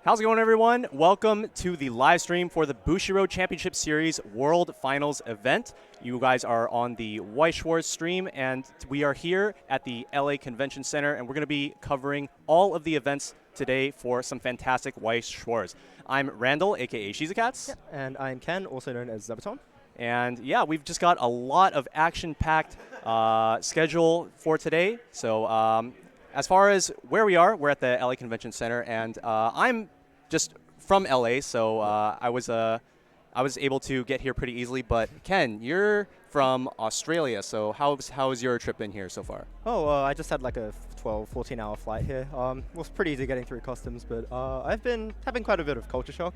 How's it going, everyone? Welcome to the live stream for the Bushiroad Championship Series World Finals event. You guys are on the Weiß Schwarz stream, and we are here at the LA Convention Center, and we're going to be covering all of the events today for some fantastic Weiß Schwarz. I'm Randall, aka Shizakats. Yep. And I'm Ken, also known as Zabaton. And yeah, we've just got a lot of action-packed schedule for today. So as far as where we are, we're at the LA Convention Center, and I'm just from LA, so I was able to get here pretty easily. But Ken, you're from Australia, so how's your trip been here so far? Oh, I just had like a 14 hour flight here. It was pretty easy getting through customs, but I've been having quite a bit of culture shock.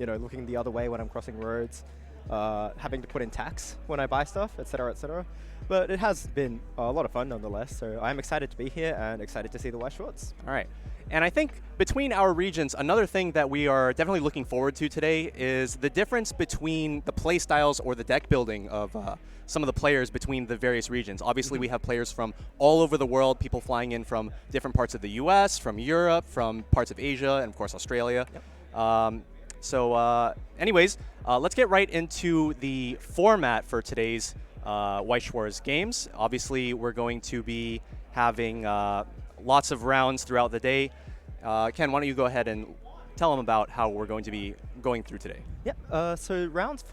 Looking the other way when I'm crossing roads, having to put in tax when I buy stuff, etc., etc. But it has been a lot of fun nonetheless, so I'm excited to be here and excited to see the Weiß Schwarz. All right. And I think between our regions, another thing that we are definitely looking forward to today is the difference between the play styles or the deck building of some of the players between the various regions. Obviously, we have players from all over the world, people flying in from different parts of the US, from Europe, from parts of Asia, and of course Australia. Yep. Anyways, let's get right into the format for today's Weiß Schwarz games. Obviously, we're going to be having lots of rounds throughout the day. Ken, why don't you go ahead and tell them about how we're going to be going through today? Yep. So round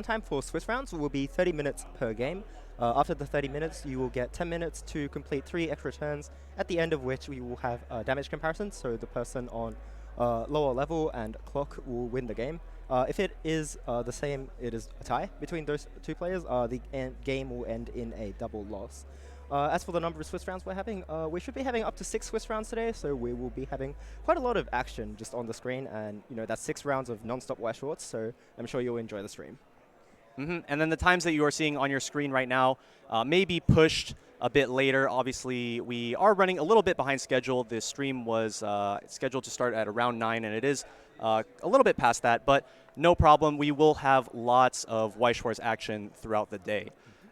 time for Swiss rounds will be 30 minutes per game. After the 30 minutes, you will get 10 minutes to complete 3 extra turns, at the end of which we will have damage comparison, so the person on lower level and clock will win the game. If it is the same, it is a tie between those two players, the game will end in a double loss. As for the number of Swiss rounds we're having, we should be having up to 6 Swiss rounds today, so we will be having quite a lot of action just on the screen, and that's 6 rounds of non-stop Weiß Schwarz, so I'm sure you'll enjoy the stream. And then the times that you are seeing on your screen right now may be pushed a bit later. Obviously, we are running a little bit behind schedule. The stream was scheduled to start at around 9, and it is a little bit past that, but no problem. We will have lots of Weiß Schwarz action throughout the day.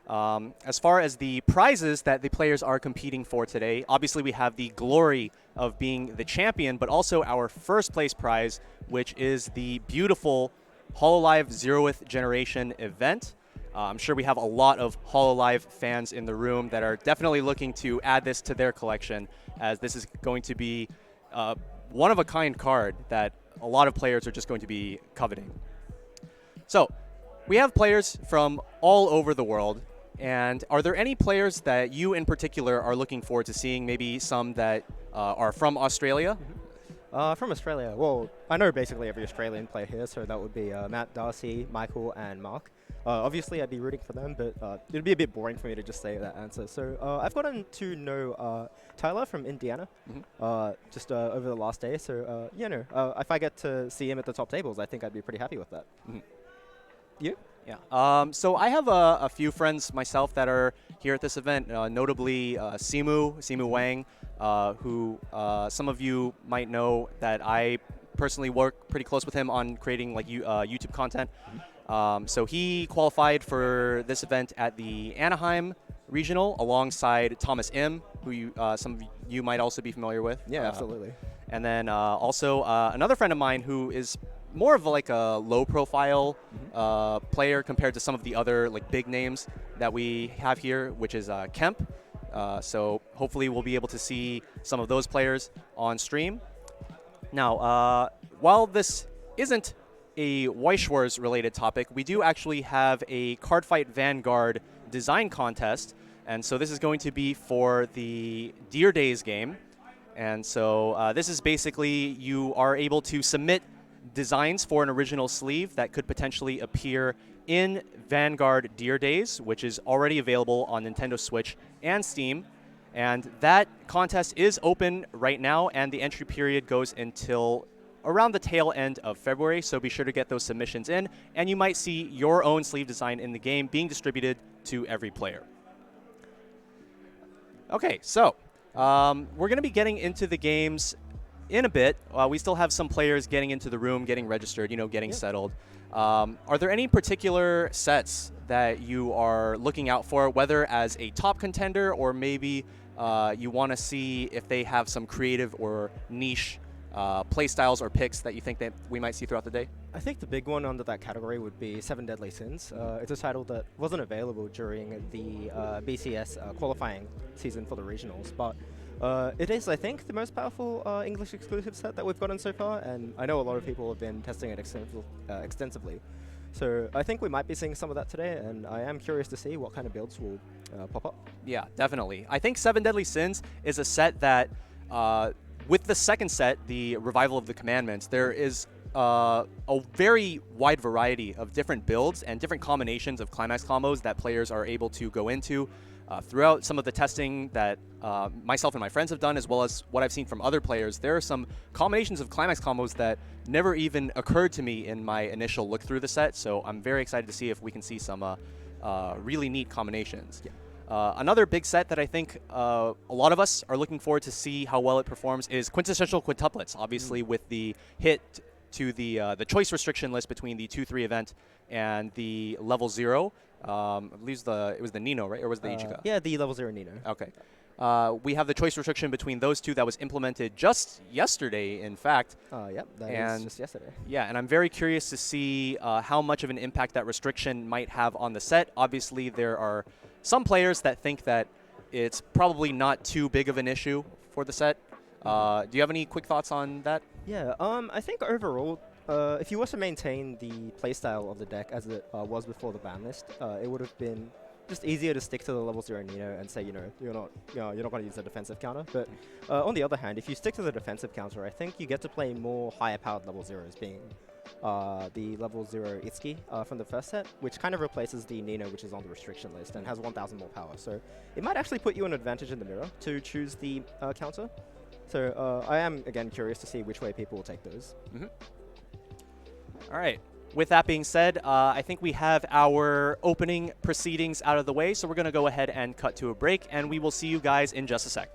As far as the prizes that the players are competing for today, obviously we have the glory of being the champion, but also our first place prize, which is the beautiful HoloLive 0th Generation event. I'm sure we have a lot of HoloLive fans in the room that are definitely looking to add this to their collection, as this is going to be one-of-a-kind card that a lot of players are just going to be coveting. So we have players from all over the world. And are there any players that you in particular are looking forward to seeing, maybe some that are from Australia? From Australia, well, I know basically every Australian player here, so that would be Matt, Darcy, Michael, and Mark. Obviously, I'd be rooting for them, but it'd be a bit boring for me to just say that answer. So I've gotten to know Tyler from Indiana just over the last day. So, if I get to see him at the top tables, I think I'd be pretty happy with that. You? Yeah. So I have a few friends myself that are here at this event, notably Simu Wang, who some of you might know that I personally work pretty close with him on creating like YouTube content. So he qualified for this event at the Anaheim Regional alongside Thomas Im, who some of you might also be familiar with. Yeah, absolutely. And then also another friend of mine who is more of like a low-profile player compared to some of the other like big names that we have here, which is Kemp. So hopefully we'll be able to see some of those players on stream. Now, while this isn't a Weiß Schwarz related topic, we do actually have a Cardfight Vanguard design contest, and so this is going to be for the Deer Days game. And so this is basically you are able to submit designs for an original sleeve that could potentially appear in Vanguard Deer Days, which is already available on Nintendo Switch and Steam. And that contest is open right now, and the entry period goes until around the tail end of February, so be sure to get those submissions in, and you might see your own sleeve design in the game being distributed to every player. Okay, so we're going to be getting into the games in a bit. We still have some players getting into the room, getting registered, getting settled. Are there any particular sets that you are looking out for, whether as a top contender or maybe you want to see if they have some creative or niche play styles or picks that you think that we might see throughout the day? I think the big one under that category would be Seven Deadly Sins. It's a title that wasn't available during the BCS qualifying season for the regionals, but it is, I think, the most powerful English exclusive set that we've gotten so far, and I know a lot of people have been testing it extensively. So I think we might be seeing some of that today, and I am curious to see what kind of builds will pop up. Yeah, definitely. I think Seven Deadly Sins is a set that, with the second set, the Revival of the Commandments, there is a very wide variety of different builds and different combinations of climax combos that players are able to go into. Throughout some of the testing that myself and my friends have done, as well as what I've seen from other players, there are some combinations of climax combos that never even occurred to me in my initial look through the set, so I'm very excited to see if we can see some really neat combinations. Yeah. Another big set that I think a lot of us are looking forward to see how well it performs is quintessential quintuplets, obviously with the hit to the choice restriction list between the 2-3 event and the level 0. I believe it was the Nino, right? Or was the Ichika? Yeah, the level 0 Nino. Okay. We have the choice restriction between those two that was implemented just yesterday, in fact. Yep, that was just yesterday. Yeah, and I'm very curious to see how much of an impact that restriction might have on the set. Obviously, there are some players that think that it's probably not too big of an issue for the set. Do you have any quick thoughts on that? Yeah, I think overall, if you were to maintain the playstyle of the deck as it was before the ban list, it would have been just easier to stick to the level 0 Nino and say, you're not going to use the defensive counter. But on the other hand, if you stick to the defensive counter, I think you get to play more higher powered level 0s, being the level 0 Itsuki from the first set, which kind of replaces the Nino, which is on the restriction list and has 1,000 more power. So it might actually put you an advantage in the mirror to choose the counter. So I am, again, curious to see which way people will take those. Mm-hmm. All right. With that being said, I think we have our opening proceedings out of the way, so we're going to go ahead and cut to a break, and we will see you guys in just a sec.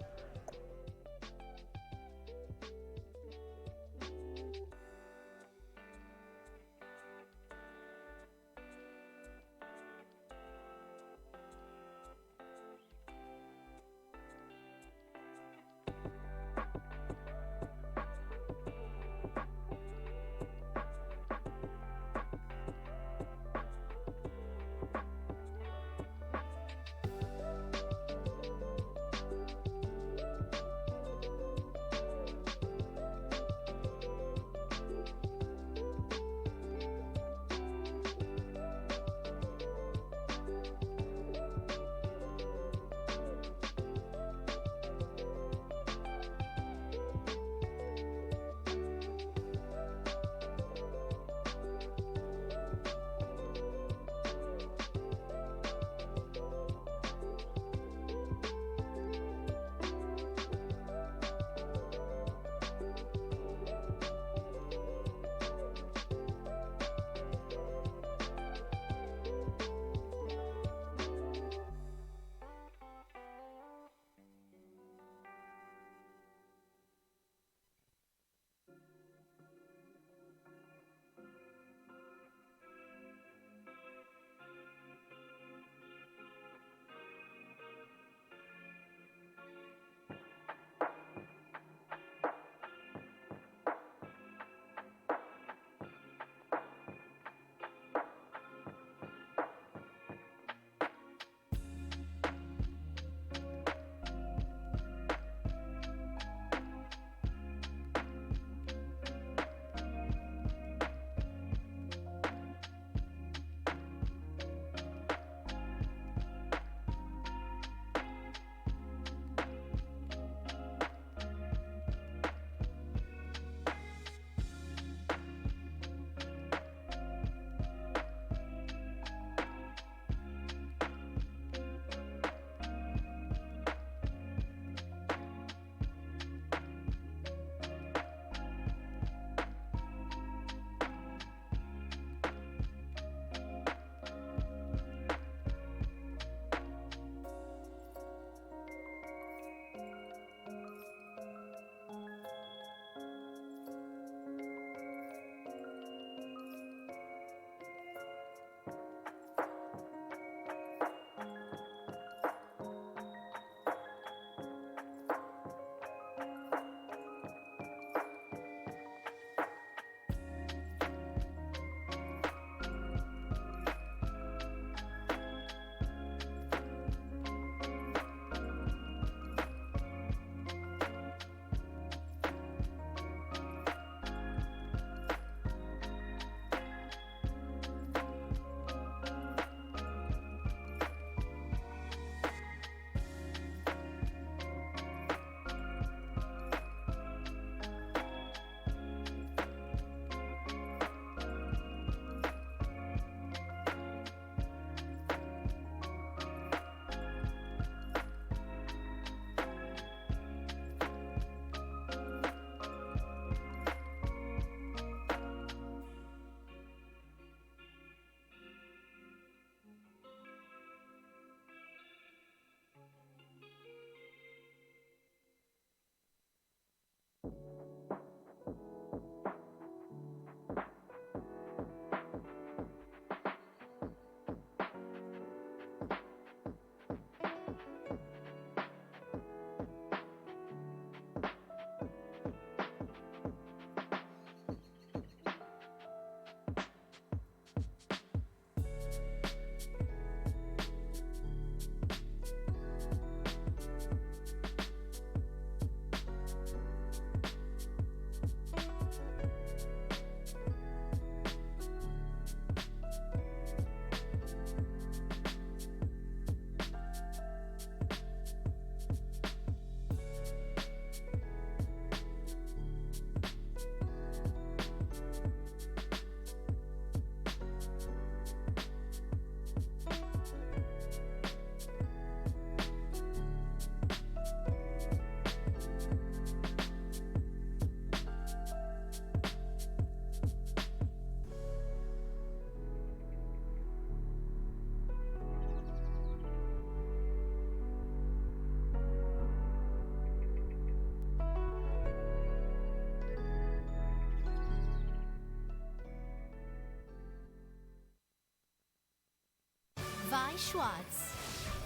Weiß Schwarz.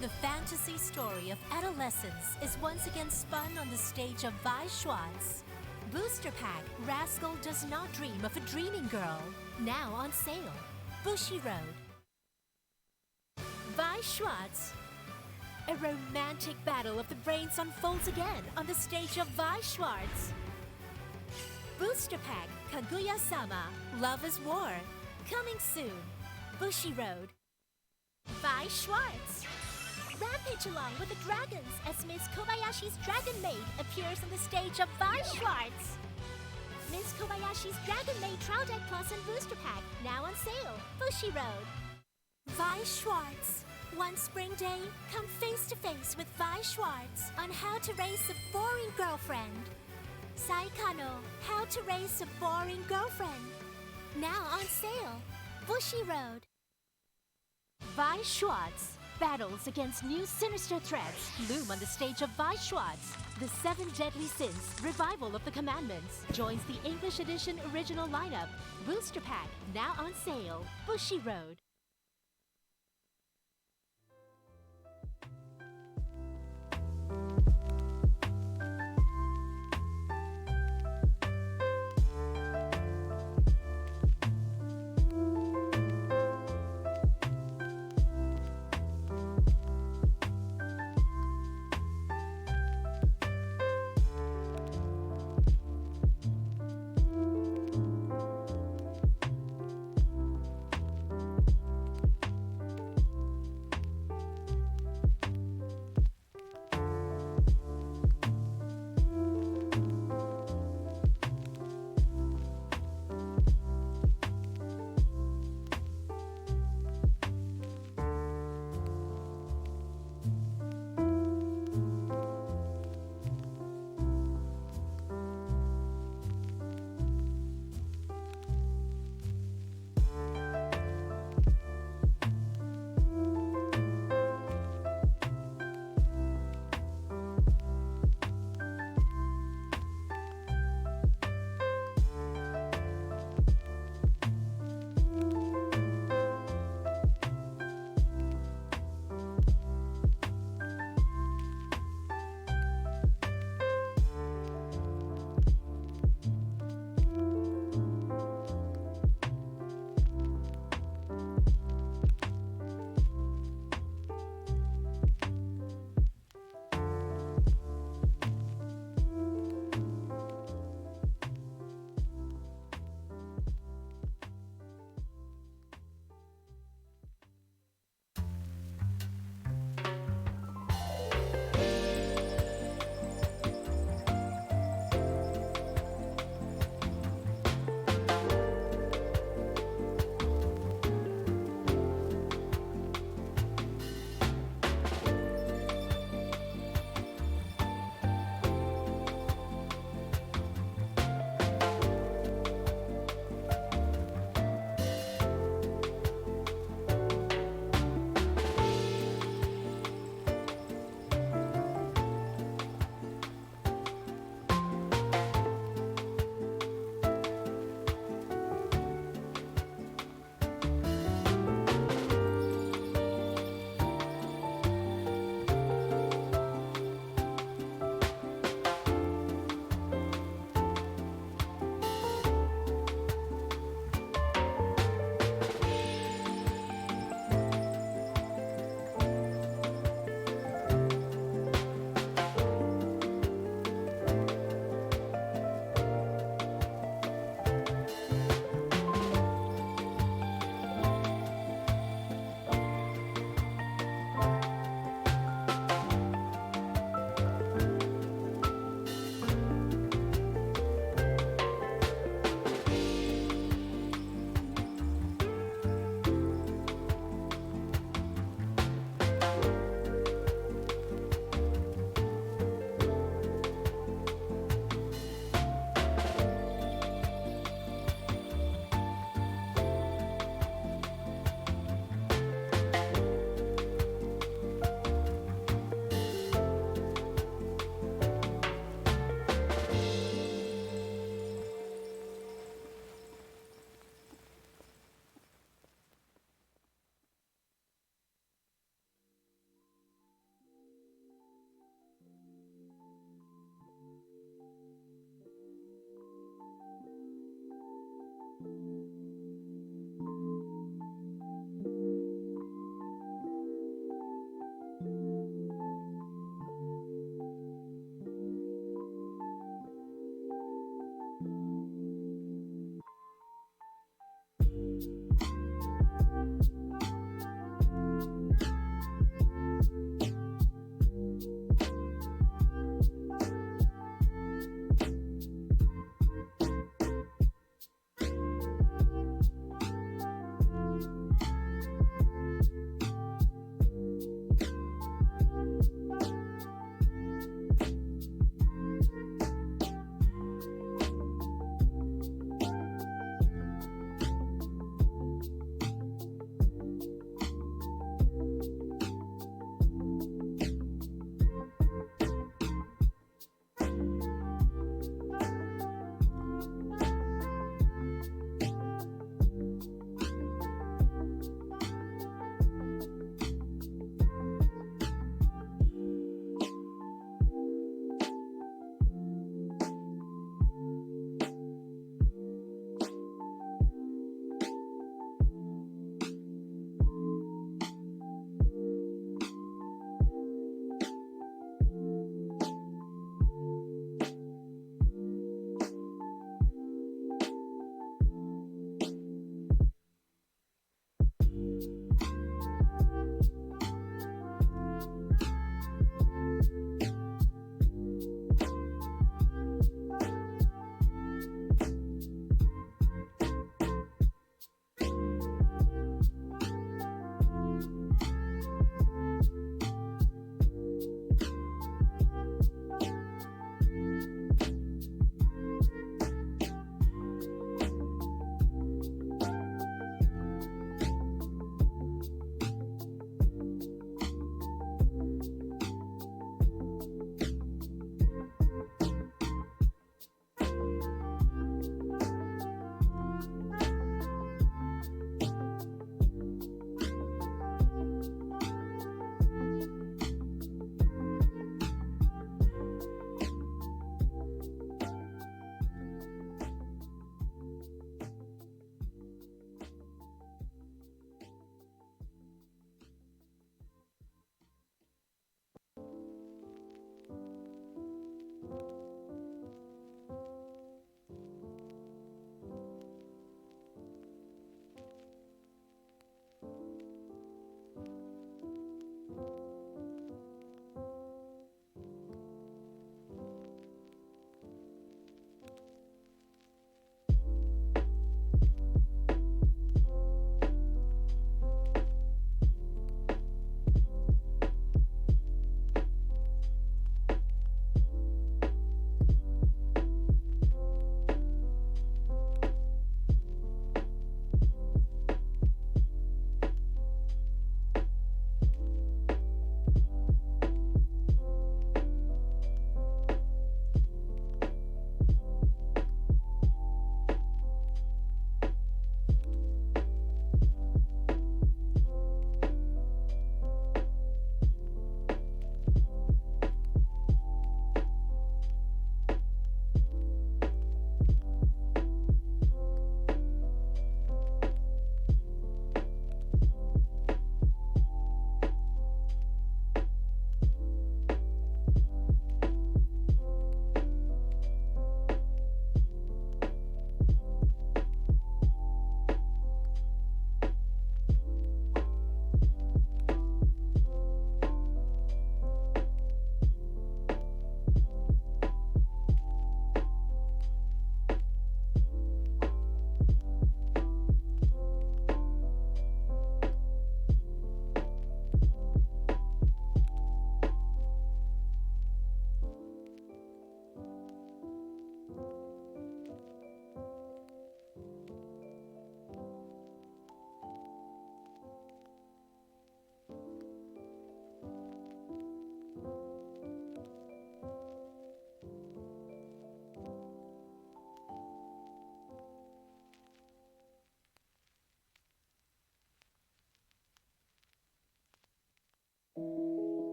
The fantasy story of adolescence is once again spun on the stage of Weiß Schwarz. Booster Pack Rascal Does Not Dream of a Dreaming Girl. Now on sale. Bushiroad. Weiß Schwarz. A romantic battle of the brains unfolds again on the stage of Weiß Schwarz. Booster Pack Kaguya-sama Love is War. Coming soon. Bushiroad. Weiß Schwarz. Rampage along with the dragons as Miss Kobayashi's Dragon Maid appears on the stage of Weiß Schwarz. Miss Kobayashi's Dragon Maid Trial Deck Plus and Booster Pack now on sale. Bushiroad. Weiß Schwarz. One spring day, come face to face with Weiß Schwarz on how to raise a boring girlfriend. Saikano, How to Raise a Boring Girlfriend. Now on sale. Bushiroad. Weiß Schwarz. Battles against new sinister threats loom on the stage of Weiß Schwarz. The 7 Deadly Sins, Revival of the Commandments, joins the English Edition original lineup. Booster Pack, now on sale. Bushiroad.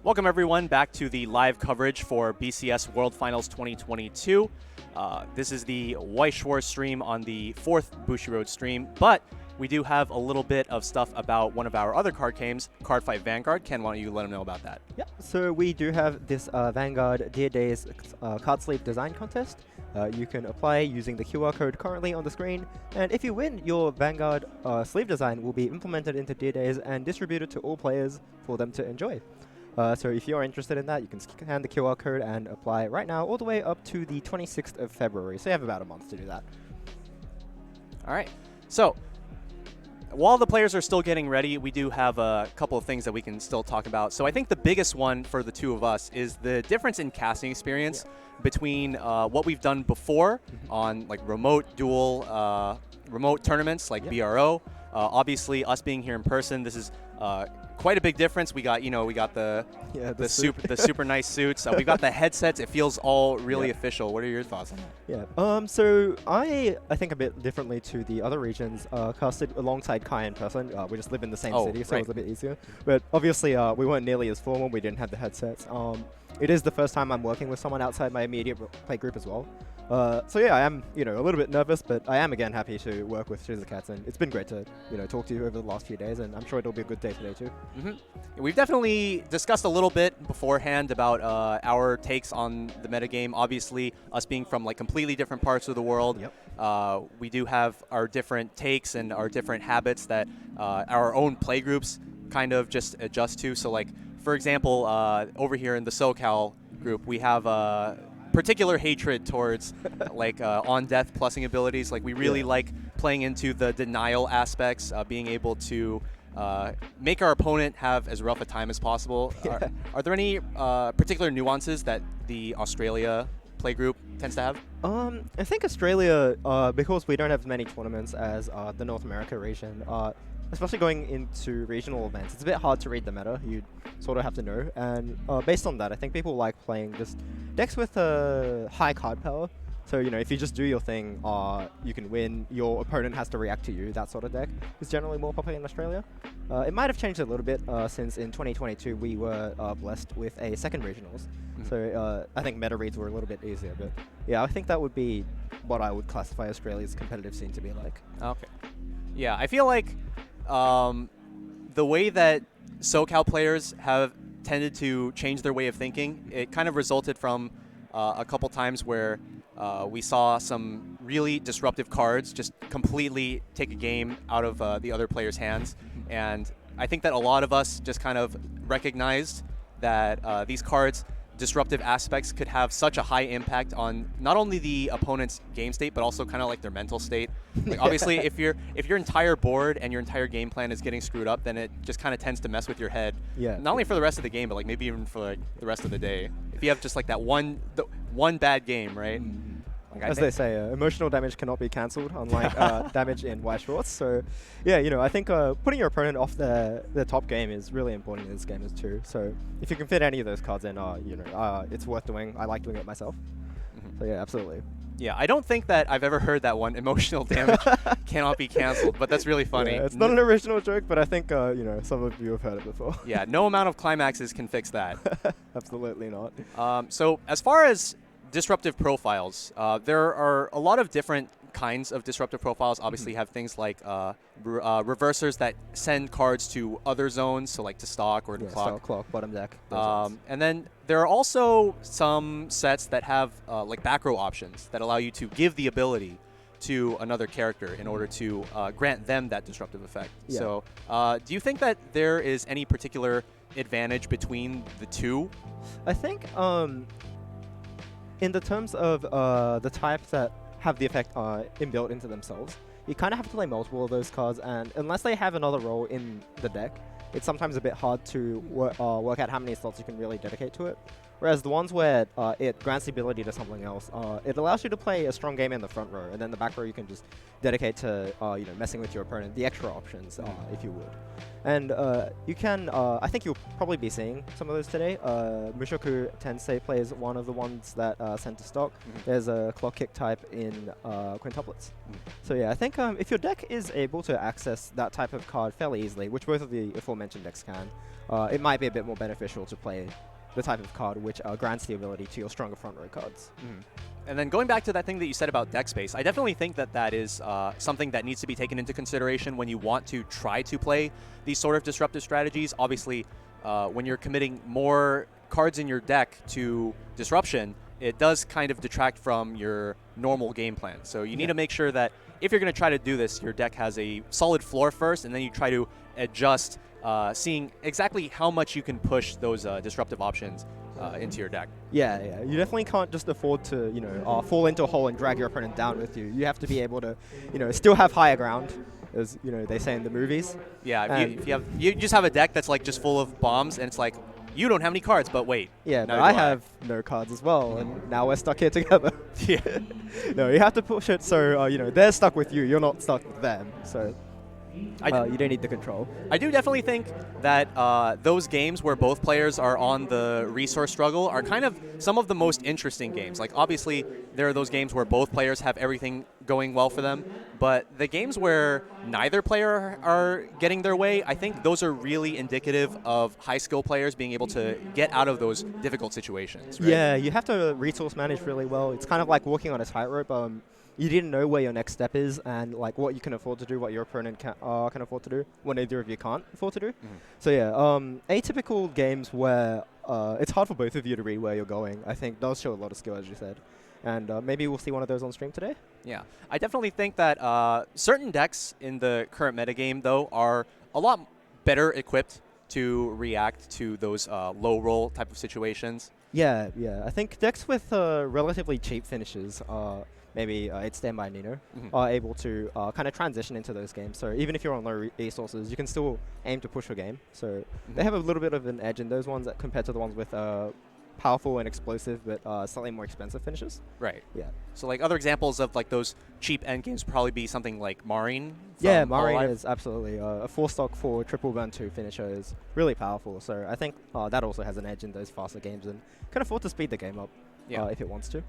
Welcome everyone back to the live coverage for BCS World Finals 2022. This is the Weiß Schwarz stream on the 4th Bushiroad stream, but we do have a little bit of stuff about one of our other card games, Cardfight Vanguard. Ken, why don't you let them know about that? Yeah, so we do have this Vanguard Dear Days card sleeve design contest. You can apply using the QR code currently on the screen, and if you win, your Vanguard sleeve design will be implemented into Dear Days and distributed to all players for them to enjoy. So if you're interested in that, you can scan the QR code and apply right now all the way up to the 26th of February. So you have about a month to do that. All right. So while the players are still getting ready, we do have a couple of things that we can still talk about. So I think the biggest one for the two of us is the difference in casting experience between what we've done before on like remote dual remote tournaments like BRO. Obviously, us being here in person, this is quite a big difference. We got, we got the super nice suits. We've got the headsets. It feels all really official. What are your thoughts on that? Yeah. So I think a bit differently to the other regions. Casted alongside Kai in person. We just live in the same city, so it was a bit easier. But obviously, we weren't nearly as formal. We didn't have the headsets. It is the first time I'm working with someone outside my immediate play group as well. So yeah, I am, a little bit nervous, but I am again happy to work with Shizukats, and it's been great to, talk to you over the last few days, and I'm sure it'll be a good day today too. We've definitely discussed a little bit beforehand about our takes on the metagame. Obviously, us being from like completely different parts of the world, we do have our different takes and our different habits that our own play groups kind of just adjust to. So like, for example, over here in the SoCal group, we have particular hatred towards like on-death plussing abilities. Like we really like playing into the denial aspects, being able to make our opponent have as rough a time as possible. Are there any particular nuances that the Australia playgroup tends to have? I think Australia, because we don't have as many tournaments as the North America region, especially going into regional events, it's a bit hard to read the meta. You sort of have to know. And based on that, I think people like playing just decks with high card power. So, if you just do your thing, you can win. Your opponent has to react to you. That sort of deck is generally more popular in Australia. It might have changed a little bit since in 2022 we were blessed with a second regionals. So I think meta reads were a little bit easier. But yeah, I think that would be what I would classify Australia's competitive scene to be like. Okay. Yeah, I feel like the way that SoCal players have tended to change their way of thinking, it kind of resulted from a couple times where we saw some really disruptive cards just completely take a game out of the other player's hands. And I think that a lot of us just kind of recognized that these cards' disruptive aspects could have such a high impact on not only the opponent's game state, but also kind of like their mental state. Like obviously, if your entire board and your entire game plan is getting screwed up, then it just kind of tends to mess with your head. Not only for the rest of the game, but like maybe even for like the rest of the day. If you have just like that one bad game, right? Like as they say, emotional damage cannot be cancelled, unlike damage in Weiß Schwarz. So, yeah, I think putting your opponent off their top game is really important in this game as too. So, if you can fit any of those cards in, it's worth doing. I like doing it myself. So, yeah, absolutely. Yeah, I don't think that I've ever heard that one. Emotional damage cannot be cancelled, but that's really funny. Yeah, it's not an original joke, but I think some of you have heard it before. Yeah, no amount of climaxes can fix that. Absolutely not. So, as far as disruptive profiles, there are a lot of different kinds of disruptive profiles. Obviously, you have things like reversers that send cards to other zones, so like to stock or to clock. Clock, bottom deck. And then there are also some sets that have like back row options that allow you to give the ability to another character in order to grant them that disruptive effect. So do you think that there is any particular advantage between the two? I think in the terms of the types that have the effect inbuilt into themselves, you kind of have to play multiple of those cards, and unless they have another role in the deck, it's sometimes a bit hard to work out how many slots you can really dedicate to it. Whereas the ones where it grants the ability to something else, it allows you to play a strong game in the front row, and then the back row you can just dedicate to messing with your opponent, the extra options, if you would. And you can, I think you'll probably be seeing some of those today. Mushoku Tensei plays one of the ones that sent to stock. There's a clock kick type in quintuplets. So yeah, I think if your deck is able to access that type of card fairly easily, which both of the aforementioned aforementioned decks can, it might be a bit more beneficial to play the type of card which grants the ability to your stronger front row cards. And then going back to that thing that you said about deck space, I definitely think that that is something that needs to be taken into consideration when you want to try to play these sort of disruptive strategies. Obviously, when you're committing more cards in your deck to disruption, it does kind of detract from your normal game plan. So you need to make sure that if you're going to try to do this, your deck has a solid floor first, and then you try to adjust, seeing exactly how much you can push those disruptive options into your deck. Yeah, yeah. You definitely can't just afford to, fall into a hole and drag your opponent down with you. You have to be able to, still have higher ground, as they say in the movies. Yeah, if you just have a deck that's like just full of bombs, and it's like, you don't have any cards, but wait. Yeah, no, I have no cards as well, and now we're stuck here together. Yeah. No, you have to push it so, they're stuck with you. You're not stuck with them. So you don't need the control. I do definitely think that those games where both players are on the resource struggle are kind of some of the most interesting games. Like, obviously, there are those games where both players have everything going well for them, but the games where neither player are getting their way, I think those are really indicative of high skill players being able to get out of those difficult situations. Right? Yeah, you have to resource manage really well. It's kind of like walking on a tightrope. You didn't know where your next step is and like what you can afford to do, what your opponent can afford to do, what neither of you can't afford to do. So yeah, atypical games where it's hard for both of you to read where you're going, I think does show a lot of skill, as you said. And maybe we'll see one of those on stream today. Yeah, I definitely think that certain decks in the current metagame, though, are a lot better equipped to react to those low roll type of situations. Yeah, yeah. I think decks with relatively cheap finishes, maybe it's Standby Nino, are able to kind of transition into those games. So even if you're on low resources, you can still aim to push your game. So they have a little bit of an edge in those ones compared to the ones with powerful and explosive, but slightly more expensive finishes. Right. Yeah. So like other examples of like those cheap end games would probably be something like Marine. Yeah, Marine is absolutely a 4-stock for triple burn 2 finisher is really powerful. So I think that also has an edge in those faster games and can afford to speed the game up if it wants to.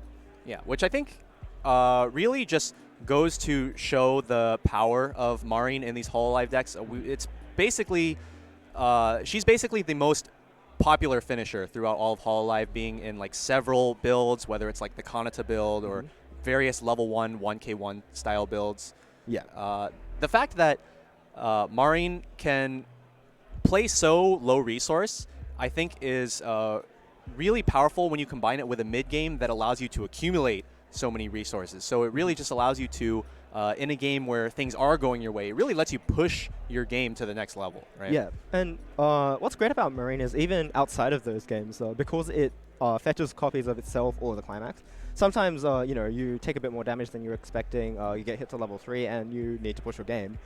Yeah, which I think really just goes to show the power of Marine in these Hololive decks. It's basically, she's basically the most popular finisher throughout all of Hololive, being in like several builds, whether it's like the Kanata build or various level 1 1k1 style builds. Yeah. The fact that Marine can play so low resource, I think is really powerful when you combine it with a mid game that allows you to accumulate so many resources. So it really just allows you to, in a game where things are going your way, it really lets you push your game to the next level, right? Yeah, and what's great about Marine is even outside of those games, because it fetches copies of itself or the climax, sometimes you take a bit more damage than you're expecting, you get hit to level 3 and you need to push your game.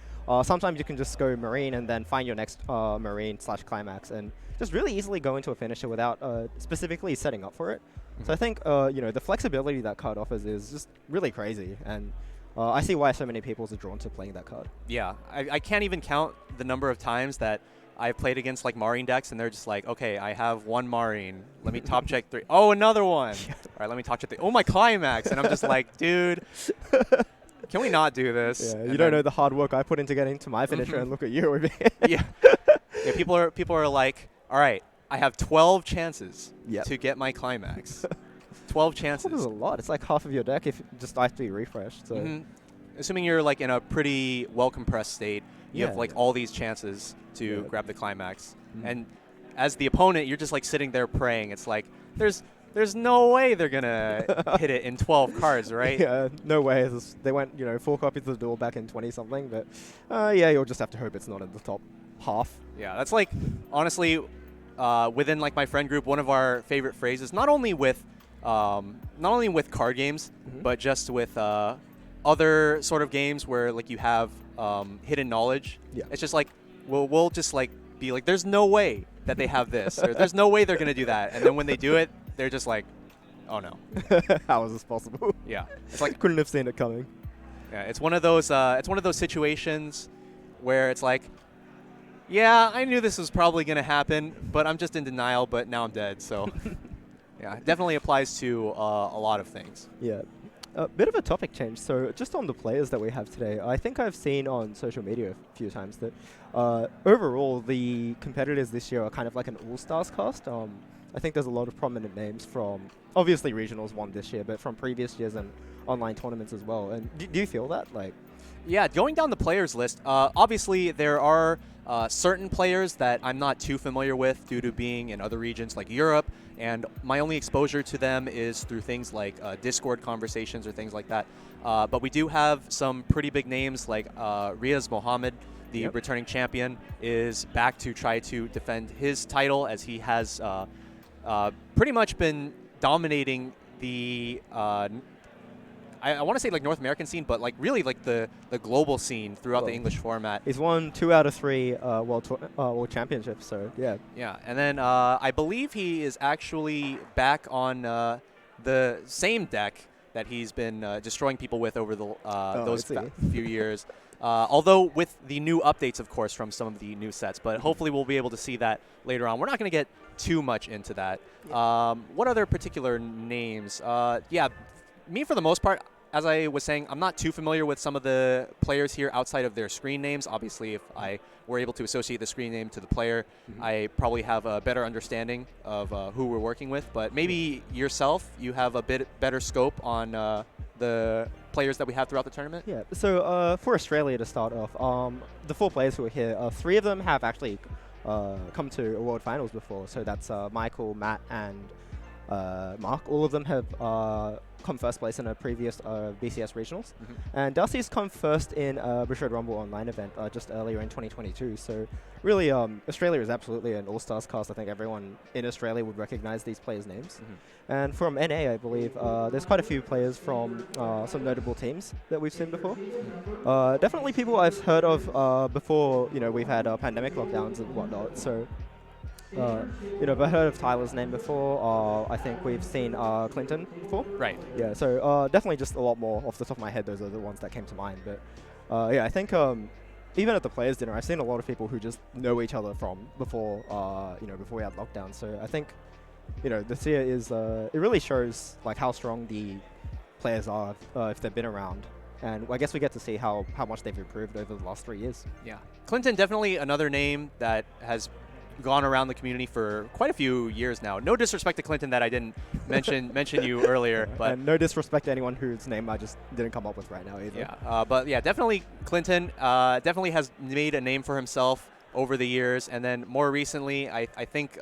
Sometimes you can just go Marine and then find your next Marine/climax and just really easily go into a finisher without specifically setting up for it. So I think the flexibility that card offers is just really crazy, and I see why so many people are drawn to playing that card. Yeah, I can't even count the number of times that I've played against like Marine decks, and they're just like, okay, I have one Marine. Let me top check 3. Oh, another one. All right, let me top check 3. Oh, my climax. And I'm just like, dude, can we not do this? Yeah, you don't know the hard work I put into getting to my finisher, and look at you over here. Yeah. People are like, all right, I have 12 chances to get my climax. 12 chances. That is a lot. It's like half of your deck if just I have to be refreshed. So. Assuming you're like in a pretty well compressed state, you have like all these chances to grab the climax. And as the opponent, you're just like sitting there praying. It's like there's no way they're gonna hit it in 12 cards, right? Yeah, no way. They went 4 copies of the duel back in 20 something, but yeah, you'll just have to hope it's not in the top half. Yeah, that's like honestly within like my friend group, one of our favorite phrases, not only with card games, but just with other sort of games where like you have hidden knowledge. Yeah. It's just like we'll just like be like, there's no way that they have this, or there's no way they're gonna do that, and then when they do it, they're just like, oh no. How is this possible? Yeah, it's like couldn't have seen it coming. Yeah, it's one of those situations where it's like, yeah, I knew this was probably gonna happen, but I'm just in denial. But now I'm dead, so. Yeah, it definitely applies to a lot of things. Yeah. A bit of a topic change. So just on the players that we have today, I think I've seen on social media a few times that overall the competitors this year are kind of like an all-stars cast. I think there's a lot of prominent names from, obviously regionals won this year, but from previous years and online tournaments as well. And do you feel that? Like, yeah, going down the players list, obviously there are certain players that I'm not too familiar with due to being in other regions like Europe, and my only exposure to them is through things like Discord conversations or things like that. But we do have some pretty big names like Riaz Mohammed, the returning champion, is back to try to defend his title, as he has pretty much been dominating the I want to say like North American scene, but like really like the global scene throughout the English format. He's won 2 out of 3 World Championships, so yeah. Yeah, and then I believe he is actually back on the same deck that he's been destroying people with over the those few years. Although with the new updates, of course, from some of the new sets, but hopefully we'll be able to see that later on. We're not going to get too much into that. What other particular names? Yeah, me for the most part, as I was saying, I'm not too familiar with some of the players here outside of their screen names. Obviously, if I were able to associate the screen name to the player, I probably have a better understanding of who we're working with. But maybe yourself, you have a bit better scope on the players that we have throughout the tournament? Yeah, so for Australia to start off, the 4 players who are here, 3 of them have actually come to a World Finals before. So that's Michael, Matt, and Mark. All of them have come first place in a previous BCS regionals. And Darcy's come first in a Bushiroad Rumble online event just earlier in 2022. So really, Australia is absolutely an all-stars cast. I think everyone in Australia would recognize these players' names. And from NA, I believe, there's quite a few players from some notable teams that we've seen before. Definitely people I've heard of before, you know, we've had pandemic lockdowns and whatnot. So you know, I've heard of Tyler's name before. I think we've seen Clinton before. Right. Yeah, so definitely just a lot more off the top of my head. Those are the ones that came to mind. But yeah, I think even at the players' dinner, I've seen a lot of people who just know each other from before, you know, before we had lockdown. So I think, you know, this year is it really shows like how strong the players are if they've been around. And I guess we get to see how much they've improved over the last 3 years. Yeah, Clinton definitely another name that has gone around the community for quite a few years now. No disrespect to Clinton that I didn't mention you earlier, but and no disrespect to anyone whose name I just didn't come up with right now either. Yeah, but yeah, definitely Clinton definitely has made a name for himself over the years, and then more recently, I think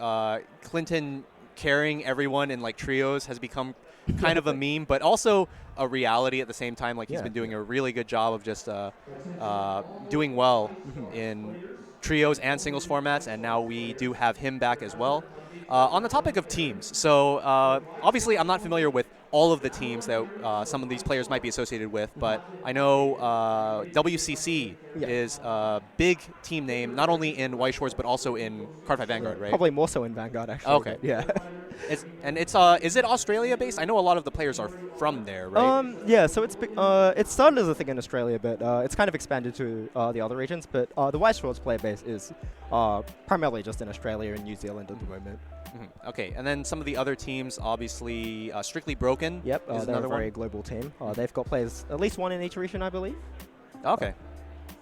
Clinton carrying everyone in like trios has become kind of a meme, but also a reality at the same time. Like he's been doing a really good job of just doing well in trios and singles formats, and now we do have him back as well. On the topic of teams, so obviously I'm not familiar with all of the teams that some of these players might be associated with, but I know WCC is a big team name, not only in Weiß Schwarz, but also in Cardfight Vanguard, right? Probably more so in Vanguard, actually. Okay. Yeah. Is it Australia based? I know a lot of the players are from there, right? Yeah, so it started as a thing in Australia, but it's kind of expanded to the other regions. But the Weiß Schwarz player base is primarily just in Australia and New Zealand at the moment. Okay, and then some of the other teams, obviously, Strictly Broken. Yep, is they're another a very one. global team. They've got players, at least one in each region, I believe. Okay.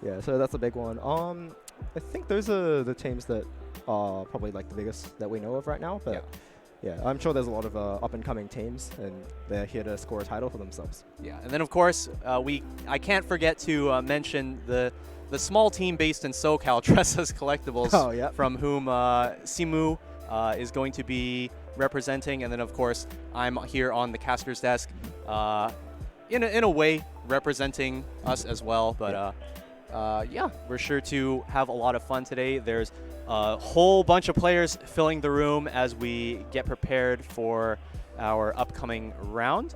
Yeah, so that's a big one. I think those are the teams that are probably like the biggest that we know of right now. But yeah, I'm sure there's a lot of up-and-coming teams, and they're here to score a title for themselves. Yeah, and then of course I can't forget to mention the small team based in SoCal, Tressa's Collectibles, from whom Simu is going to be representing, and then of course I'm here on the caster's desk, in a way representing us as well. But yeah, we're sure to have a lot of fun today. There's a whole bunch of players filling the room as we get prepared for our upcoming round.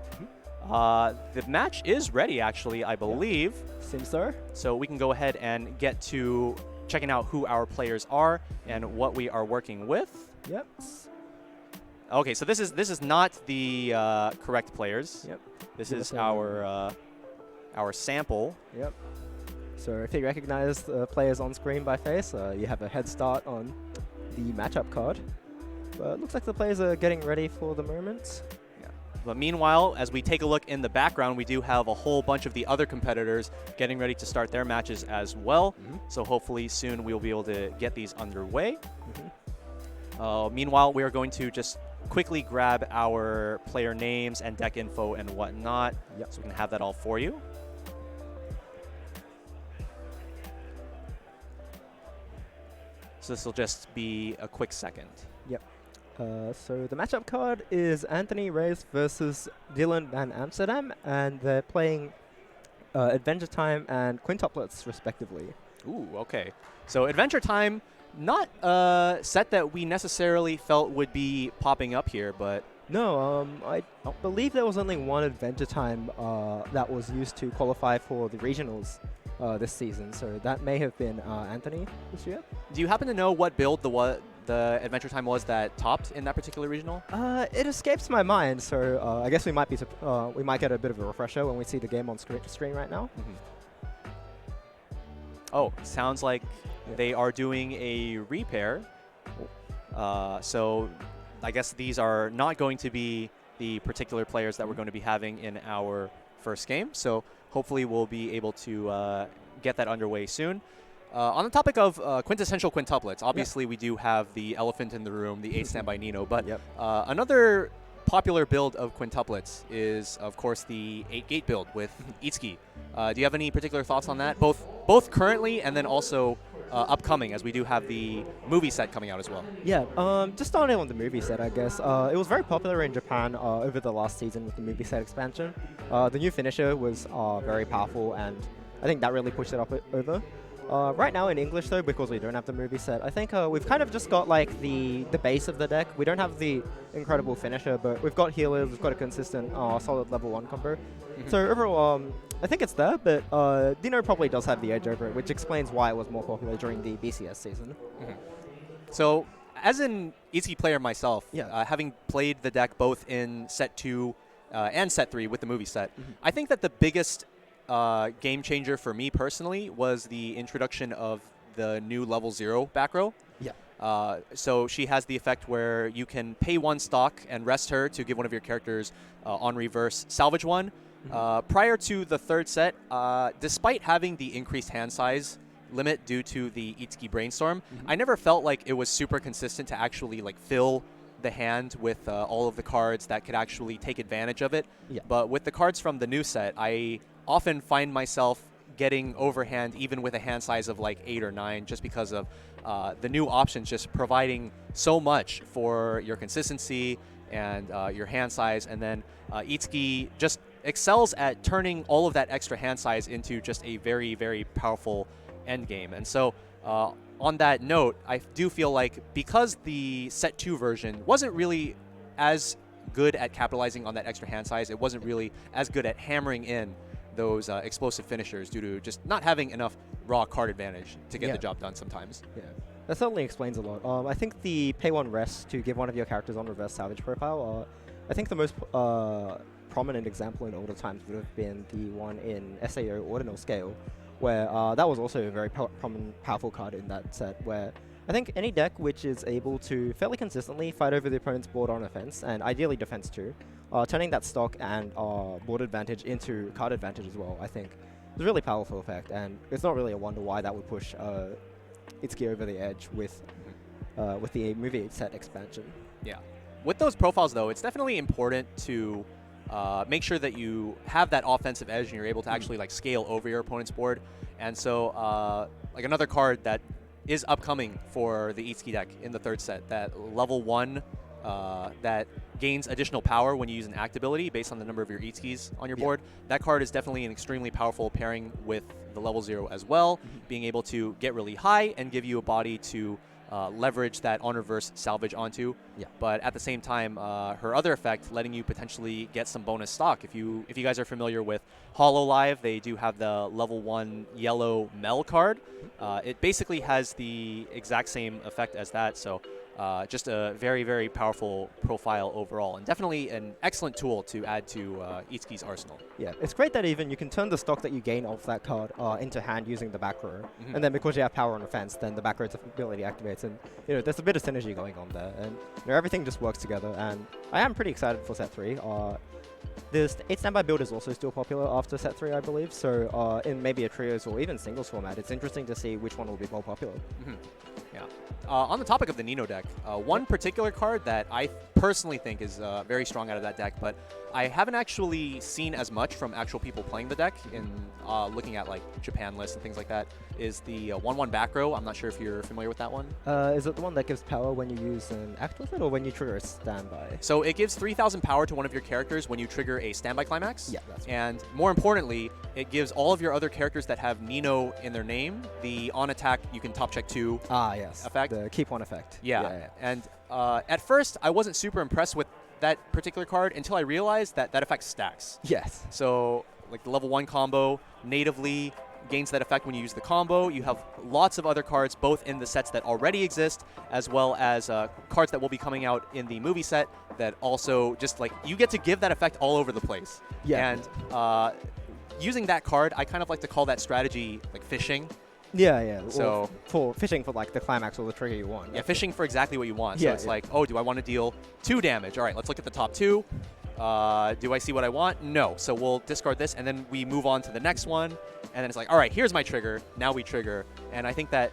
The match is ready, actually, I believe. Seems so. So we can go ahead and get to checking out who our players are and what we are working with. Yep. Okay, so this is not the correct players. Yep. This is our sample. Yep. So if you recognize the players on screen by face, you have a head start on the matchup card. But it looks like the players are getting ready for the moment. But meanwhile, as we take a look in the background, we do have a whole bunch of the other competitors getting ready to start their matches as well. So hopefully soon we'll be able to get these underway. Meanwhile, we are going to just quickly grab our player names and deck info and whatnot, so we can have that all for you. So this will just be a quick second. Yep. So the matchup card is Anthony Reyes versus Dylan Van Amsterdam, and they're playing Adventure Time and Quintuplets, respectively. Ooh, okay. So Adventure Time, not a set that we necessarily felt would be popping up here, but... No, I believe there was only one Adventure Time that was used to qualify for the regionals this season, so that may have been Anthony this year. Do you happen to know what build the Adventure Time was that topped in that particular regional? It escapes my mind, so I guess we might get a bit of a refresher when we see the game on screen right now. Oh, sounds like they are doing a repair. So I guess these are not going to be the particular players that we're going to be having in our first game. So hopefully we'll be able to get that underway soon. On the topic of quintessential quintuplets, obviously we do have the elephant in the room, the 8 standby Nino, but another popular build of quintuplets is, of course, the 8-gate build with Itsuki. Do you have any particular thoughts on that, both currently and then also upcoming, as we do have the movie set coming out as well? Yeah, just starting on the movie set, I guess. It was very popular in Japan over the last season with the movie set expansion. The new finisher was very powerful, and I think that really pushed it up over. Right now in English, though, because we don't have the movie set, I think we've kind of just got like the base of the deck. We don't have the incredible finisher, but we've got healers, we've got a consistent, solid level 1 combo. So overall, I think it's there, but Dino probably does have the edge over it, which explains why it was more popular during the BCS season. So, as an Itsuki player myself, having played the deck both in Set 2 and Set 3 with the movie set, I think that the biggest game changer for me personally was the introduction of the new level 0 back row. So she has the effect where you can pay 1 stock and rest her to give one of your characters on reverse salvage 1. Prior to the third set, despite having the increased hand size limit due to the Itsuki Brainstorm, I never felt like it was super consistent to actually like fill the hand with all of the cards that could actually take advantage of it. But with the cards from the new set, I often find myself getting overhand even with a hand size of like 8 or 9, just because of the new options just providing so much for your consistency and your hand size. And then Itsuki just excels at turning all of that extra hand size into just a very, very powerful end game. And so on that note, I do feel like because the Set 2 version wasn't really as good at capitalizing on that extra hand size, it wasn't really as good at hammering in those explosive finishers due to just not having enough raw card advantage to get the job done sometimes. That certainly explains a lot. I think the pay 1 rest to give one of your characters on reverse salvage profile, I think the most prominent example in older times would have been the one in SAO Ordinal Scale, where that was also a very powerful card in that set, where I think any deck which is able to fairly consistently fight over the opponent's board on offense, and ideally defense too, turning that stock and board advantage into card advantage as well, I think is a really powerful effect, and it's not really a wonder why that would push Itsuki over the edge with the movie set expansion. With those profiles, though, it's definitely important to make sure that you have that offensive edge and you're able to actually like scale over your opponent's board. And so like another card that is upcoming for the Itsuki deck in the third set, that level 1 that gains additional power when you use an act ability based on the number of your Itsukis on your board. That card is definitely an extremely powerful pairing with the level 0 as well, being able to get really high and give you a body to leverage that on reverse salvage onto. But at the same time, her other effect, letting you potentially get some bonus stock. If you guys are familiar with HoloLive, they do have the level 1 yellow Mel card. It basically has the exact same effect as that. So just a very, very powerful profile overall, and definitely an excellent tool to add to Itsuki's arsenal. Yeah, it's great that even you can turn the stock that you gain off that card into hand using the back row, and then because you have power on offense, then the back row's ability activates, and there's a bit of synergy going on there, and everything just works together. And I am pretty excited for set 3. This 8 standby build is also still popular after set 3, I believe. So in maybe a trios or even singles format, it's interesting to see which one will be more popular. Yeah. On the topic of the Nino deck, one particular card that I personally think is very strong out of that deck, but I haven't actually seen as much from actual people playing the deck in looking at like Japan lists and things like that, is the 1/1 back row. I'm not sure if you're familiar with that one. Is it the one that gives power when you use an act with it, or when you trigger a standby? So it gives 3,000 power to one of your characters when you trigger a standby climax. Yeah, that's right. And more importantly, it gives all of your other characters that have Nino in their name the on attack you can top check 2 yes, effect. The keep 1 effect. Yeah. And at first, I wasn't super impressed with that particular card until I realized that that effect stacks. Yes. So like the level 1 combo natively gains that effect when you use the combo. You have lots of other cards, both in the sets that already exist, as well as cards that will be coming out in the movie set that also just like, you get to give that effect all over the place. Yeah. And using that card, I kind of like to call that strategy like fishing. Yeah. So for fishing for like the climax or the trigger you want. Yeah, fishing for exactly what you want. Yeah, So it's like, oh, do I want to deal 2 damage? All right, let's look at the top 2. Do I see what I want? No. So we'll discard this, and then we move on to the next one. And then it's like, all right, here's my trigger. Now we trigger. And I think that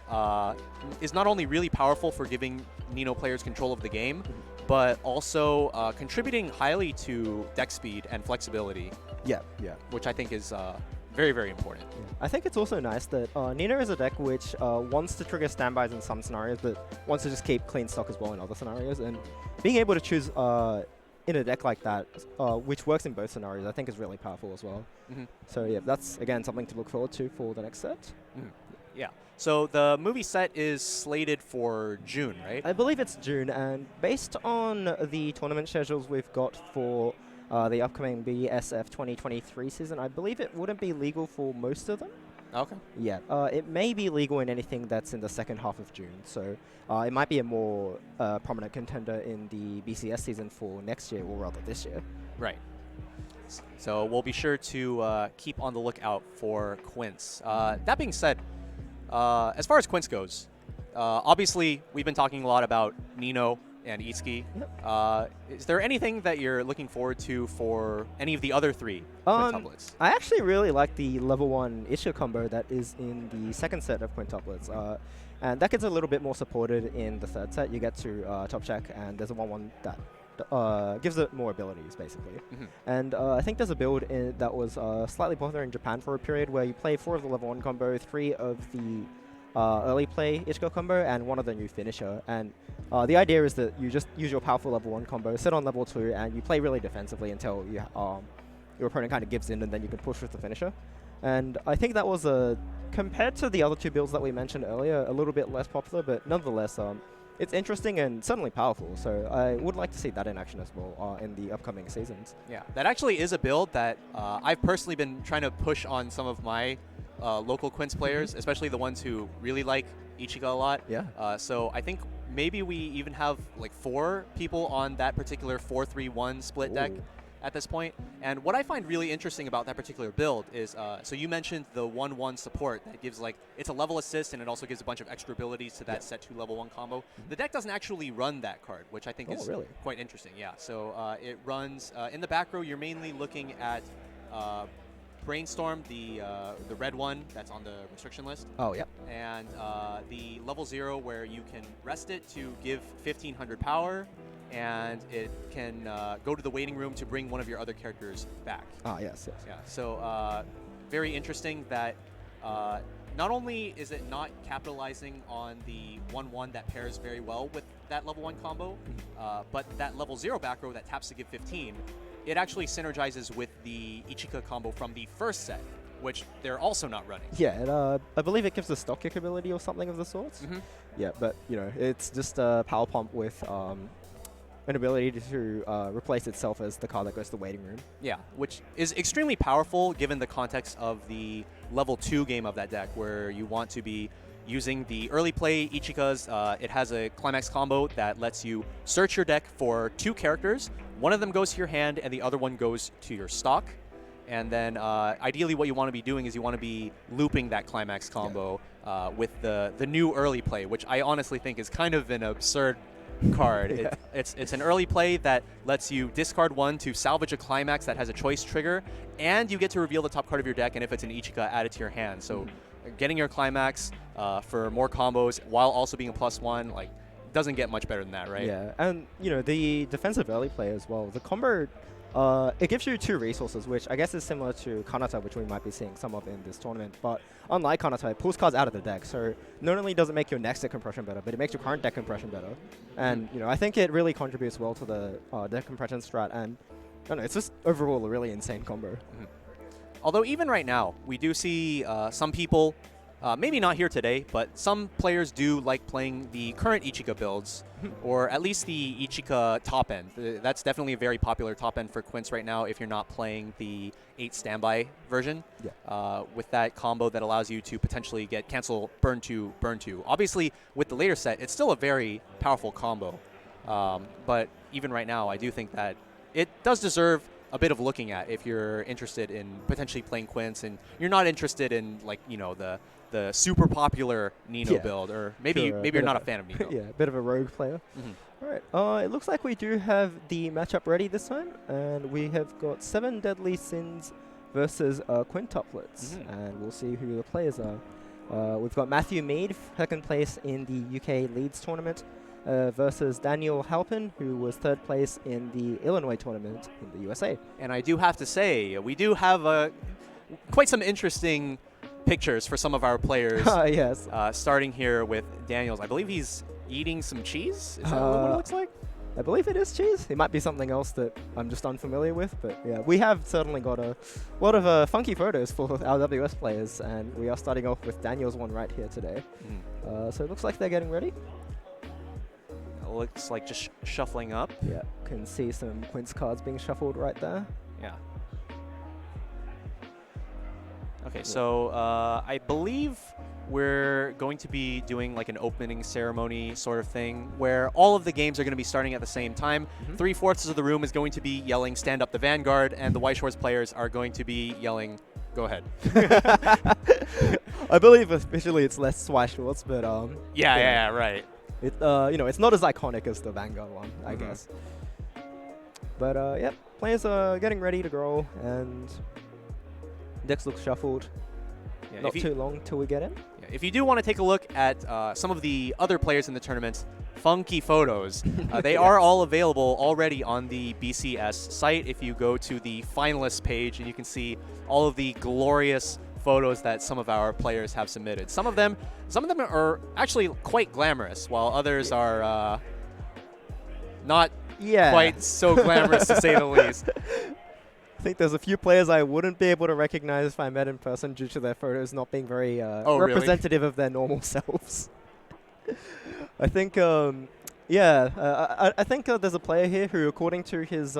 is not only really powerful for giving Nino players control of the game, but also contributing highly to deck speed and flexibility. Yeah. Which I think is very, very important. I think it's also nice that Nino is a deck which wants to trigger standbys in some scenarios, but wants to just keep clean stock as well in other scenarios. And being able to choose in a deck like that, which works in both scenarios, I think is really powerful as well. So yeah, that's again something to look forward to for the next set. Yeah. So the movie set is slated for June, right? I believe it's June, and based on the tournament schedules we've got for the upcoming BSF 2023 season, I believe it wouldn't be legal for most of them. Okay. Yeah, it may be legal in anything that's in the second half of June, so it might be a more prominent contender in the BCS season for next year, or rather this year. Right. So we'll be sure to keep on the lookout for Quince. That being said, as far as Quince goes, obviously we've been talking a lot about Nino and Itsuki. Yep. Is there anything that you're looking forward to for any of the other 3 quintuplets? I actually really like the level 1 Ichigo combo that is in the second set of quintuplets. And that gets a little bit more supported in the third set. You get to top check, and there's a 1/1 that gives it more abilities, basically. And I think there's a build that was slightly popular in Japan for a period where you play 4 of the level 1 combo, 3 of the early play Ichigo combo, and 1 of the new finisher. And the idea is that you just use your powerful level 1 combo, sit on level 2, and you play really defensively until you, your opponent kind of gives in, and then you can push with the finisher. And I think that was, compared to the other 2 builds that we mentioned earlier, a little bit less popular, but nonetheless, it's interesting and certainly powerful. So I would like to see that in action as well in the upcoming seasons. Yeah, that actually is a build that I've personally been trying to push on some of my local Quince players, especially the ones who really like Ichigo a lot. Yeah. So I think maybe we even have like 4 people on that particular 4-3-1 split deck at this point. And what I find really interesting about that particular build is, so you mentioned the 1/1 support that gives like, it's a level assist and it also gives a bunch of extra abilities to that set 2 level 1 combo. The deck doesn't actually run that card, which I think is really quite interesting. Yeah, so it runs, in the back row, you're mainly looking at Brainstorm, the red one that's on the restriction list. Oh, yep. And the level 0 where you can rest it to give 1500 power, and it can go to the waiting room to bring one of your other characters back. Ah, yes. Yeah, so very interesting that not only is it not capitalizing on the 1/1 that pairs very well with that level 1 combo, but that level 0 back row that taps to give 15, it actually synergizes with the Ichigo combo from the first set, which they're also not running. Yeah, and I believe it gives a stock kick ability or something of the sorts. Yeah, but it's just a power pump with an ability to replace itself as the card that goes to the waiting room. Yeah, which is extremely powerful given the context of the level 2 game of that deck, where you want to be using the early play Ichikas. It has a climax combo that lets you search your deck for 2 characters. One of them goes to your hand, and the other one goes to your stock. And then ideally what you want to be doing is you want to be looping that climax combo with the new early play, which I honestly think is kind of an absurd card. It's an early play that lets you discard 1 to salvage a climax that has a choice trigger, and you get to reveal the top card of your deck, and if it's an Ichika, add it to your hand. So getting your climax for more combos while also being a +1, like, doesn't get much better than that, right? Yeah, and the defensive early play as well. The combo, it gives you 2 resources, which I guess is similar to Kanata, which we might be seeing some of in this tournament. But unlike Kanata, it pulls cards out of the deck. So not only does it make your next deck compression better, but it makes your current deck compression better. And I think it really contributes well to the deck compression strat. And I don't know, it's just overall a really insane combo. Although even right now, we do see some people, maybe not here today, but some players do like playing the current Ichika builds, or at least the Ichika top end. That's definitely a very popular top end for Quince right now if you're not playing the 8 standby version. With that combo that allows you to potentially get cancel burn 2, burn 2. Obviously, with the later set, it's still a very powerful combo. But even right now, I do think that it does deserve a bit of looking at if you're interested in potentially playing Quince and you're not interested in, like, the super popular Nino build, or maybe you're not a fan of Nino. A bit of a rogue player. All right, it looks like we do have the matchup ready this time, and we have got 7 Deadly Sins versus Quintuplets, and we'll see who the players are. We've got Matthew Mead, 2nd place in the UK Leeds tournament, versus Daniel Halpin, who was 3rd place in the Illinois tournament in the USA. And I do have to say, we do have quite some interesting pictures for some of our players. Yes. Starting here with Daniels. I believe he's eating some cheese. Is that what it looks like? I believe it is cheese. It might be something else that I'm just unfamiliar with, but yeah, we have certainly got a lot of funky photos for our WS players, and we are starting off with Daniel's one right here today. So it looks like they're getting ready. Looks like just shuffling up. Yeah, can see some Quince cards being shuffled right there. Yeah. Okay, so I believe we're going to be doing like an opening ceremony sort of thing where all of the games are going to be starting at the same time. 3/4 of the room is going to be yelling, "Stand up the Vanguard," and the Weiß Schwarz players are going to be yelling, "Go ahead." I believe officially it's less Weiß Schwarz, but yeah, right. It it's not as iconic as the Vanguard one, I guess. But yep, players are getting ready to grow, and decks look shuffled. Yeah, not too long till we get in. Yeah, if you do want to take a look at some of the other players in the tournament, funky photos, they are all available already on the BCS site. If you go to the finalists page, and you can see all of the glorious photos that some of our players have submitted. Some of them are actually quite glamorous, while others are not quite so glamorous, to say the least. I think there's a few players I wouldn't be able to recognize if I met in person due to their photos not being very representative of their normal selves. I think, I think there's a player here who, according to his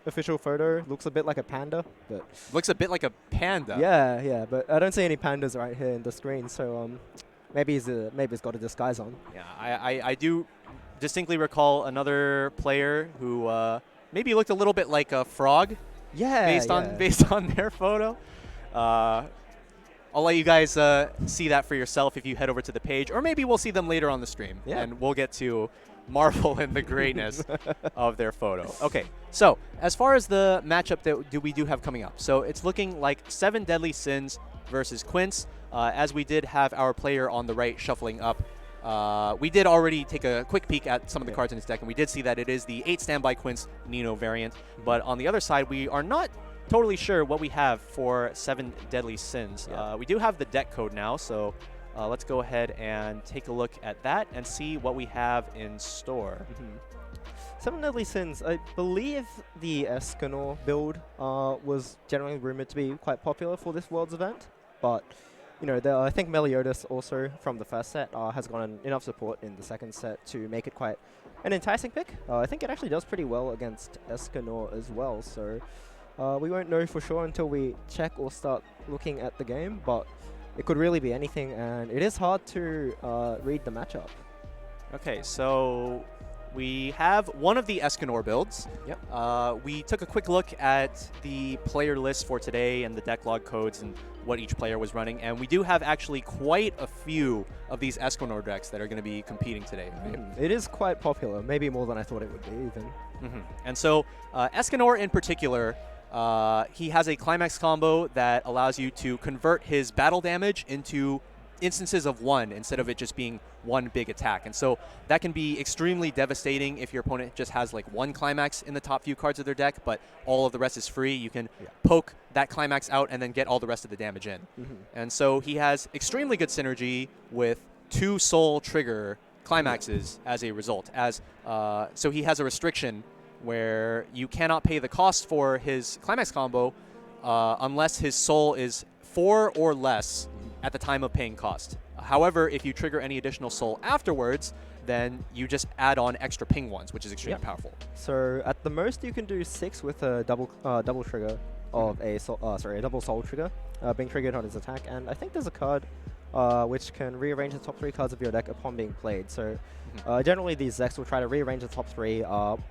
official photo, looks a bit like a panda. But looks a bit like a panda? Yeah, but I don't see any pandas right here in the screen, so maybe he's got a disguise on. Yeah, I do distinctly recall another player who maybe looked a little bit like a frog. Yeah, based on their photo. I'll let you guys see that for yourself if you head over to the page, or maybe we'll see them later on the stream, and we'll get to marvel in the greatness of their photo. Okay, so as far as the matchup that we do have coming up, so it's looking like 7 Deadly Sins versus Quince. As we did have our player on the right shuffling up, we did already take a quick peek at some of the cards in his deck, and we did see that it is the 8 standby Quince Nino variant. But on the other side, we are not totally sure what we have for 7 Deadly Sins. We do have the deck code now, so let's go ahead and take a look at that and see what we have in store. 7 Deadly Sins, I believe the Escanor build was generally rumored to be quite popular for this Worlds event, but I think Meliodas also from the first set has gotten enough support in the second set to make it quite an enticing pick. I think it actually does pretty well against Escanor as well, so we won't know for sure until we check or start looking at the game, but it could really be anything, and it is hard to read the matchup. Okay, so we have one of the Escanor builds. Yep. We took a quick look at the player list for today and the deck log codes and what each player was running, and we do have actually quite a few of these Escanor decks that are going to be competing today. Right? It is quite popular, maybe more than I thought it would be even. And so Escanor in particular, he has a climax combo that allows you to convert his battle damage into instances of one instead of it just being one big attack. And so that can be extremely devastating if your opponent just has like one climax in the top few cards of their deck, but all of the rest is free. You can poke that climax out and then get all the rest of the damage in. And so he has extremely good synergy with 2 soul trigger climaxes as a result. So he has a restriction where you cannot pay the cost for his climax combo unless his soul is 4 or less at the time of paying cost. However, if you trigger any additional soul afterwards, then you just add on extra ping ones, which is extremely powerful. So at the most, you can do 6 with a double trigger of a double soul trigger being triggered on his attack, and I think there's a card which can rearrange the top 3 cards of your deck upon being played. So generally, these decks will try to rearrange the top 3,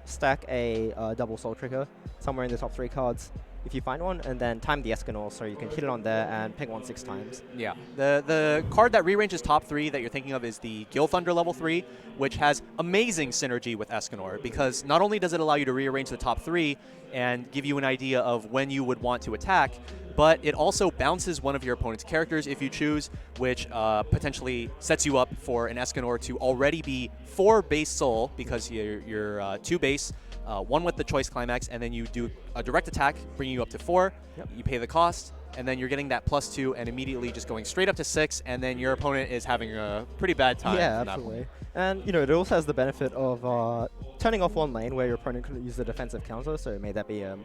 stack a double soul trigger somewhere in the top 3 cards, if you find one, and then time the Escanor so you can hit it on there and ping one 6 times. Yeah. The card that rearranges top 3 that you're thinking of is the Gil Thunder level 3, which has amazing synergy with Escanor, because not only does it allow you to rearrange the top 3 and give you an idea of when you would want to attack, but it also bounces one of your opponent's characters if you choose, which potentially sets you up for an Escanor to already be 4 base soul, because you're 2 base, 1 with the choice climax, and then you do a direct attack, bringing you up to 4. You pay the cost, and then you're getting that +2 and immediately just going straight up to 6, and then your opponent is having a pretty bad time. Yeah, absolutely. And, it also has the benefit of turning off one lane where your opponent could use the defensive counter, so may that be a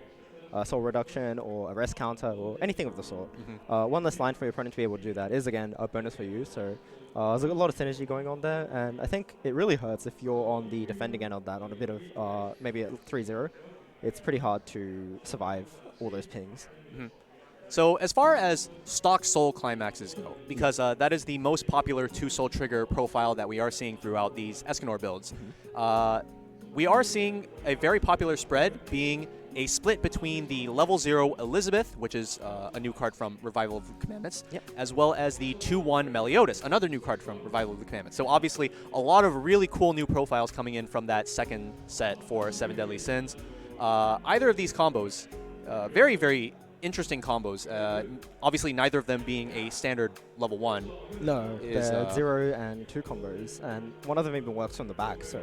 soul reduction or a rest counter or anything of the sort. One less line for your opponent to be able to do that is, again, a bonus for you. So there's a lot of synergy going on there, and I think it really hurts if you're on the defending end of that on a bit of maybe a 3-0. It's pretty hard to survive all those pings. So as far as stock soul climaxes go, because that is the most popular 2 soul trigger profile that we are seeing throughout these Escanor builds, we are seeing a very popular spread being a split between the level 0 Elizabeth, which is a new card from Revival of the Commandments, as well as the 2-1 Meliodas, another new card from Revival of the Commandments. So obviously a lot of really cool new profiles coming in from that second set for 7 Deadly Sins. Either of these combos, very, very interesting combos. Obviously neither of them being a standard level 1. No, they're 0 and 2 combos, and one of them even works from the back, so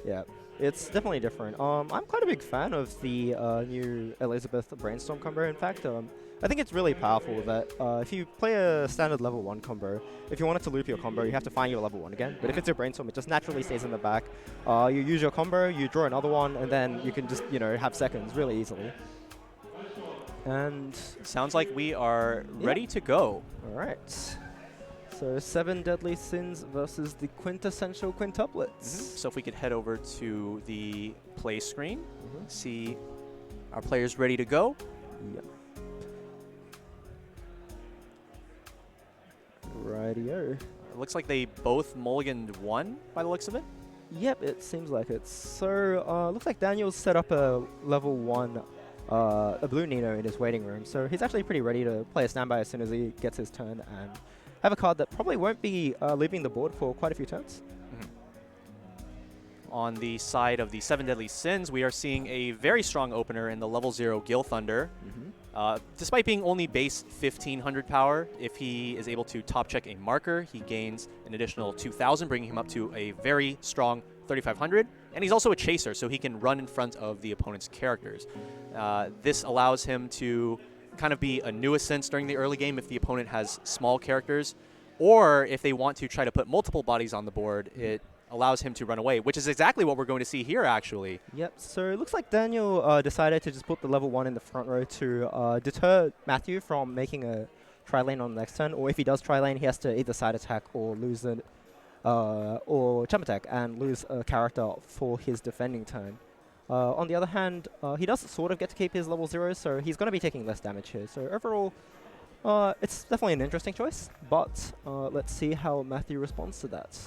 yeah. It's definitely different. I'm quite a big fan of the new Elizabeth Brainstorm combo. In fact, I think it's really powerful that if you play a standard level 1 combo, if you want it to loop your combo, you have to find your level 1 again. But if it's your Brainstorm, it just naturally stays in the back. You use your combo, you draw another one, and then you can just, have seconds really easily. And sounds like we are ready to go. All right. So 7 Deadly Sins versus the quintessential quintuplets. So if we could head over to the play screen, see our players ready to go. Yep. Rightio. It looks like they both mulliganed 1 by the looks of it. Yep, it seems like it. So looks like Daniel's set up a level 1 a blue Nino in his waiting room. So he's actually pretty ready to play a standby as soon as he gets his turn and have a card that probably won't be leaving the board for quite a few turns. On the side of the 7 Deadly Sins, we are seeing a very strong opener in the level 0 Gil Thunder. Despite being only base 1500 power, if he is able to top check a marker, he gains an additional 2000, bringing him up to a very strong 3500. And he's also a chaser, so he can run in front of the opponent's characters. This allows him to kind of be a nuisance during the early game if the opponent has small characters, or if they want to try to put multiple bodies on the board, it allows him to run away, which is exactly what we're going to see here, actually. Yep, so it looks like Daniel decided to just put the level 1 in the front row to deter Matthew from making a tri-lane on the next turn, or if he does tri-lane, he has to either side attack or lose it, or jump attack and lose a character for his defending turn. On the other hand, he does sort of get to keep his level 0, so he's going to be taking less damage here. So overall, It's definitely an interesting choice, but let's see how Matthew responds to that.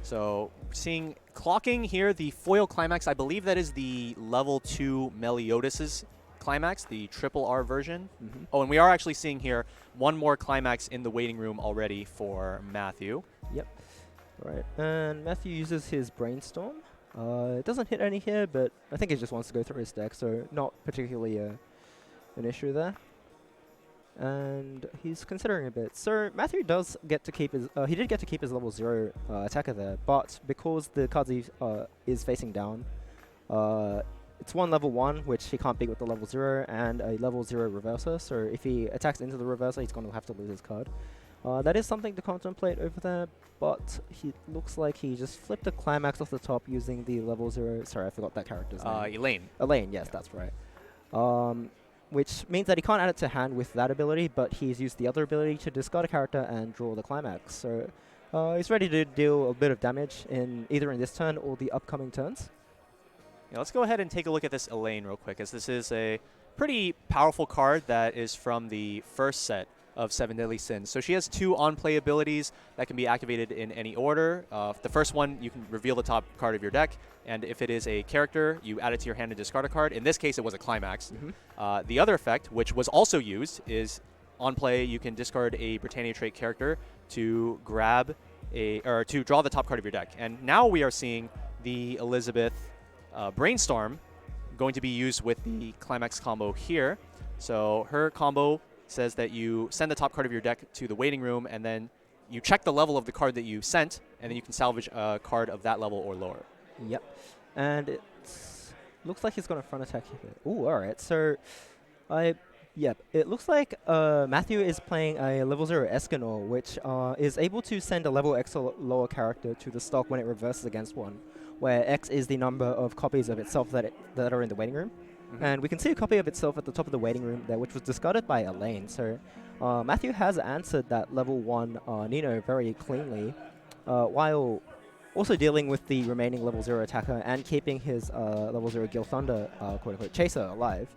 So seeing clocking here the foil climax, I believe that is the level 2 Meliodas' climax, the triple R version. Oh, and we are actually seeing here one more climax in the waiting room already for Matthew. Yep. Right, and Matthew uses his Brainstorm. It doesn't hit any here, but I think he just wants to go through his deck, so not particularly an issue there. And he's considering a bit. So Matthew does get to keep his, he did get to keep his level 0 attacker there, but because the card is facing down, it's one level 1, which he can't beat with the level 0, and a level 0 reverser, so if he attacks into the reverser, he's going to have to lose his card. That is something to contemplate over there, but he looks like he just flipped a climax off the top using the level 0, sorry, I forgot that character's name. Elaine. Elaine, yes, that's right. Which means that he can't add it to hand with that ability, but he's used the other ability to discard a character and draw the climax. So he's ready to deal a bit of damage in either in this turn or the upcoming turns. Yeah, let's go ahead and take a look at this Elaine real quick, as this is a pretty powerful card that is from the first set of 7 Deadly Sins. So she has 2 on-play abilities that can be activated in any order. The first one, you can reveal the top card of your deck, and if it is a character, you add it to your hand and discard a card. In this case, it was a climax. The other effect, which was also used, is on play, you can discard a Britannia trait character to grab to draw the top card of your deck. And now we are seeing the Elizabeth Brainstorm going to be used with the climax combo here. So her combo says that you send the top card of your deck to the waiting room, and then you check the level of the card that you sent, and then you can salvage a card of that level or lower. Yep. And it looks like he's going to front attack here. Ooh, all right. So, yep. It looks like Matthew is playing a level 0 Escanor, which is able to send a level X or lower character to the stock when it reverses against one, where X is the number of copies of itself that are in the waiting room. And we can see a copy of itself at the top of the waiting room there, which was discarded by Elaine. So Matthew has answered that level 1 Nino very cleanly, while also dealing with the remaining level 0 attacker and keeping his level 0 Gil Thunder, quote-unquote, chaser alive.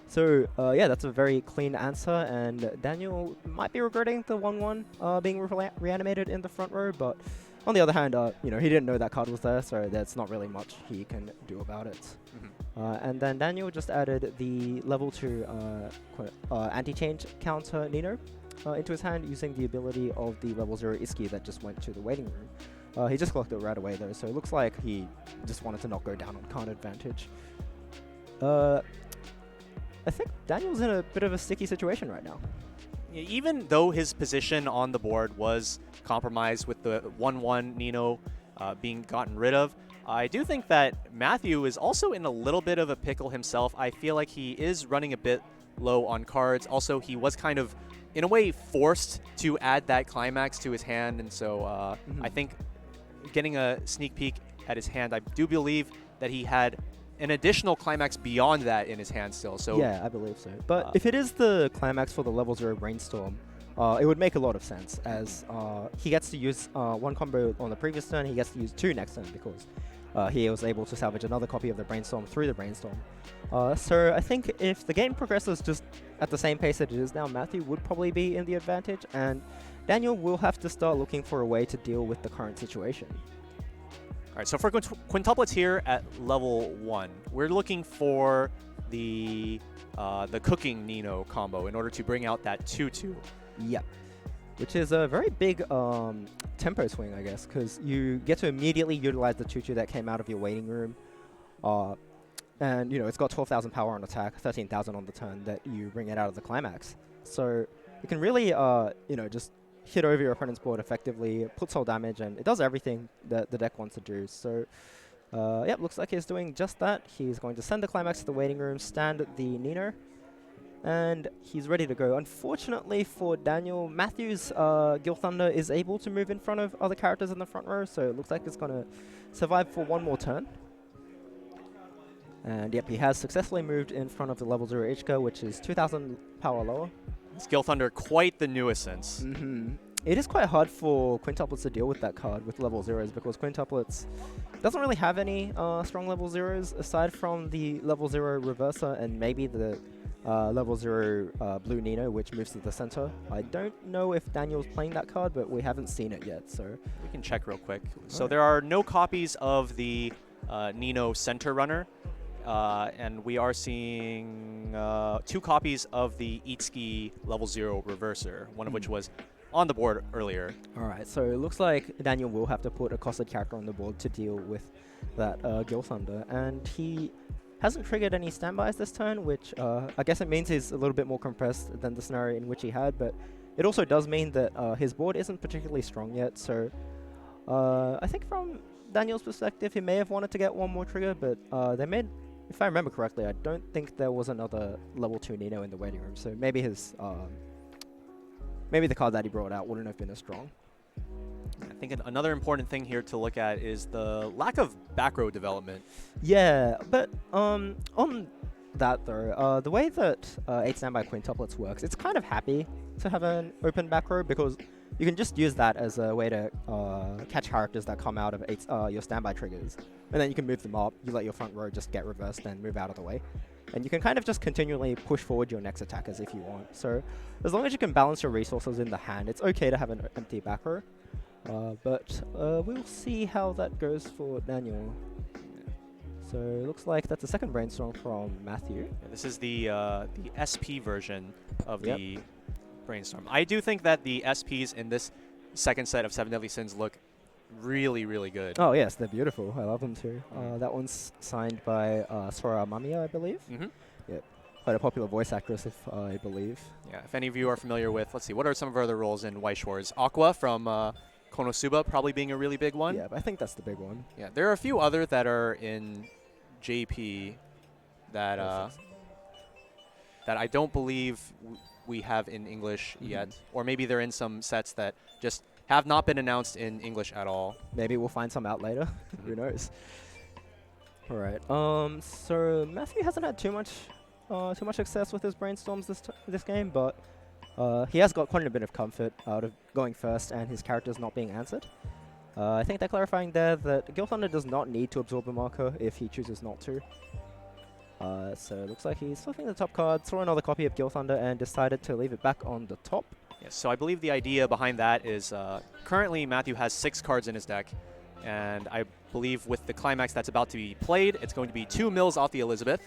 So yeah, that's a very clean answer, and Daniel might be regretting the 1-1 being reanimated in the front row, but on the other hand, you know, he didn't know that card was there, so there's not really much he can do about it. And then Daniel just added the level 2 anti-change counter Nino into his hand using the ability of the level 0 Iski that just went to the waiting room. He just collected it right away though, so it looks like he just wanted to not go down on card advantage. I think Daniel's in a bit of a sticky situation right now. Even though his position on the board was compromised with the 1-1 Nino being gotten rid of, I do think that Matthew is also in a little bit of a pickle himself. I feel like he is running a bit low on cards. Also, he was kind of, in a way, forced to add that climax to his hand, and so I think getting a sneak peek at his hand, I do believe that he had an additional climax beyond that in his hand still. So yeah, I believe so. But if it is the climax for the level 0 Brainstorm, it would make a lot of sense, as he gets to use 1 combo on the previous turn, he gets to use 2 next turn because he was able to salvage another copy of the Brainstorm through the Brainstorm. So I think if the game progresses just at the same pace that it is now, Matthew would probably be in the advantage, and Daniel will have to start looking for a way to deal with the current situation. All right, so for quintuplets here at level 1, we're looking for the cooking Nino combo in order to bring out that 2-2. Yep. Which is a very big tempo swing, I guess, because you get to immediately utilize the 2-2 that came out of your waiting room. And, you know, it's got 12,000 power on attack, 13,000 on the turn that you bring it out of the climax. So you can really, you know, just hit over your opponent's board effectively, put soul damage, and it does everything that the deck wants to do. So, yep, looks like he's doing just that. He's going to send the climax to the waiting room, stand the Nino, and he's ready to go. Unfortunately for Daniel, Matthew's Gil Thunder is able to move in front of other characters in the front row, so it looks like it's going to survive for one more turn. And yep, he has successfully moved in front of the level 0 Ichika, which is 2,000 power lower. Gil Thunder, quite the nuisance. It is quite hard for quintuplets to deal with that card with level 0s, because quintuplets doesn't really have any strong level 0s aside from the level 0 reverser and maybe the level 0 blue Nino, which moves to the center. I don't know if Daniel's playing that card, but we haven't seen it yet, so... We can check real quick. So there are no copies of the Nino center runner, and we are seeing 2 copies of the Itsuki level 0 reverser, one of which was on the board earlier. Alright, so it looks like Daniel will have to put a costed character on the board to deal with that Gil Thunder, and he hasn't triggered any standbys this turn, which I guess it means he's a little bit more compressed than the scenario in which he had, but it also does mean that his board isn't particularly strong yet, so I think from Daniel's perspective, he may have wanted to get one more trigger, but they made, if I remember correctly, I don't think there was another level 2 Nino in the waiting room, so maybe his maybe the card that he brought out wouldn't have been as strong. I think another important thing here to look at is the lack of back row development. Yeah, but on that though, the way that 8 standby quintuplets works, it's kind of happy to have an open back row because you can just use that as a way to catch characters that come out of your standby triggers. And then you can move them up, you let your front row just get reversed and move out of the way. And you can kind of just continually push forward your next attackers if you want. So as long as you can balance your resources in the hand, it's okay to have an empty back row. But we'll see how that goes for Daniel. So it looks like that's the second brainstorm from Matthew. Yeah, this is the SP version of the brainstorm. I do think that the SPs in this second set of 7 Deadly Sins look really, really good. Oh yes, they're beautiful. I love them too. That one's signed by Sora Mamiya, I believe. Yep. Quite a popular voice actress, if I believe. Yeah, if any of you are familiar with, let's see, what are some of our other roles in Weiß Schwarz? Aqua from Konosuba probably being a really big one. Yeah, but I think that's the big one. Yeah, there are a few other that are in JP that that I don't believe we have in English yet, or maybe they're in some sets that just have not been announced in English at all. Maybe we'll find some out later. Who knows? All right. So Matthew hasn't had too much success with his brainstorms this game, but he has got quite a bit of comfort out of going first and his characters not being answered. I think they're clarifying there that Gil Thunder does not need to absorb a marker if he chooses not to. So it looks like he's flipping the top card, saw another copy of Gil Thunder, and decided to leave it back on the top. Yes, so I believe the idea behind that is currently Matthew has 6 cards in his deck, and I believe with the climax that's about to be played, it's going to be 2 mills off the Elizabeth,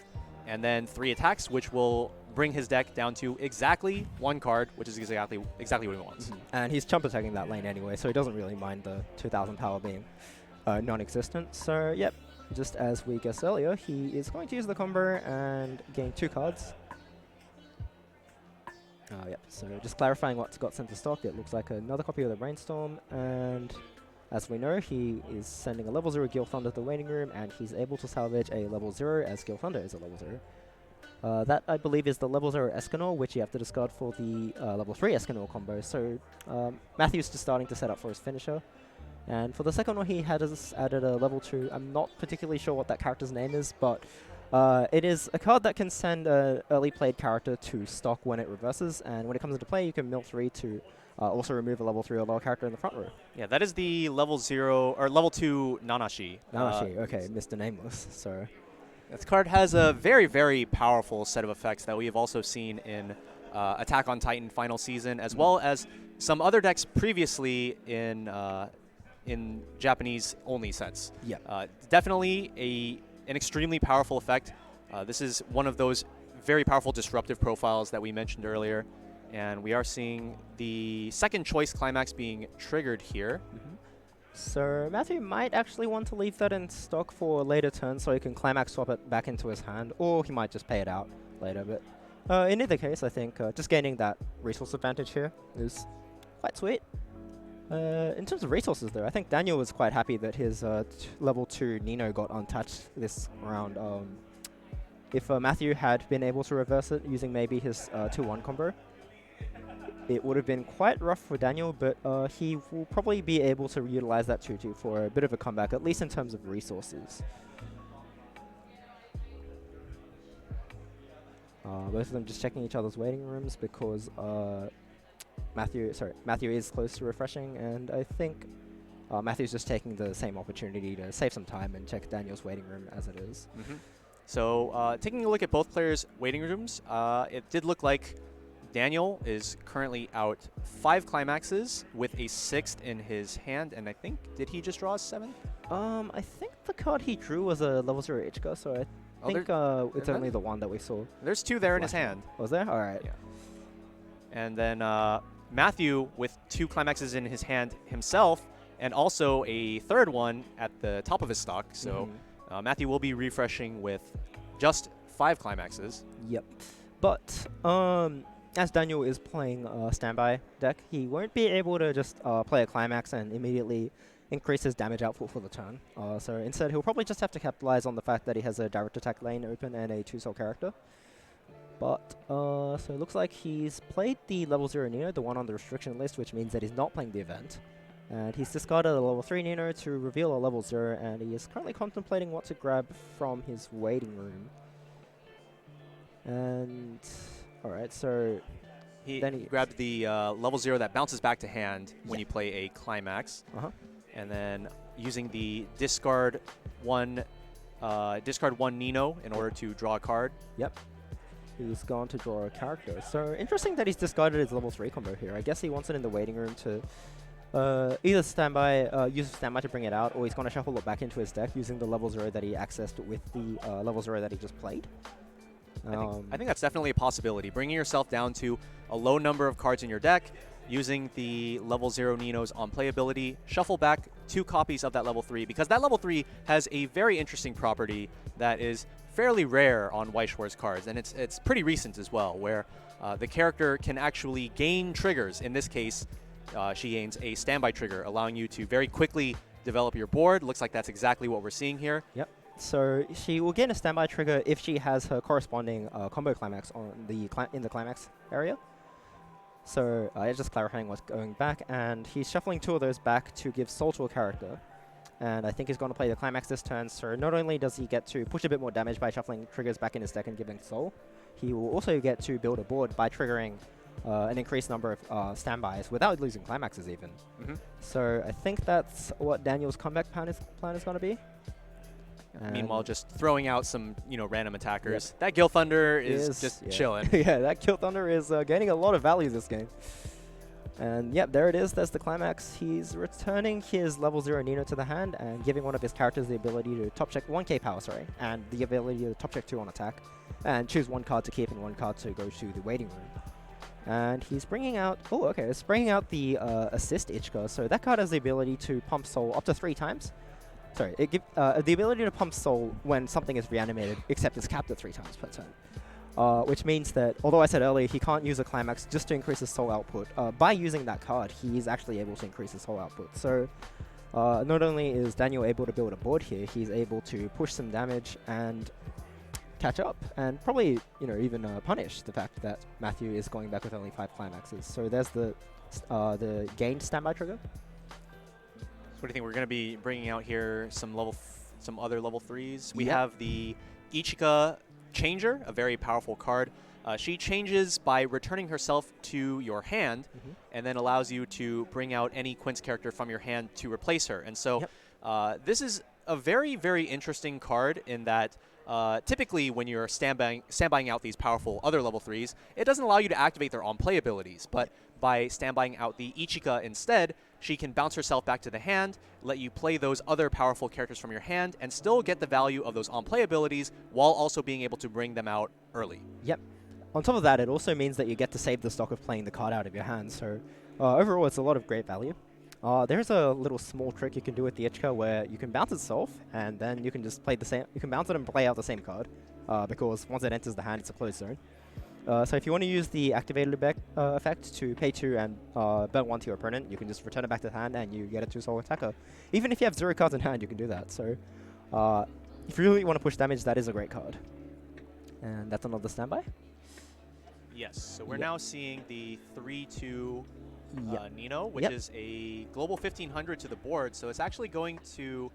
and then 3 attacks, which will bring his deck down to exactly 1 card, which is exactly what he wants. And he's chump attacking that lane anyway, so he doesn't really mind the 2000 power being non-existent. So yep, just as we guessed earlier, he is going to use the combo and gain 2 cards. Yep, so just clarifying what's got sent to stock, it looks like another copy of the Brainstorm, and as we know, he is sending a level 0 Gil Thunder to the waiting room, and he's able to salvage a level 0 as Gil Thunder is a level 0. That, I believe, is the level 0 Escanor, which you have to discard for the level 3 Escanor combo. So Matthew's just starting to set up for his finisher. And for the second one, he has added a level 2. I'm not particularly sure what that character's name is, but it is a card that can send an early played character to stock when it reverses. And when it comes into play, you can mill 3 to also remove a level 3 or lower character in the front row. Yeah, that is the level 0 or level 2 Nanashi. Nanashi, okay, Mr. Nameless. So this card has a very, very powerful set of effects that we have also seen in Attack on Titan final season, as well as some other decks previously in Japanese-only sets. Yeah. Definitely an extremely powerful effect. This is one of those very powerful disruptive profiles that we mentioned earlier, and we are seeing the second choice climax being triggered here. So Matthew might actually want to leave that in stock for a later turn so he can climax swap it back into his hand, or he might just pay it out later. But in either case, I think just gaining that resource advantage here is quite sweet. In terms of resources, though, I think Daniel was quite happy that his level 2 Nino got untouched this round. If Matthew had been able to reverse it using maybe his 2-1 combo, it would have been quite rough for Daniel, but he will probably be able to utilize that 2-2 for a bit of a comeback, at least in terms of resources. Both of them just checking each other's waiting rooms because Matthew is close to refreshing, and I think Matthew's just taking the same opportunity to save some time and check Daniel's waiting room as it is. So taking a look at both players' waiting rooms, it did look like Daniel is currently out 5 climaxes with a 6th in his hand, and I think, did he just draw a 7th? I think the card he drew was a level 0 Ichika, so I think it's only the one that we saw. There's 2 there in his hand. Was there? All right. Yeah. And then Matthew with 2 climaxes in his hand himself, and also a 3rd one at the top of his stock. So Matthew will be refreshing with just 5 climaxes. Yep. But as Daniel is playing a standby deck, he won't be able to just play a climax and immediately increase his damage output for the turn. So instead, he'll probably just have to capitalize on the fact that he has a direct attack lane open and a 2-soul character. But, so it looks like he's played the level 0 Nino, the one on the restriction list, which means that he's not playing the event. And he's discarded a level 3 Nino to reveal a level 0, and he is currently contemplating what to grab from his waiting room. And, alright, so He then he grabbed the level 0 that bounces back to hand when you play a climax. And then using the discard one Nino in order to draw a card. Yep. He's gone to draw a character. So interesting that he's discarded his level 3 combo here. I guess he wants it in the waiting room to either use standby to bring it out, or he's going to shuffle it back into his deck using the level 0 that he accessed with the level 0 that he just played. I think that's definitely a possibility. Bringing yourself down to a low number of cards in your deck, using the level 0 Ninos on playability, shuffle back 2 copies of that level 3, because that level 3 has a very interesting property that is fairly rare on Weiß Schwarz cards, and it's pretty recent as well, where the character can actually gain triggers. In this case, she gains a standby trigger, allowing you to very quickly develop your board. Looks like that's exactly what we're seeing here. Yep. So she will gain a standby trigger if she has her corresponding combo climax on in the climax area. So just clarifying what's going back, and he's shuffling 2 of those back to give soul to a character. And I think he's going to play the climax this turn, so not only does he get to push a bit more damage by shuffling triggers back in his deck and giving soul, he will also get to build a board by triggering an increased number of standbys without losing climaxes even. So I think that's what Daniel's comeback plan is going to be. Meanwhile, just throwing out some random attackers. That Gil Thunder is just chilling. Yeah, that Gil Thunder is gaining a lot of value this game. And yep, there it is. There's the climax. He's returning his level 0 Nino to the hand and giving one of his characters the ability to top check 1k power, and the ability to top check 2 on attack, and choose 1 card to keep and 1 card to go to the waiting room. And he's bringing out, it's bringing out the assist Ichika. So that card has the ability to pump soul up to 3 times. Sorry, it gives the ability to pump soul when something is reanimated, except it's capped at 3 times per turn. Which means that, although I said earlier he can't use a climax just to increase his soul output, by using that card, he's actually able to increase his soul output. So not only is Daniel able to build a board here, he's able to push some damage and catch up, and probably even punish the fact that Matthew is going back with only 5 climaxes. So there's the gained standby trigger. So what do you think? We're going to be bringing out here some other level 3s. We have the Ichika Changer, a very powerful card. She changes by returning herself to your hand, and then allows you to bring out any Quince character from your hand to replace her. And so this is a very, very interesting card in that typically when you're standbying out these powerful other level 3s, it doesn't allow you to activate their on-play abilities. But by standbying out the Ichika instead, she can bounce herself back to the hand, let you play those other powerful characters from your hand, and still get the value of those on-play abilities while also being able to bring them out early. Yep. On top of that, it also means that you get to save the stock of playing the card out of your hand. So overall, it's a lot of great value. There's a little small trick you can do with the Ichika where you can bounce itself, and then you can just play the same. You can bounce it and play out the same card, because once it enters the hand, it's a closed zone. So if you want to use the activated effect to pay 2 and burn 1 to your opponent, you can just return it back to the hand and you get a 2-soul attacker. Even if you have 0 cards in hand, you can do that. So if you really want to push damage, that is a great card. And that's another standby. Yes, so we're now seeing the 3-2 Nino, which is a global 1500 to the board. So it's actually going to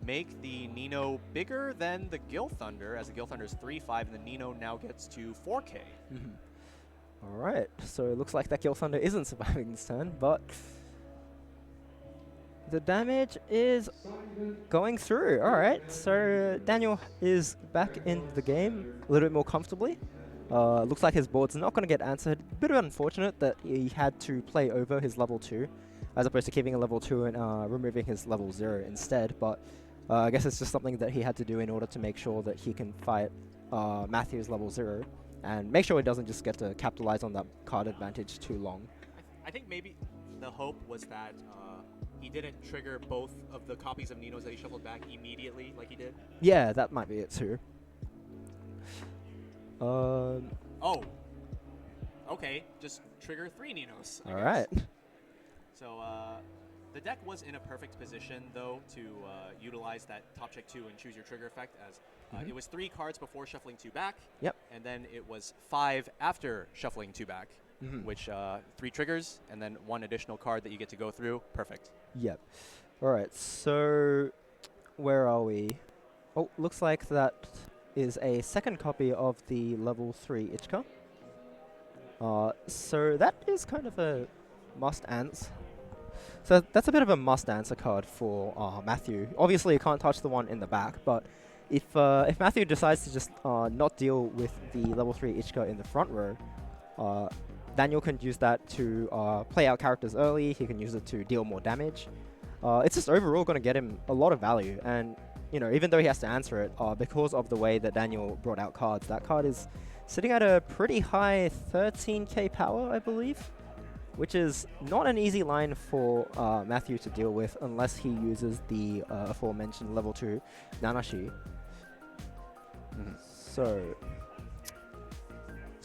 make the Nino bigger than the Gil Thunder, as the Gil Thunder is 3-5, and the Nino now gets to 4K. All right, so it looks like that Gil Thunder isn't surviving this turn, but The damage is going through. All right, so Daniel is back in the game a little bit more comfortably. Looks like his board's not going to get answered. Bit unfortunate that he had to play over his level 2 as opposed to keeping a level 2 and removing his level 0 instead. But I guess it's just something that he had to do in order to make sure that he can fight Matthew's level 0 and make sure he doesn't just get to capitalize on that card advantage too long. I think maybe the hope was that he didn't trigger both of the copies of Ninos that he shuffled back immediately like he did. Yeah, that might be it too. Oh. Okay, just trigger 3 Ninos. All right. So the deck was in a perfect position, though, to utilize that top check 2 and choose your trigger effect, as it was 3 cards before shuffling 2 back. Yep. And then it was 5 after shuffling 2 back, which 3 triggers, and then 1 additional card that you get to go through. Perfect. Yep. All right, so where are we? Oh, looks like that is a second copy of the level 3 Ichika. So that is kind of a must answer. So that's a bit of a must answer card for Matthew. Obviously, you can't touch the one in the back, but if Matthew decides to just not deal with the level 3 Ichika in the front row, Daniel can use that to play out characters early. He can use it to deal more damage. It's just overall going to get him a lot of value. And even though he has to answer it, because of the way that Daniel brought out cards, that card is sitting at a pretty high 13k power, I believe, which is not an easy line for Matthew to deal with unless he uses the aforementioned level 2 Nanashi. So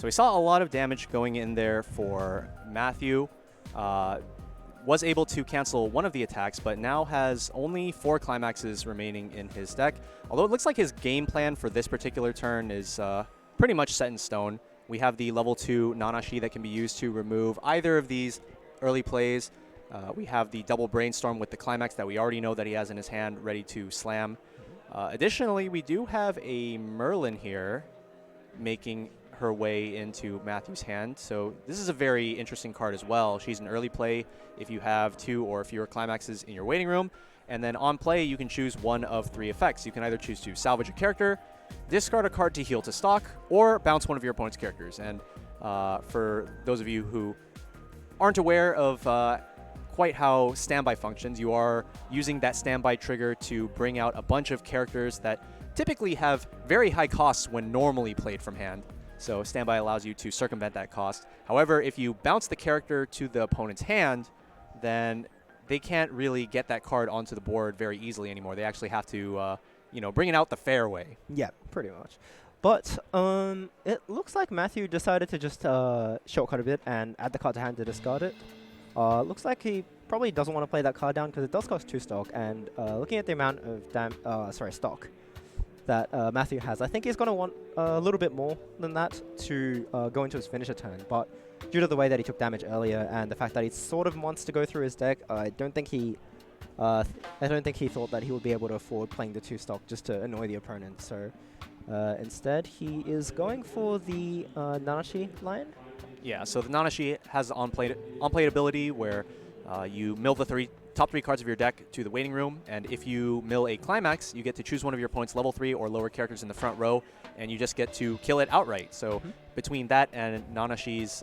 we saw a lot of damage going in there for Matthew. Was able to cancel one of the attacks, but now has only 4 climaxes remaining in his deck. Although it looks like his game plan for this particular turn is pretty much set in stone. We have the level 2 Nanashi that can be used to remove either of these early plays. We have the double brainstorm with the climax that we already know that he has in his hand ready to slam. Additionally, we do have a Merlin here making her way into Matthew's hand. So this is a very interesting card as well. She's an early play if you have 2 or fewer climaxes in your waiting room. And then on play, you can choose one of 3 effects. You can either choose to salvage a character, discard a card to heal to stock, or bounce one of your opponent's characters. And for those of you who aren't aware of quite how standby functions, you are using that standby trigger to bring out a bunch of characters that typically have very high costs when normally played from hand. So standby allows you to circumvent that cost. However, if you bounce the character to the opponent's hand, then they can't really get that card onto the board very easily anymore. They actually have to bring it out the fair way. Yeah, pretty much. But it looks like Matthew decided to just shortcut a bit and add the card to hand to discard it. Looks like he probably doesn't want to play that card down because it does cost 2 stock. And looking at the amount of stock that Matthew has, I think he's going to want a little bit more than that to go into his finisher turn. But due to the way that he took damage earlier and the fact that he sort of wants to go through his deck, I don't think he thought that he would be able to afford playing the 2 stock just to annoy the opponent. So instead, he is going for the Nanashi line. Yeah, so the Nanashi has on-play ability where you mill the top 3 cards of your deck to the waiting room, and if you mill a climax, you get to choose one of your opponent's level 3 or lower characters in the front row, and you just get to kill it outright. So between that and Nanashi's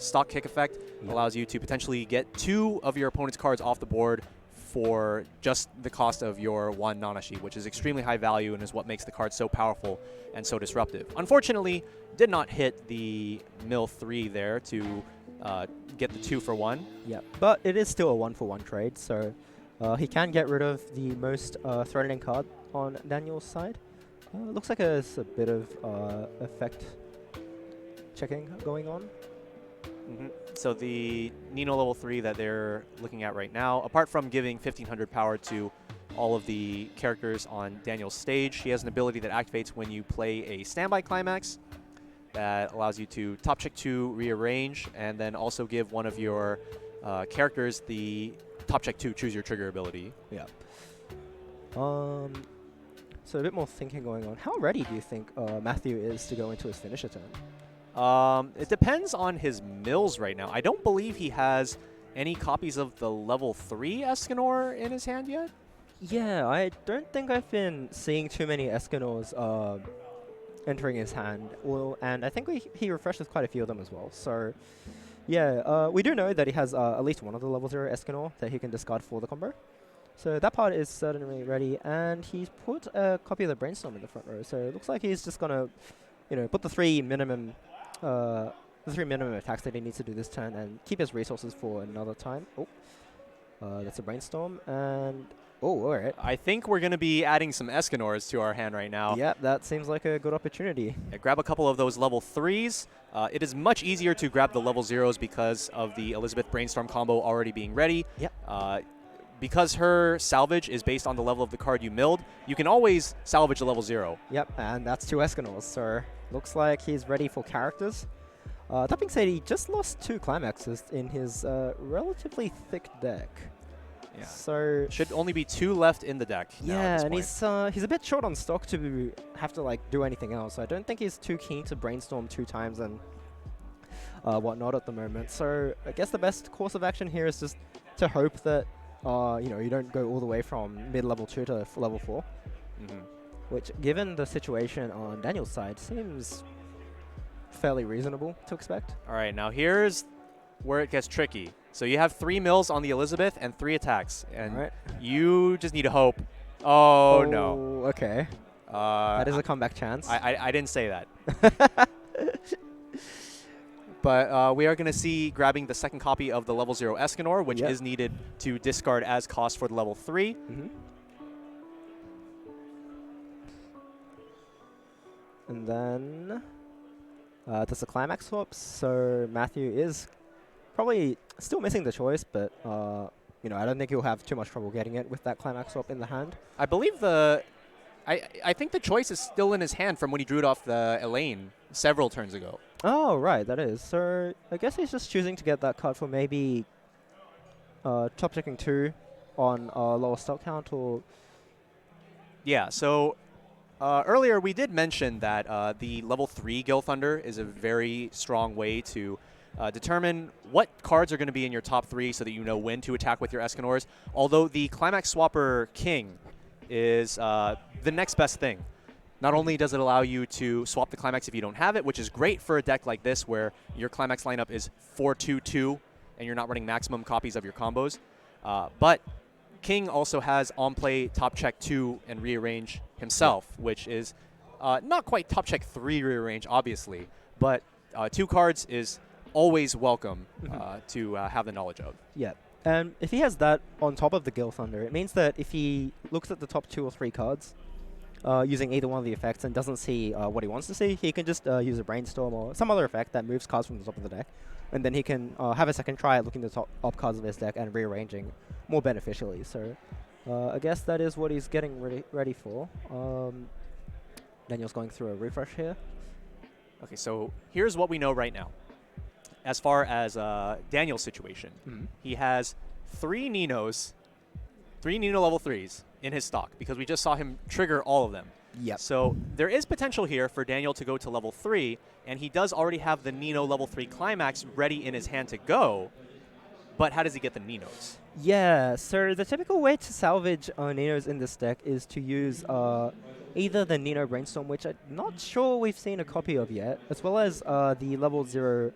stock kick effect allows you to potentially get 2 of your opponent's cards off the board for just the cost of your 1 Nanashi, which is extremely high value and is what makes the card so powerful and so disruptive. Unfortunately, did not hit the mill 3 there to get the 2 for 1. Yeah, but it is still a 1-for-1 trade, so he can get rid of the most threatening card on Daniel's side. Looks like there's a bit of effect checking going on. So the Nino level 3 that they're looking at right now, apart from giving 1500 power to all of the characters on Daniel's stage, she has an ability that activates when you play a standby climax that allows you to top check 2, rearrange, and then also give one of your characters the top check 2, choose your trigger ability. Yeah. So a bit more thinking going on. How ready do you think Matthew is to go into his finisher turn? It depends on his mills right now. I don't believe he has any copies of the level 3 Escanor in his hand yet? Yeah, I don't think I've been seeing too many Escanors entering his hand. Well, and I think he refreshes quite a few of them as well. So, yeah, we do know that he has at least one of the level 0 Escanor that he can discard for the combo. So that part is certainly ready, and he's put a copy of the Brainstorm in the front row. So it looks like he's just gonna, put the three minimum attacks that he needs to do this turn, and keep his resources for another time. Oh, that's a Brainstorm, and all right. I think we're going to be adding some Escanors to our hand right now. Yep, that seems like a good opportunity. Yeah, grab a couple of those level 3s. It is much easier to grab the level 0s because of the Elizabeth Brainstorm combo already being ready. Yep. Because her salvage is based on the level of the card you milled, you can always salvage a level 0. Yep, and that's 2 Escanors, so looks like he's ready for characters. That being said, he just lost 2 Climaxes in his relatively thick deck. Yeah. So should only be 2 left in the deck. Yeah, and he's a bit short on stock to have to do anything else. So I don't think he's too keen to Brainstorm 2 times and whatnot at the moment. So I guess the best course of action here is just to hope that you don't go all the way from mid-level 2 to level 4. Mm-hmm. Which, given the situation on Daniel's side, seems fairly reasonable to expect. All right, now here's where it gets tricky. So you have 3 mills on the Elizabeth and 3 attacks, and you just need to hope. Oh, no. Okay. That is a comeback chance. I didn't say that. But we are going to see grabbing the second copy of the level 0 Escanor, which is needed to discard as cost for the level 3. Mm-hmm. And then there's a Climax swap, so Matthew is probably still missing the choice, but I don't think he'll have too much trouble getting it with that Climax swap in the hand. I believe I think the choice is still in his hand from when he drew it off the Elaine several turns ago. Oh, right, that is. So I guess he's just choosing to get that card for maybe top checking 2 on lower stock count, or... Yeah, so earlier we did mention that the level 3 Gil Thunder is a very strong way to determine what cards are going to be in your top 3 so that you know when to attack with your Escanors, although the Climax Swapper King is the next best thing. Not only does it allow you to swap the Climax if you don't have it, which is great for a deck like this where your Climax lineup is 4-2-2 and you're not running maximum copies of your combos, but King also has on-play top check 2 and rearrange himself, which is not quite top check 3 rearrange, obviously, but 2 cards is always welcome to have the knowledge of. Yeah. And if he has that on top of the Gil Thunder, it means that if he looks at the top 2 or 3 cards using either one of the effects and doesn't see what he wants to see, he can just use a Brainstorm or some other effect that moves cards from the top of the deck. And then he can have a second try at looking at the top cards of his deck and rearranging more beneficially. So I guess that is what he's getting ready for. Daniel's going through a refresh here. Okay, so here's what we know right now. As far as Daniel's situation, he has 3 Ninos, 3 Nino level 3s in his stock because we just saw him trigger all of them. Yep. So there is potential here for Daniel to go to level 3, and he does already have the Nino level 3 Climax ready in his hand to go, but how does he get the Ninos? Yeah, so the typical way to salvage Ninos in this deck is to use either the Nino Brainstorm, which I'm not sure we've seen a copy of yet, as well as the level 0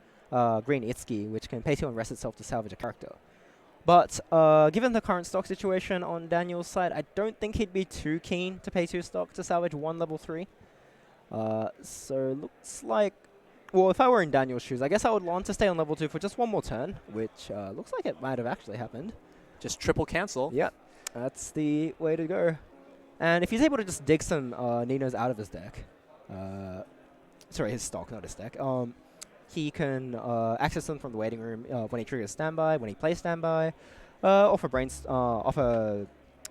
Green Itsuki, which can pay 2 and rest itself to salvage a character. But given the current stock situation on Daniel's side, I don't think he'd be too keen to pay 2 stock to salvage 1 level 3. So looks like... Well, if I were in Daniel's shoes, I guess I would want to stay on level 2 for just 1 more turn, which looks like it might have actually happened. Just triple cancel. Yep, that's the way to go. And if he's able to just dig some Ninos out of his deck... sorry, his stock, not his deck. He can access them from the waiting room when he triggers standby, when he plays standby, off a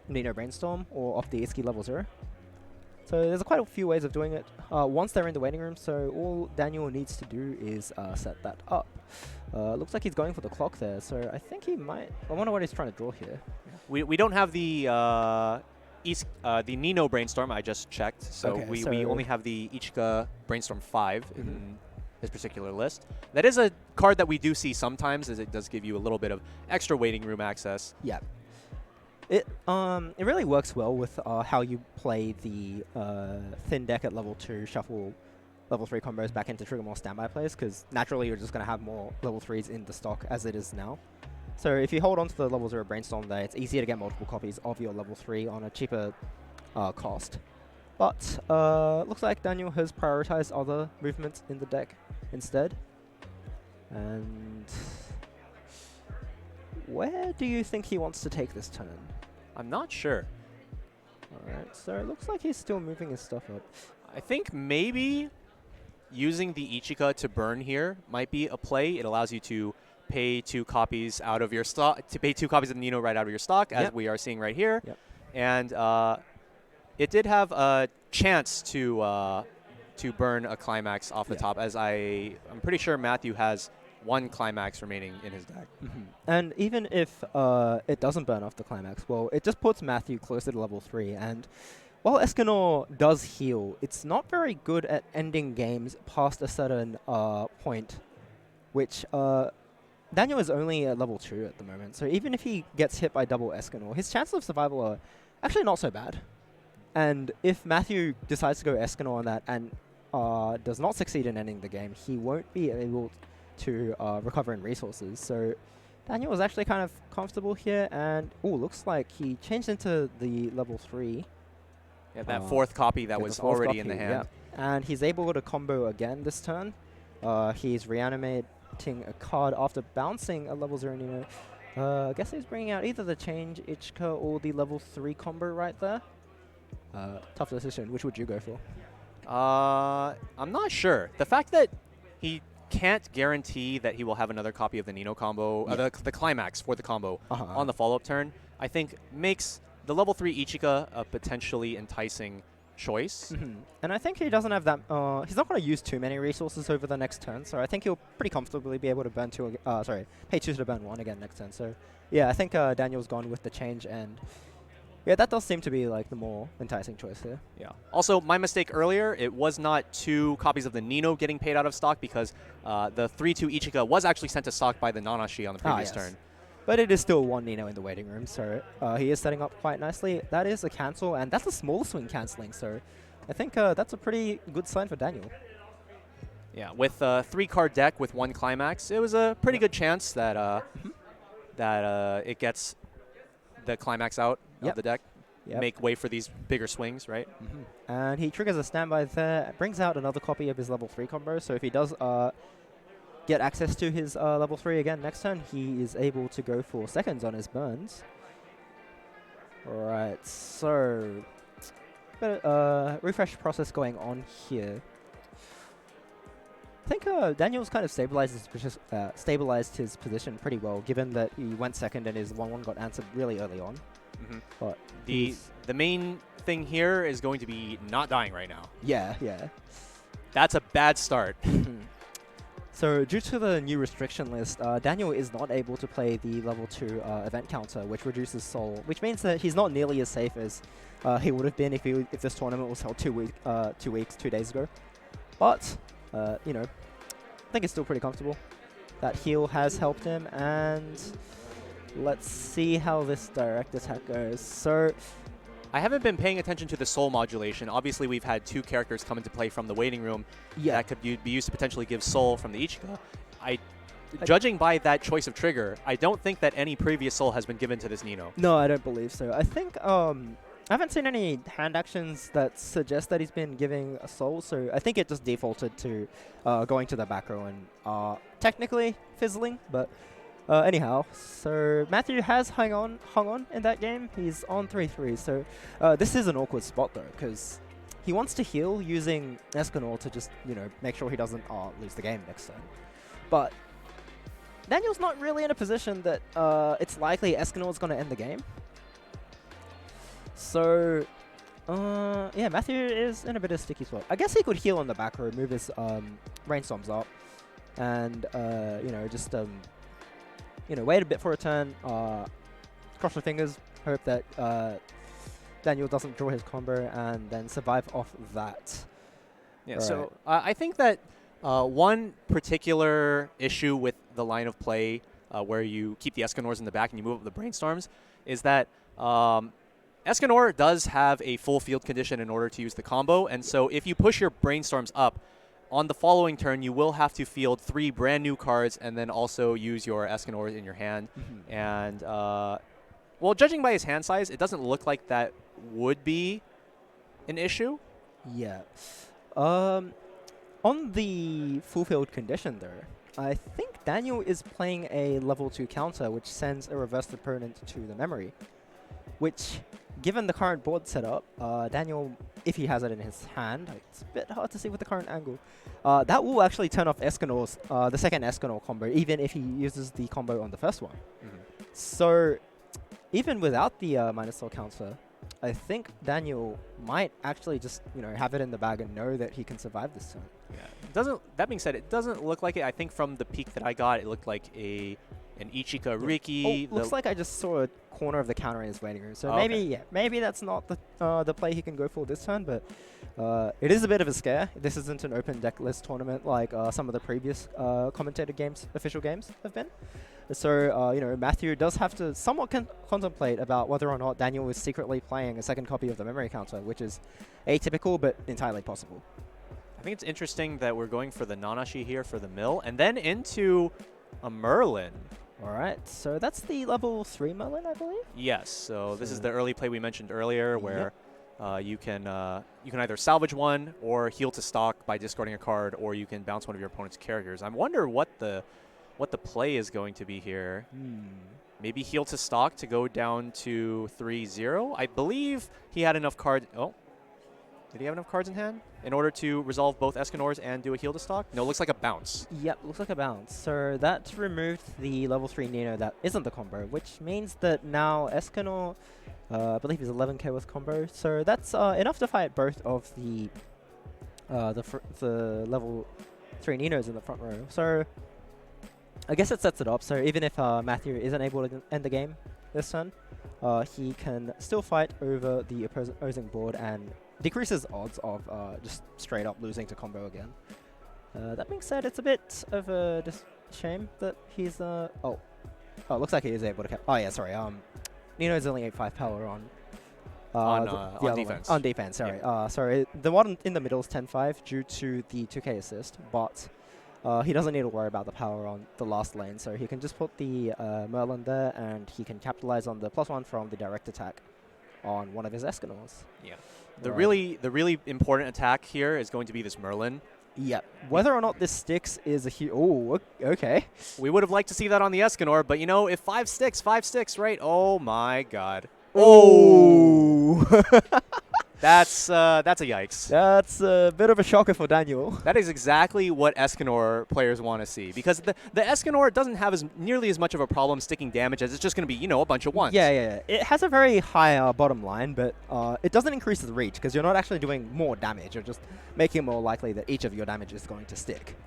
Nino Brainstorm, or off the Itsuki level 0. So there's quite a few ways of doing it once they're in the waiting room, so all Daniel needs to do is set that up. Looks like he's going for the clock there, so I think he might... I wonder what he's trying to draw here. We don't have the Nino Brainstorm, I just checked, so Okay, we only have the Ichika Brainstorm 5 in this particular list. That is a card that we do see sometimes, as it does give you a little bit of extra waiting room access. Yeah. It really works well with how you play the thin deck at level 2, shuffle level 3 combos back into trigger more standby plays, because naturally you're just going to have more level 3s in the stock as it is now. So if you hold on to the level 0 Brainstorm there, it's easier to get multiple copies of your level 3 on a cheaper cost. But looks like Daniel has prioritized other movements in the deck instead. And where do you think he wants to take this turn? I'm not sure. Alright, so it looks like he's still moving his stuff up. I think maybe using the Ichika to burn here might be a play. It allows you to pay 2 copies out of your stock, to pay 2 copies of Nino right out of your stock, as we are seeing right here. Yep. And it did have a chance to burn a climax off the top, as I'm pretty sure Matthew has 1 climax remaining in his deck. And even if it doesn't burn off the climax, well, it just puts Matthew closer to level 3. And while Escanor does heal, it's not very good at ending games past a certain point, which Daniel is only at level 2 at the moment. So even if he gets hit by double Escanor, his chances of survival are actually not so bad. And if Matthew decides to go Escanor on that and does not succeed in ending the game, he won't be able to recover in resources. So Daniel was actually kind of comfortable here, and looks like he changed into the level 3. Yeah, that 4th copy that was already in the hand. Yeah. And he's able to combo again this turn. He's reanimating a card after bouncing a level 0 Nino. I guess he's bringing out either the Change Ichika or the level 3 combo right there. Tough decision. Which would you go for? I'm not sure. The fact that he can't guarantee that he will have another copy of the Nino combo, the climax for the combo on the follow-up turn, I think makes the level 3 Ichika a potentially enticing choice. And I think he doesn't have that, he's not going to use too many resources over the next turn, so I think he'll pretty comfortably be able to burn 2, pay 2 to burn 1 again next turn. So yeah, I think Daniel's gone with the change, and yeah, that does seem to be like the more enticing choice here. Yeah. Also, my mistake earlier, it was not 2 copies of the Nino getting paid out of stock, because the 3-2 Ichika was actually sent to stock by the Nanashi on the previous turn. But it is still 1 Nino in the waiting room, so he is setting up quite nicely. That is a cancel, and that's a small swing cancelling, so I think that's a pretty good sign for Daniel. Yeah, with a 3-card deck with 1 climax, it was a pretty good chance that it gets the climax out of the deck. Make way for these bigger swings, right? And he triggers a standby there, brings out another copy of his level 3 combo, so if he does get access to his level 3 again next turn, he is able to go for seconds on his burns. Alright, so refresh process going on here. I think Daniel's kind of stabilized his position pretty well, given that he went second and his 1-1 got answered really early on. But the main thing here is going to be not dying right now. Yeah. That's a bad start. So due to the new restriction list, Daniel is not able to play the level 2 event counter, which reduces soul, which means that he's not nearly as safe as he would have been if this tournament was held 2 days ago. But you know, I think it's still pretty comfortable. That heal has helped him, and let's see how this direct attack goes. So I haven't been paying attention to the soul modulation. Obviously, we've had 2 characters come into play from the waiting room that could be used to potentially give soul from the Ichika. Judging by that choice of trigger, I don't think that any previous soul has been given to this Nino. No, I don't believe so. I think I haven't seen any hand actions that suggest that he's been giving a soul, so I think it just defaulted to going to the back row and technically fizzling, but anyhow, so Matthew has hung on in that game. He's on 3-3, so this is an awkward spot though, because he wants to heal using Escanor to just, you know, make sure he doesn't lose the game next turn. But Daniel's not really in a position that it's likely Escanor's going to end the game. So, yeah, Matthew is in a bit of a sticky spot. I guess he could heal on the back row, move his Rainstorms up, and, you know, just, you know, wait a bit for a turn, cross your fingers, hope that Daniel doesn't draw his combo, and then survive off that. Yeah, right. So I think that One particular issue with the line of play where you keep the Escanors in the back and you move up the Brainstorms is that Escanor does have a full field condition in order to use the combo, and so if you push your Brainstorms up, on the following turn you will have to field 3 brand new cards and then also use your Escanors in your hand. And, well, judging by his hand size, it doesn't look like that would be an issue. Yeah. On the full field condition, though, I think Daniel is playing a level 2 counter, which sends a reversed opponent to the memory. Which, given the current board setup, Daniel, if he has it in his hand, it's a bit hard to see with the current angle, that will actually turn off Escanor's, the second Escanor combo, even if he uses the combo on the first one. So, even without the minus soul counter, I think Daniel might actually just, have it in the bag and know that he can survive this turn. Yeah. That being said, it doesn't look like it. I think from the peek that I got, it looked like an Ichika Riki. Oh, looks like I just saw a corner of the counter in his waiting room. So maybe that's not the play he can go for this turn, but it is a bit of a scare. This isn't an open deck list tournament like some of the previous commentator games, official games have been. So, Matthew does have to somewhat contemplate about whether or not Daniel is secretly playing a second copy of the memory counter, which is atypical but entirely possible. I think it's interesting that we're going for the Nanashi here for the mill, and then into a Merlin. All right, so that's the level 3 Merlin, I believe? Yes, so this is the early play we mentioned earlier where you can either salvage one or heal to stock by discarding a card, or you can bounce one of your opponent's characters. I wonder what the play is going to be here. Maybe heal to stock to go down to 3-0. I believe he had enough cards. Oh, did he have enough cards in hand in order to resolve both Escanors and do a heal to stock? No, it looks like a bounce. Yep, looks like a bounce. So that removed the level 3 Nino that isn't the combo, which means that now Escanor, I believe, is 11k with combo. So that's enough to fight both of the level 3 Ninos in the front row. So I guess it sets it up. So even if Matthew isn't able to end the game this turn, he can still fight over the opposing board and decreases odds of just straight up losing to combo again. That being said, it's a bit of a shame that he's oh, looks like he is able to oh yeah, sorry. Nino's only 8-5 power on defense. On defense, sorry. Yeah. Sorry, the one in the middle is 10-5 due to the 2k assist, but he doesn't need to worry about the power on the last lane, so he can just put the Merlin there, and he can capitalize on the +1 from the direct attack on one of his Escanors. Yeah. The really important attack here is going to be this Merlin. Yeah. Whether or not this sticks is a huge... Oh, okay. We would have liked to see that on the Escanor, but if 5 sticks, right? Oh my god. Oh! That's a yikes. That's a bit of a shocker for Daniel. That is exactly what Escanor players want to see, because the Escanor doesn't have nearly as much of a problem sticking damage as it's just going to be, a bunch of ones. Yeah. It has a very high bottom line, but it doesn't increase the reach because you're not actually doing more damage. You're just making it more likely that each of your damage is going to stick.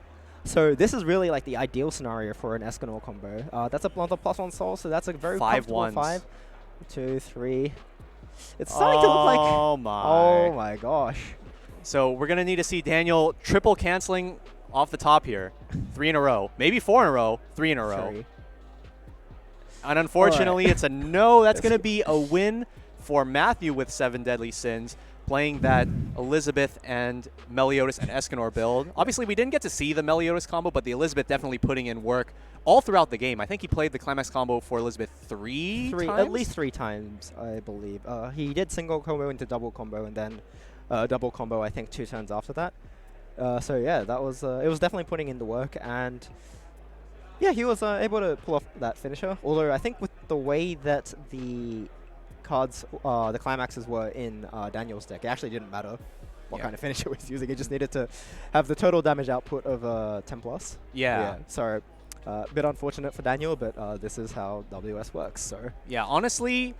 So this is really like the ideal scenario for an Escanor combo. That's another +1 soul, so that's a very comfortable 5. 2, 3. It's starting to look like... Oh my gosh. So we're going to need to see Daniel triple canceling off the top here. 3 in a row. Maybe 4 in a row. 3 in a row. 3. And unfortunately, it's a no. That's going to be a win for Matthew with 7 Deadly Sins, playing that Elizabeth and Meliodas and Escanor build. Obviously, we didn't get to see the Meliodas combo, but the Elizabeth definitely putting in work all throughout the game. I think he played the Climax combo for Elizabeth 3 times? At least 3 times, I believe. He did single combo into double combo, and then double combo, I think, 2 turns after that. So yeah, that was it was definitely putting in the work, and yeah, he was able to pull off that finisher. Although I think with the way that the cards, the climaxes were in Daniel's deck, it actually didn't matter what kind of finisher he was using. It just needed to have the total damage output of 10 plus. Yeah. So a bit unfortunate for Daniel, but this is how WS works. So yeah, honestly,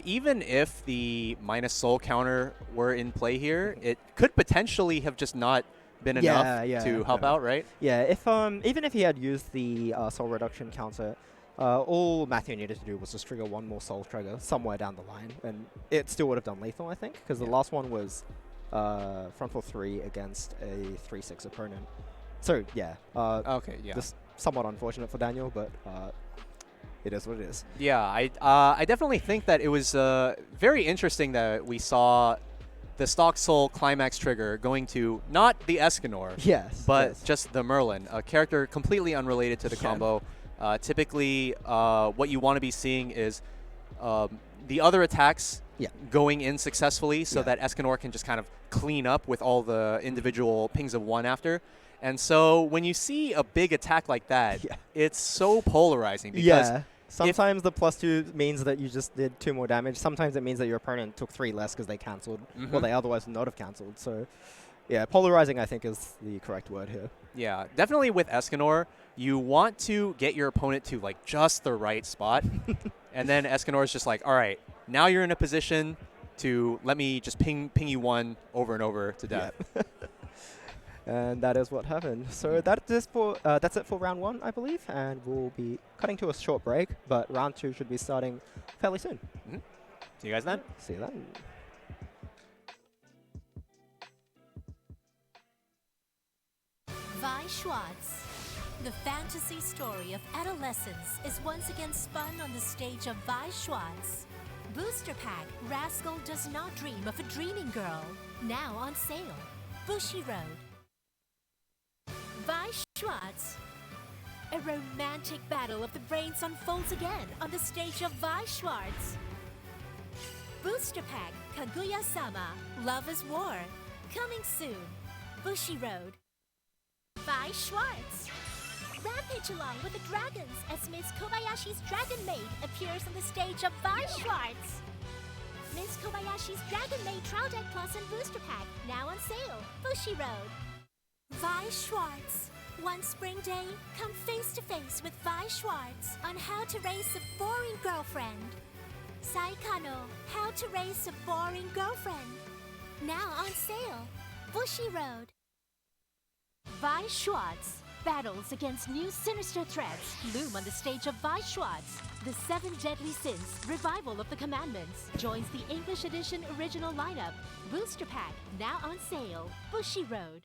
even if the minus soul counter were in play here, it could potentially have just not been enough to help out, right? Yeah, if even if he had used the soul reduction counter, all Matthew needed to do was just trigger one more soul trigger somewhere down the line, and it still would have done lethal, I think, because the last one was front 4-3 against a 3-6 opponent. So yeah, Okay, yeah. just somewhat unfortunate for Daniel, but it is what it is. Yeah, I definitely think that it was very interesting that we saw the Stock Soul climax trigger going to not the Escanor, Yes, but yes. just the Merlin, a character completely unrelated to the Yeah. combo. Typically, what you want to be seeing is the other attacks Yeah. going in successfully so Yeah. that Escanor can just kind of clean up with all the individual pings of 1 after. And so when you see a big attack like that, Yeah. it's so polarizing because Yeah. Sometimes the +2 means that you just did 2 more damage. Sometimes it means that your opponent took 3 less because they cancelled, or they otherwise would not have cancelled. So, yeah, polarizing I think is the correct word here. yeah, definitely with Escanor, you want to get your opponent to like just the right spot. And then Escanor is just like, all right, now you're in a position to let me just ping you 1 over and over to death. Yeah. And that is what happened. So that's it for round 1, I believe, and we'll be cutting to a short break, but round 2 should be starting fairly soon. See you guys then. See you then. Weiß Schwarz. The fantasy story of adolescence is once again spun on the stage of Weiß Schwarz. Booster Pack Rascal Does Not Dream of a Dreaming Girl. Now on sale. Bushiroad. Weiß Schwarz. A romantic battle of the brains unfolds again on the stage of Weiß Schwarz. Booster Pack Kaguya-sama Love is War. Coming soon. Bushiroad. Weiß Schwarz. Rampage along with the dragons as Miss Kobayashi's Dragon Maid appears on the stage of Weiß Schwarz. Miss Kobayashi's Dragon Maid Trial Deck Plus and Booster Pack now on sale. Bushiroad. Weiß Schwarz. One spring day, come face to face with Weiß Schwarz on how to raise a boring girlfriend. Saikano, how to raise a boring girlfriend. Now on sale. Bushiroad. Weiß Schwarz. Battles against new sinister threats loom on the stage of Weiß Schwarz. The 7 Deadly Sins, Revival of the Commandments, joins the English Edition original lineup. Booster Pack, now on sale. Bushiroad.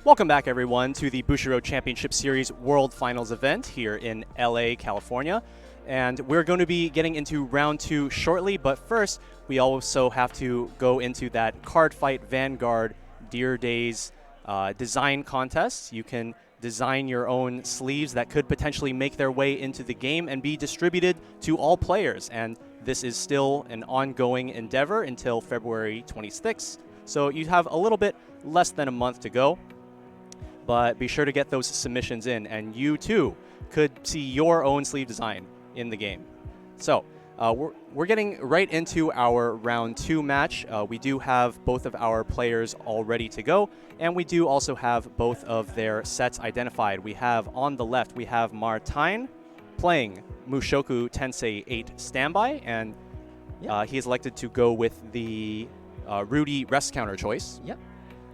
Welcome back, everyone, to the Bushiroad Championship Series World Finals event here in LA, California. And we're going to be getting into round 2 shortly, but first, we also have to go into that Cardfight Vanguard Dear Days design contest. You can design your own sleeves that could potentially make their way into the game and be distributed to all players. And this is still an ongoing endeavor until February 26th. So you have a little bit less than a month to go. But be sure to get those submissions in, and you too could see your own sleeve design in the game. So we're getting right into our round 2 match. We do have both of our players all ready to go, and we do also have both of their sets identified. We have on the left, we have Martijn playing Mushoku Tensei 8 Standby, and he is elected to go with the Rudy rest counter choice. Yep.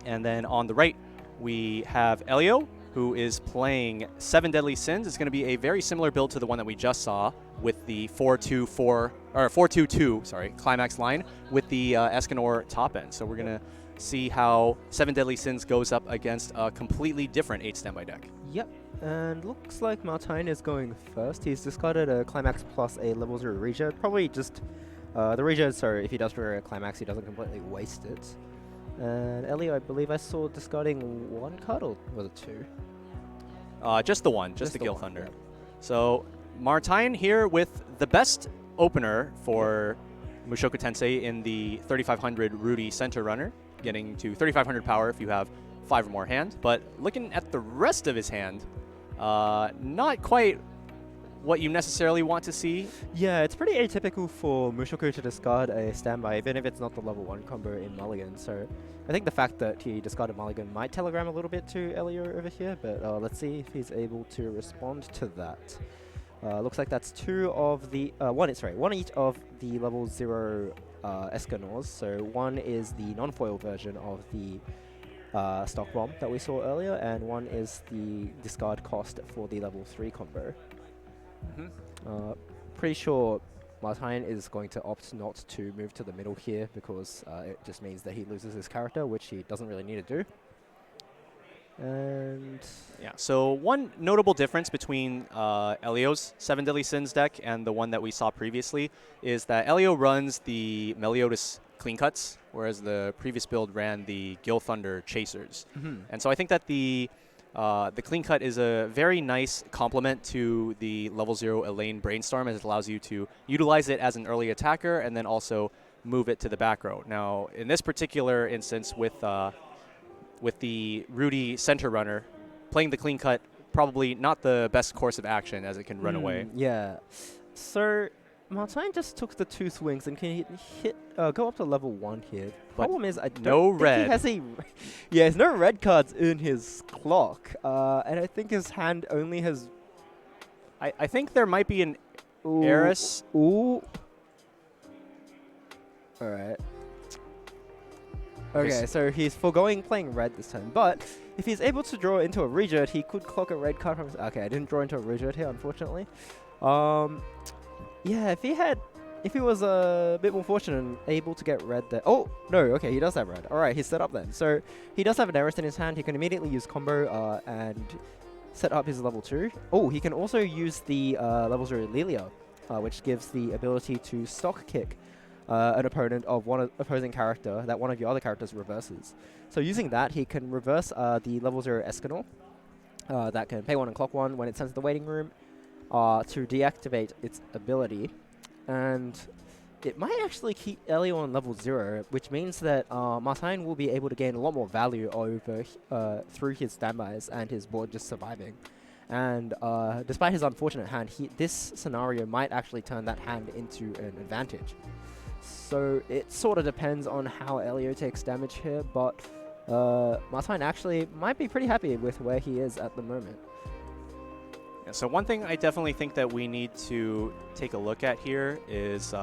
And then on the right, we have Elio, who is playing 7 Deadly Sins. It's going to be a very similar build to the one that we just saw with the 4-2-2, sorry, climax line with the Escanor top end. So we're going to see how 7 Deadly Sins goes up against a completely different 8 standby deck. Yep, and looks like Martijn is going first. He's discarded a climax plus a level 0 Regia. Probably just the Regia, so if he does trigger a climax, he doesn't completely waste it. And Elio, I believe I saw discarding 1 card, or was it 2? Just the one, just the Gil one, Thunder. yep. So Martijn here with the best opener for Mushoku Tensei in the 3500 Rudy Center Runner, getting to 3500 power if you have 5 or more hand. But looking at the rest of his hand, not quite what you necessarily want to see. Yeah, it's pretty atypical for Mushoku to discard a standby, even if it's not the level 1 combo in Mulligan. So I think the fact that he discarded Mulligan might telegram a little bit to Elio over here, but let's see if he's able to respond to that. Looks like that's 2 of the one each of the level 0 Escanors. So one is the non-foil version of the stock bomb that we saw earlier, and one is the discard cost for the level 3 combo. Pretty sure Martijn is going to opt not to move to the middle here because it just means that he loses his character, which he doesn't really need to do. And yeah, so one notable difference between Elio's 7 Deadly Sins deck and the one that we saw previously is that Elio runs the Meliodas Clean Cuts, whereas the previous build ran the Gil Thunder Chasers. And so I think that the Clean Cut is a very nice complement to the level 0 Elaine Brainstorm, as it allows you to utilize it as an early attacker and then also move it to the back row. Now, in this particular instance with the Rudy Center Runner, playing the Clean Cut probably not the best course of action as it can run away. Yeah. So Martijn just took the 2 swings and can hit go up to level 1 here. Problem is, I don't think he has a... yeah, there's no red cards in his clock. And I think his hand only has... I think there might be an Eris. Ooh. Alright. Okay, so he's foregoing playing red this time. But if he's able to draw into a Rejet, he could clock a red card from his... Okay, I didn't draw into a Rejet here, unfortunately. Yeah, if he was a bit more fortunate and able to get red there. Oh, no, okay, he does have red. Alright, he's set up then. So he does have an Eris in his hand. He can immediately use combo and set up his level 2. Oh, he can also use the level 0 Lilia, which gives the ability to stock kick an opponent of one opposing character that one of your other characters reverses. So using that, he can reverse the level 0 Escanor that can pay 1 and clock 1 when it sends to the waiting room to deactivate its ability. And it might actually keep Elio on level 0, which means that Martijn will be able to gain a lot more value over through his standbys and his board just surviving. And despite his unfortunate hand, this scenario might actually turn that hand into an advantage. So it sort of depends on how Elio takes damage here, but Martijn actually might be pretty happy with where he is at the moment. Yeah, so one thing I definitely think that we need to take a look at here is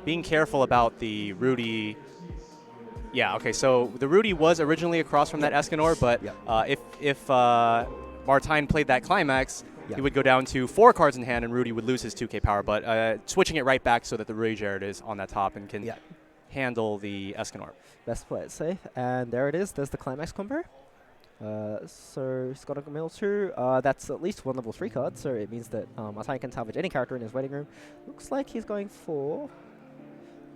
being careful about the Rudy. Yeah, okay, so the Rudy was originally across from that Escanor, but if Martijn played that Climax, he would go down to 4 cards in hand and Rudy would lose his 2k power, but switching it right back so that the Rudy Jared is on that top and can handle the Escanor. Best play it safe, and there it is. There's the Climax combo. So he's got a mill 2. That's at least one level 3 card, so it means that Martine can salvage any character in his waiting room. Looks like he's going for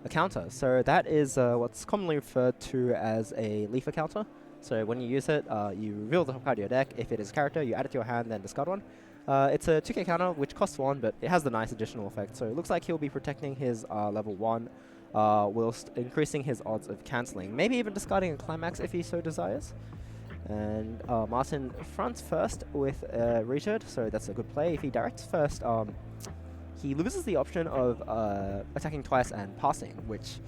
a counter. So that is what's commonly referred to as a leafer counter. So when you use it, you reveal the top card of your deck. If it is a character, you add it to your hand, then discard one. It's a 2k counter, which costs 1, but it has the nice additional effect. So it looks like he'll be protecting his level 1, whilst increasing his odds of cancelling. Maybe even discarding a climax if he so desires. And Martin fronts first with Richard, so that's a good play. If he directs first, he loses the option of attacking twice and passing, which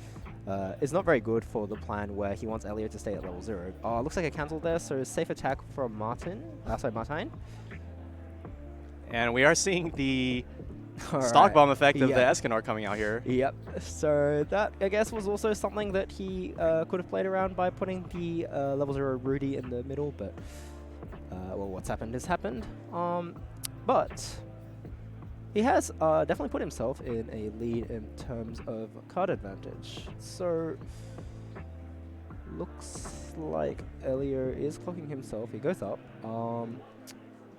is not very good for the plan where he wants Elio to stay at level 0. Looks like a cancel there, so safe attack from Martine. And we are seeing the stock bomb effect of the Escanor coming out here. Yep. So that, I guess, was also something that he could have played around by putting the level 0 Rudy in the middle, but well, what's happened has happened. But he has definitely put himself in a lead in terms of card advantage. So looks like Elio is clocking himself. He goes up.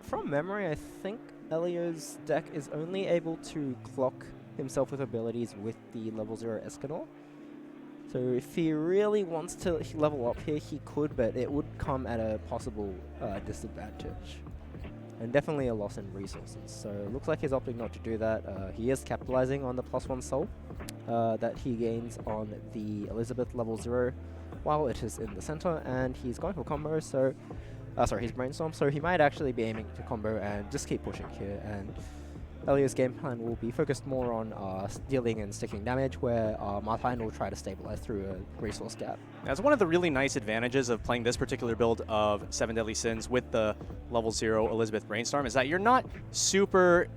From memory, I think Elio's deck is only able to clock himself with abilities with the level 0 Escanor. So if he really wants to level up here, he could, but it would come at a possible disadvantage. And definitely a loss in resources. So it looks like he's opting not to do that. He is capitalizing on the +1 soul that he gains on the Elizabeth level 0 while it is in the center, and he's going for combo, so sorry, he's brainstorm, so he might actually be aiming to combo and just keep pushing here, and Elio's game plan will be focused more on dealing and sticking damage, where Martine will try to stabilize through a resource gap. That's one of the really nice advantages of playing this particular build of 7 Deadly Sins with the level 0 Elizabeth Brainstorm, is that you're not super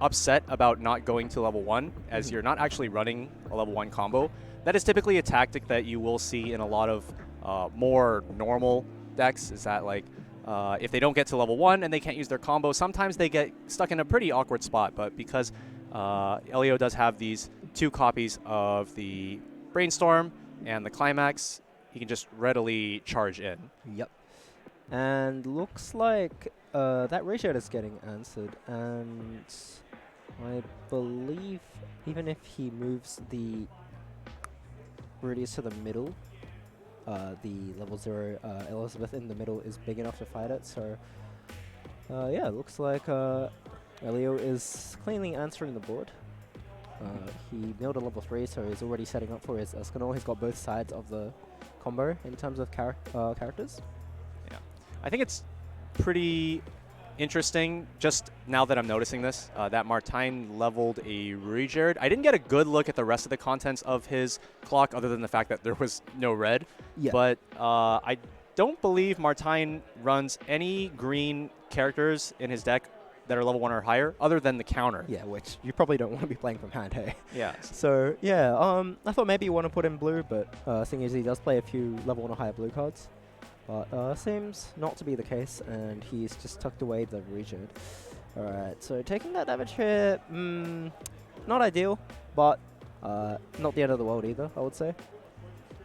upset about not going to level 1, as you're not actually running a level 1 combo. That is typically a tactic that you will see in a lot of more normal decks, is that like if they don't get to level 1 and they can't use their combo, sometimes they get stuck in a pretty awkward spot. But because Elio does have these 2 copies of the Brainstorm and the Climax, he can just readily charge in. Yep. And looks like that ratio is getting answered, and I believe even if he moves the Rudius to the middle, the level 0 Elizabeth in the middle is big enough to fight it. So yeah, looks like Elio is cleanly answering the board. He milled a level 3, so he's already setting up for his Escanor. He's got both sides of the combo in terms of characters. Yeah, I think it's pretty interesting, just now that I'm noticing this, that Martine leveled a Ruijerd. I didn't get a good look at the rest of the contents of his clock, other than the fact that there was no red. Yeah. But I don't believe Martine runs any green characters in his deck that are level 1 or higher, other than the counter. Yeah, which you probably don't want to be playing from hand, hey? Yeah. So, yeah, I thought maybe you want to put in blue, but seeing as he does play a few level 1 or higher blue cards. But seems not to be the case, and he's just tucked away the region. Alright, so taking that damage here, not ideal, but not the end of the world either, I would say.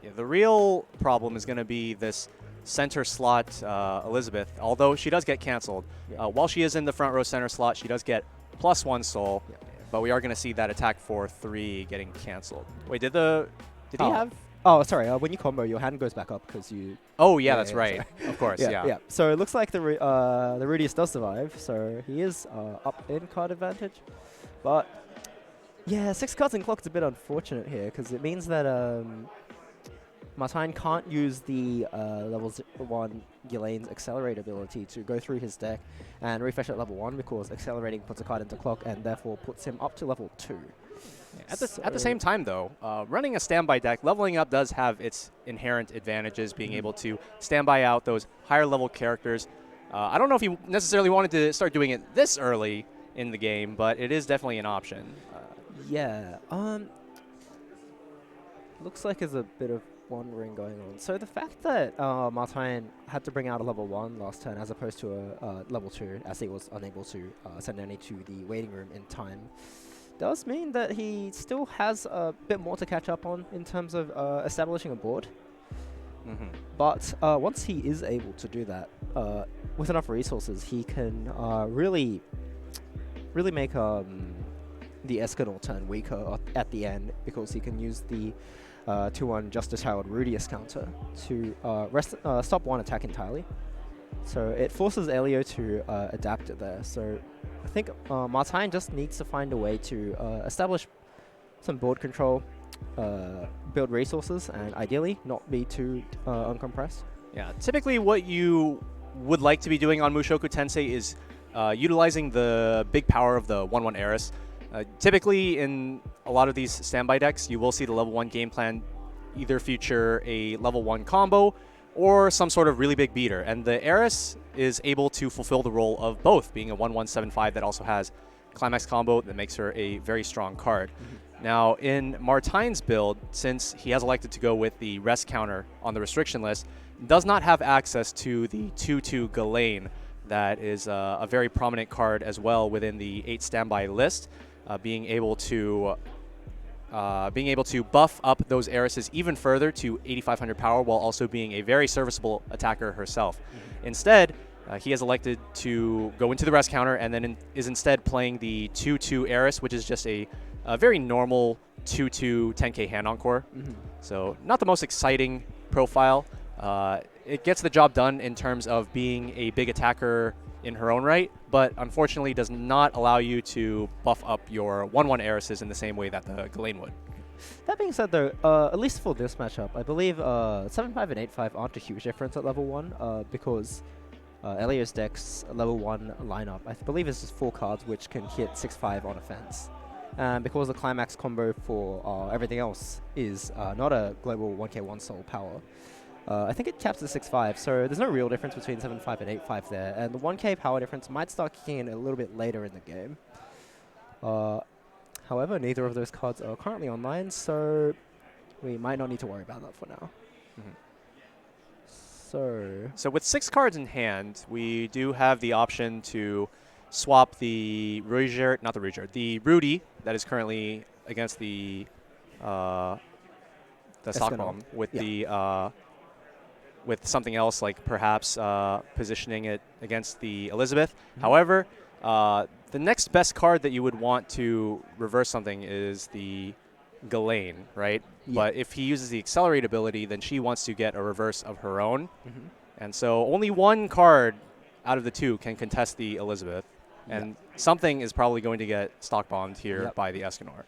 Yeah, the real problem is going to be this center slot Elizabeth, although she does get cancelled. Yeah. While she is in the front row center slot, she does get +1 soul, but we are going to see that attack for 3 getting cancelled. Wait, did he have... Oh, sorry. When you combo, your hand goes back up because you... Oh, yeah, that's right. Of course, yeah. So it looks like the Rudius does survive, so he is up in card advantage. But, yeah, 6 cards in clock is a bit unfortunate here, because it means that Martine can't use the level 1 Ghislaine's Accelerate ability to go through his deck and refresh at level 1, because Accelerating puts a card into clock and therefore puts him up to level 2. At the same time, though, running a standby deck, leveling up does have its inherent advantages, being able to standby out those higher level characters. I don't know if you necessarily wanted to start doing it this early in the game, but it is definitely an option. Yeah. Looks like there's a bit of wandering going on. So the fact that Martine had to bring out a level 1 last turn as opposed to a level 2, as he was unable to send any to the waiting room in time, does mean that he still has a bit more to catch up on in terms of establishing a board. But once he is able to do that, with enough resources, he can really make the Escanor turn weaker at the end, because he can use the 2-1 Justice Howard Rudius counter to stop one attack entirely. So it forces Elio to adapt it there. So I think Martine just needs to find a way to establish some board control, build resources, and ideally not be too uncompressed. Yeah, typically what you would like to be doing on Mushoku Tensei is utilizing the big power of the 1-1 Eris. Typically in a lot of these standby decks, you will see the level 1 game plan either feature a level 1 combo or some sort of really big beater. And the Eris is able to fulfill the role of both, being a 1-1-7-5 that also has Climax combo that makes her a very strong card. Now, in Martine's build, since he has elected to go with the rest counter on the restriction list, does not have access to the 2-2 Ghislaine that is a very prominent card as well within the 8 standby list, being able to buff up those Erises even further to 8,500 power while also being a very serviceable attacker herself. Instead, he has elected to go into the rest counter and then is instead playing the 2-2 Eris, which is just a very normal 2-2 10k hand encore. So not the most exciting profile. It gets the job done in terms of being a big attacker in her own right, but unfortunately does not allow you to buff up your 1-1 Erises in the same way that the Ghislaine would. That being said, though, at least for this matchup, I believe 7-5 and 8-5 aren't a huge difference at level 1, because Elio's deck's level 1 lineup, I believe, is just 4 cards which can hit 6-5 on offense. And because the Climax combo for everything else is not a global 1k1 soul power, I think it caps at 6-5, so there's no real difference between 7-5 and 8-5 there, and the 1k power difference might start kicking in a little bit later in the game. However, neither of those cards are currently online, so we might not need to worry about that for now. So with 6 cards in hand, we do have the option to swap the the Rudy that is currently against the stock bomb with with something else, like perhaps positioning it against the Elizabeth. However, the next best card that you would want to reverse something is the Ghislaine, right? But if he uses the Accelerate ability, then she wants to get a reverse of her own. And so only one card out of the 2 can contest the Elizabeth. And something is probably going to get stock bombed here by the Escanor.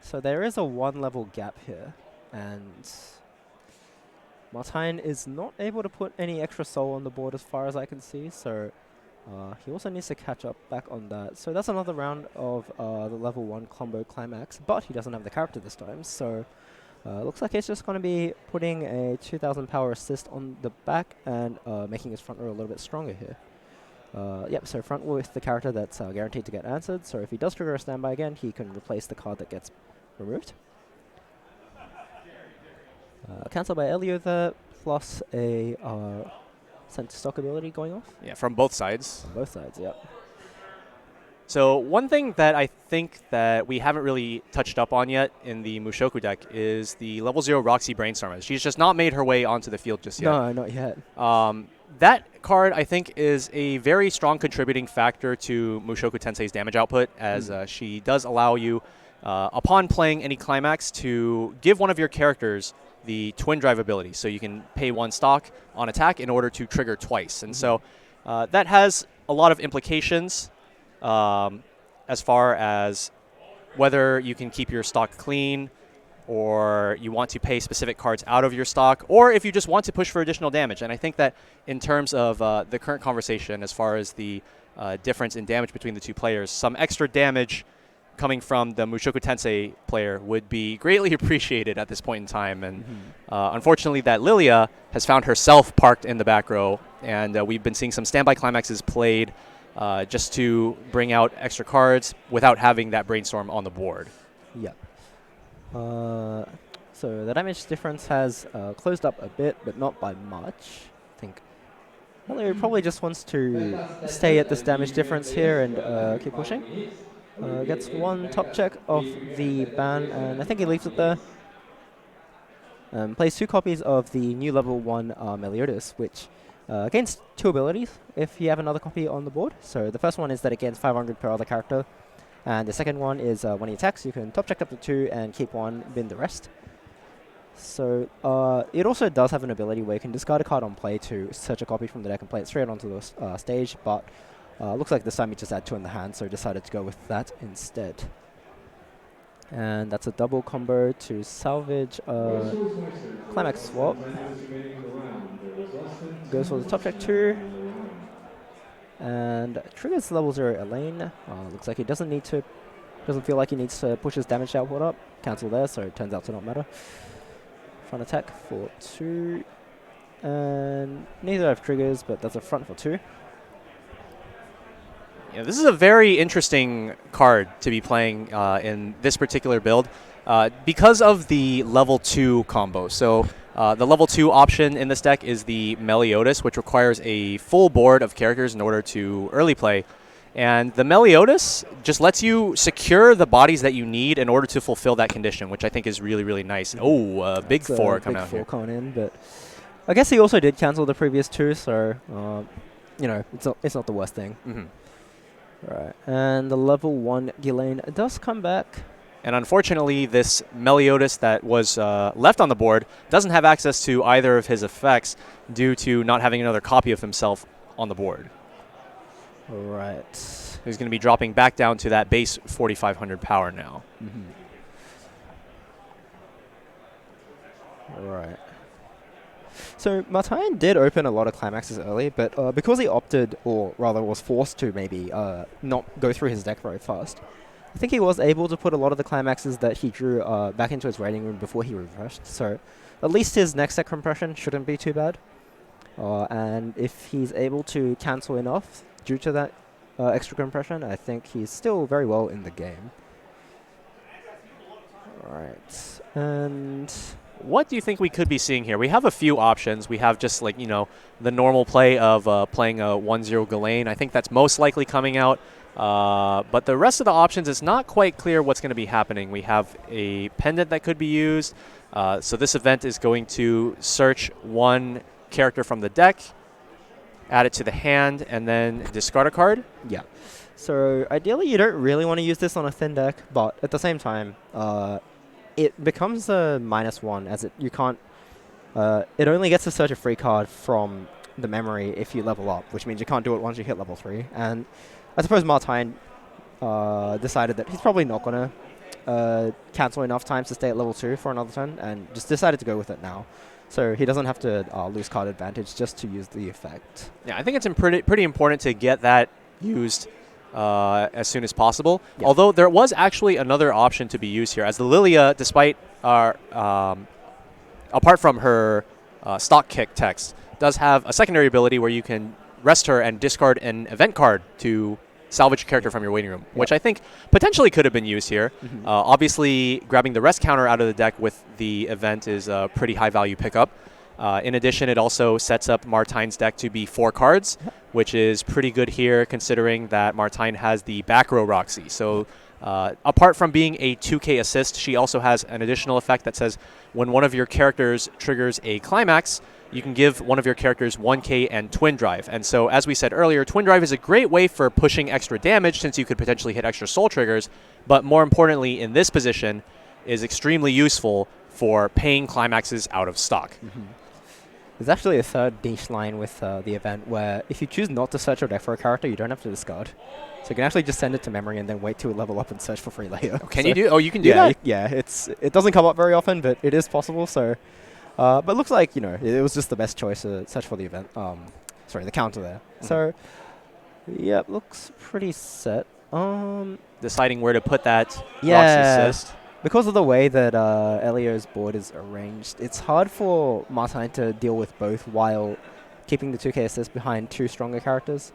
So there is a 1 level gap here, and Martine is not able to put any extra soul on the board as far as I can see, so he also needs to catch up back on that. So that's another round of the level 1 combo Climax, but he doesn't have the character this time, so looks like he's just going to be putting a 2,000 power assist on the back and making his front row a little bit stronger here. So front with the character that's guaranteed to get answered, so if he does trigger a standby again, he can replace the card that gets removed. Cancelled by Elio there, plus a sent to stock ability going off. Yeah, from both sides. On both sides, yep. So one thing that I think that we haven't really touched up on yet in the Mushoku deck is the level 0 Roxy Brainstormer. She's just not made her way onto the field just yet. No, not yet. That card, I think, is a very strong contributing factor to Mushoku Tensei's damage output, as she does allow you, upon playing any Climax, to give one of your characters the Twin Drive ability. So you can pay 1 stock on attack in order to trigger twice. And so that has a lot of implications as far as whether you can keep your stock clean, or you want to pay specific cards out of your stock, or if you just want to push for additional damage. And I think that in terms of the current conversation, as far as the difference in damage between the 2 players, some extra damage coming from the Mushoku Tensei player would be greatly appreciated at this point in time. And unfortunately, that Lilia has found herself parked in the back row, and we've been seeing some standby Climaxes played just to bring out extra cards without having that Brainstorm on the board. Yeah. So the damage difference has closed up a bit, but not by much. I think Elio probably just wants to stay at this damage difference here and keep pushing. Gets 1 top check off the ban, and I think he leaves it there. Plays 2 copies of the new level 1 Meliodas, which gains 2 abilities if you have another copy on the board. So the first one is that it gains 500 per other character, and the second one is when he attacks, you can top check up to 2 and keep 1, bin the rest. So it also does have an ability where you can discard a card on play to search a copy from the deck and play it straight onto the stage, but looks like this time he just had 2 in the hand, so decided to go with that instead. And that's a double combo to salvage Climax Swap. Goes for the top check 2. And triggers level 0 Elaine. Looks like he doesn't feel like he needs to push his damage output up. Cancel there, so it turns out to not matter. Front attack for 2. And neither have triggers, but that's a front for 2. Yeah, this is a very interesting card to be playing in this particular build because of the level 2 combo. So the level 2 option in this deck is the Meliodas, which requires a full board of characters in order to early play. And the Meliodas just lets you secure the bodies that you need in order to fulfill that condition, which I think is really, really nice. Oh, big 4 coming out here. Big 4 coming in, but I guess he also did cancel the previous 2, so you know, it's not the worst thing. Right, and the level 1 Ghislaine does come back. And unfortunately, this Meliodas that was left on the board doesn't have access to either of his effects due to not having another copy of himself on the board. Right. He's going to be dropping back down to that base 4,500 power now. Right. So Martin did open a lot of climaxes early, but because he opted, or rather was forced to maybe not go through his deck very fast, I think he was able to put a lot of the climaxes that he drew back into his waiting room before he reversed. So at least his next deck compression shouldn't be too bad. And if he's able to cancel enough due to that extra compression, I think he's still very well in the game. Alright, and what do you think we could be seeing here? We have a few options. We have just like, you know, the normal play of playing a 1-0 Ghislaine. I think that's most likely coming out. But the rest of the options, it's not quite clear what's going to be happening. We have a pendant that could be used. So this event is going to search 1 character from the deck, add it to the hand, and then discard a card. Yeah. So ideally, you don't really want to use this on a thin deck, but at the same time, it becomes a -1 as you can't. It only gets to search a free card from the memory if you level up, which means you can't do it once you hit level 3. And I suppose Martin decided that he's probably not going to cancel enough times to stay at level 2 for another turn, and just decided to go with it now. So he doesn't have to lose card advantage just to use the effect. Yeah, I think it's pretty important to get that used as soon as possible. Yeah. Although there was actually another option to be used here, as the Lilia, despite apart from her stock kick text, does have a secondary ability where you can rest her and discard an event card to salvage a character from your waiting room, which I think potentially could have been used here. Obviously, grabbing the rest counter out of the deck with the event is a pretty high value pickup. In addition, it also sets up Martine's deck to be 4 cards, which is pretty good here considering that Martine has the back row Roxy. So apart from being a 2k assist, she also has an additional effect that says when one of your characters triggers a climax, you can give one of your characters 1k and Twin Drive. And so as we said earlier, Twin Drive is a great way for pushing extra damage since you could potentially hit extra soul triggers, but more importantly in this position is extremely useful for paying climaxes out of stock. There's actually a third niche line with the event where if you choose not to search your deck for a character, you don't have to discard. So you can actually just send it to memory and then wait to level up and search for free later. Can you do? Oh, you can do that? Yeah, it doesn't come up very often, but it is possible. So, but it looks like, you know, it was just the best choice to search for the event. Sorry, the counter there. So, yeah, looks pretty set. Deciding where to put that yeah. Roxy assist. Because of the way that Elio's board is arranged, it's hard for Martin to deal with both while keeping the 2k assist behind 2 stronger characters.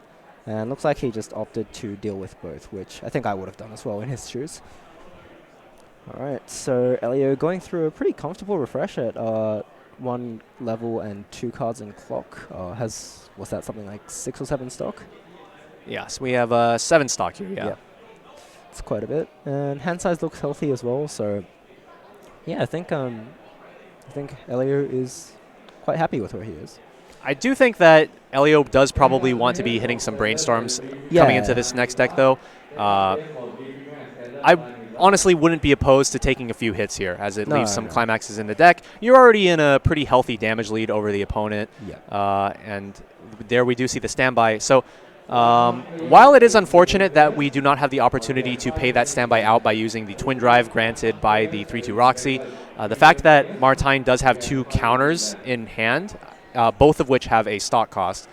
And looks like he just opted to deal with both, which I think I would have done as well in his shoes. Alright, so Elio going through a pretty comfortable refresh at 1 level and 2 cards in clock. Was that something like 6 or 7 stock? Yes, we have 7 stock here, yeah. It's quite a bit. And hand size looks healthy as well, so yeah, I think I think Elio is quite happy with where he is. I do think that Elio does probably want to be hitting some brainstorms coming into this next deck, though. I honestly wouldn't be opposed to taking a few hits here, as it leaves some climaxes in the deck. You're already in a pretty healthy damage lead over the opponent, and there we do see the standby. So while it is unfortunate that we do not have the opportunity to pay that standby out by using the Twin Drive granted by the 3-2 Roxy, the fact that Martine does have 2 counters in hand, both of which have a stock cost,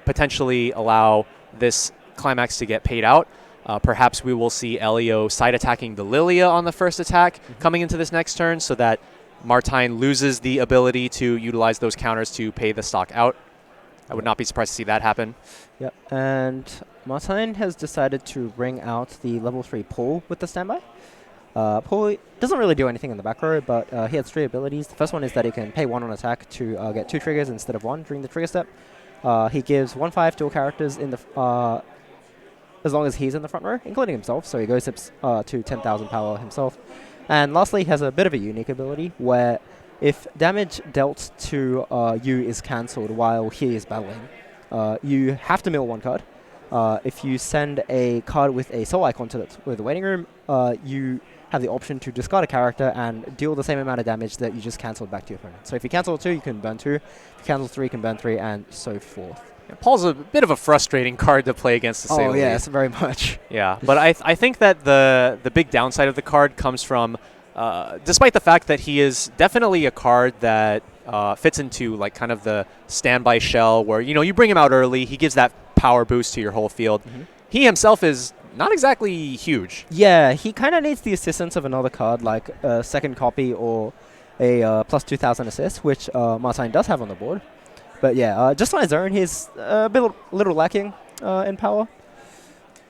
potentially allow this climax to get paid out. Perhaps we will see Elio side attacking the Lilia on the first attack coming into this next turn, so that Martine loses the ability to utilize those counters to pay the stock out. I would not be surprised to see that happen. Yeah, and Martine has decided to bring out the level 3 pull with the standby. Pull doesn't really do anything in the back row, but he has 3 abilities. The first one is that he can pay 1 on attack to get 2 triggers instead of 1 during the trigger step. He gives 1/5 to all characters in the as long as he's in the front row, including himself, so he goes up to 10,000 power himself. And lastly, he has a bit of a unique ability where if damage dealt to you is cancelled while he is battling, you have to mill 1 card. If you send a card with a soul icon to the waiting room, you have the option to discard a character and deal the same amount of damage that you just cancelled back to your opponent. So if you cancel 2, you can burn 2. If you cancel 3, you can burn 3, and so forth. Yeah, Paul's a bit of a frustrating card to play against the Oh, yes, very much. Yeah, but I think that the big downside of the card comes from, despite the fact that he is definitely a card that fits into like kind of the standby shell where, you know, you bring him out early, he gives that power boost to your whole field. He himself is not exactly huge. Yeah, he kind of needs the assistance of another card like a second copy or a plus 2,000 assist, which Martine does have on the board. But yeah, just on his own, he's a little lacking in power.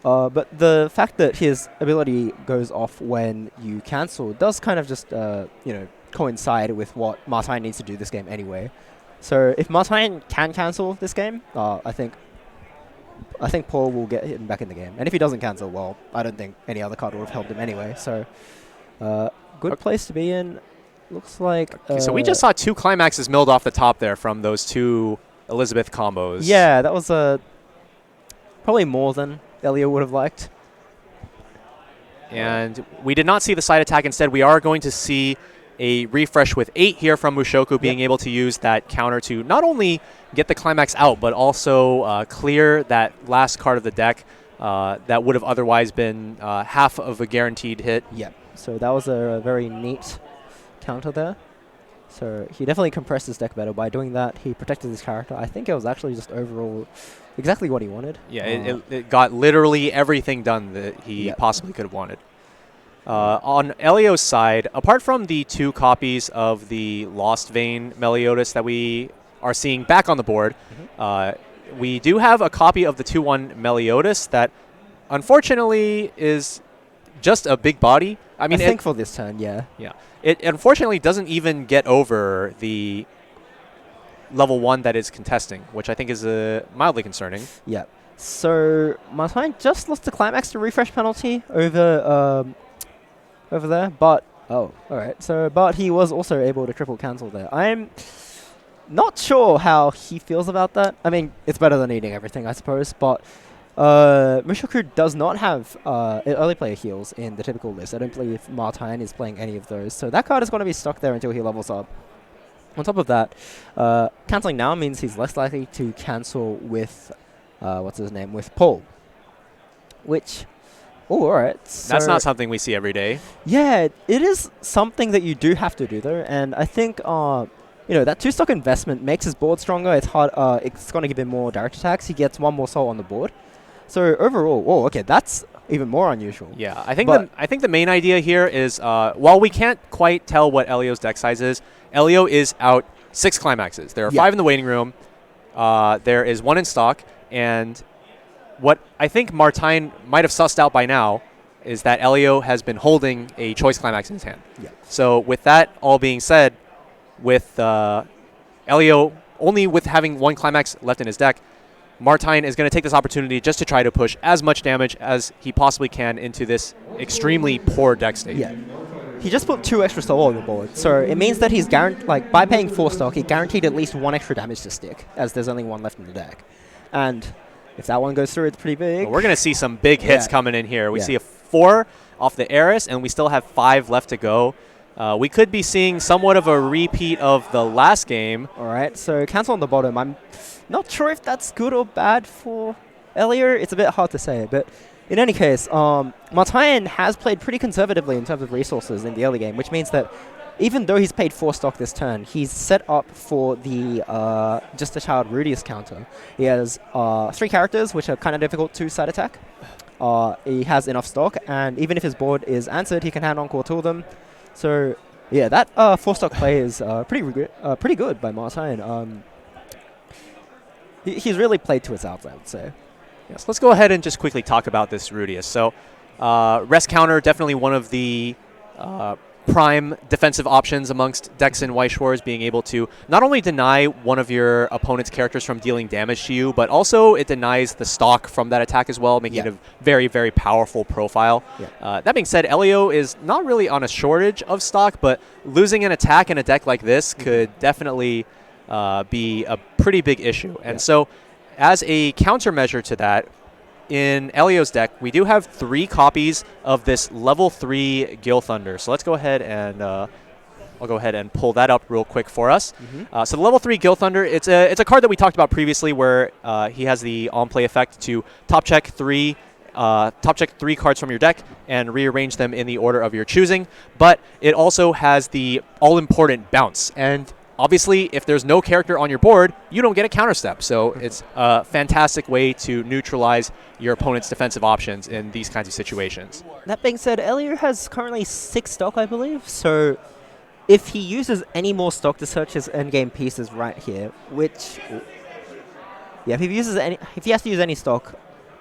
But the fact that his ability goes off when you cancel does kind of just coincide with what Martine needs to do this game anyway. So if Martine can cancel this game, I think Paul will get him back in the game. And if he doesn't cancel, well, I don't think any other card would have helped him anyway. So good place to be in. Looks like... Okay, so we just saw 2 climaxes milled off the top there from those 2 Elizabeth combos. Yeah, that was probably more than Elio would have liked. And we did not see the side attack. Instead, we are going to see a refresh with 8 here from Mushoku, being able to use that counter to not only get the climax out, but also clear that last card of the deck that would have otherwise been half of a guaranteed hit. Yeah, so that was a very neat counter there. So he definitely compressed his deck better by doing that. He protected his character. I think it was actually just overall exactly what he wanted. Yeah, it got literally everything done that he possibly could have wanted. On Elio's side, apart from the 2 copies of the Lost Vein Meliodas that we are seeing back on the board, we do have a copy of the 2-1 Meliodas that unfortunately is just a big body. I mean, I think for this turn, yeah. Yeah. It unfortunately doesn't even get over the level 1 that is contesting, which I think is mildly concerning. Yeah. So Martine just lost the climax to refresh penalty over there, but but he was also able to triple cancel there. I'm not sure how he feels about that. I mean, it's better than eating everything, I suppose, but Mushoku does not have early player heals in the typical list. I don't believe Martine is playing any of those, so that card is going to be stuck there until he levels up. On top of that, cancelling now means he's less likely to cancel with, with Paul. Which, alright. So that's not something we see every day. Yeah, it is something that you do have to do though, and I think, that 2-stock investment makes his board stronger. It's hard. It's going to give him more direct attacks. He gets 1 more soul on the board. So overall, that's even more unusual. Yeah, I think the main idea here is while we can't quite tell what Elio's deck size is, Elio is out 6 climaxes. There are 5 in the waiting room. There is 1 in stock, and what I think Martine might have sussed out by now is that Elio has been holding a choice climax in his hand. Yeah. So with that all being said, with Elio only with having 1 climax left in his deck, Martine is going to take this opportunity just to try to push as much damage as he possibly can into this extremely poor deck state. Yeah. he just put 2 extra soul on the board. So it means that he's like by paying 4 stock, he guaranteed at least 1 extra damage to stick, as there's only 1 left in the deck. And if that one goes through, it's pretty big. Well, we're going to see some big hits coming in here. We see a 4 off the Heiress, and we still have 5 left to go. We could be seeing somewhat of a repeat of the last game. All right, so cancel on the bottom. I'm not sure if that's good or bad for Elio. It's a bit hard to say, but in any case, Martin has played pretty conservatively in terms of resources in the early game, which means that even though he's paid 4 stock this turn, he's set up for the Just a Child Rudius counter. He has 3 characters, which are kind of difficult to side attack. He has enough stock, and even if his board is answered, he can hand encore 2 of them. So, yeah, that 4 stock play is pretty good by Martin. He's really played to his outs, I would say. Yes, let's go ahead and just quickly talk about this Rudius. So, rest counter, definitely one of the prime defensive options amongst decks in Weiß Schwarz, being able to not only deny one of your opponent's characters from dealing damage to you, but also it denies the stock from that attack as well, making it a very, very powerful profile. That being said, Elio is not really on a shortage of stock, but losing an attack in a deck like this could definitely be a pretty big issue. And so as a countermeasure to that, in Elio's deck, we do have 3 copies of this level 3 Gil Thunder. So let's go ahead and I'll go ahead and pull that up real quick for us. So the level 3 Gil Thunder, it's a card that we talked about previously, where he has the on-play effect to top check 3 cards from your deck and rearrange them in the order of your choosing. But it also has the all-important bounce. And obviously, if there's no character on your board, you don't get a counter step. So it's a fantastic way to neutralize your opponent's defensive options in these kinds of situations. That being said, Elio has currently 6 stock, I believe. So if he uses any more stock to search his endgame pieces right here, which, if he has to use any stock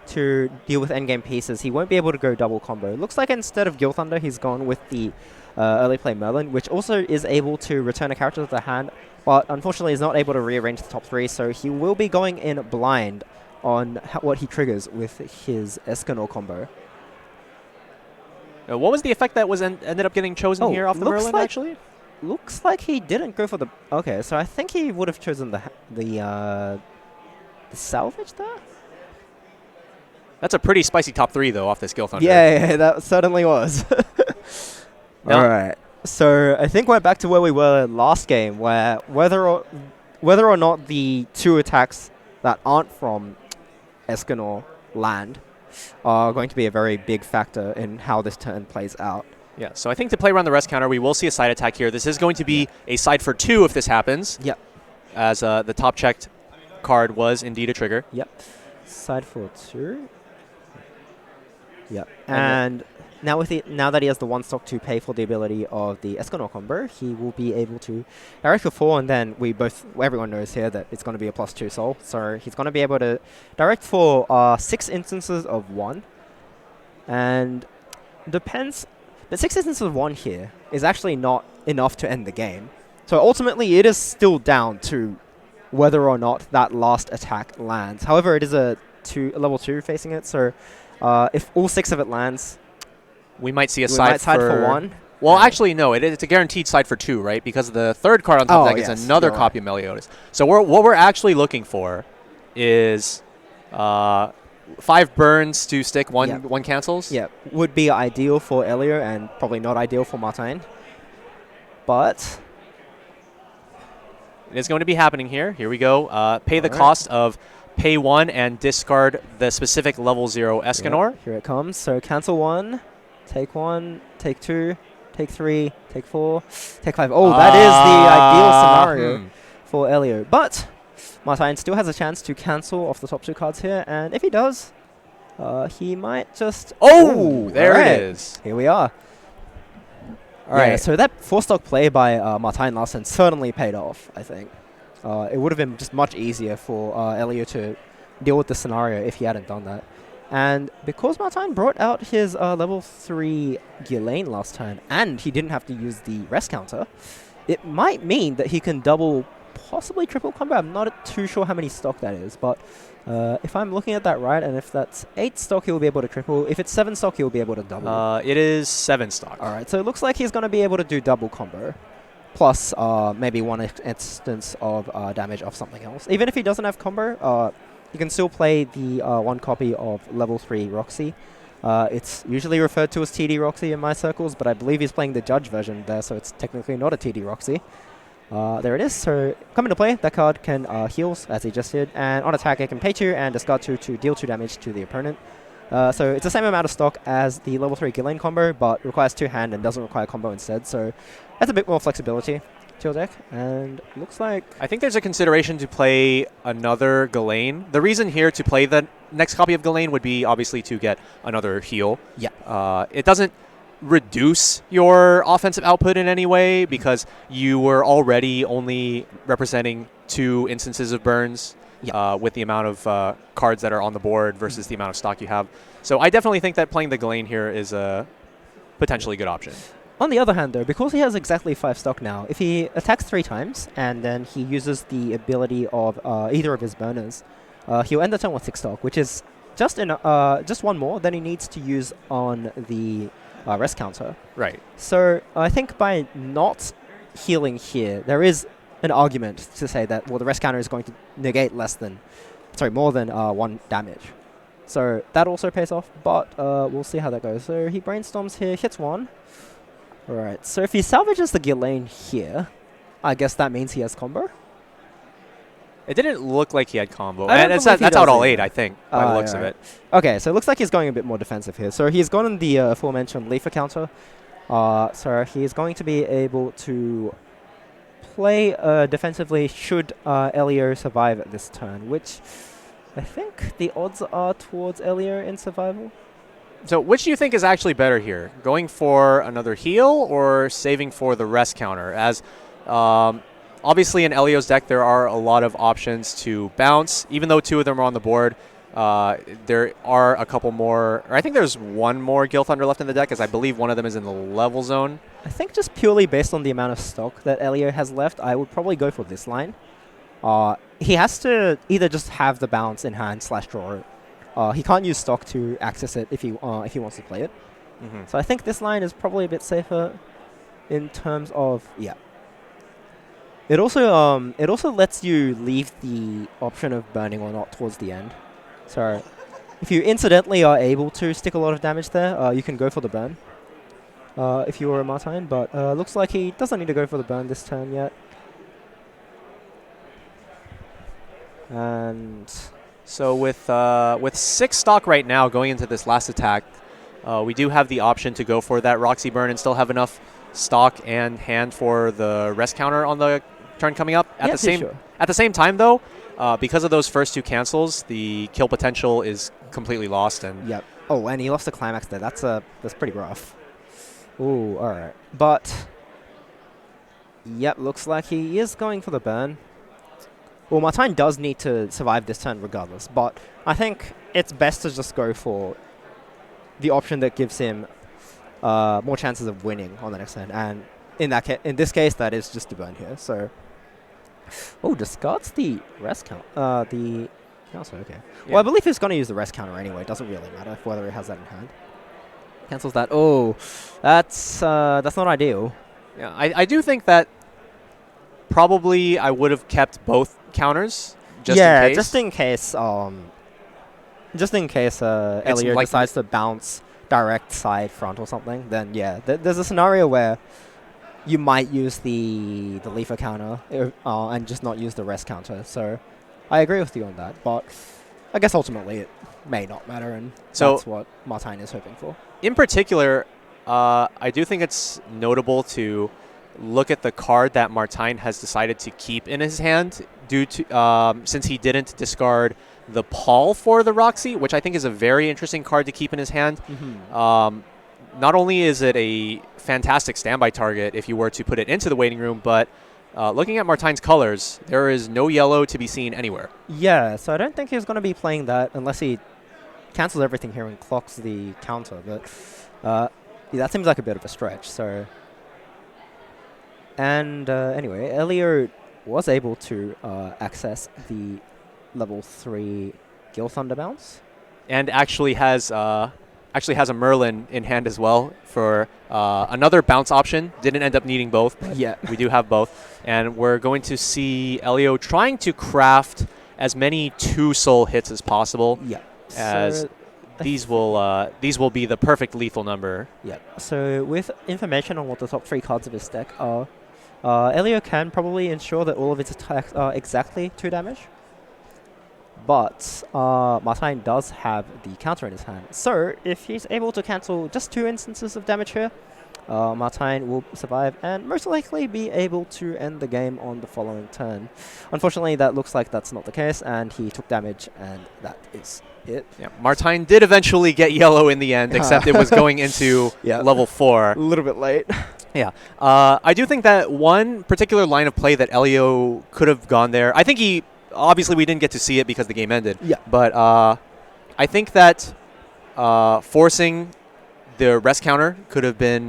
to deal with endgame pieces, he won't be able to go double combo. It looks like instead of Gil Thunder, he's gone with the early play Merlin, which also is able to return a character to the hand, but unfortunately is not able to rearrange the top 3, so he will be going in blind on what he triggers with his Escanor combo. What was the effect that was ended up getting chosen here off the Merlin, actually? Looks like he didn't go for the... Okay, so I think he would have chosen the salvage there? That's a pretty spicy top 3, though, off this Gil Thunder. Yeah, that certainly was. All right. So I think we're back to where we were last game, where whether or not the 2 attacks that aren't from Escanor land are going to be a very big factor in how this turn plays out. Yeah, so I think to play around the rest counter, we will see a side attack here. This is going to be a side for 2 if this happens. Yep. As the top checked card was indeed a trigger. Yep. Side for 2. Yep. And now that he has the 1 stock to pay for the ability of the Escanor combo, he will be able to direct for 4, and then everyone knows here that it's going to be a +2 soul. So he's going to be able to direct for 6 instances of 1. And depends, but 6 instances of 1 here is actually not enough to end the game. So ultimately it is still down to whether or not that last attack lands. However, it is a level 2 facing it, so if all 6 of it lands, we might see a side for 1. Well, actually, no. It's a guaranteed side for 2, right? Because the 3rd card on top of the deck is another copy of Meliodas. So what we're actually looking for is 5 burns to stick, 1 cancels. Yeah, would be ideal for Elio and probably not ideal for Martin. But it is going to be happening here. Here we go. Pay the cost of pay 1 and discard the specific level 0 Escanor. Yep, here it comes. So cancel 1. Take 1, take 2, take 3, take 4, take 5. Oh, that is the ideal scenario for Elio. But Martin still has a chance to cancel off the top 2 cards here, and if he does, he might just... Oh, there it is. Here we are. All right, so that 4-stock play by Martin Larsen certainly paid off, I think. It would have been just much easier for Elio to deal with the scenario if he hadn't done that. And because Martin brought out his level 3 Ghislaine last turn, and he didn't have to use the rest counter, it might mean that he can double possibly triple combo. I'm not too sure how many stock that is, but if I'm looking at that right, and if that's 8 stock, he'll be able to triple. If it's 7 stock, he'll be able to double. It is 7 stock. All right, so it looks like he's going to be able to do double combo, plus maybe one instance of damage off something else. Even if he doesn't have combo, you can still play the 1 copy of level 3 Roxy. It's usually referred to as TD Roxy in my circles, but I believe he's playing the Judge version there, so it's technically not a TD Roxy. There it is. So coming to play, that card can heals, as he just did, and on attack it can pay 2 and discard 2 to deal 2 damage to the opponent. So it's the same amount of stock as the level 3 Ghislaine combo, but requires 2 hand and doesn't require combo instead, so that's a bit more flexibility to your deck, and looks like... I think there's a consideration to play another Ghislaine. The reason here to play the next copy of Ghislaine would be obviously to get another heal. Yeah. It doesn't reduce your offensive output in any way because you were already only representing 2 instances of burns with the amount of cards that are on the board versus the amount of stock you have. So I definitely think that playing the Ghislaine here is a potentially good option. On the other hand, though, because he has exactly 5 stock now, if he attacks 3 times and then he uses the ability of either of his burners, he'll end the turn with 6 stock, which is just one more than he needs to use on the rest counter. Right. So I think by not healing here, there is an argument to say that, well, the rest counter is going to negate more than 1 damage. So that also pays off, but we'll see how that goes. So he brainstorms here, hits 1. Alright, so if he salvages the Ghislaine here, I guess that means he has combo? It didn't look like he had combo. And that's out all 8, I think, by the looks of it. Okay, so it looks like he's going a bit more defensive here. So he's gotten the aforementioned Leafer counter. So he's going to be able to play defensively should Elio survive at this turn, which I think the odds are towards Elio in survival. So which do you think is actually better here? Going for another heal or saving for the rest counter? As obviously in Elio's deck there are a lot of options to bounce. Even though 2 of them are on the board, there are a couple more. Or I think there's 1 more Gil Thunder left in the deck, as I believe one of them is in the level zone. I think just purely based on the amount of stock that Elio has left, I would probably go for this line. He has to either just have the bounce in hand / draw it. He can't use stock to access it if he wants to play it. So I think this line is probably a bit safer in terms of It also lets you leave the option of burning or not towards the end. So if you incidentally are able to stick a lot of damage there, you can go for the burn. If you were a Martine, but looks like he doesn't need to go for the burn this turn yet. And so with 6 stock right now going into this last attack, we do have the option to go for that Roxy burn and still have enough stock and hand for the rest counter on the turn coming up. At the same time, though, because of those first 2 cancels, the kill potential is completely lost. And yep. Oh, and he lost the climax there. That's pretty rough. Ooh, all right. But yep, looks like he is going for the burn. Well, Martine does need to survive this turn regardless, but I think it's best to just go for the option that gives him more chances of winning on the next turn. And in this case, that is just the burn here. So, oh, discards the rest count. The also okay. Yeah. Well, I believe he's going to use the rest counter anyway. It doesn't really matter whether he has that in hand. Cancels that. Oh, that's not ideal. Yeah, I do think that probably I would have kept both counters just in case. Just in case Elio decides to bounce direct side front or something, then yeah, there's a scenario where you might use the Leafer counter and just not use the rest counter. So I agree with you on that, but I guess ultimately it may not matter, and so that's what Martine is hoping for. In particular, I do think it's notable to look at the card that Martine has decided to keep in his hand due to since he didn't discard the Paul for the Roxy, which I think is a very interesting card to keep in his hand. Not only is it a fantastic standby target if you were to put it into the waiting room, but looking at Martine's colors, there is no yellow to be seen anywhere. Yeah, so I don't think he's going to be playing that unless he cancels everything here and clocks the counter. But yeah, that seems like a bit of a stretch. So, and anyway, Elio was able to access the level 3 Gil Thunder bounce. And actually has a Merlin in hand as well for another bounce option. Didn't end up needing both. But Yeah. we do have both. And we're going to see Elio trying to craft as many 2-soul hits as possible. Yeah. As So these will be the perfect lethal number. yeah. So with information on what the top 3 cards of his deck are, Elio can probably ensure that all of its attacks are exactly 2 damage. But Martine does have the counter in his hand. So if he's able to cancel just 2 instances of damage here, Martine will survive and most likely be able to end the game on the following turn. Unfortunately, that looks like that's not the case, and he took damage, and that is it. Yeah, Martine did eventually get yellow in the end, except it was going into level 4. A little bit late. Yeah. I do think that one particular line of play that Elio could have gone there, I think he, obviously we didn't get to see it because the game ended. Yeah. But I think that forcing the rest counter could have been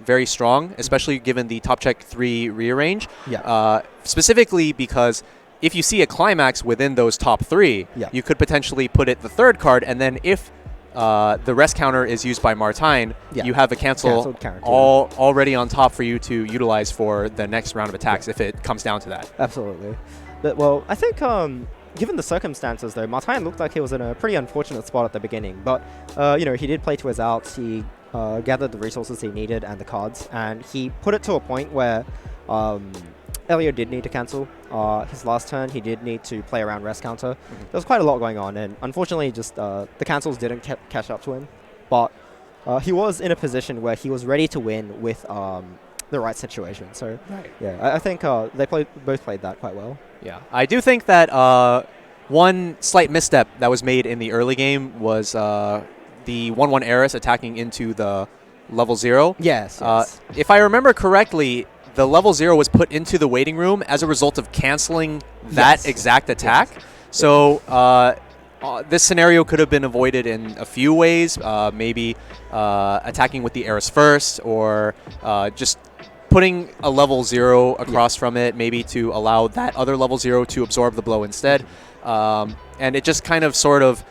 very strong, especially given the top check 3 rearrange. Yeah. Specifically because if you see a climax within those top 3, Yeah. you could potentially put it the 3rd card, and then if the rest counter is used by Martine, Yeah. you have a cancel already on top for you to utilize for the next round of attacks if it comes down to that. Absolutely. But, well, I think given the circumstances, though, Martine looked like he was in a pretty unfortunate spot at the beginning. But, you know, he did play to his outs. He gathered the resources he needed and the cards. And he put it to a point where Elio did need to cancel. His last turn, he did need to play around rest counter. There was quite a lot going on. And unfortunately, just the cancels didn't catch up to him. But he was in a position where he was ready to win with the right situation. So, yeah, I think they both played that quite well. Yeah, I do think that one slight misstep that was made in the early game was the 1/1 Eris attacking into the level 0. Yes. If I remember correctly, the level 0 was put into the waiting room as a result of canceling that exact attack. Yes. So this scenario could have been avoided in a few ways, maybe attacking with the Eris first, or just putting a level 0 across from it, maybe to allow that other level 0 to absorb the blow instead. And it just kind of sort of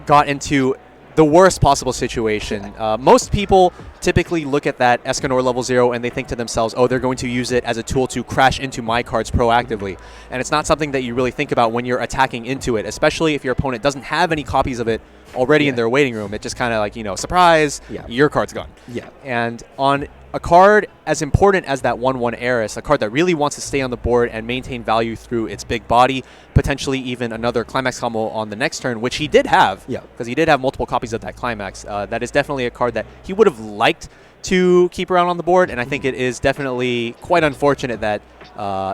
got into the worst possible situation. Most people typically look at that Escanor level 0 and they think to themselves, oh, they're going to use it as a tool to crash into my cards proactively. And it's not something that you really think about when you're attacking into it, especially if your opponent doesn't have any copies of it already in their waiting room. It just kind of like, you know, surprise, your card's gone. Yeah. And on a card as important as that 1/1 Eris, a card that really wants to stay on the board and maintain value through its big body, potentially even another climax combo on the next turn, which he did have, because he did have multiple copies of that climax. That is definitely a card that he would have liked to keep around on the board, and I think it is definitely quite unfortunate that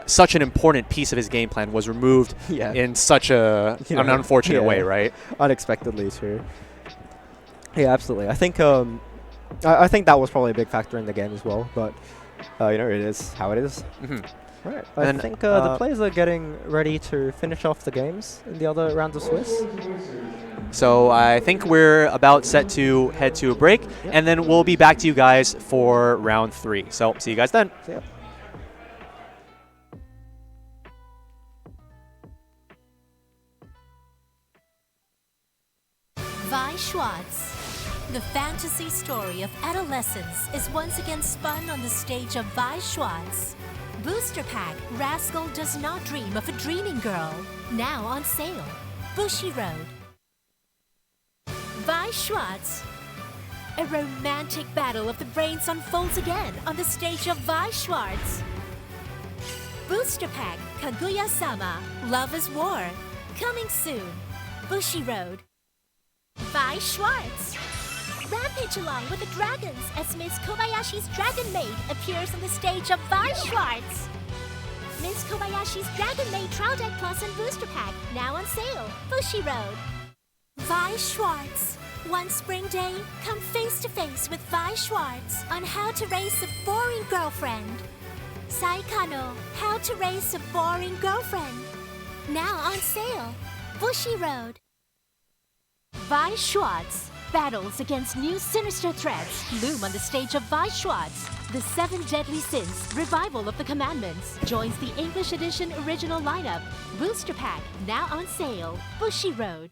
such an important piece of his game plan was removed in such an unfortunate way, right? Unexpectedly, too. Yeah, absolutely. I think that was probably a big factor in the game as well, but you know, it is how it is. Right. I think the players are getting ready to finish off the games in the other rounds of Swiss. So I think we're about set to head to a break, and then we'll be back to you guys for round 3. So see you guys then. See ya. Weiß Schwarz. The fantasy story of adolescence is once again spun on the stage of Weiß Schwarz. Booster Pack Rascal Does Not Dream of a Dreaming Girl. Now on sale. Bushiroad. Weiß Schwarz. A romantic battle of the brains unfolds again on the stage of Weiß Schwarz. Booster Pack Kaguya-sama Love is War. Coming soon. Bushiroad. Weiß Schwarz. Rampage along with the dragons as Ms. Kobayashi's Dragon Maid appears on the stage of Weiß Schwarz. Ms. Kobayashi's Dragon Maid Trial Deck Plus and Booster Pack now on sale. Bushiroad. Weiß Schwarz. One spring day, come face to face with Weiß Schwarz on how to raise a boring girlfriend. Saikano, how to raise a boring girlfriend. Now on sale. Bushiroad. Weiß Schwarz. Battles against new sinister threats loom on the stage of Weiß Schwarz. The 7 Deadly Sins, Revival of the Commandments, joins the English Edition original lineup. Booster Pack, now on sale. Bushiroad.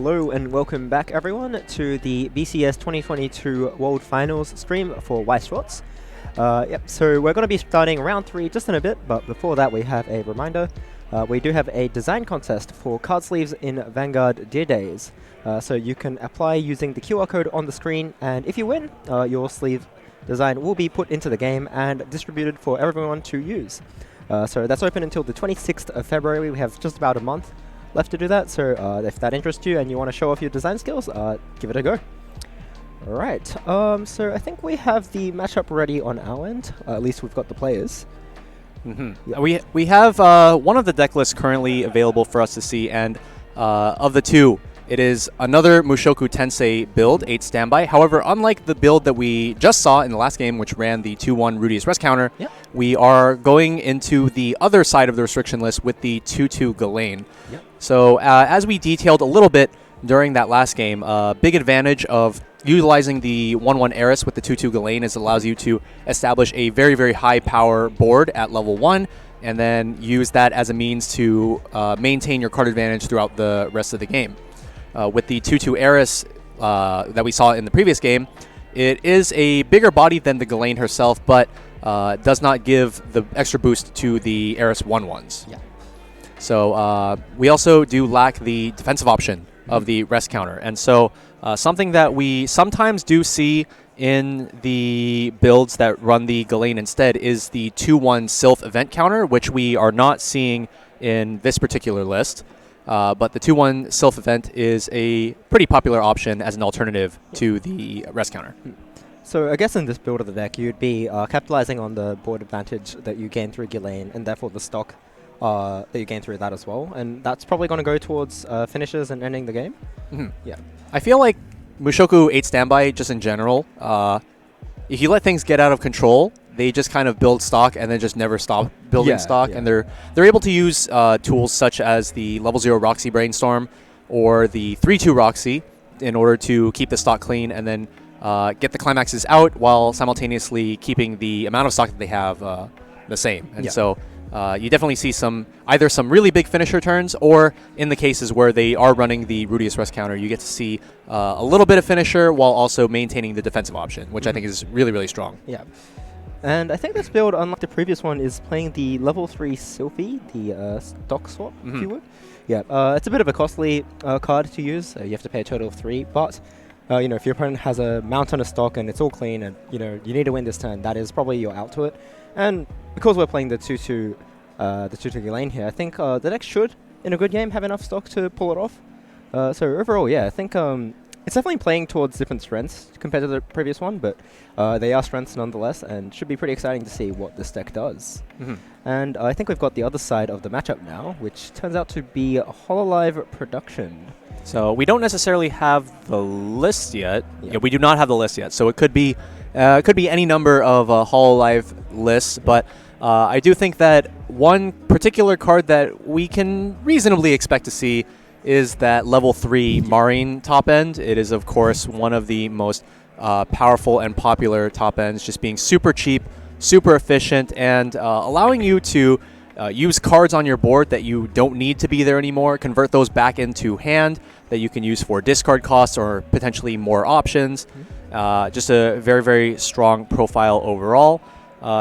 Hello and welcome back everyone to the BCS 2022 World Finals stream for Weiß Schwarz. So we're going to be starting round 3 just in a bit, but before that we have a reminder. We do have a design contest for card sleeves in Vanguard Dear Days. So you can apply using the QR code on the screen, and if you win, your sleeve design will be put into the game and distributed for everyone to use. So that's open until the 26th of February. We have just about a month left to do that, so if that interests you and you want to show off your design skills, give it a go. Alright, so I think we have the matchup ready on our end. At least we've got the players. Yep. We have one of the deck lists currently available for us to see, and of the two, it is another Mushoku Tensei build, 8 standby. However, unlike the build that we just saw in the last game, which ran the 2-1 Rudius rest counter, we are going into the other side of the restriction list with the 2-2 Ghislaine. So as we detailed a little bit during that last game, big advantage of utilizing the 1-1 Eris with the 2-2 Ghislaine is it allows you to establish a very, very high power board at level 1, and then use that as a means to maintain your card advantage throughout the rest of the game. With the 2-2 Eris that we saw in the previous game, it is a bigger body than the Ghislaine herself, but does not give the extra boost to the Eris 1-1s. So we also do lack the defensive option of the rest counter. And so something that we sometimes do see in the builds that run the Ghislaine instead is the 2-1 Sylph event counter, which we are not seeing in this particular list. But the 2-1 Sylph event is a pretty popular option as an alternative to the rest counter. So I guess in this build of the deck, you'd be capitalizing on the board advantage that you gain through Ghislaine, and therefore the stock that you gain through that as well. And that's probably going to go towards finishes and ending the game. Yeah. I feel like Mushoku 8 standby, just in general, if you let things get out of control, they just kind of build stock and then just never stop building stock. And they're able to use tools such as the level 0 Roxy Brainstorm or the 3-2 Roxy in order to keep the stock clean and then get the climaxes out while simultaneously keeping the amount of stock that they have the same. And so you definitely see either some really big finisher turns, or in the cases where they are running the Rudius rest counter, you get to see a little bit of finisher while also maintaining the defensive option, which I think is really, really strong. Yeah. And I think this build, unlike the previous one, is playing the level 3 Sylphie, the stock swap, if you would. Yeah, it's a bit of a costly card to use. You have to pay a total of 3, but if your opponent has a mount on a stock and it's all clean and you need to win this turn, that is probably your out to it. And because we're playing the 2-2 Ghislaine here, I think the deck should, in a good game, have enough stock to pull it off. So overall, yeah, I think it's definitely playing towards different strengths compared to the previous one, but they are strengths nonetheless, and should be pretty exciting to see what this deck does. And I think we've got the other side of the matchup now, which turns out to be Hololive Production. So we don't necessarily have the list yet. Yeah, we do not have the list yet, so it could be any number of Hololive lists, but I do think that one particular card that we can reasonably expect to see is that level 3 Marine top end. It is, of course, one of the most powerful and popular top ends, just being super cheap, super efficient, and allowing you to use cards on your board that you don't need to be there anymore, convert those back into hand that you can use for discard costs or potentially more options. Just a very, very strong profile overall.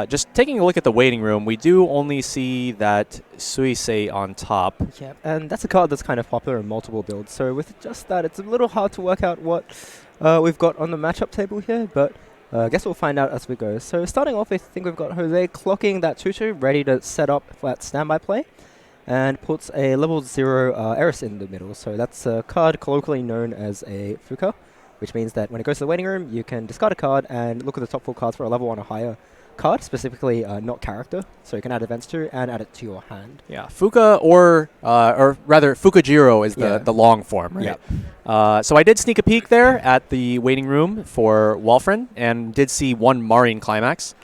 Just taking a look at the waiting room, we do only see that Suisei on top. Yeah, and that's a card that's kind of popular in multiple builds. So with just that, it's a little hard to work out what we've got on the matchup table here, but I guess we'll find out as we go. So starting off, I think we've got Jose clocking that 2-2, ready to set up flat standby play, and puts a level 0 Eris in the middle. So that's a card colloquially known as a Fuka, which means that when it goes to the waiting room, you can discard a card and look at the top 4 cards for a level 1 or higher card, specifically not character, so you can add events to and add it to your hand. Yeah, Fuka or rather Fukajiro is the long form, right? So I did sneak a peek there at the waiting room for Walfren and did see one Marine Climax.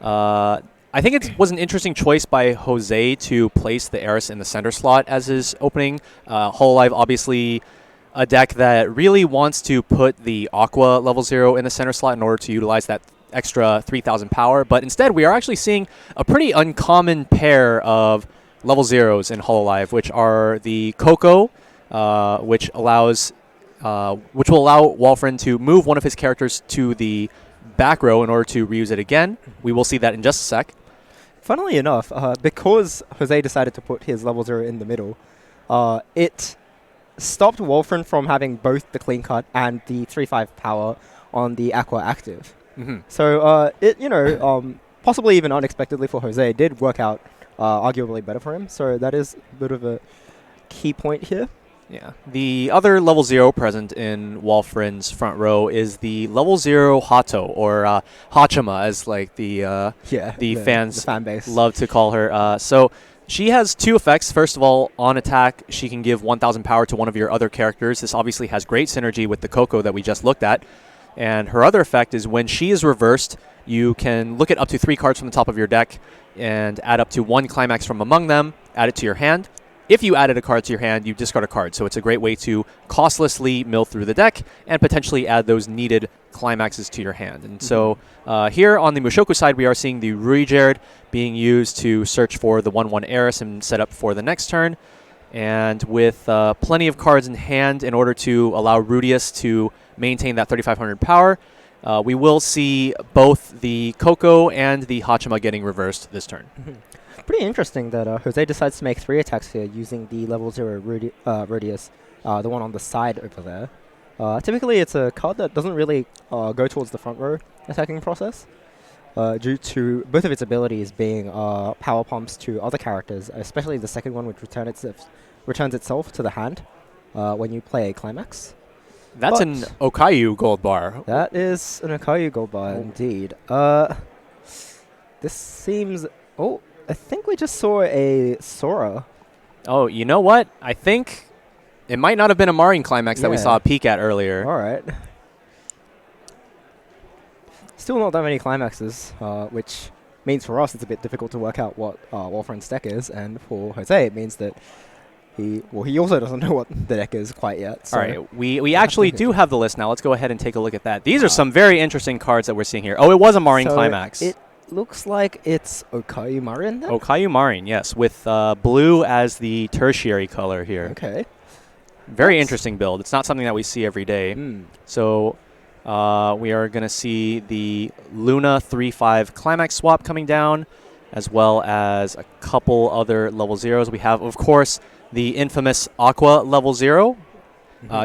I think it was an interesting choice by Jose to place the Eris in the center slot as his opening. Hololive obviously a deck that really wants to put the Aqua level 0 in the center slot in order to utilize that extra 3,000 power, but instead we are actually seeing a pretty uncommon pair of level 0s in Hololive, which are the Coco, which allows which will allow Wolfren to move one of his characters to the back row in order to reuse it again. We will see that in just a sec. Funnily enough, because Jose decided to put his level 0 in the middle, it stopped Wolfren from having both the clean cut and the 3/5 power on the Aqua active. So it, possibly even unexpectedly for Jose, did work out arguably better for him. So that is a bit of a key point here. Yeah. The other level 0 present in Wolfren's front row is the level 0 Hato, or Hachima, as like the fans fan base love to call her. So she has 2 effects. First of all, on attack, she can give 1,000 power to one of your other characters. This obviously has great synergy with the Coco that we just looked at. And her other effect is when she is reversed, you can look at up to 3 cards from the top of your deck and add up to 1 climax from among them, add it to your hand. If you added a card to your hand, you discard a card. So it's a great way to costlessly mill through the deck and potentially add those needed climaxes to your hand. And so here on the Mushoku side, we are seeing the Ruijerd being used to search for the 1/1 Heiress and set up for the next turn. And with plenty of cards in hand in order to allow Rudius to maintain that 3,500 power, we will see both the Coco and the Hachima getting reversed this turn. Pretty interesting that Jose decides to make 3 attacks here using the level 0 Rudius, the one on the side over there. Typically, it's a card that doesn't really go towards the front row attacking process due to both of its abilities being power pumps to other characters, especially the second one, which returns itself to the hand when you play a climax. That's an Okayu gold bar. That is an Okayu gold bar, indeed. This seems... Oh, I think we just saw a Sora. Oh, you know what? I think it might not have been a Marine climax that we saw a peek at earlier. All right. Still not that many climaxes, which means for us it's a bit difficult to work out what Wolfren's deck is, and for Jose it means that he also doesn't know what the deck is quite yet. So. All right, we actually do have the list now. Let's go ahead and take a look at that. These are some very interesting cards that we're seeing here. Oh, it was a Marine climax. It looks like it's Okayu Marine then? Okayu Marine, yes, with blue as the tertiary color here. Okay. Very interesting build. It's not something that we see every day. So we are going to see the Luna 3/5 climax swap coming down, as well as a couple other level 0s. We have, of course, the infamous Aqua level 0.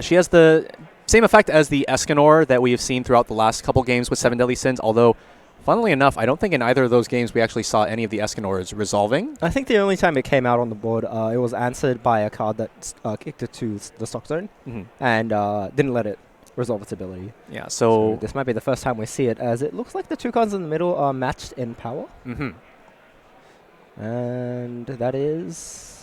She has the same effect as the Escanor that we have seen throughout the last couple games with 7 Deadly Sins, although funnily enough, I don't think in either of those games we actually saw any of the Escanors resolving. I think the only time it came out on the board, it was answered by a card that kicked it to the stock zone and didn't let it resolve its ability. Yeah, so this might be the first time we see it, as it looks like the 2 cards in the middle are matched in power. And that is...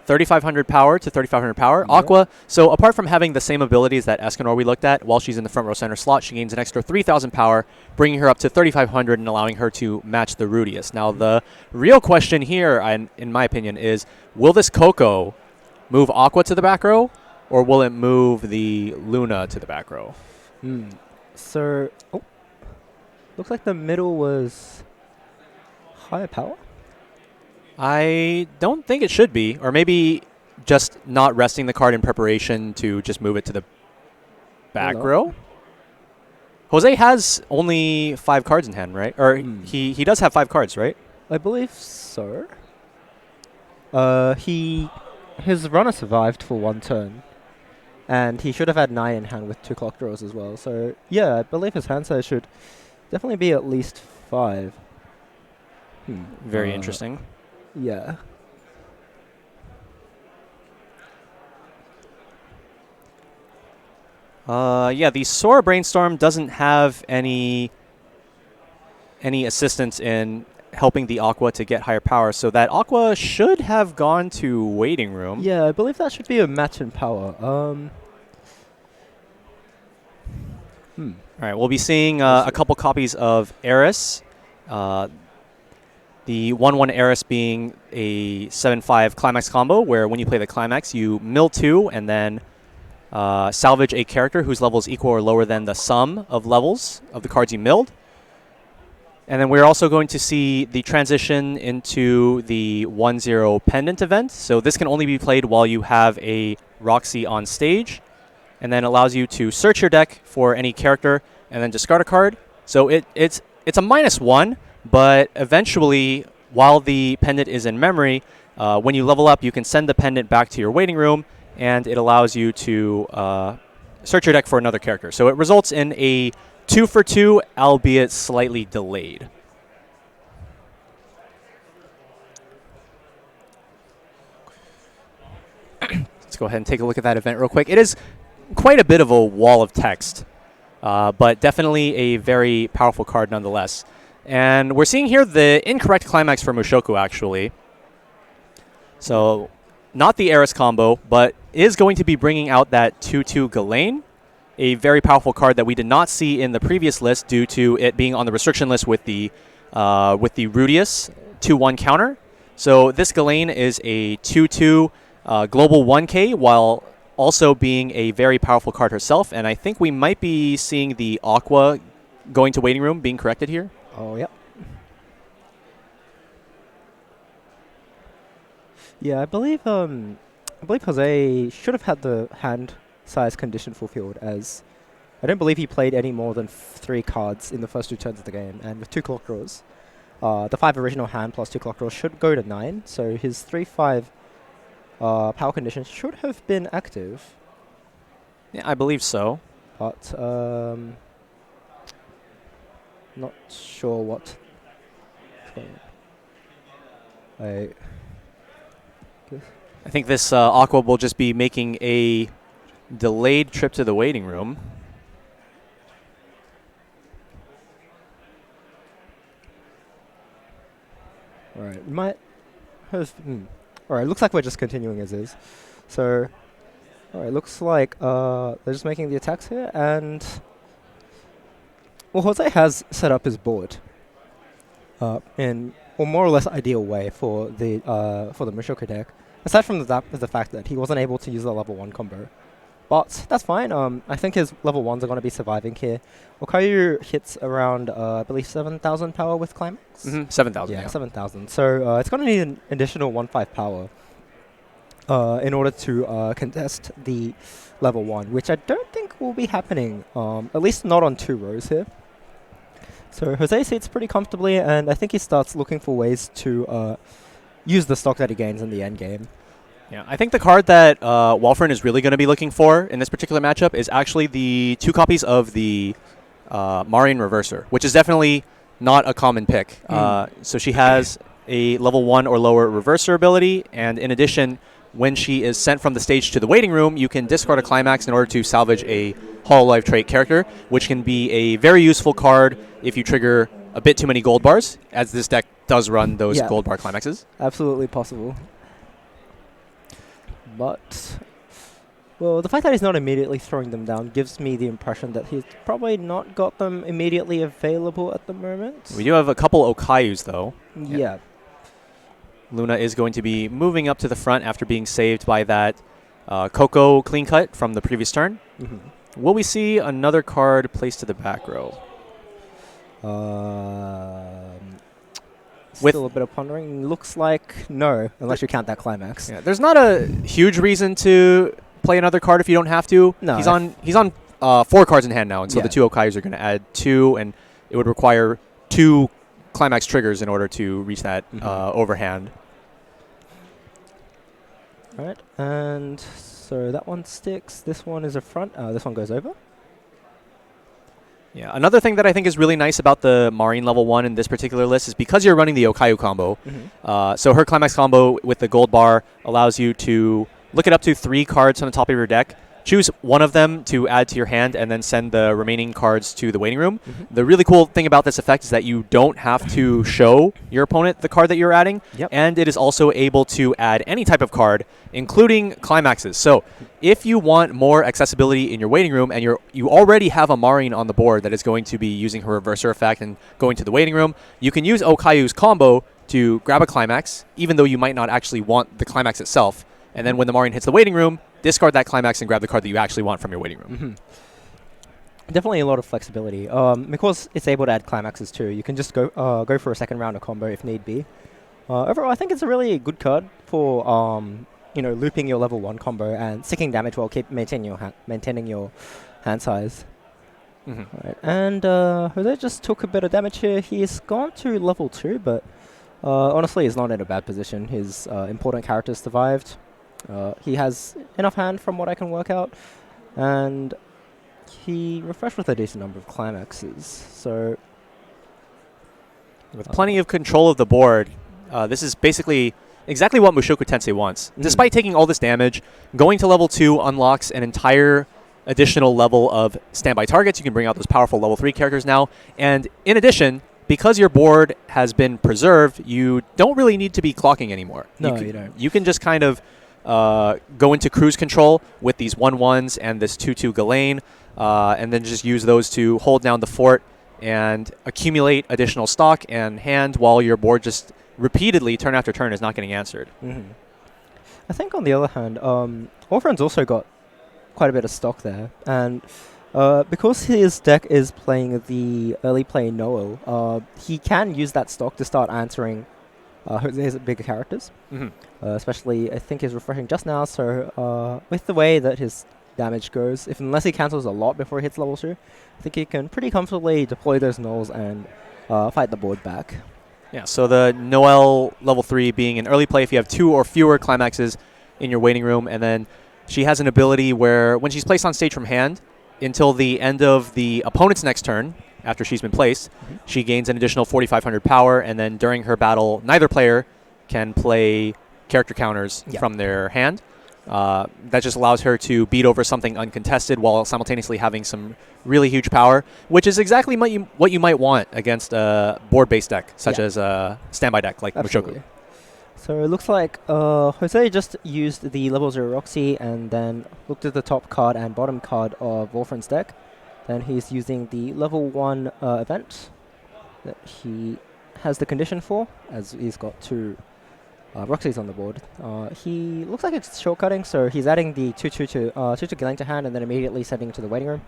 3,500 power to 3,500 power. Yep. Aqua, so apart from having the same abilities that Escanor we looked at, while she's in the front row center slot, she gains an extra 3,000 power, bringing her up to 3,500 and allowing her to match the Rudius. Now, the real question here, in my opinion, is will this Coco move Aqua to the back row, or will it move the Luna to the back row? So, looks like the middle was higher power. I don't think it should be, or maybe just not resting the card in preparation to just move it to the back row. Jose has only 5 cards in hand, right? Or he does have 5 cards, right? I believe so. His runner survived for 1 turn, and he should have had 9 in hand with 2 clock draws as well. So yeah, I believe his hand size should definitely be at least 5. Very interesting. Yeah. Yeah, the Sora Brainstorm doesn't have any assistance in helping the Aqua to get higher power, so that Aqua should have gone to Waiting Room. Yeah, I believe that should be a match in power. All right, we'll be seeing a couple copies of Heiress. The 1/1 Heiress being a 7/5 climax combo, where when you play the climax, you mill 2 and then salvage a character whose level is equal or lower than the sum of levels of the cards you milled. And then we're also going to see the transition into the 1/0 pendant event. So this can only be played while you have a Roxy on stage. and then allows you to search your deck for any character and then discard a card. So it's a -1, but eventually, while the pendant is in memory, when you level up, you can send the pendant back to your waiting room, and it allows you to search your deck for another character. So it results in a 2-for-2, albeit slightly delayed. Let's go ahead and take a look at that event real quick. It is quite a bit of a wall of text, but definitely a very powerful card nonetheless. And we're seeing here the incorrect climax for Mushoku, actually. So not the Eris combo, but is going to be bringing out that 2-2 Ghislaine, a very powerful card that we did not see in the previous list due to it being on the restriction list with the Rudius 2-1 counter. So this Ghislaine is a 2-2 global 1K, while also being a very powerful card herself. And I think we might be seeing the Aqua going to waiting room being corrected here. Oh, yep. Yeah, I believe Jose should have had the hand size condition fulfilled, as I don't believe he played any more than 3 cards in the first 2 turns of the game. And with 2 clock draws, the 5 original hand plus 2 clock draws should go to 9. So his 3-5 power condition should have been active. Yeah, I believe so. But not sure what. I think this Aqua will just be making a delayed trip to the waiting room. All right, we might have. All right, looks like we're just continuing as is. So, all right, looks like they're just making the attacks here, and well, Jose has set up his board in a more or less ideal way for the Mushoku deck. Aside from the fact that he wasn't able to use the level 1 combo. But that's fine. I think his level 1s are going to be surviving here. Okayu hits around, I believe, 7,000 power with Climax? 7,000, yeah. 7,000. So it's going to need an additional 1-5 power in order to contest the level 1, which I don't think will be happening, at least not on 2 rows here. So Jose sits pretty comfortably, and I think he starts looking for ways to use the stock that he gains in the end game. Yeah, I think the card that Walfrin is really going to be looking for in this particular matchup is actually the 2 copies of the Marian Reverser, which is definitely not a common pick. So she has a level 1 or lower Reverser ability, and in addition, when she is sent from the stage to the waiting room, you can discard a Climax in order to salvage a Hololive trait character, which can be a very useful card if you trigger a bit too many gold bars, as this deck does run those gold bar Climaxes. Absolutely possible. But, well, the fact that he's not immediately throwing them down gives me the impression that he's probably not got them immediately available at the moment. We do have a couple Okayus, though. Yeah. Luna is going to be moving up to the front after being saved by that Coco clean cut from the previous turn. Will we see another card placed to the back row? Still a bit of pondering. Looks like no, unless you count that Climax. Yeah, there's not a huge reason to play another card if you don't have to. No, he's on 4 cards in hand now, and so the 2 Okayus are going to add 2, and it would require 2 Climax triggers in order to reach that overhand. All right, and so that one sticks. This one is a front. This one goes over. Yeah, another thing that I think is really nice about the Marine level 1 in this particular list is because you're running the Okayu combo. So her Climax combo with the gold bar allows you to look at up to 3 cards on the top of your deck, choose one of them to add to your hand, and then send the remaining cards to the waiting room. The really cool thing about this effect is that you don't have to show your opponent the card that you're adding, and it is also able to add any type of card, including Climaxes. So if you want more accessibility in your waiting room and you already have a Marine on the board that is going to be using her Reverser effect and going to the waiting room, you can use Okayu's combo to grab a Climax, even though you might not actually want the Climax itself. And then when the Marine hits the waiting room, discard that Climax and grab the card that you actually want from your waiting room. Definitely a lot of flexibility. Because it's able to add Climaxes too, you can just go for a second round of combo if need be. Overall, I think it's a really good card for looping your level 1 combo and sticking damage while keep maintaining your hand size. Right. And Jose just took a bit of damage here. He's gone to level 2, but honestly, he's not in a bad position. His important characters survived. He has enough hand from what I can work out, and he refreshed with a decent number of climaxes. So, with plenty of control of the board, this is basically exactly what Mushoku Tensei wants. Despite taking all this damage, going to level 2 unlocks an entire additional level of standby targets. You can bring out those powerful level 3 characters now. And in addition, because your board has been preserved, you don't really need to be clocking anymore. No, you don't. You can just kind of go into cruise control with these 1/1s and this 2/2 Ghislaine, and then just use those to hold down the fort and accumulate additional stock and hand while your board just repeatedly, turn after turn, is not getting answered. I think on the other hand, Warframe's also got quite a bit of stock there, and because his deck is playing the early play Noel, he can use that stock to start answering his bigger characters. Especially, I think he's refreshing just now, so with the way that his damage goes, unless he cancels a lot before he hits level 2, I think he can pretty comfortably deploy those Noels and fight the board back. Yeah, so the Noelle level 3 being an early play if you have 2 or fewer climaxes in your waiting room, and then she has an ability where when she's placed on stage from hand, until the end of the opponent's next turn, after she's been placed, she gains an additional 4,500 power, and then during her battle, neither player can play character counters from their hand. That just allows her to beat over something uncontested while simultaneously having some really huge power, which is exactly what you might want against a board-based deck, such as a standby deck like Mushoku. So it looks like Jose just used the level 0 Roxy and then looked at the top card and bottom card of Wolfram's deck. Then he's using the level 1 event that he has the condition for, as he's got 2 Roxy's on the board. He looks like it's shortcutting, so he's adding the 2/2 to Ghislaine to hand and then immediately setting to the waiting room.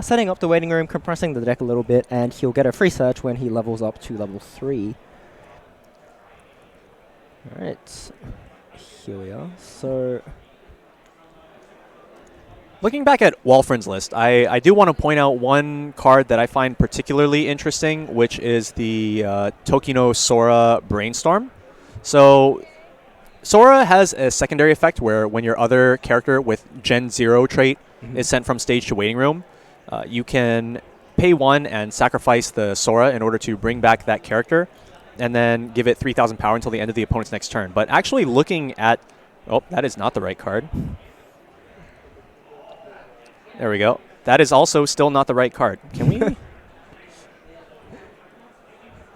Setting up the waiting room, compressing the deck a little bit, and he'll get a free search when he levels up to level 3. Alright, here we are. So, looking back at Walfrin's list, I do want to point out one card that I find particularly interesting, which is the Tokino Sora Brainstorm. So, Sora has a secondary effect where when your other character with Gen 0 trait is sent from stage to waiting room, you can pay 1 and sacrifice the Sora in order to bring back that character, and then give it 3,000 power until the end of the opponent's next turn. But actually looking at... Oh, that is not the right card. There we go. That is also still not the right card. Can we...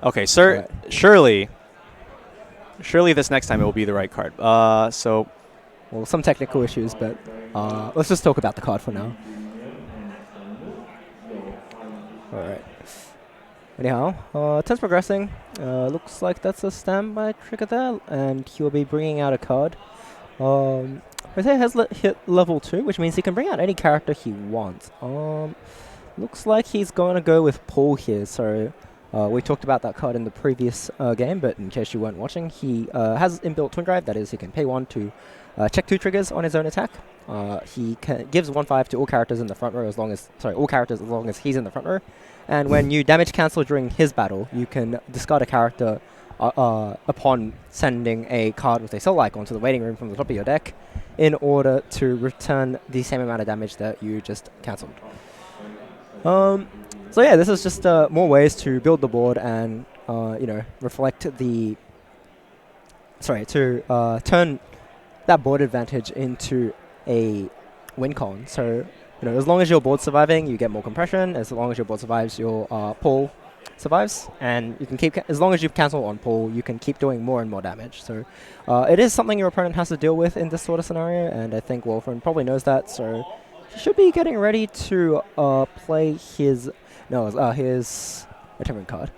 Okay, sir. Right. Surely this next time it will be the right card. So... Well, some technical issues, but let's just talk about the card for now. Alright. Anyhow, turn's progressing. Looks like that's a standby trigger there, and he will be bringing out a card. Jose has hit level 2, which means he can bring out any character he wants. Looks like he's going to go with Paul here, so we talked about that card in the previous game, but in case you weren't watching, he has inbuilt Twin Drive, that is, he can pay 1 to check 2 triggers on his own attack. He gives 1/5 to all characters in the front row as long as he's in the front row. And when you damage cancel during his battle, you can discard a character upon sending a card with a soul icon to the waiting room from the top of your deck in order to return the same amount of damage that you just cancelled. So yeah, this is just more ways to build the board and reflect the... turn that board advantage into a win con. So... as long as your board's surviving, you get more compression. As long as your board survives, your pull survives, and you can keep. As long as you've cancelled on pull, you can keep doing more and more damage. So, it is something your opponent has to deal with in this sort of scenario, and I think Wolfram probably knows that. So, he should be getting ready to play his Atomic card.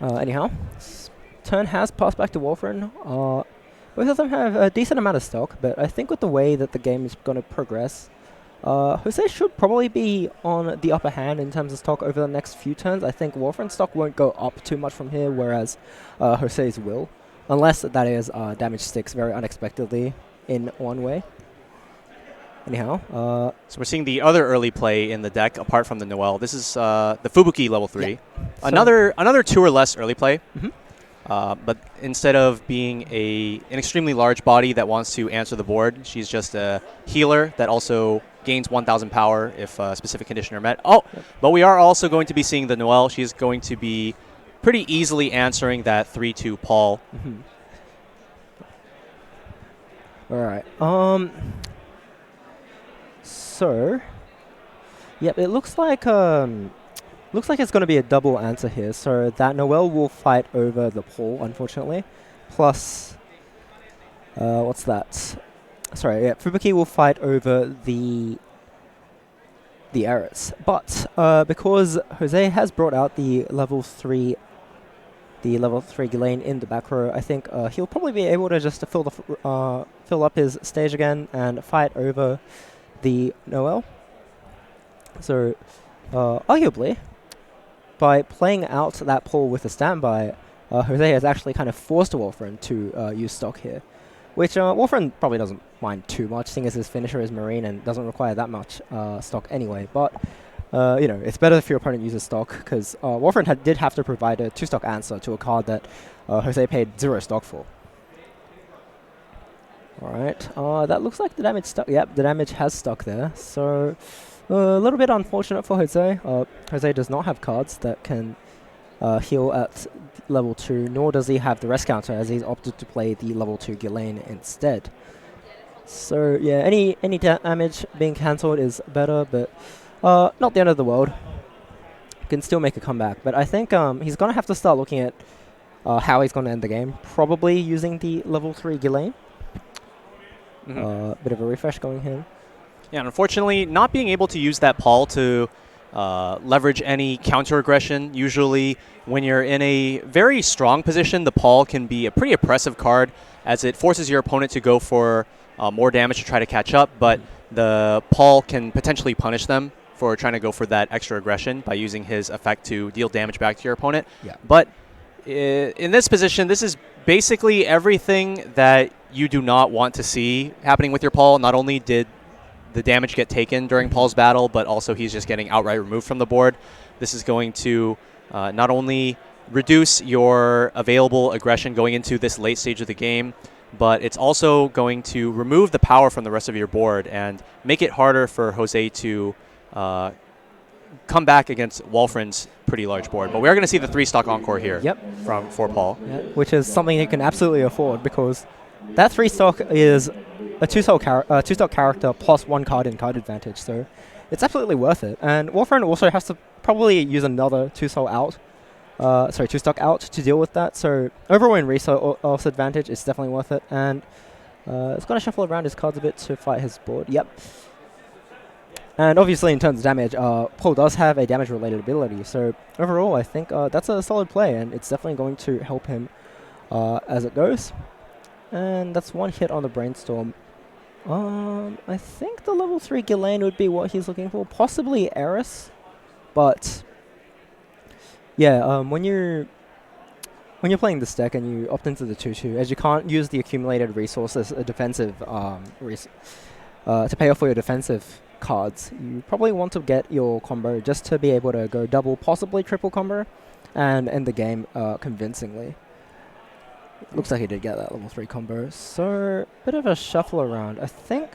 Anyhow, turn has passed back to Wolfram. Both of them have a decent amount of stock, but I think with the way that the game is going to progress, Jose should probably be on the upper hand in terms of stock over the next few turns. I think Wolfram's stock won't go up too much from here, whereas Jose's will. unless that is damage sticks very unexpectedly in one way. Anyhow, So we're seeing the other early play in the deck apart from the Noel. This is the Fubuki level 3. Yeah. Another 2 or less early play. Mhm. But instead of being an extremely large body that wants to answer the board, she's just a healer that also gains 1,000 power if a specific condition are met. Oh, but we are also going to be seeing the Noel. She's going to be pretty easily answering that 3-2 Paul. All right. So, yep, it looks like it's going to be a double answer here. So that Noel will fight over the Paul, unfortunately. Plus, what's that? Sorry, yeah, Fubuki will fight over the Eris. But because Jose has brought out the level 3 Ghislaine in the back row, I think he'll probably be able to just fill up his stage again and fight over the Noel. So, arguably, by playing out that Paul with a standby, Jose has actually kind of forced Wolfram to use stock here, which Wolfram probably doesn't mind too much, seeing as his finisher is Marine and doesn't require that much stock anyway. But you know, it's better if your opponent uses stock, because Wolfram did have to provide a 2-stock answer to a card that Jose paid 0 stock for. Alright, that looks like the damage stuck. Yep, the damage has stuck there. So, a little bit unfortunate for Jose. Jose does not have cards that can heal at level 2, nor does he have the rest counter, as he's opted to play the level 2 Ghislaine instead. So, yeah, any damage being cancelled is better, but not the end of the world. Can still make a comeback. But I think he's going to have to start looking at how he's going to end the game. Probably using the level 3 Ghislaine. Bit of a refresh going here. Yeah, and unfortunately, not being able to use that Paul to leverage any counter aggression. Usually, when you're in a very strong position, the Paul can be a pretty oppressive card, as it forces your opponent to go for more damage to try to catch up, but the Paul can potentially punish them for trying to go for that extra aggression by using his effect to deal damage back to your opponent. Yeah. But in this position, this is basically everything that you do not want to see happening with your Paul. Not only did the damage get taken during Paul's battle, but also he's just getting outright removed from the board. This is going to not only reduce your available aggression going into this late stage of the game, but it's also going to remove the power from the rest of your board and make it harder for Jose to come back against Wolfram's pretty large board. But we are going to see the 3-stock encore here. Yep. For Paul. Yeah, which is something he can absolutely afford, because that 3-stock is a 2-stock character plus 1 card in card advantage, so it's absolutely worth it. And Wolfram also has to probably use another 2-stock out to deal with that. So overall in resource advantage, it's definitely worth it. And it's going to shuffle around his cards a bit to fight his board. Yep. And obviously in terms of damage, Paul does have a damage-related ability. So overall, I think that's a solid play, and it's definitely going to help him as it goes. And that's 1 hit on the Brainstorm. I think the level 3 Ghislaine would be what he's looking for. Possibly Eris. But yeah, when you're playing this deck and you opt into the 2-2, as you can't use the accumulated resources, a defensive to pay off for your defensive cards, you probably want to get your combo just to be able to go double, possibly triple combo, and end the game convincingly. Looks like he did get that level 3 combo. So, bit of a shuffle around. I think,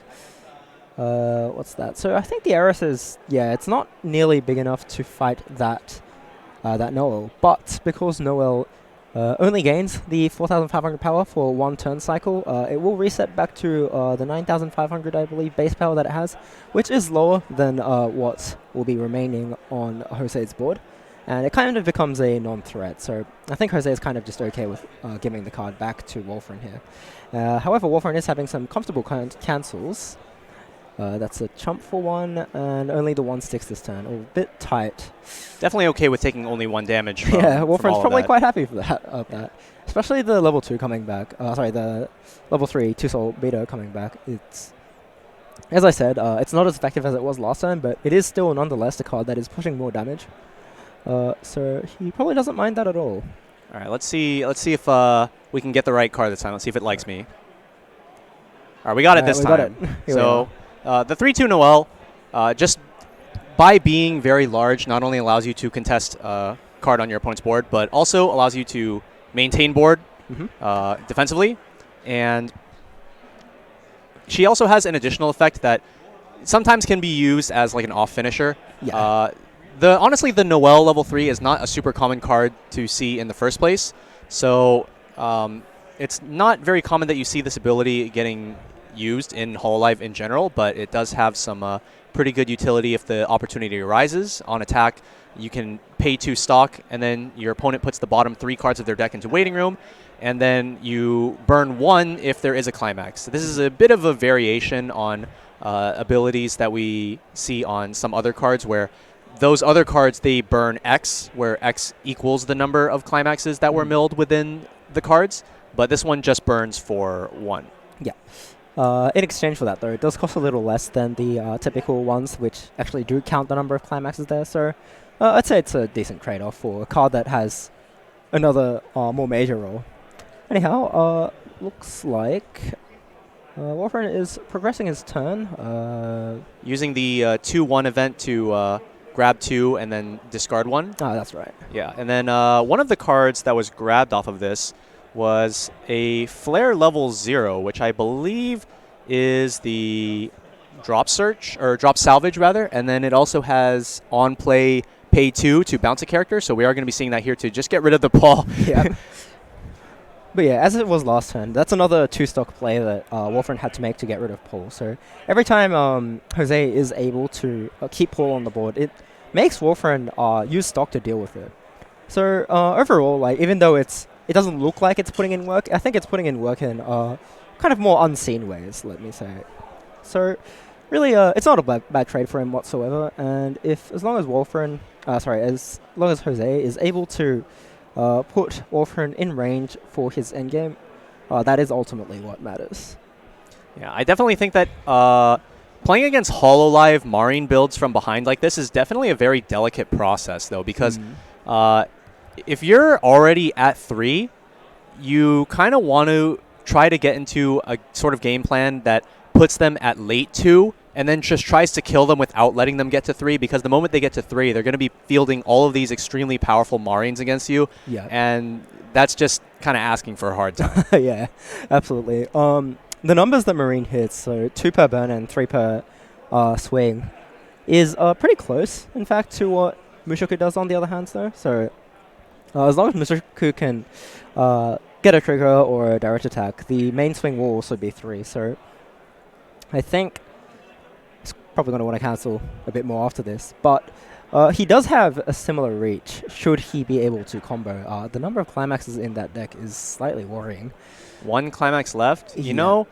what's that? So I think the Eris is, yeah, it's not nearly big enough to fight that Noel. But because Noel only gains the 4,500 power for 1 turn cycle, it will reset back to the 9,500, I believe, base power that it has, which is lower than what will be remaining on Jose's board. And it kind of becomes a non-threat, so I think Jose is kind of just okay with giving the card back to Wolfram here. However, Wolfram is having some comfortable cancels. That's a chump for 1, and only the 1 sticks this turn. A bit tight. Definitely okay with taking only 1 damage from, yeah, Wolfram's probably that. quite happy for that. Especially the level 2 coming back. Sorry, the level 3 2-soul beta coming back. It's, as I said, it's not as effective as it was last time, but it is still nonetheless a card that is pushing more damage. So he probably doesn't mind that at all. All right, let's see if we can get the right card this time. Let's see if it likes me. All right, we got it this time. So the 3-2 Noel, just by being very large, not only allows you to contest a card on your opponent's board, but also allows you to maintain board defensively. And she also has an additional effect that sometimes can be used as like an off finisher. Yeah. Honestly, the Noel level 3 is not a super common card to see in the first place. So it's not very common that you see this ability getting used in Hololive in general, but it does have some pretty good utility if the opportunity arises. On attack, you can pay 2 stock, and then your opponent puts the bottom 3 cards of their deck into waiting room, and then you burn 1 if there is a climax. So this is a bit of a variation on abilities that we see on some other cards, where those other cards, they burn X, where X equals the number of climaxes that were milled within the cards, but this one just burns for 1. Yeah. In exchange for that, though, it does cost a little less than the typical ones, which actually do count the number of climaxes there. So I'd say it's a decent trade-off for a card that has another more major role. Anyhow, looks like Warframe is progressing his turn. Using the 2-1 event to grab 2 and then discard 1. Oh, that's right. Yeah, and then one of the cards that was grabbed off of this was a Flare level 0, which I believe is the drop search, or drop salvage rather, and then it also has on play pay 2 to bounce a character, so we are going to be seeing that here to just get rid of the ball. Yeah. But yeah, as it was last turn, that's another 2-stock play that Warframe had to make to get rid of Paul. So every time Jose is able to keep Paul on the board, it makes Warframe use stock to deal with it. So overall, like, even though it doesn't look like it's putting in work, I think it's putting in work in kind of more unseen ways, let me say. So really, it's not a bad trade for him whatsoever. And as long as as long as Jose is able to put Warframe in range for his endgame, that is ultimately what matters. Yeah, I definitely think that playing against Hololive Marine builds from behind like this is definitely a very delicate process, though, because if you're already at 3, you kind of want to try to get into a sort of game plan that puts them at late 2 and then just tries to kill them without letting them get to 3, because the moment they get to 3, they're going to be fielding all of these extremely powerful Marines against you. Yeah. And that's just kind of asking for a hard time. Yeah, absolutely. The numbers that Marine hits, so 2 per burn and 3 per swing, is pretty close, in fact, to what Mushoku does on the other hand, though. So as long as Mushoku can get a trigger or a direct attack, the main swing will also be 3. So I think he's probably going to want to cancel a bit more after this. But he does have a similar reach, should he be able to combo. The number of climaxes in that deck is slightly worrying. 1 climax left. You know,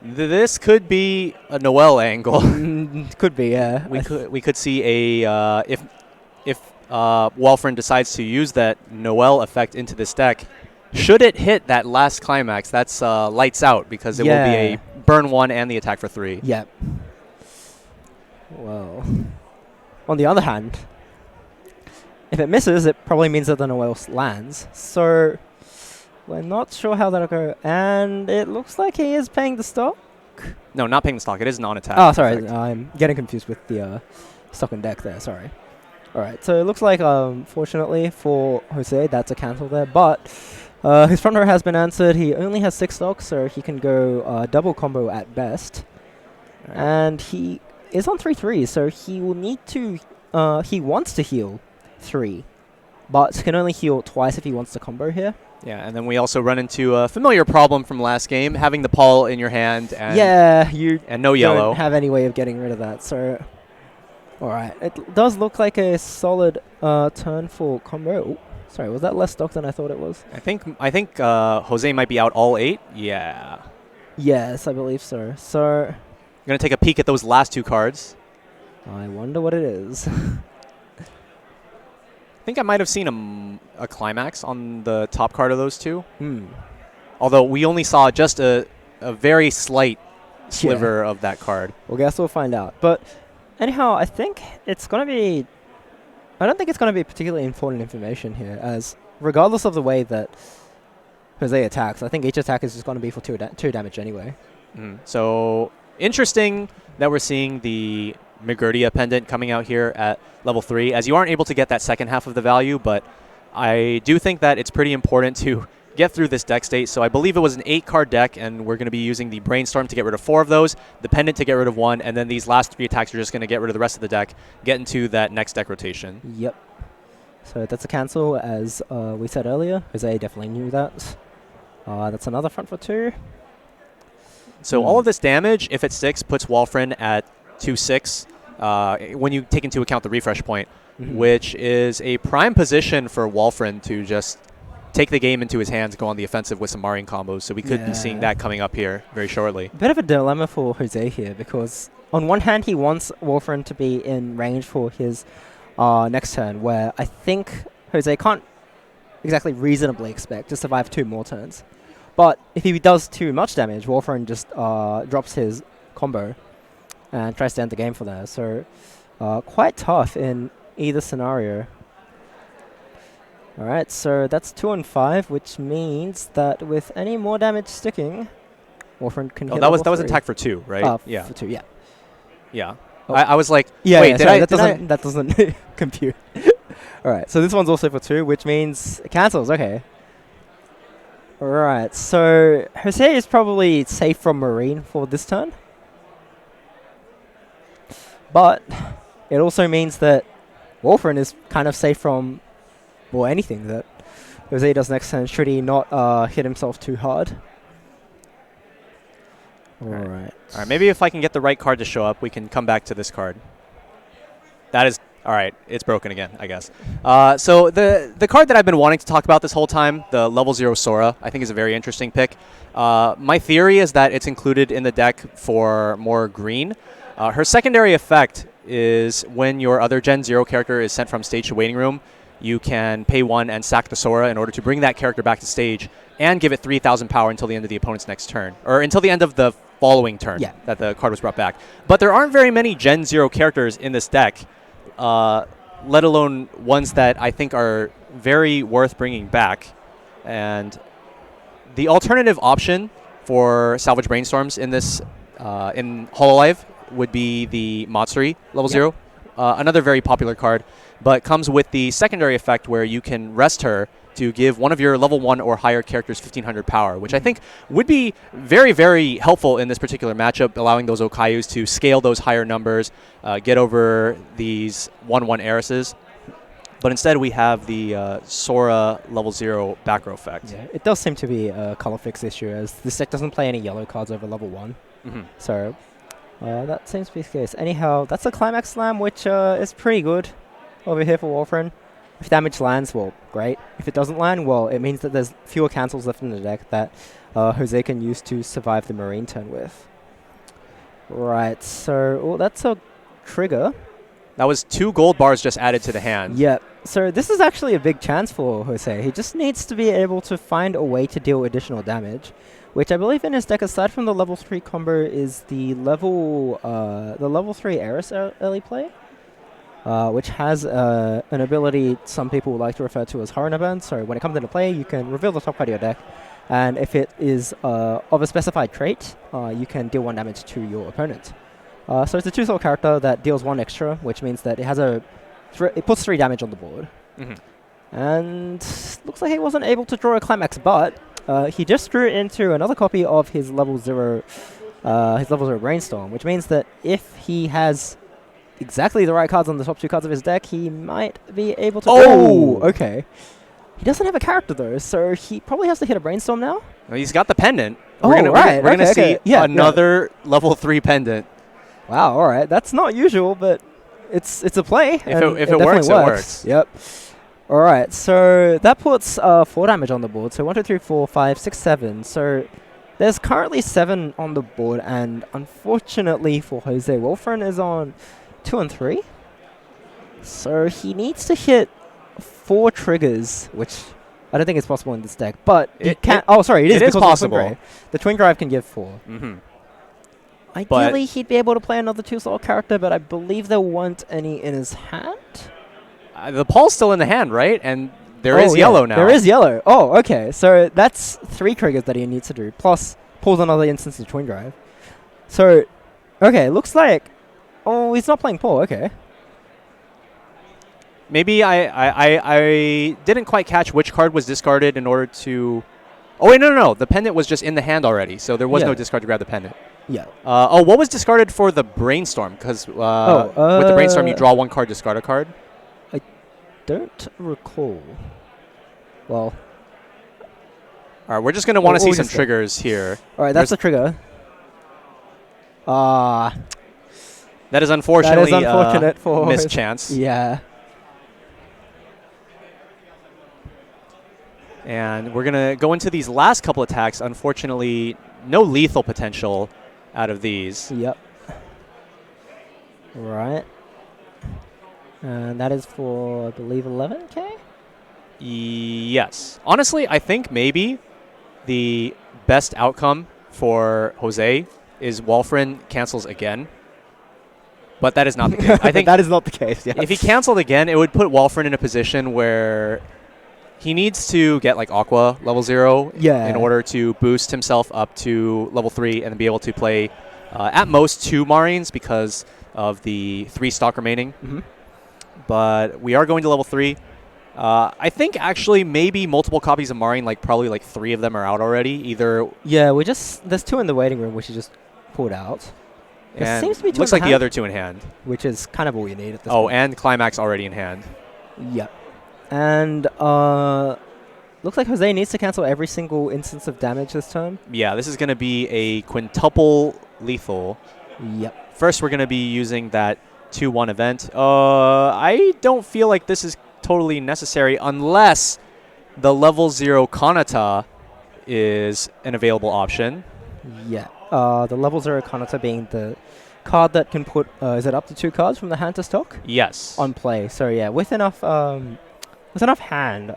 this could be a Noel angle. Could be, yeah. We could see a if Walfrin decides to use that Noel effect into this deck. Should it hit that last climax, that's lights out, because it will be a burn 1 and the attack for 3. Yep. Well, on the other hand, if it misses, it probably means that the Noel lands. So we're not sure how that'll go. And it looks like he is paying the stock. No, not paying the stock. It is non-attack. Oh, sorry. I'm getting confused with the stock and deck there. Sorry. All right. So it looks like, fortunately for Jose, that's a cancel there. But his front row has been answered. He only has 6 stocks, so he can go double combo at best. Right. And he is on 3/3, so he will need to... he wants to heal 3, but can only heal twice if he wants to combo here. Yeah, and then we also run into a familiar problem from last game, having the Paul in your hand and and no yellow. Don't have any way of getting rid of that. So, all right, it does look like a solid turn for combo. Ooh, sorry, was that less stock than I thought it was? I think Jose might be out all 8. Yeah. Yes, I believe so. So, I'm gonna take a peek at those last 2 cards. I wonder what it is. I think I might have seen a climax on the top card of those 2. Although we only saw just a very slight sliver of that card. Well, guess we'll find out. But anyhow, I think it's going to be... I don't think it's going to be particularly important information here, as regardless of the way that Jose attacks, I think each attack is just going to be for 2 damage anyway. So interesting that we're seeing the Migurdia pendant coming out here at level 3, as you aren't able to get that second half of the value, but I do think that it's pretty important to get through this deck state. So I believe it was an 8-card deck, and we're going to be using the Brainstorm to get rid of 4 of those, the pendant to get rid of 1, and then these last 3 attacks are just going to get rid of the rest of the deck, get into that next deck rotation. Yep. So that's a cancel, as we said earlier. Jose definitely knew that. That's another front for 2. So all of this damage, if it sticks, puts Walfrin at 2-6 when you take into account the refresh point, which is a prime position for Walfrin to just take the game into his hands, go on the offensive with some Marian combos. So we could be seeing that coming up here very shortly. Bit of a dilemma for Jose here, because on one hand he wants Walfrin to be in range for his next turn, where I think Jose can't exactly reasonably expect to survive 2 more turns. But if he does too much damage, Walfrin just drops his combo and tries to end the game for that. So quite tough in either scenario. Alright, so that's 2 and 5, which means that with any more damage sticking, Walfrin can hit that was 3. attack for 2, right? Yeah. For 2, yeah. Yeah. Oh. I was like, yeah, wait, sorry, did I? That doesn't compute. Alright, so this one's also for 2, which means it cancels, okay. Alright, so Jose is probably safe from Marine for this turn. But it also means that Walfrin is kind of safe from, well, anything that Jose does next turn, should he not hit himself too hard. Alright. Alright, maybe if I can get the right card to show up, we can come back to this card. That is... Alright, it's broken again, I guess. So the card that I've been wanting to talk about this whole time, the level 0 Sora, I think is a very interesting pick. My theory is that it's included in the deck for more green. Her secondary effect is when your other Gen 0 character is sent from stage to waiting room, you can pay 1 and sack the Sora in order to bring that character back to stage and give it 3,000 power until the end of the opponent's next turn, or until the end of the following turn that the card was brought back. But there aren't very many Gen 0 characters in this deck, let alone ones that I think are very worth bringing back. And the alternative option for salvage brainstorms in this in Hololive would be the Matsuri level 0, another very popular card, but comes with the secondary effect where you can rest her to give one of your level 1 or higher characters 1,500 power, which I think would be very, very helpful in this particular matchup, allowing those Okayus to scale those higher numbers, get over these 1/1 heiresses. But instead we have the Sora level 0 back row effect. Yeah, it does seem to be a color fix issue, as this deck doesn't play any yellow cards over level 1. So that seems to be the case. Anyhow, that's a Climax Slam, which is pretty good over here for Walfrin. If damage lands, well, great. If it doesn't land, well, it means that there's fewer cancels left in the deck that Jose can use to survive the Marine turn with. Right, so that's a trigger. That was 2 gold bars just added to the hand. Yep. So this is actually a big chance for Jose. He just needs to be able to find a way to deal additional damage, which I believe in his deck, aside from the level 3 combo, is the level 3 Eris early play, which has an ability some people would like to refer to as Horror Burn. So when it comes into play, you can reveal the top card of your deck, and if it is of a specified trait, you can deal 1 damage to your opponent. So it's a 2-soul character that deals 1 extra, which means that it has it puts 3 damage on the board. And looks like he wasn't able to draw a climax, but he just drew into another copy of his level 0 Brainstorm, which means that if he has exactly the right cards on the top 2 cards of his deck, he might be able to... Oh! Okay. He doesn't have a character, though, so he probably has to hit a Brainstorm now. Well, he's got the pendant. We're going to see another level 3 pendant. Wow, all right. That's not usual, but it's a play. If it works, it works. Yep. All right, so that puts 4 damage on the board. So 1, 2, 3, 4, 5, 6, 7. So there's currently 7 on the board, and unfortunately for Jose, Walfrin is on 2 and 3. So he needs to hit 4 triggers, which I don't think is possible in this deck. But it can. It is possible. The Twin Drive can give 4. Ideally, he'd be able to play another 2-soul character, but I believe there weren't any in his hand. The Paul's still in the hand, right? And there is yellow now. There is yellow. Oh, okay. So that's 3 triggers that he needs to do, plus pulls another instance of Twin Drive. So, okay, looks like... Oh, he's not playing Paul. Okay. Maybe I didn't quite catch which card was discarded in order to... Oh, wait, no. The pendant was just in the hand already, so there was no discard to grab the pendant. Yeah. What was discarded for the Brainstorm? Because with the Brainstorm, you draw 1 card, discard a card. I don't recall. Well... All right, we're just going to want to see some triggers here. All right, that's the trigger. That is unfortunately unfortunate for missed chance. Yeah. And we're going to go into these last couple attacks. Unfortunately, no lethal potential out of these. Yep. Right. And that is for, I believe, 11k? Yes. Honestly, I think maybe the best outcome for Jose is Walfrin cancels again. But that is not the case. I think that is not the case. Yeah. If he canceled again, it would put Walfrin in a position where he needs to get like Aqua level 0 in order to boost himself up to level 3 and be able to play at most 2 Marines because of the 3 stock remaining. But we are going to level 3. I think actually maybe multiple copies of Marine, like probably like 3 of them are out already. Either there's 2 in the waiting room, which he just pulled out. There seems to be 2 looks like the other 2 in hand, which is kind of all you need at this point. Oh, and Climax already in hand. Yep. And looks like Jose needs to cancel every single instance of damage this turn. Yeah, this is going to be a quintuple lethal. Yep. First, we're going to be using that 2-1 event. I don't feel like this is totally necessary unless the level 0 Kanata is an available option. Yeah. The level 0 Kanata being the card that can put, is it up to 2 cards from the hand to stock? Yes. On play. So yeah, with enough hand,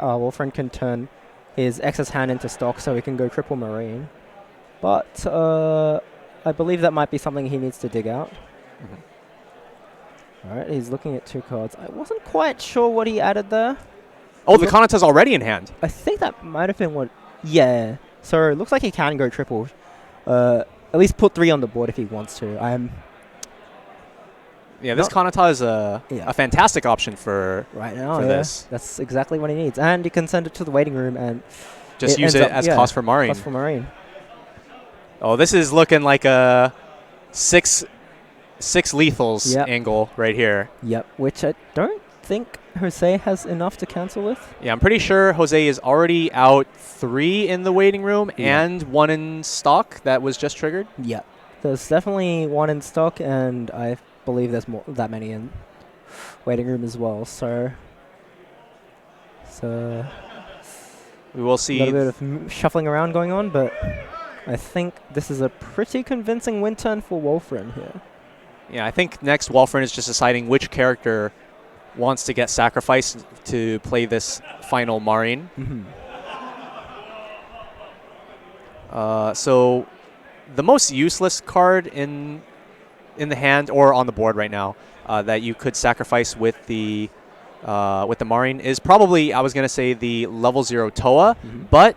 Wolfriend can turn his excess hand into stock so he can go triple Marine. But I believe that might be something he needs to dig out. Alright, he's looking at 2 cards. I wasn't quite sure what he added there. Oh, the Kanata's already in hand. I think that might have been what... Yeah. So it looks like he can go triple. At least put 3 on the board if he wants to. Yeah, this Kanata is a fantastic option for right now. For this. That's exactly what he needs. And you can send it to the waiting room and just use it as cost for Marine. Cost for Marine. Oh, this is looking like a 6 lethals angle right here. Yep, which I don't think Jose has enough to cancel with. Yeah, I'm pretty sure Jose is already out 3 in the waiting room and 1 in stock that was just triggered. Yep. There's definitely 1 in stock, and I believe there's that many in waiting room as well. So we will see a little bit of shuffling around going on, but I think this is a pretty convincing win turn for Wolfrin here. Yeah, I think next Wolfrin is just deciding which character wants to get sacrificed to play this final Marine. So the most useless card in the hand or on the board right now that you could sacrifice with the Marine is probably, I was going to say, the level 0 Toa, but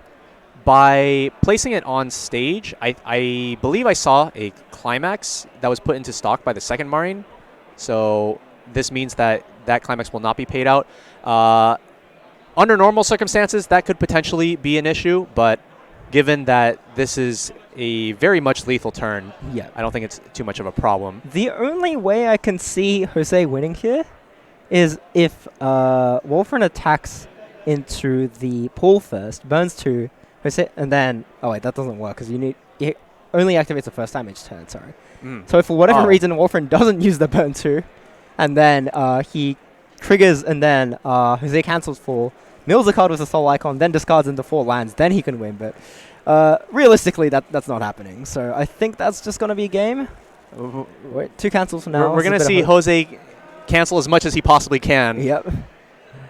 by placing it on stage, I believe I saw a Climax that was put into stock by the second Marine. So this means that Climax will not be paid out. Under normal circumstances, that could potentially be an issue, but given that this is a very much lethal turn, I don't think it's too much of a problem. The only way I can see Jose winning here is if Wolfrin attacks into the pool first, burns 2, Jose, and then... Oh, wait, that doesn't work because it only activates the first time each turn, sorry. So for whatever reason, Wolfrin doesn't use the burn 2, and then he triggers, and then Jose cancels 4, mills a card with a soul icon, then discards into 4 lands, then he can win. But realistically, that's not happening. So I think that's just going to be a game. Wait, 2 cancels for now. We're going to see Jose cancel as much as he possibly can. Yep.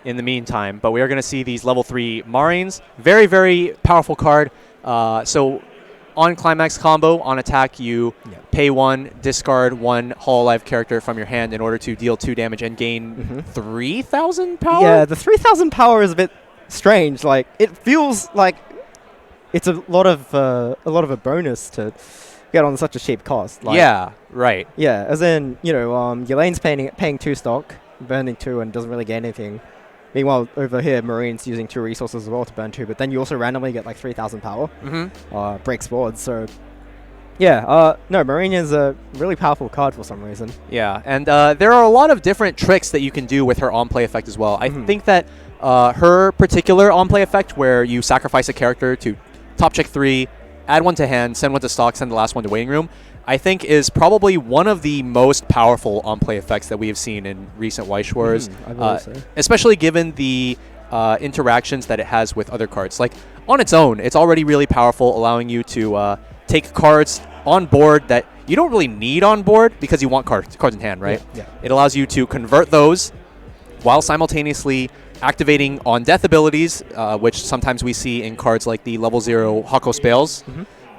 In the meantime, but we are going to see these level 3 Marines. Very, very powerful card. So on Climax combo, on attack, you pay 1, discard 1 Hololive character from your hand in order to deal 2 damage and gain 3,000 power? Yeah, the 3,000 power is a bit strange. Like it feels like it's a lot of a bonus to get on such a cheap cost. Like, yeah, right. Yeah, as in, Yelane's paying 2 stock, burning 2, and doesn't really gain anything. Meanwhile, over here, Marine's using 2 resources as well to burn 2, but then you also randomly get like 3,000 power. Breaks boards, so... Yeah, no, Marine is a really powerful card for some reason. Yeah, and there are a lot of different tricks that you can do with her on-play effect as well. I think that her particular on-play effect, where you sacrifice a character to top check 3, add 1 to hand, send 1 to stock, send the last 1 to waiting room, I think is probably one of the most powerful on-play effects that we have seen in recent Weiß Schwarz, especially given the interactions that it has with other cards. Like, on its own, it's already really powerful, allowing you to take cards on board that you don't really need on board because you want cards in hand, right? Yeah. It allows you to convert those while simultaneously activating on death abilities, which sometimes we see in cards like the level 0 Hako Spells.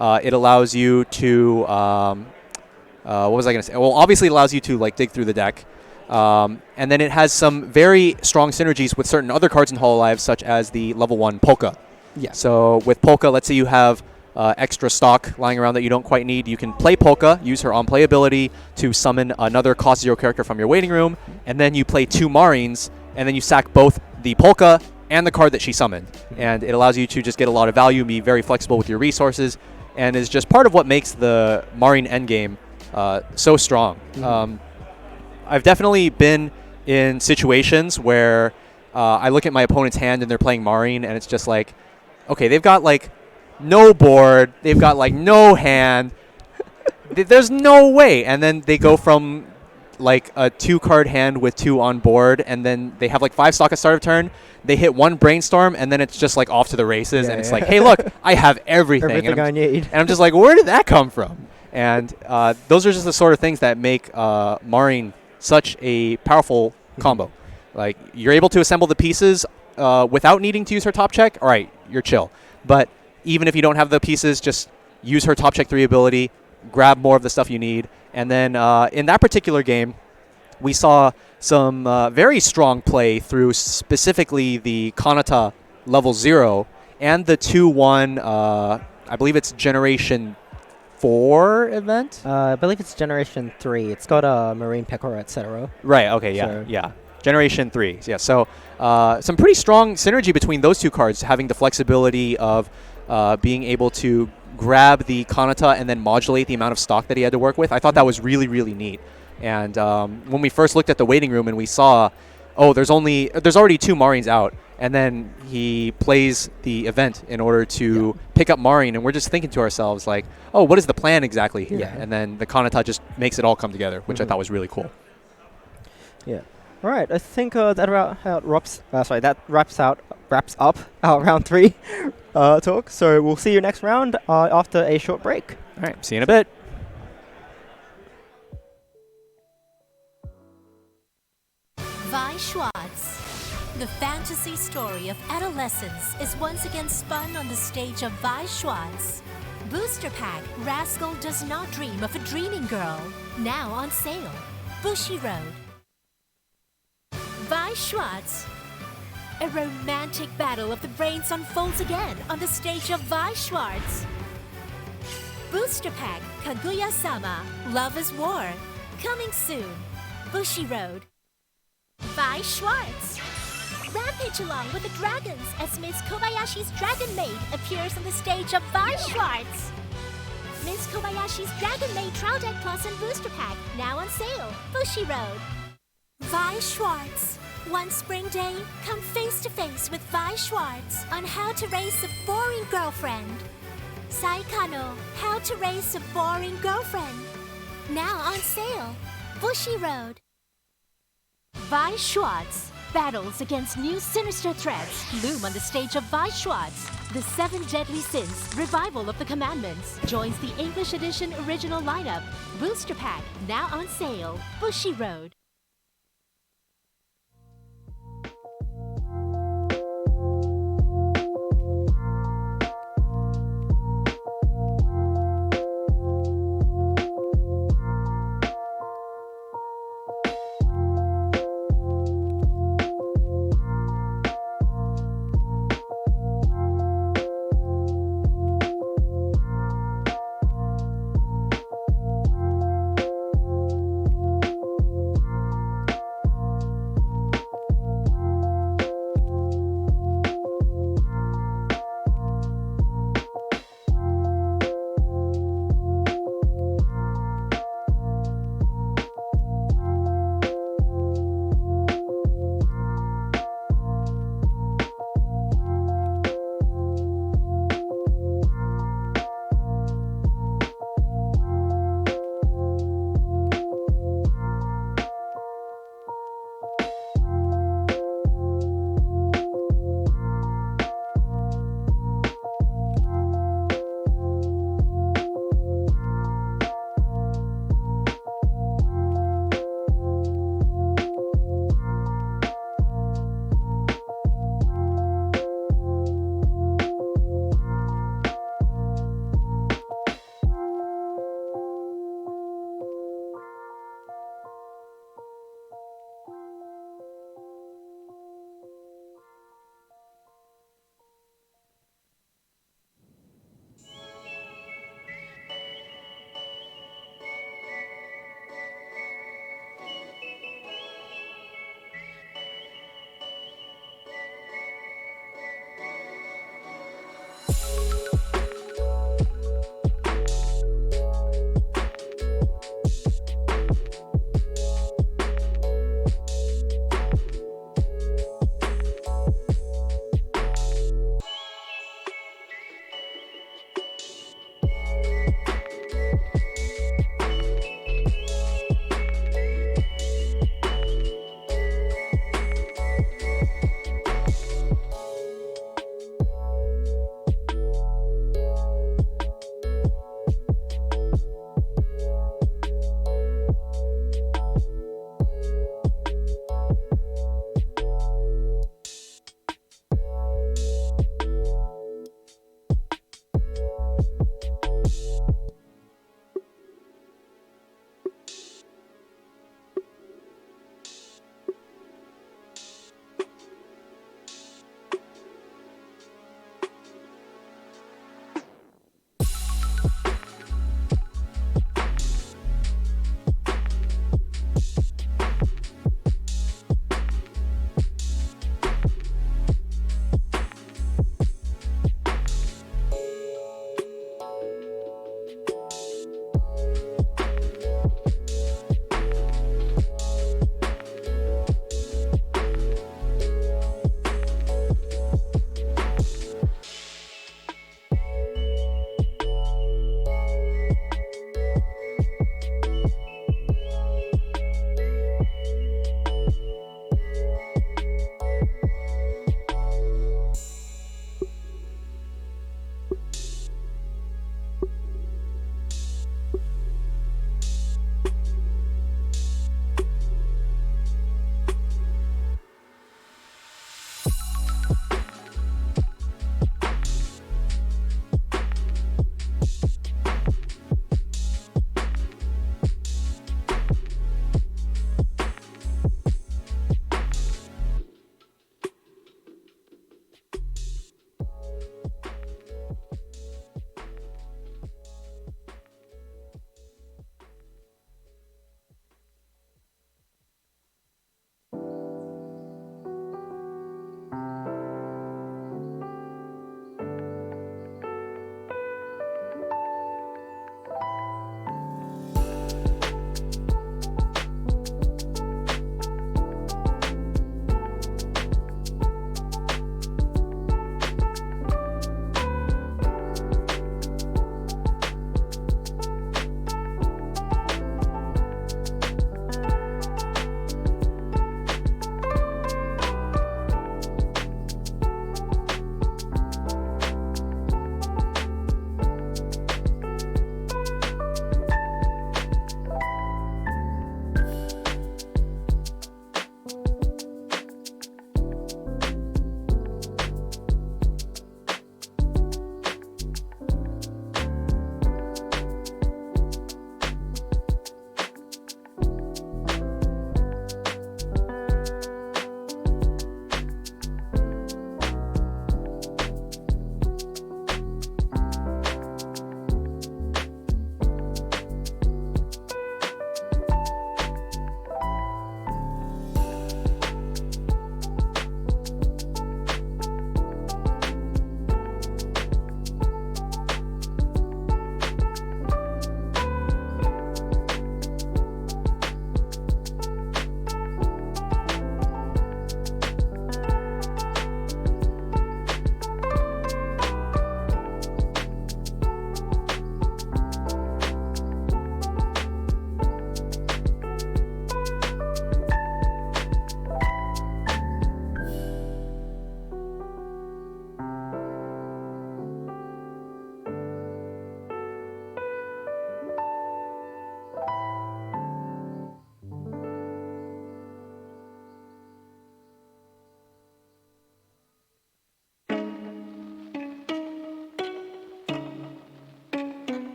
It allows you to, what was I going to say? Well, obviously it allows you to like dig through the deck. And then it has some very strong synergies with certain other cards in Hololive, such as the level 1 Polka. Yeah. So with Polka, let's say you have extra stock lying around that you don't quite need. You can play Polka, use her on-play ability to summon another cost 0 character from your waiting room, and then you play 2 Marines, and then you sack both the Polka and the card that she summoned. And it allows you to just get a lot of value and be very flexible with your resources, and is just part of what makes the Marine endgame so strong. I've definitely been in situations where I look at my opponent's hand and they're playing Marine, and it's just like, okay, they've got like no board, they've got like no hand, there's no way. And then they go from like a 2-card hand with 2 on board, and then they have like 5 stock at start of turn, they hit 1 brainstorm, and then it's just like off to the races, and it's like, hey, look, I have everything. Everything I need. And I'm just like, where did that come from? And those are just the sort of things that make Marine such a powerful combo. Like, you're able to assemble the pieces without needing to use her top check. All right, you're chill. But even if you don't have the pieces, just use her top check 3 ability, grab more of the stuff you need. And then in that particular game, we saw some very strong play through specifically the Kanata level 0 and the 2-1, I believe it's Generation 4 event? I believe it's Generation 3. It's got a Marine Pekora, etc. Right, okay, yeah, So- yeah. Generation 3, yeah. So some pretty strong synergy between those 2 cards, having the flexibility of being able to grab the Kanata and then modulate the amount of stock that he had to work with. I thought that was really, really neat. And when we first looked at the waiting room and we saw, oh, there's already 2 Marines out, and then he plays the event in order to pick up Marine, and we're just thinking to ourselves like, oh, what is the plan exactly here? Yeah. And then the Kanata just makes it all come together, which I thought was really cool. Yeah. All right. I think that wraps up our round 3 talk. So we'll see you next round after a short break. All right, see you in a bit. Weiß Schwarz. The fantasy story of adolescence is once again spun on the stage of Weiß Schwarz. Booster Pack Rascal Does Not Dream of a Dreaming Girl. Now on sale. Bushiroad. Weiß Schwarz. A romantic battle of the brains unfolds again on the stage of Weiß Schwarz. Booster Pack Kaguya-sama Love is War. Coming soon. Bushiroad. Weiß Schwarz. Rampage along with the dragons as Miss Kobayashi's Dragon Maid appears on the stage of Weiß Schwarz. Miss Kobayashi's Dragon Maid Trial Deck Plus and Booster Pack now on sale. Bushiroad. Weiß Schwarz. One spring day, come face to face with Weiß Schwarz on how to raise a boring girlfriend. Saikano, how to raise a boring girlfriend. Now on sale. Bushiroad. Weiß Schwarz. Battles against new sinister threats loom on the stage of Weiß Schwarz. The 7 Deadly Sins, Revival of the Commandments, joins the English Edition original lineup. Booster Pack, now on sale. Bushiroad.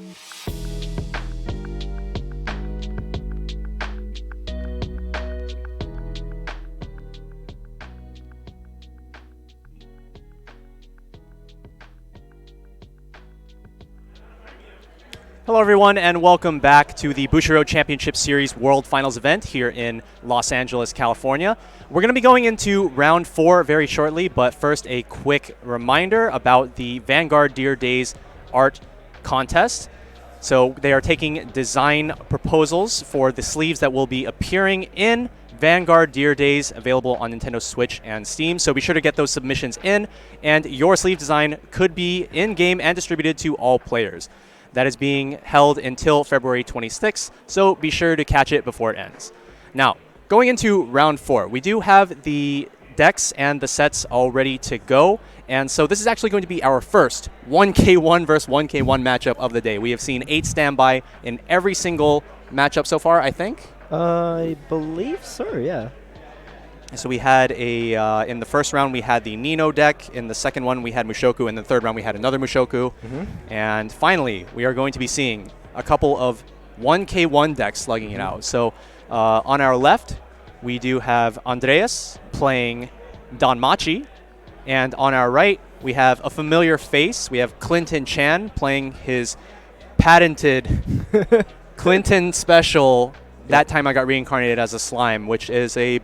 Hello, everyone, and welcome back to the Bushiroad Championship Series World Finals event here in Los Angeles, California. We're going to be going into round 4 very shortly, but first a quick reminder about the Vanguard Dear Days art contest. So they are taking design proposals for the sleeves that will be appearing in Vanguard Dear Days, available on Nintendo Switch and Steam. So be sure to get those submissions in, and your sleeve design could be in-game and distributed to all players. That is being held until February 26th, so be sure to catch it before it ends. Now, going into round 4, we do have the decks and the sets all ready to go, and so this is actually going to be our first 1K1 versus 1K1 matchup of the day. We have seen 8 standby in every single matchup so far, I think. I believe so, yeah. So we had in the first round we had the Nino deck, in the second one we had Mushoku, and in the third round we had another Mushoku. And finally, we are going to be seeing a couple of 1K1 decks slugging it out. So on our left, we do have Andreas playing Danmachi, and on our right, we have a familiar face. We have Clinton Chan playing his patented Clinton special, That Time I Got Reincarnated as a Slime, which is a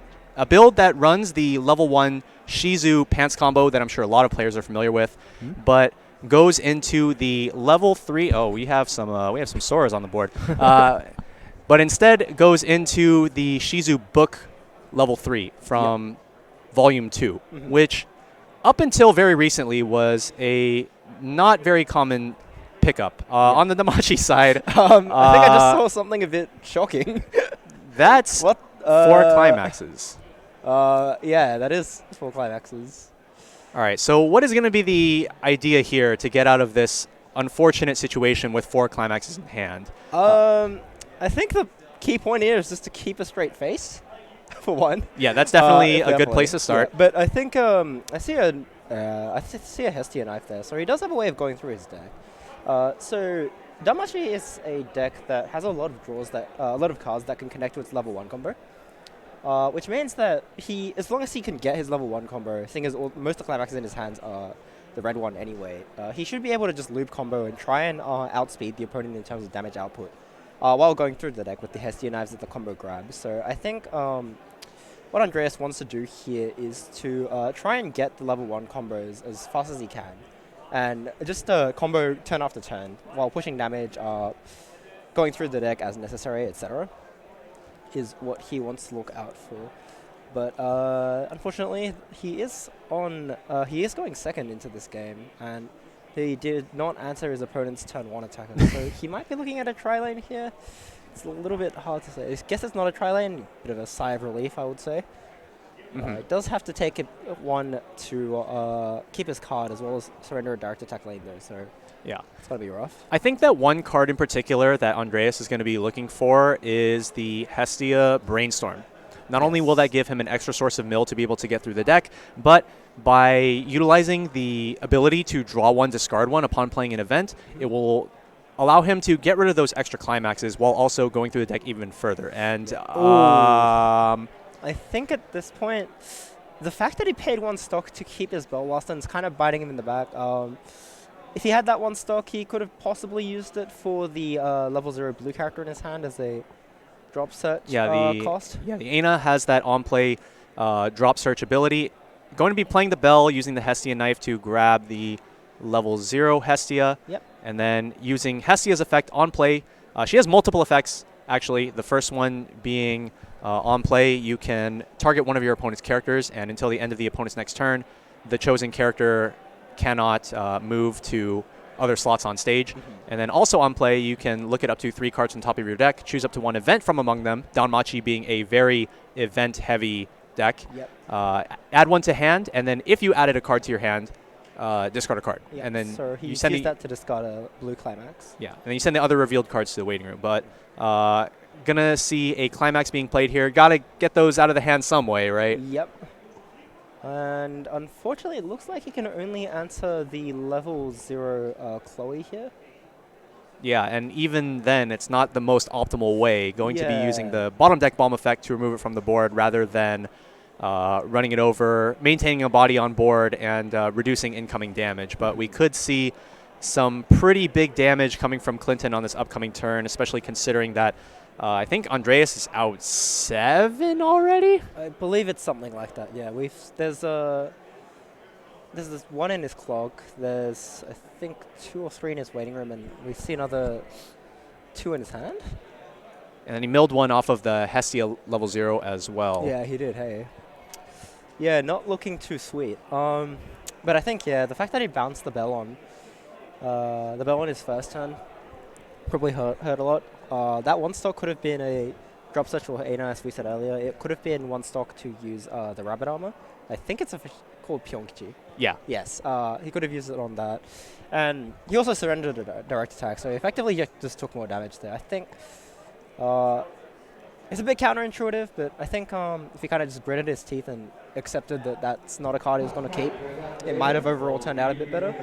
build that runs the level 1 Shizu pants combo that I'm sure a lot of players are familiar with, but goes into the level 3. Oh, we have some Soras on the board. But instead goes into the Shizu book level 3 from volume 2, which up until very recently was a not very common pickup. On the Damachi side, I think I just saw something a bit shocking. That's what? 4 climaxes. Yeah, that is 4 climaxes. All right, so what is going to be the idea here to get out of this unfortunate situation with 4 climaxes in hand? I think the key point here is just to keep a straight face, for one. Yeah, that's definitely a good place to start. Yeah, but I think I see a Hestia knife there, so he does have a way of going through his deck. So Damachi is a deck that has a lot of draws a lot of cards that can connect to its level 1 combo. Which means that as long as he can get his level 1 combo, seeing as most of the climaxes in his hands are the red one anyway, he should be able to just loop combo and try and outspeed the opponent in terms of damage output while going through the deck with the Hestia knives at the combo grab. So I think what Andreas wants to do here is to try and get the level 1 combos as fast as he can, and just combo turn after turn while pushing damage, going through the deck as necessary, etc. is what he wants to look out for. But unfortunately, he is going second into this game, and he did not answer his opponent's turn 1 attacker. So he might be looking at a tri-lane here. It's a little bit hard to say. I guess it's not a tri-lane, bit of a sigh of relief, I would say. It does have to take one to keep his card as well as surrender a direct attack lane though, so yeah, it's going to be rough. I think that one card in particular that Andreas is going to be looking for is the Hestia Brainstorm. Not only will that give him an extra source of mill to be able to get through the deck, but by utilizing the ability to draw 1, discard 1 upon playing an event, it will allow him to get rid of those extra climaxes while also going through the deck even further. And I think at this point, the fact that he paid 1 stock to keep his Bellwaston is kind of biting him in the back. If he had that 1 stock, he could have possibly used it for the level 0 blue character in his hand as a drop search cost. Yeah, the Aina has that on-play drop search ability. Going to be playing the Bell, using the Hestia knife to grab the level 0 Hestia. Yep. And then using Hestia's effect on play. She has multiple effects, actually. The first one being on play, you can target one of your opponent's characters, and until the end of the opponent's next turn, the chosen character cannot move to other slots on stage. And then also on play, you can look at up to 3 cards on top of your deck, choose up to 1 event from among them, Danmachi being a very event-heavy deck. Yep. Add 1 to hand, and then if you added a card to your hand, discard a card. Yeah, and then so he used that to discard a blue climax. Yeah, and then you send the other revealed cards to the waiting room. But gonna see a climax being played here. Gotta get those out of the hand some way, right? Yep. And unfortunately, it looks like he can only answer the level 0 Chloe here. Yeah, and even then, it's not the most optimal way. Going to be using Yeah. the bottom deck bomb effect to remove it from the board rather than running it over, maintaining a body on board, and reducing incoming damage. But we could see some pretty big damage coming from Clinton on this upcoming turn, especially considering that I think Andreas is out 7 already. I believe it's something like that. Yeah, there's this one in his clock. There's I think 2 or 3 in his waiting room, and we see another 2 in his hand. And then he milled one off of the Hestia level 0 as well. Yeah, he did. Hey. Yeah, not looking too sweet. But I think the fact that he bounced the bell on his first turn probably hurt a lot. That one stock could have been a drop search for Aina, as we said earlier. It could have been one stock to use the rabbit armor. I think it's called Pyongkichi. Yeah. Yes, he could have used it on that. And he also surrendered a direct attack, so effectively he just took more damage there. I think it's a bit counterintuitive, but I think if he kind of just gritted his teeth and accepted that that's not a card he was going to keep, it might have overall turned out a bit better.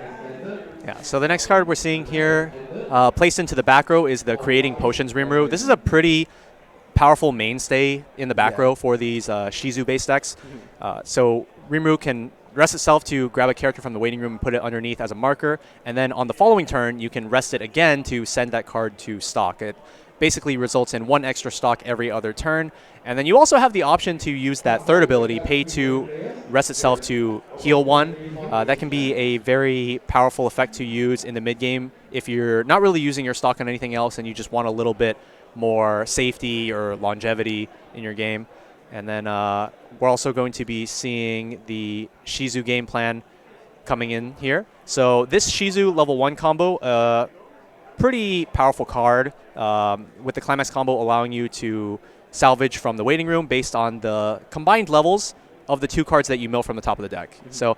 Yeah, so the next card we're seeing here, placed into the back row, is the Creating Potions Rimuru. This is a pretty powerful mainstay in the back row for these Shizu-based decks. So Rimuru can rest itself to grab a character from the waiting room and put it underneath as a marker, and then on the following turn, you can rest it again to send that card to stock. It basically results in 1 extra stock every other turn. And then you also have the option to use that third ability, Pay 2, rest itself to heal 1. That can be a very powerful effect to use in the mid-game if you're not really using your stock on anything else and you just want a little bit more safety or longevity in your game. And then we're also going to be seeing the Shizu game plan coming in here. So this Shizu level 1 combo, pretty powerful card, with the Climax combo allowing you to salvage from the waiting room based on the combined levels of the 2 cards that you mill from the top of the deck. So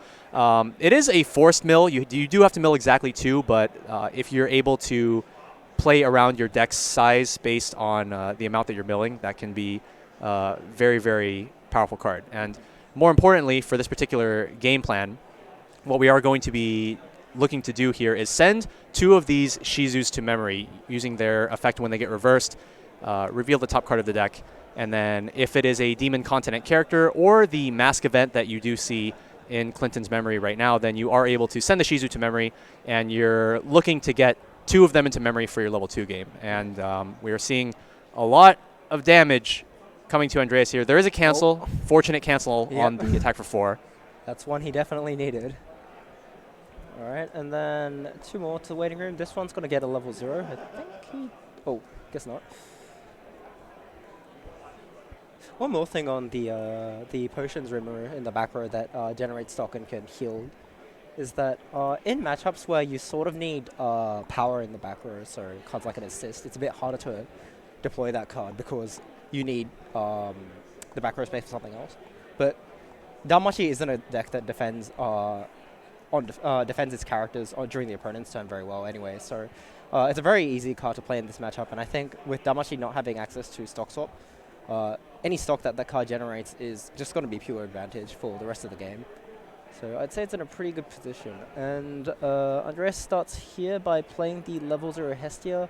it is a forced mill. You do have to mill exactly 2, but if you're able to play around your deck's size based on the amount that you're milling, that can be very, very powerful card. And more importantly, for this particular game plan, what we are going to be looking to do here is send 2 of these Shizus to memory using their effect when they get reversed, reveal the top card of the deck, and then if it is a Demon Continent character or the Mask event that you do see in Clinton's memory right now, then you are able to send the Shizu to memory, and you're looking to get 2 of them into memory for your level 2 game. And we are seeing a lot of damage coming to Andreas here. There is a cancel, fortunate cancel on the attack for 4. That's one he definitely needed. All right, and then 2 more to the waiting room. This one's going to get a level 0. I think he... Oh, guess not. One more thing on the potions rimmer in the back row that generates stock and can heal is that in matchups where you sort of need power in the back row, so cards like an assist, it's a bit harder to deploy that card because you need the back row space for something else. But Danmachi isn't a deck that defends defends its characters during the opponent's turn very well anyway, so it's a very easy card to play in this matchup, and I think with Danmachi not having access to stock swap, any stock that card generates is just going to be pure advantage for the rest of the game. So I'd say it's in a pretty good position. And Andreas starts here by playing the level 0 Hestia.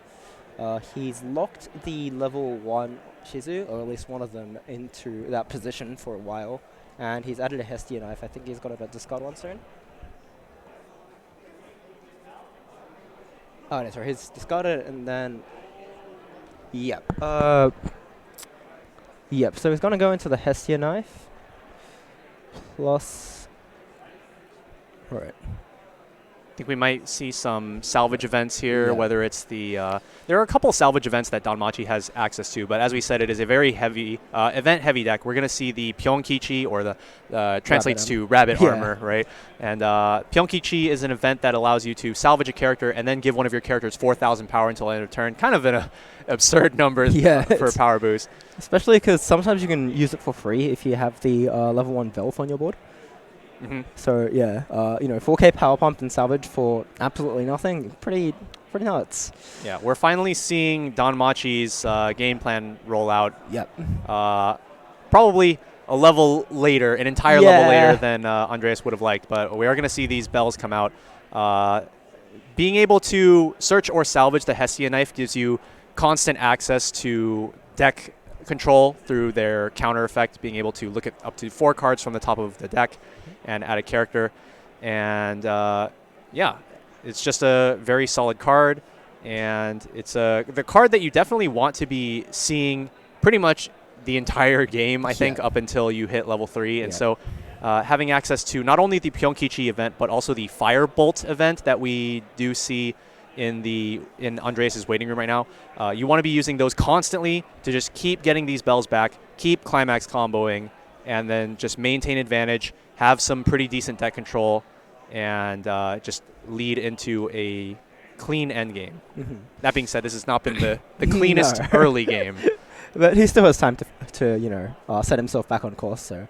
He's locked the level 1 Shizu, or at least one of them, into that position for a while. And he's added a Hestia knife. I think he's got to discard 1 soon. Oh, no, sorry. He's discarded and then... Yep. Yep, so he's going to go into the Hestia knife. Plus... Right. I think we might see some salvage events here, whether it's the... there are a couple salvage events that Danmachi has access to, but as we said, it is a very heavy, event-heavy deck. We're going to see the Pyongkichi, or the translates to Rabbit Armor, right? And Pyongkichi is an event that allows you to salvage a character and then give one of your characters 4,000 power until end of turn. Kind of an absurd number for a power boost. Especially because sometimes you can use it for free if you have the level 1 Velth on your board. So yeah, 4K power pump and salvage for absolutely nothing. Pretty nuts. Yeah, we're finally seeing Danmachi's game plan roll out. Yep. Probably a level later, an entire level later than Andreas would have liked, but we are going to see these bells come out. being able to search or salvage the Hestia knife gives you constant access to deck control through their counter effect, being able to look at up to 4 cards from the top of the deck and add a character. And yeah, it's just a very solid card. And it's the card that you definitely want to be seeing pretty much the entire game, I think, up until you hit level 3. And so having access to not only the Pyongkichi event, but also the Firebolt event that we do see in Andreas' waiting room right now. You want to be using those constantly to just keep getting these bells back, keep climax comboing, and then just maintain advantage, have some pretty decent deck control, and just lead into a clean end game. That being said, this has not been the cleanest early game. But he still has time to you know, set himself back on course, so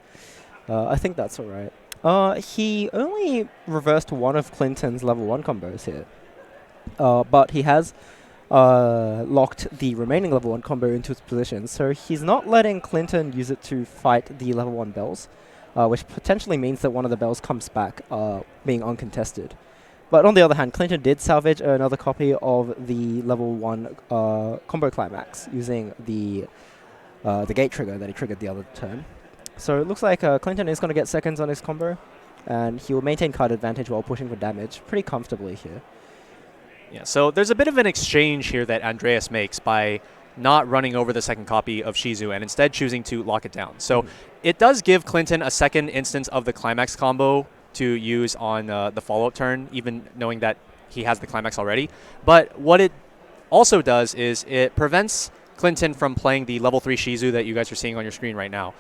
I think that's all right. He only reversed one of Clinton's level 1 combos here. But he has locked the remaining level 1 combo into its position, so he's not letting Clinton use it to fight the level 1 bells, which potentially means that one of the bells comes back being uncontested. But on the other hand, Clinton did salvage another copy of the level 1 combo climax using the gate trigger that he triggered the other turn. So it looks like Clinton is going to get seconds on his combo, and he will maintain card advantage while pushing for damage pretty comfortably here. Yeah, so there's a bit of an exchange here that Andreas makes by not running over the second copy of Shizu and instead choosing to lock it down. So it does give Clinton a second instance of the climax combo to use on the follow-up turn, even knowing that he has the climax already. But what it also does is it prevents Clinton from playing the level 3 Shizu that you guys are seeing on your screen right now.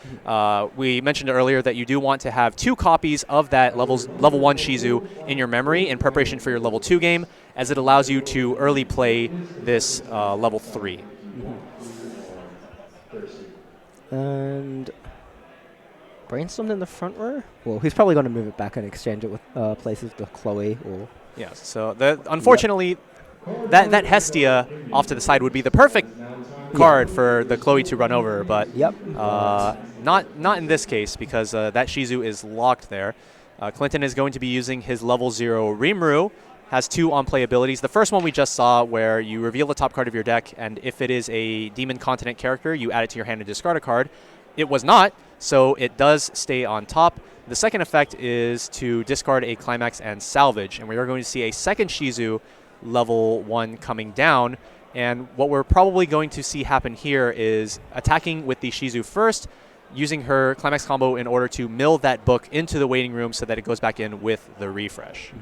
We mentioned earlier that you do want to have 2 copies of that level 1 Shizu in your memory in preparation for your level 2 game, as it allows you to early play this level 3. And Brainstormed in the front row? Well, he's probably going to move it back and exchange it with places with Chloe. Or yeah, so unfortunately, that Hestia off to the side would be the perfect card for the Chloe to run over, but not in this case, because that Shizu is locked there. Clinton is going to be using his level 0 Rimuru, has 2 on-play abilities. The first one we just saw, where you reveal the top card of your deck, and if it is a Demon Continent character, you add it to your hand and discard a card. It was not, so it does stay on top. The second effect is to discard a Climax and Salvage, and we are going to see a second Shizu level 1 coming down. And what we're probably going to see happen here is attacking with the Shizu first, using her Climax combo in order to mill that book into the waiting room so that it goes back in with the refresh.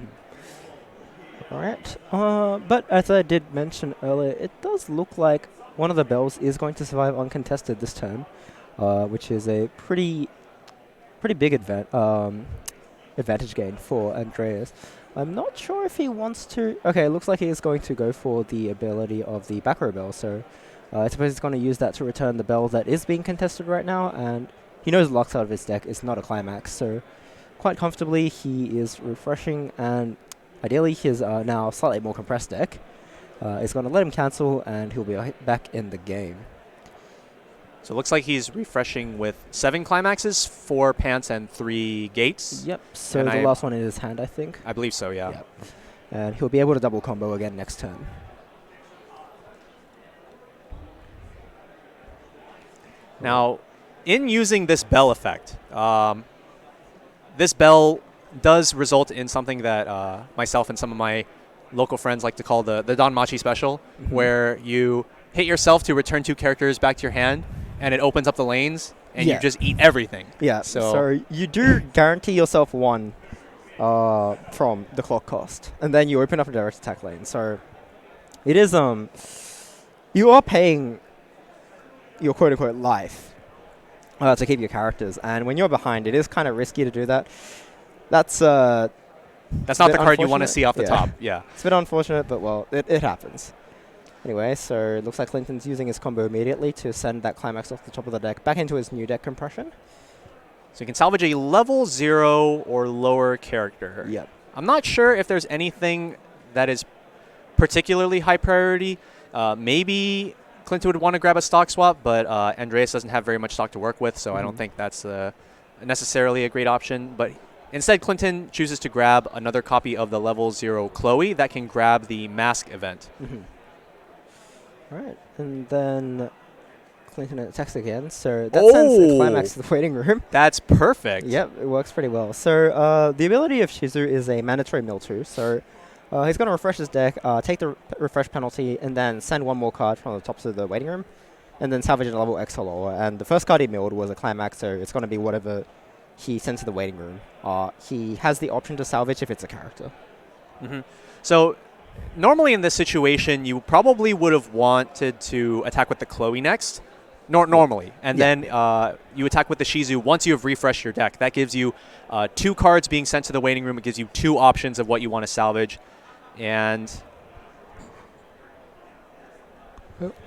All right. But as I did mention earlier, it does look like one of the bells is going to survive uncontested this turn, which is a pretty big advantage gain for Andreas. I'm not sure if he wants to... Okay, it looks like he is going to go for the ability of the back row bell, so I suppose he's going to use that to return the bell that is being contested right now, and he knows locks out of his deck is not a climax, so quite comfortably he is refreshing, and ideally his now slightly more compressed deck is going to let him cancel, and he'll be back in the game. So it looks like he's refreshing with 7 climaxes, 4 pants, and 3 gates. Yep, so the last one in his hand, I think. I believe so, yeah. Yep. And he'll be able to double combo again next turn. Now, in using this bell effect, this bell does result in something that myself and some of my local friends like to call the Danmachi special, where you hit yourself to return 2 characters back to your hand, and it opens up the lanes, and you just eat everything. Yeah, so you do guarantee yourself 1 from the clock cost, and then you open up a direct attack lane. So it is, you are paying your quote-unquote life to keep your characters, and when you're behind, it is kind of risky to do that. That's not the card you want to see off the top. Yeah, it's a bit unfortunate, but well, it happens. Anyway, so it looks like Clinton's using his combo immediately to send that climax off the top of the deck back into his new deck compression. So you can salvage a level 0 or lower character. Yep. I'm not sure if there's anything that is particularly high priority. Maybe Clinton would want to grab a stock swap, but Andreas doesn't have very much stock to work with, so I don't think that's necessarily a great option. But instead, Clinton chooses to grab another copy of the level 0 Chloe that can grab the mask event. All right, and then Clinton attacks again. So that sends a climax to the waiting room. That's perfect. Yep, it works pretty well. So the ability of Shizu is a mandatory mill 2. So he's going to refresh his deck, take the refresh penalty, and then send one more card from the top to the waiting room, and then salvage a level X or lower. And the first card he milled was a climax, so it's going to be whatever he sent to the waiting room. He has the option to salvage if it's a character. So normally in this situation, you probably would have wanted to attack with the Chloe next, normally. And then you attack with the Shizu once you have refreshed your deck. That gives you 2 cards being sent to the waiting room. It gives you 2 options of what you want to salvage. And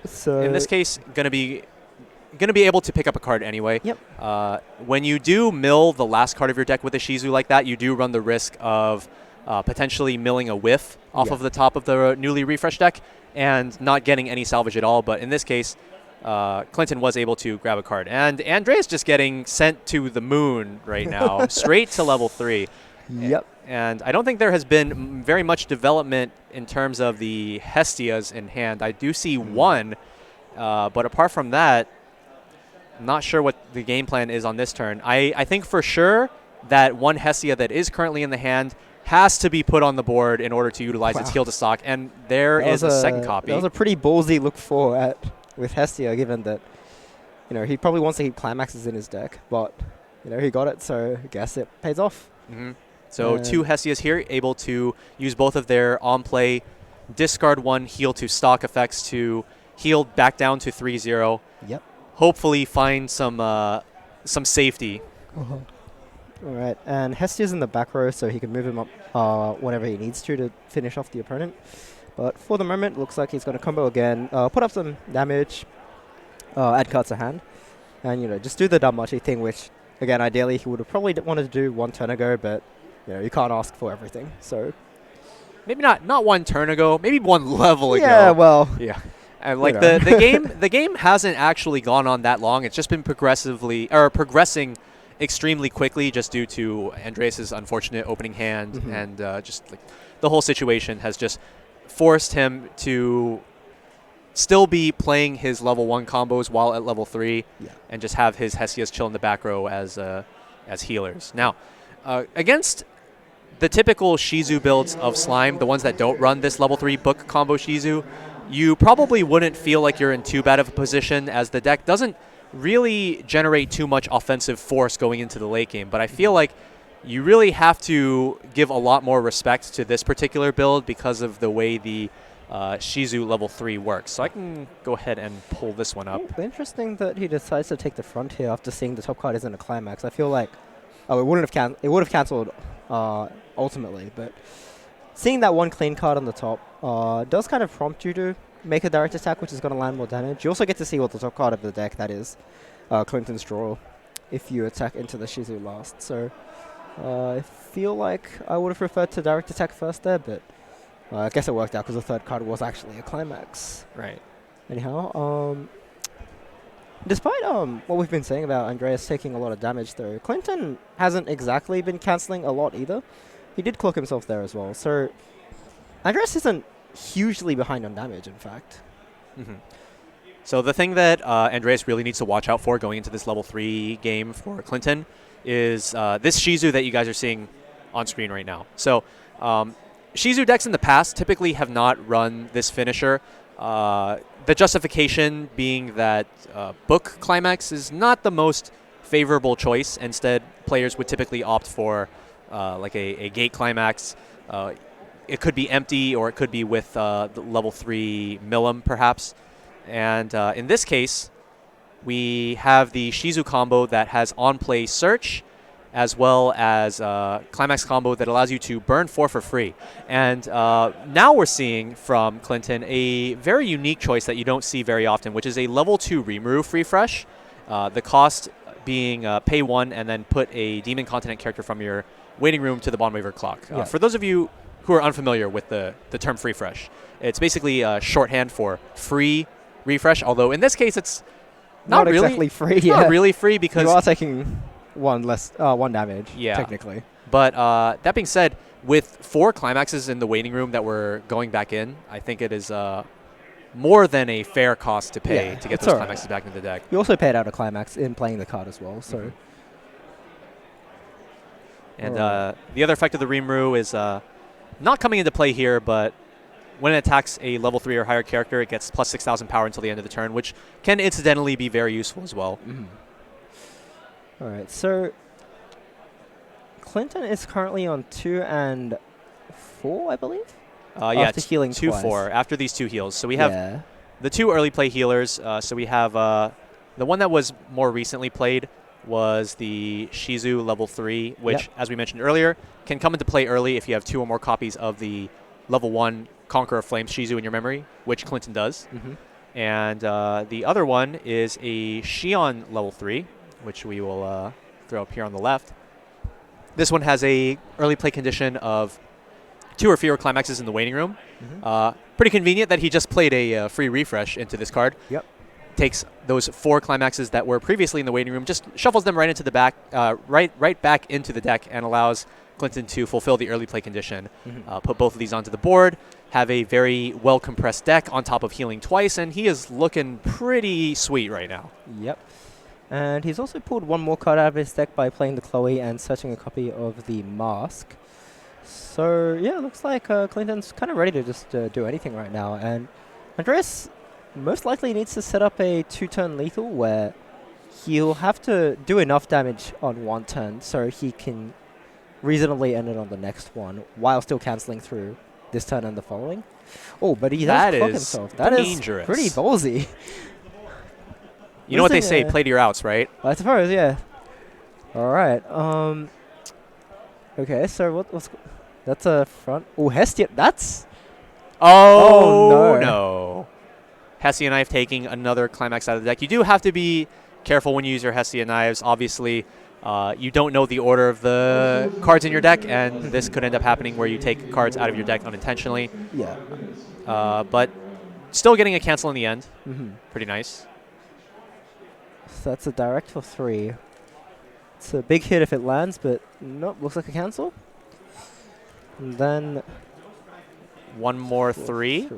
so in this case, going to be able to pick up a card anyway. Yep. When you do mill the last card of your deck with a Shizu like that, you do run the risk of potentially milling a whiff off of the top of the newly refreshed deck and not getting any salvage at all. But in this case, Clinton was able to grab a card. And Andreas just getting sent to the moon right now, straight to level 3. Yep. And I don't think there has been very much development in terms of the Hestias in hand. I do see one, but apart from that, I'm not sure what the game plan is on this turn. I think for sure that one Hestia that is currently in the hand has to be put on the board in order to utilize its heal to stock, and there is a second copy. That was a pretty ballsy look for with Hestia, given that he probably wants to keep climaxes in his deck, but he got it, so I guess it pays off. So 2 Hestias here, able to use both of their on-play discard 1 heal to stock effects to heal back down to 3-0. Yep. Hopefully find some safety. All right, and Hestia's in the back row, so he can move him up whenever he needs to finish off the opponent. But for the moment, looks like he's going to combo again, put up some damage, add cards to hand, and just do the Danmachi thing, which again, ideally he would have probably wanted to do 1 turn ago, but you can't ask for everything. So maybe not 1 turn ago, maybe 1 level ago. Yeah, well, yeah. And like the game hasn't actually gone on that long. It's just been progressing extremely quickly, just due to Andreas's unfortunate opening hand, and just like the whole situation has just forced him to still be playing his level 1 combos while at level 3, and just have his Hestias chill in the back row as healers. Now, against the typical Shizu builds of Slime, the ones that don't run this level 3 book combo Shizu, you probably wouldn't feel like you're in too bad of a position, as the deck doesn't really generate too much offensive force going into the late game. But I feel like you really have to give a lot more respect to this particular build because of the way the Shizu level 3 works. So I can go ahead and pull this one up. Interesting that he decides to take the front here after seeing the top card isn't a climax. I feel like it would have cancelled ultimately, but seeing that 1 clean card on the top does kind of prompt you to make a direct attack, which is going to land more damage. You also get to see what the top card of the deck, that is Clinton's draw, if you attack into the Shizu last. So I feel like I would have preferred to direct attack first there, but I guess it worked out because the third card was actually a climax. Right. Anyhow, despite what we've been saying about Andreas taking a lot of damage, though, Clinton hasn't exactly been cancelling a lot either. He did cloak himself there as well. So Andreas isn't hugely behind on damage, in fact. So the thing that Andreas really needs to watch out for going into this level 3 game for Clinton is this Shizu that you guys are seeing on screen right now. So Shizu decks in the past typically have not run this finisher. The justification being that book climax is not the most favorable choice. Instead, players would typically opt for like a gate climax. It could be empty, or it could be with the level 3 Millum, perhaps. And in this case, we have the Shizu combo that has on-play search, as well as climax combo that allows you to burn 4 for free. And now we're seeing from Clinton a very unique choice that you don't see very often, which is a level 2 Rimuru refresh. The cost being pay 1 and then put a Demon Continent character from your waiting room to the bottom of your clock. For those of you who are unfamiliar with the term free fresh, it's basically shorthand for free refresh, although in this case it's not really exactly free. Not really free, because you are taking one damage, technically. But that being said, with 4 climaxes in the waiting room that we're going back in, I think it is more than a fair cost to pay to get those climaxes back into the deck. You also paid out a climax in playing the card as well, so. And the other effect of the Rimuru is not coming into play here, but when it attacks a level 3 or higher character, it gets plus 6,000 power until the end of the turn, which can incidentally be very useful as well. All right, so Clinton is currently on 2 and 4, I believe? Yeah, after healing 2-4 after these 2 heals. So we have the 2 early play healers. So we have the one that was more recently played was the Shizu level 3, which, as we mentioned earlier, can come into play early if you have 2 or more copies of the level 1 Conqueror of Flames Shizu in your memory, which Clinton does. And the other one is a Xion level 3, which we will throw up here on the left. This one has a early play condition of 2 or fewer climaxes in the waiting room. Pretty convenient that he just played a free refresh into this card. Takes those 4 climaxes that were previously in the waiting room, just shuffles them right into the back, right back into the deck, and allows Clinton to fulfill the early play condition. Put both of these onto the board, have a very well compressed deck on top of healing twice, and he is looking pretty sweet right now. And he's also pulled 1 more card out of his deck by playing the Chloe and searching a copy of the Mask. So yeah, it looks like Clinton's kind of ready to just do anything right now. And Andreas most likely needs to set up a 2-turn lethal where he'll have to do enough damage on 1 turn so he can reasonably end it on the next one while still cancelling through this turn and the following. Oh, but he does clock himself. That is pretty ballsy. You know what they say, play to your outs, right? I suppose, yeah. All right. Okay, so what's... That's a front... Oh, Hestia, that's... Oh, no. Hestia Knife taking another climax out of the deck. You do have to be careful when you use your Hestia Knives. Obviously, you don't know the order of the cards in your deck, and this could end up happening where you take cards out of your deck unintentionally. But still getting a cancel in the end. Pretty nice. So that's a direct for 3. It's a big hit if it lands, but nope, looks like a cancel. And then 1 more 3.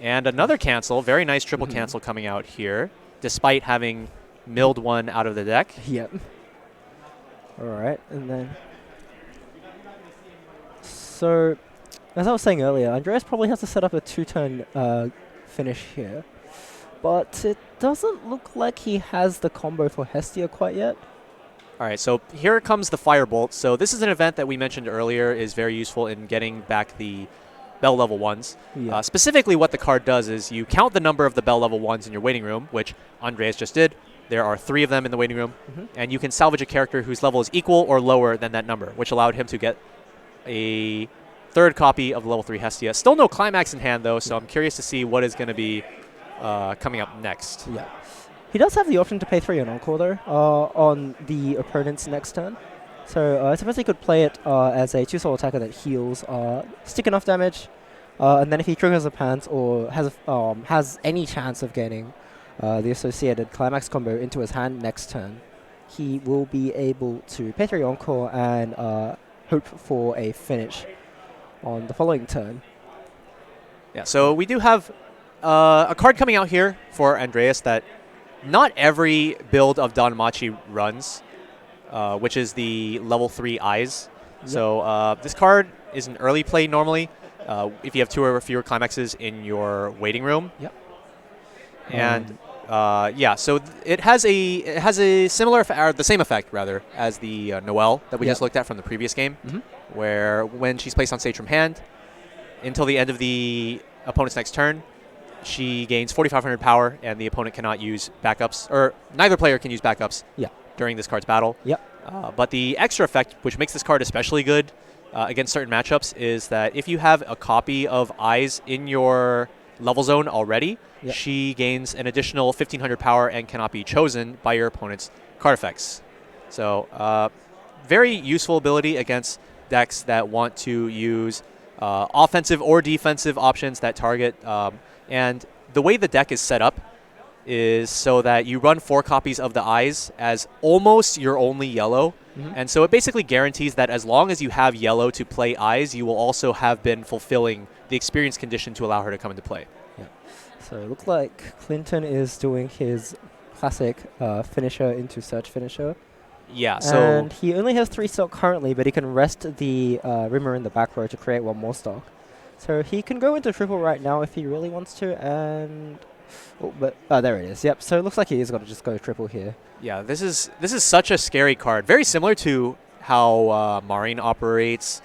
And another cancel. Very nice triple cancel coming out here, despite having milled 1 out of the deck. All right, and then... So, as I was saying earlier, Andreas probably has to set up a 2-turn finish here. But it doesn't look like he has the combo for Hestia quite yet. All right, so here comes the Firebolt. So this is an event that we mentioned earlier is very useful in getting back the Bell level 1s. Specifically, what the card does is you count the number of the Bell level 1s in your waiting room, which Andreas just did. There are 3 of them in the waiting room, and you can salvage a character whose level is equal or lower than that number, which allowed him to get a 3rd copy of level 3 Hestia. Still no climax in hand, though, so I'm curious to see what is going to be coming up next. He does have the option to pay 3 on Encore, though, on the opponent's next turn. So I suppose he could play it as a 2-soul attacker that heals, stick enough damage, and then if he triggers a pants or has any chance of getting the associated climax combo into his hand next turn, he will be able to pay 3 Encore and hope for a finish on the following turn. So we do have a card coming out here for Andreas that not every build of Danmachi runs, which is the level 3 Eyes. So this card is an early play normally if you have 2 or fewer climaxes in your waiting room. And so it has a similar the same effect rather as the Noelle that we just looked at from the previous game, where when she's placed on stage from hand until the end of the opponent's next turn, she gains 4,500 power, and the opponent cannot use backups, or neither player can use backups during this card's battle. But the extra effect, which makes this card especially good against certain matchups, is that if you have a copy of Eyes in your level zone already, she gains an additional 1,500 power and cannot be chosen by your opponent's card effects. So very useful ability against decks that want to use offensive or defensive options that target. And the way the deck is set up, is so that you run 4 copies of the eyes as almost your only yellow. And so it basically guarantees that as long as you have yellow to play eyes, you will also have been fulfilling the experience condition to allow her to come into play. Yeah. So it looks like Clinton is doing his classic finisher into search finisher. Yeah, so... And he only has 3 stock currently, but he can rest the Rimmer in the back row to create 1 more stock. So he can go into triple right now if he really wants to, and... Oh, but there it is. Yep. So it looks like he is going to just go triple here. Yeah, this is such a scary card. Very similar to how Marin operates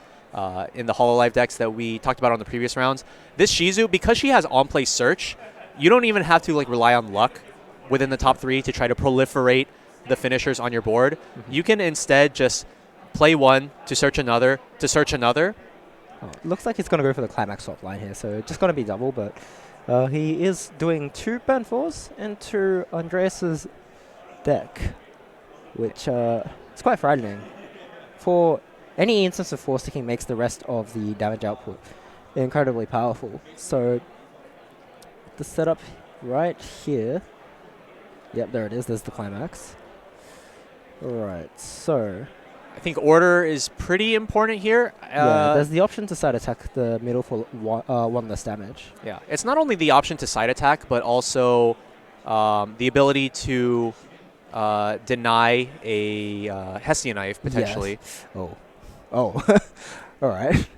in the Hololive decks that we talked about on the previous rounds. This Shizu, because she has on-play search, you don't even have to like rely on luck within the top 3 to try to proliferate the finishers on your board. You can instead just play 1 to search another to search another. Oh, looks like he's going to go for the climax swap line here, so just going to be double, but he is doing 2 burn 4s into Andreas's deck, which is quite frightening. For any instance of 4 sticking makes the rest of the damage output incredibly powerful. So the setup right here. Yep, there it is. There's the climax. Alright, so... I think order is pretty important here. Yeah, there's the option to side attack the middle for 1 less damage. Yeah, it's not only the option to side attack, but also the ability to deny a Hessian knife, potentially. Yes. Oh. All right.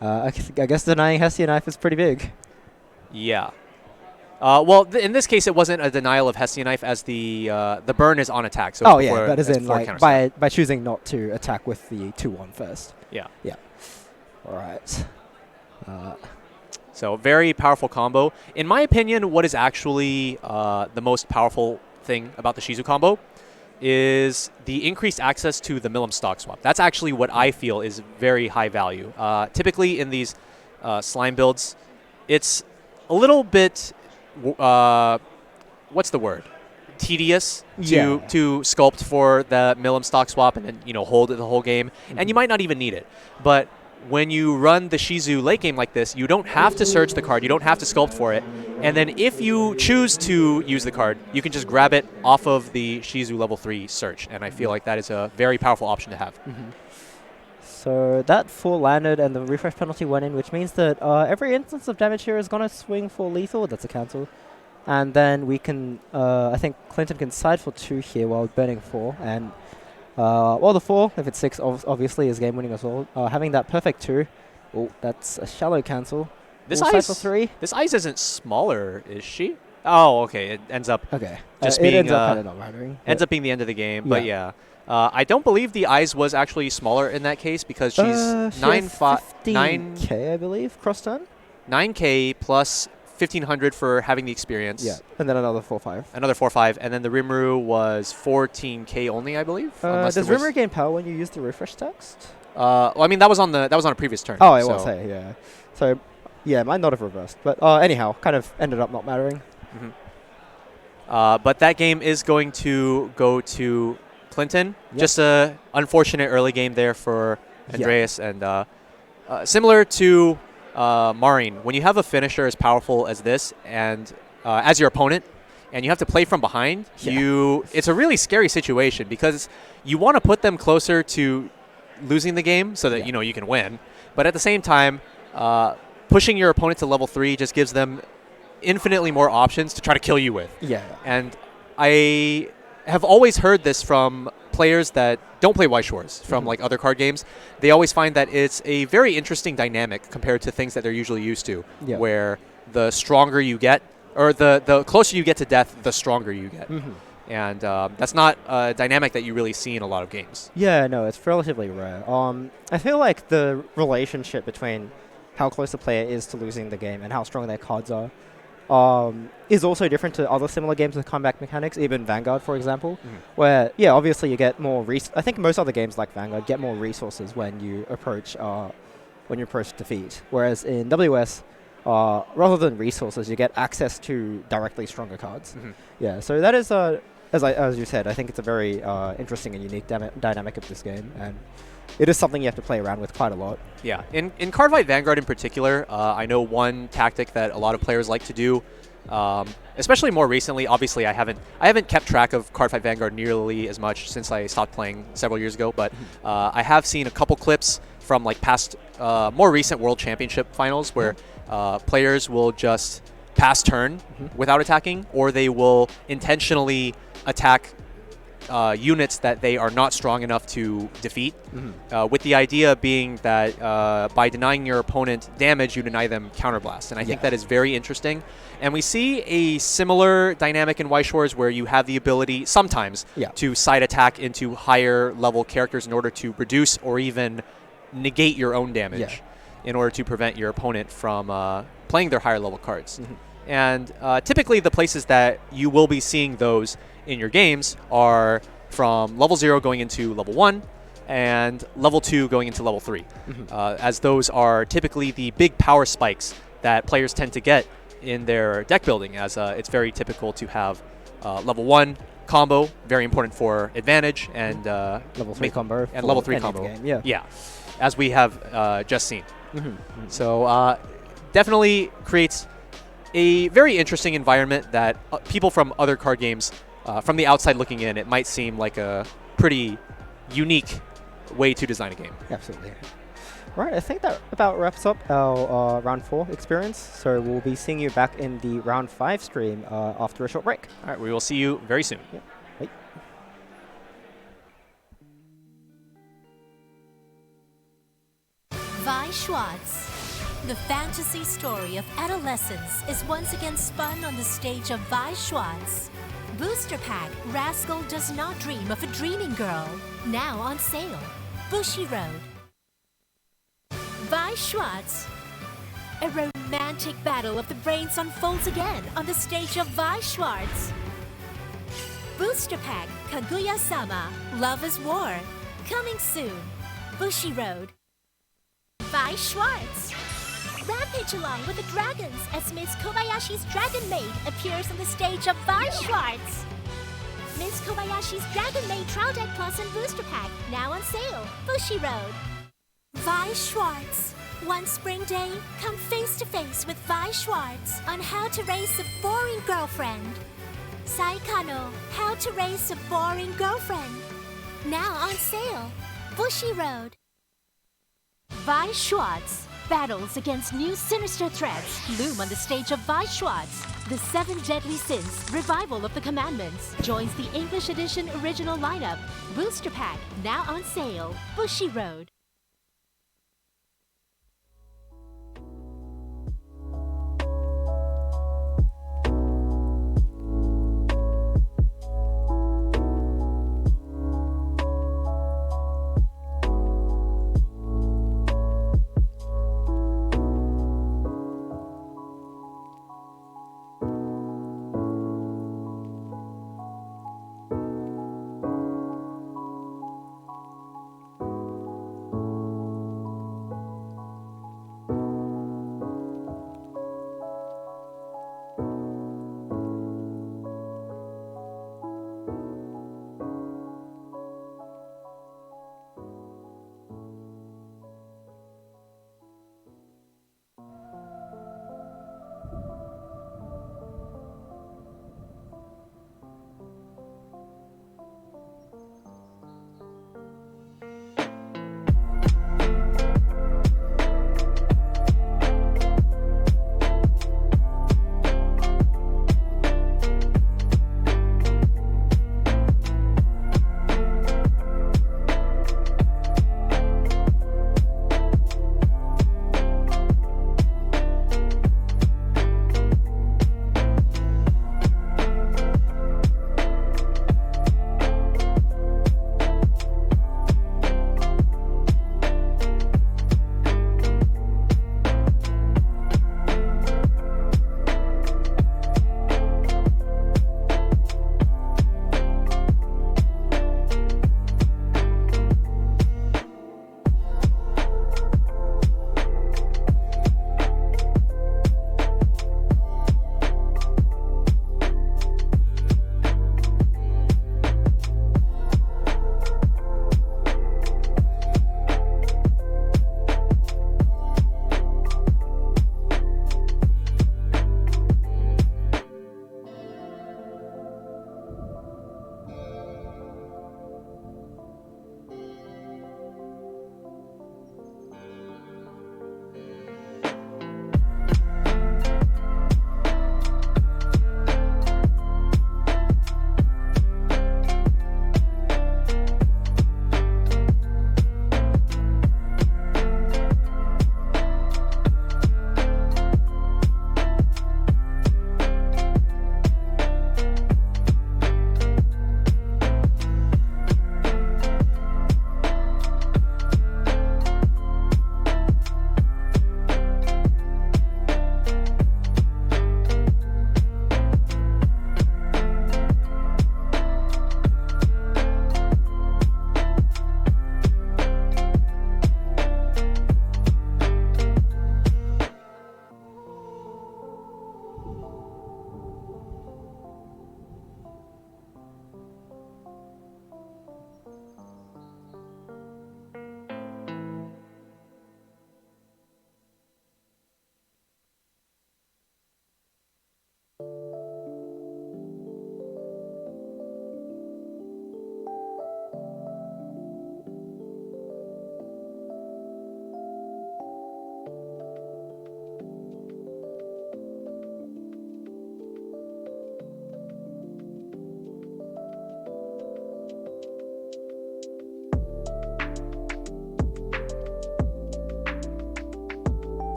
I guess denying Hessian knife is pretty big. Yeah. Well, in this case, it wasn't a denial of Hessian knife, as the burn is on attack. So yeah, that is in like by choosing not to attack with the 2-1 first. Yeah. Yeah. All right. So very powerful combo. In my opinion, what is actually the most powerful thing about the Shizu combo is the increased access to the Milim stock swap. That's actually what I feel is very high value. Typically in these slime builds, it's a little bit, what's the word? Tedious to sculpt for the Milim stock swap and then hold it the whole game, and you might not even need it. But when you run the Shizu late game like this, you don't have to search the card, you don't have to sculpt for it, and then if you choose to use the card, you can just grab it off of the Shizu level 3 search, and I feel like that is a very powerful option to have. So that 4 landed and the refresh penalty went in, which means that every instance of damage here is going to swing for lethal. That's a cancel. And then we can, I think Clinton can side for 2 here while burning 4. And well, the 4, if it's 6, obviously is game winning as well. Having that perfect 2, oh, that's a shallow cancel. This ice for 3. This ice isn't smaller, is she? Oh, okay. It ends up just being ends up kind of not mattering. Ends up being the end of the game. But yeah. I don't believe the eyes was actually smaller in that case because she's 9K, I believe, cross turn. 9K plus 1,500 for having the experience. Yeah, and then another 4-5. Another 4-5, and then the Rimuru was 14K only, I believe. Does Rimuru gain power when you use the refresh text? Well, I mean that was on a previous turn. Oh, I will say, yeah. So, yeah, might not have reversed, but anyhow, kind of ended up not mattering. But that game is going to go to Clinton. Just a unfortunate early game there for Andreas, and similar to Marin, when you have a finisher as powerful as this and as your opponent, and you have to play from behind, it's a really scary situation because you want to put them closer to losing the game so that you can win, but at the same time, pushing your opponent to level 3 just gives them infinitely more options to try to kill you with. And I have always heard this from players that don't play Weiß Schwarz, from like other card games. They always find that it's a very interesting dynamic compared to things that they're usually used to, where the stronger you get, or the closer you get to death, the stronger you get. And that's not a dynamic that you really see in a lot of games. Yeah, no, it's relatively rare. I feel like the relationship between how close the player is to losing the game and how strong their cards are is also different to other similar games with comeback mechanics, even Vanguard, for example, where, obviously you get more I think most other games like Vanguard get more resources when you approach defeat, whereas in WS, rather than resources, you get access to directly stronger cards. So that is, as you said, I think it's a very interesting and unique dynamic of this game, and it is something you have to play around with quite a lot. Yeah, in Cardfight Vanguard in particular, I know one tactic that a lot of players like to do Especially more recently. Obviously, I haven't kept track of Cardfight Vanguard nearly as much since I stopped playing several years ago. But I have seen a couple clips from like past, more recent World Championship finals where players will just pass turn without attacking, or they will intentionally attack units that they are not strong enough to defeat, with the idea being that by denying your opponent damage, you deny them counterblast. And I think that is very interesting. And we see a similar dynamic in Weiß Schwarz where you have the ability sometimes to side attack into higher level characters in order to reduce or even negate your own damage in order to prevent your opponent from playing their higher level cards. And typically the places that you will be seeing those in your games are from level 0 going into level 1 and level 2 going into level 3, as those are typically the big power spikes that players tend to get in their deck building, as it's very typical to have level 1 combo, very important for advantage, and level 3 combo. And level 3 combo. Yeah, as we have just seen. So definitely creates a very interesting environment that people from other card games, from the outside looking in, it might seem like a pretty unique way to design a game. Absolutely. Right, I think that about wraps up our round 4 experience. So we'll be seeing you back in the round 5 stream after a short break. All right, we will see you very soon. Bye. Weiß Schwarz. The fantasy story of adolescence is once again spun on the stage of Weiß Schwarz. Booster Pack Rascal Does Not Dream of a Dreaming Girl. Now on sale. Bushiroad. Weiß Schwarz. A romantic battle of the brains unfolds again on the stage of Weiß Schwarz. Booster Pack Kaguya-sama Love is War. Coming soon. Bushiroad. Weiß Schwarz. Rampage along with the dragons as Miss Kobayashi's Dragon Maid appears on the stage of Weiß Schwarz. Miss Kobayashi's Dragon Maid Trial Deck Plus and Booster Pack now on sale. Bushiroad. Weiß Schwarz. One spring day, come face to face with Weiß Schwarz on how to raise a boring girlfriend. Saikano, How to Raise a Boring Girlfriend. Now on sale. Bushiroad. Weiß Schwarz. Battles against new sinister threats loom on the stage of Weiß Schwarz. The 7 Deadly Sins, Revival of the Commandments, joins the English Edition original lineup. Booster Pack, now on sale. Bushiroad.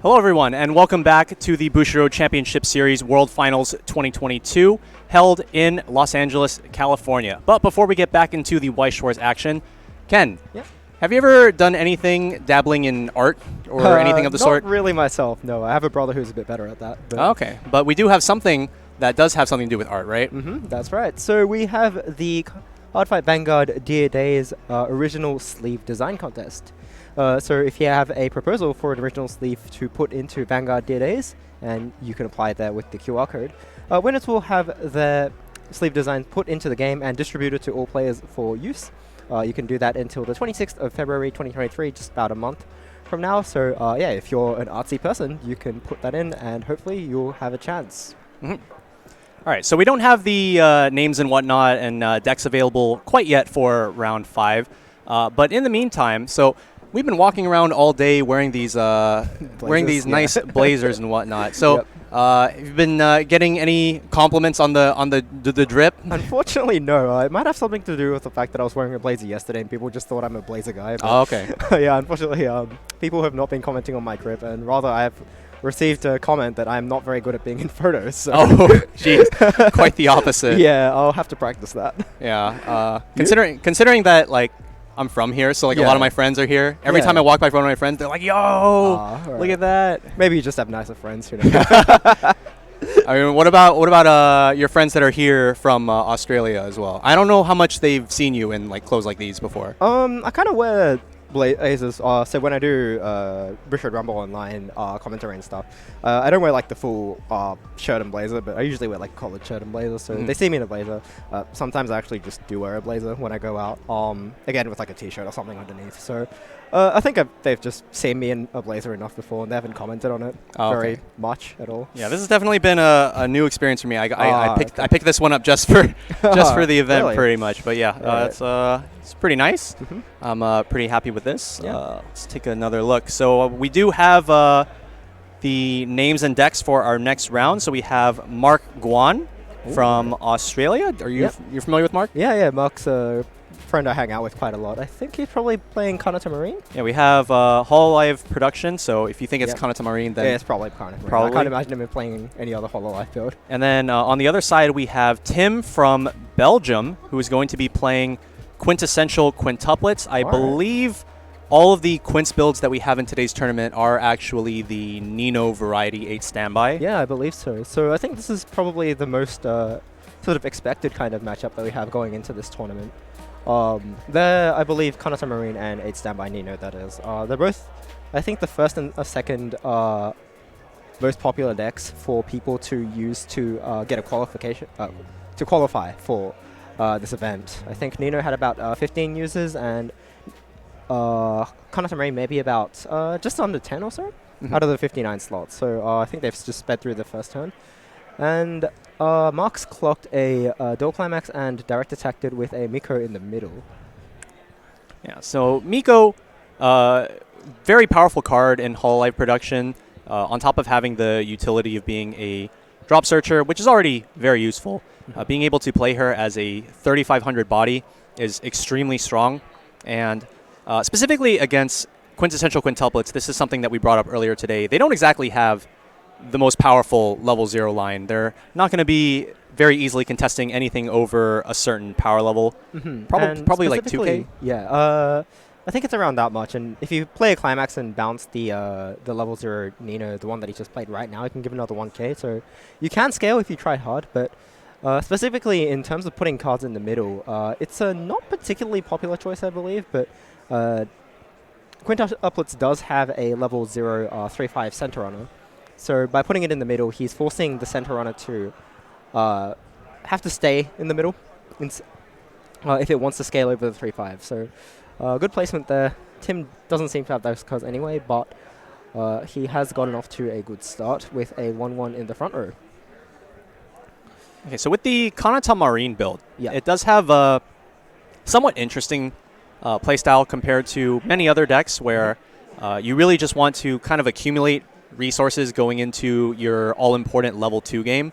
Hello, everyone, and welcome back to the Bushiroad Championship Series World Finals 2022, held in Los Angeles, California. But before we get back into the Weiß Schwarz action, Ken, have you ever done anything dabbling in art or anything of the sort? Not really myself, no. I have a brother who's a bit better at that. Okay, but we do have something that does have something to do with art, right? That's right. So we have the Cardfight Vanguard Dear Days original sleeve design contest. So if you have a proposal for an original sleeve to put into Vanguard Dear Days, and you can apply that with the QR code, winners will have their sleeve design put into the game and distributed to all players for use. You can do that until the 26th of February 2023, just about a month from now. So yeah, if you're an artsy person, you can put that in and hopefully you'll have a chance. All right, so we don't have the names and whatnot and decks available quite yet for round 5. But in the meantime, so we've been walking around all day wearing these nice blazers and whatnot. So have you been getting any compliments on the drip? Unfortunately, no. It might have something to do with the fact that I was wearing a blazer yesterday and people just thought I'm a blazer guy. Oh, okay. Yeah, unfortunately, people have not been commenting on my drip, and rather I have received a comment that I'm not very good at being in photos. So. Oh, jeez. Quite the opposite. Yeah, I'll have to practice that. Yeah. Considering that, like, I'm from here, so like a lot of my friends are here. Every time I walk by one of my friends, they're like, "Yo, look at that." Maybe you just have nicer friends, who knows? I mean, what about your friends that are here from Australia as well? I don't know how much they've seen you in like clothes like these before. I kind of wear blazers. So when I do Bushiroad Rumble online commentary and stuff, I don't wear like the full shirt and blazer, but I usually wear like collared shirt and blazer. So they see me in a blazer. Sometimes I actually just do wear a blazer when I go out. Again with like a t-shirt or something underneath. So I think they've just seen me in a blazer enough before, and they haven't commented on it very much at all. Yeah, this has definitely been a new experience for me. I picked this one up just for the event, really? Pretty much. But yeah, it's pretty nice. I'm pretty happy with this. Let's take another look. So we do have the names and decks for our next round. So we have Mark Guan from Australia. Are you you're familiar with Mark? Yeah, Mark's a friend I hang out with quite a lot. I think he's probably playing Kanata Marine. Yeah, we have Hololive Production. So if you think it's Kanata Marine, then it's probably Kanata Marine. I can't imagine him playing any other Hololive build. And then on the other side, we have Tim from Belgium, who is going to be playing quintessential quintuplets. I believe all of the quints builds that we have in today's tournament are actually the Nino variety 8 standby. Yeah, I believe so. So I think this is probably the most sort of expected kind of matchup that we have going into this tournament. I believe Kanata Marine and 8 standby Nino, that is. They're both, I think, the first and second most popular decks for people to use to get a qualification, to qualify for this event. I think Nino had about 15 users, and Kanata Marine maybe about just under 10 or so out of the 59 slots. So I think they've just sped through the first turn. And Mark's clocked a dual climax and direct attacked it with a Miko in the middle. Yeah, so Miko, very powerful card in Hololive production, on top of having the utility of being a drop searcher, which is already very useful. Being able to play her as a 3500 body is extremely strong, and specifically against quintessential quintuplets, this is something that we brought up earlier today. They don't exactly have the most powerful level 0 line. They're not going to be very easily contesting anything over a certain power level. Probably like 2K. Yeah, I think it's around that much. And if you play a climax and bounce the level 0 Nino, the one that he just played right now, you can give another 1K. So you can scale if you try hard, but specifically in terms of putting cards in the middle, it's a not particularly popular choice, I believe, but quintuplets does have a level 0 3/5 center runner. So by putting it in the middle, he's forcing the center runner to have to stay in the middle if it wants to scale over the 3/5. So good placement there. Tim doesn't seem to have those cards anyway, but he has gotten off to a good start with a 1/1 in the front row. Okay, so with the Kanata Marine build, it does have a somewhat interesting playstyle compared to many other decks where you really just want to kind of accumulate resources going into your all-important level 2 game.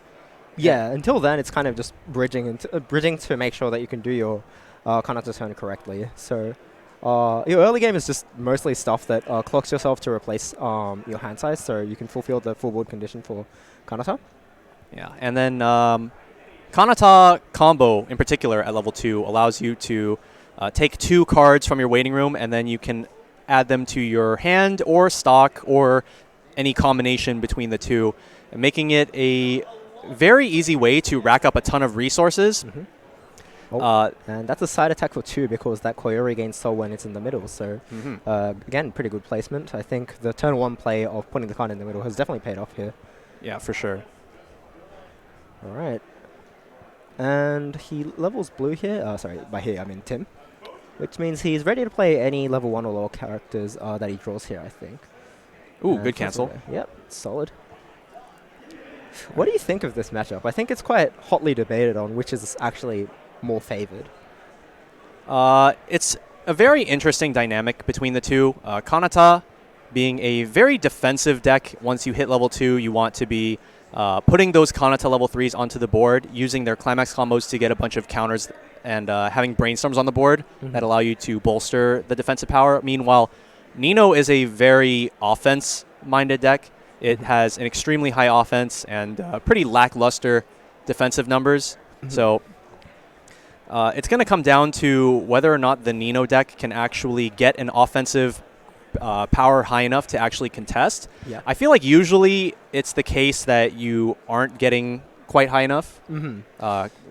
Yeah, until then, it's kind of just bridging to make sure that you can do your Kanata turn correctly. So your early game is just mostly stuff that clocks yourself to replace your hand size, so you can fulfill the full board condition for Kanata. Yeah, and then Kanata combo in particular at level 2 allows you to take 2 cards from your waiting room, and then you can add them to your hand or stock or any combination between the two, making it a very easy way to rack up a ton of resources. And that's a side attack for 2 because that Koyori gains soul when it's in the middle. So again, pretty good placement. I think the turn 1 play of putting the card in the middle has definitely paid off here. Yeah, for sure. All right. And he levels blue here. Sorry, by here I mean Tim. Which means he's ready to play any level 1 or lower characters that he draws here, I think. Ooh, good cancel. Yep, solid. What do you think of this matchup? I think it's quite hotly debated on which is actually more favored. It's a very interesting dynamic between the two. Kanata being a very defensive deck. Once you hit level 2, you want to be putting those Kanata level 3s onto the board, using their climax combos to get a bunch of counters and having brainstorms on the board that allow you to bolster the defensive power. Meanwhile, Nino is a very offense-minded deck. It has an extremely high offense and pretty lackluster defensive numbers. So it's going to come down to whether or not the Nino deck can actually get an offensive power high enough to actually contest. Yeah. I feel like usually it's the case that you aren't getting quite high enough,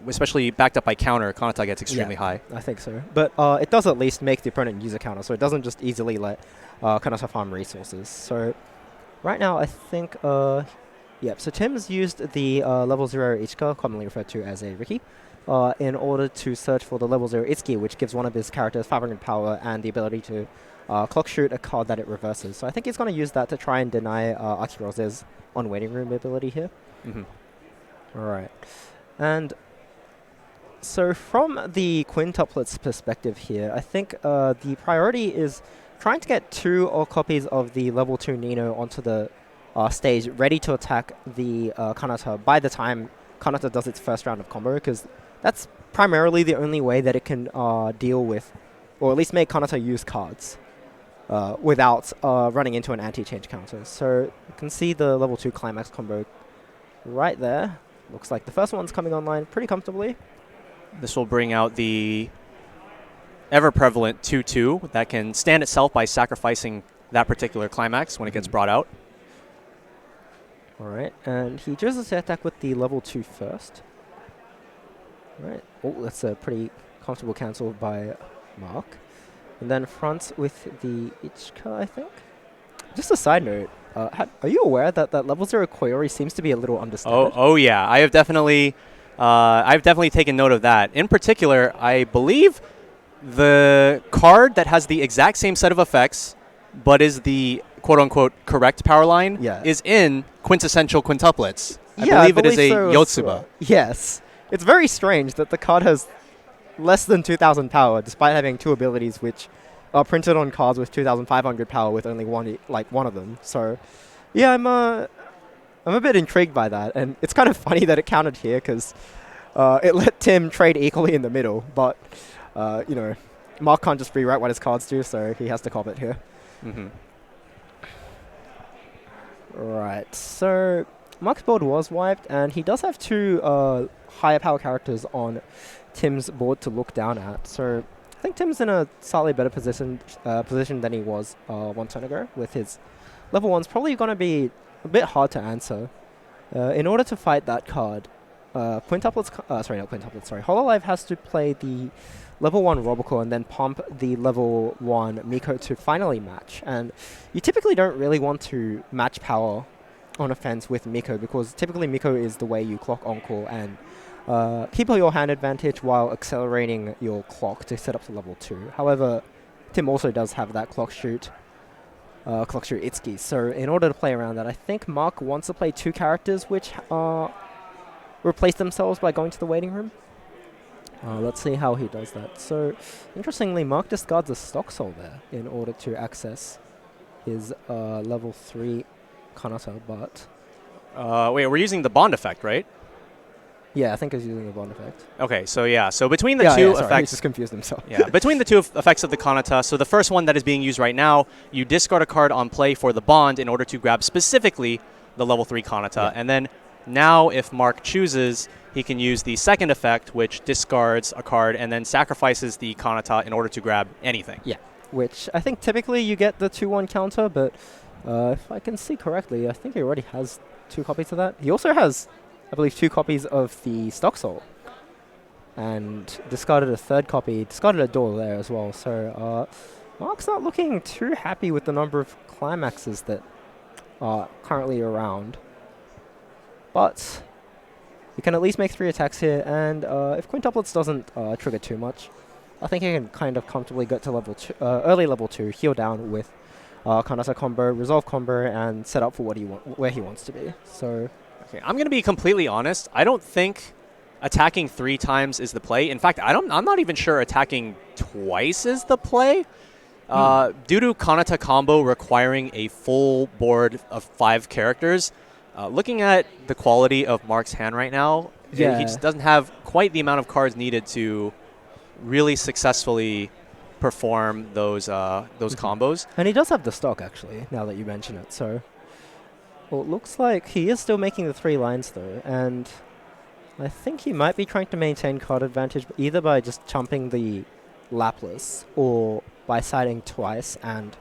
especially backed up by counter. Kanata gets extremely high. I think so. But it does at least make the opponent use a counter, so it doesn't just easily let Kanata farm resources. So right now, I think, so Tim's used the level 0 Ichika, commonly referred to as a Riki, in order to search for the level 0 Itsuki, which gives one of his characters 500 power and the ability to clock shoot a card that it reverses. So I think he's going to use that to try and deny Akirose's on waiting room ability here. Alright. And so from the quintuplets perspective here, I think the priority is trying to get 2 or copies of the level 2 Nino onto the stage, ready to attack the Kanata by the time Kanata does its first round of combo, because that's primarily the only way that it can deal with, or at least make Kanata use cards without running into an anti-change counter. So you can see the level 2 climax combo right there. Looks like the first one's coming online pretty comfortably. This will bring out the ever-prevalent 2-2 that can stand itself by sacrificing that particular climax when it gets brought out. Alright, and he chooses to attack with the level 2 first. Alright, oh, that's a pretty comfortable cancel by Mark. And then fronts with the Ichika, I think. Just a side note, are you aware that that level 0 Koyori seems to be a little understated? Oh yeah, I've definitely taken note of that. In particular, I believe the card that has the exact same set of effects, but is the quote-unquote correct power line, is in quintessential quintuplets. I believe it is a Yotsuba. Yes. It's very strange that the card has less than 2,000 power, despite having 2 abilities which are printed on cards with 2,500 power with only one of them. So, yeah, I'm a bit intrigued by that, and it's kind of funny that it counted here because it let Tim trade equally in the middle, but you know, Mark can't just rewrite what his cards do, so he has to cop it here. Right, so Mark's board was wiped, and he does have 2 higher power characters on Tim's board to look down at. So I think Tim's in a slightly better position than he was 1 turn ago. With his level 1's probably going to be a bit hard to answer. In order to fight that card, Hololive has to play the level 1 Roboco and then pump the level 1 Miko to finally match. And you typically don't really want to match power on offense with Miko, because typically Miko is the way you clock Encore and keep your hand advantage while accelerating your clock to set up to level 2. However, Tim also does have that clock shoot Itsuki. So in order to play around that, I think Mark wants to play 2 characters which replace themselves by going to the waiting room. Let's see how he does that. So, interestingly, Mark discards a stock soul there in order to access his level 3 Kanata, but... Wait, we're using the bond effect, right? Yeah, I think he's using the bond effect. Okay, so yeah, so between the two sorry, effects... he's just confused himself. Yeah, between the two effects of the Kanata, so the first one that is being used right now, you discard a card on play for the bond in order to grab specifically the level 3 Kanata, and then now if Mark chooses, he can use the second effect, which discards a card and then sacrifices the Kanata in order to grab anything. Yeah, which I think typically you get the 2-1 counter, but if I can see correctly, I think he already has 2 copies of that. He also has, I believe, 2 copies of the stock soul, and discarded a 3rd copy, discarded a door there as well. So Mark's not looking too happy with the number of climaxes that are currently around, but he can at least make 3 attacks here, and if quintuplets doesn't trigger too much, I think he can kind of comfortably get to level 2, early level 2, heal down with Kanata combo, resolve combo, and set up for what where he wants to be. So, okay, I'm going to be completely honest. I don't think attacking 3 times is the play. In fact, I'm not even sure attacking twice is the play. Due to Kanata combo requiring a full board of 5 characters, looking at the quality of Mark's hand right now, he just doesn't have quite the amount of cards needed to really successfully perform those combos. And he does have the stock, actually, now that you mention it. So, well, it looks like he is still making the 3 lines, though, and I think he might be trying to maintain card advantage either by just chumping the Lapless or by siding twice and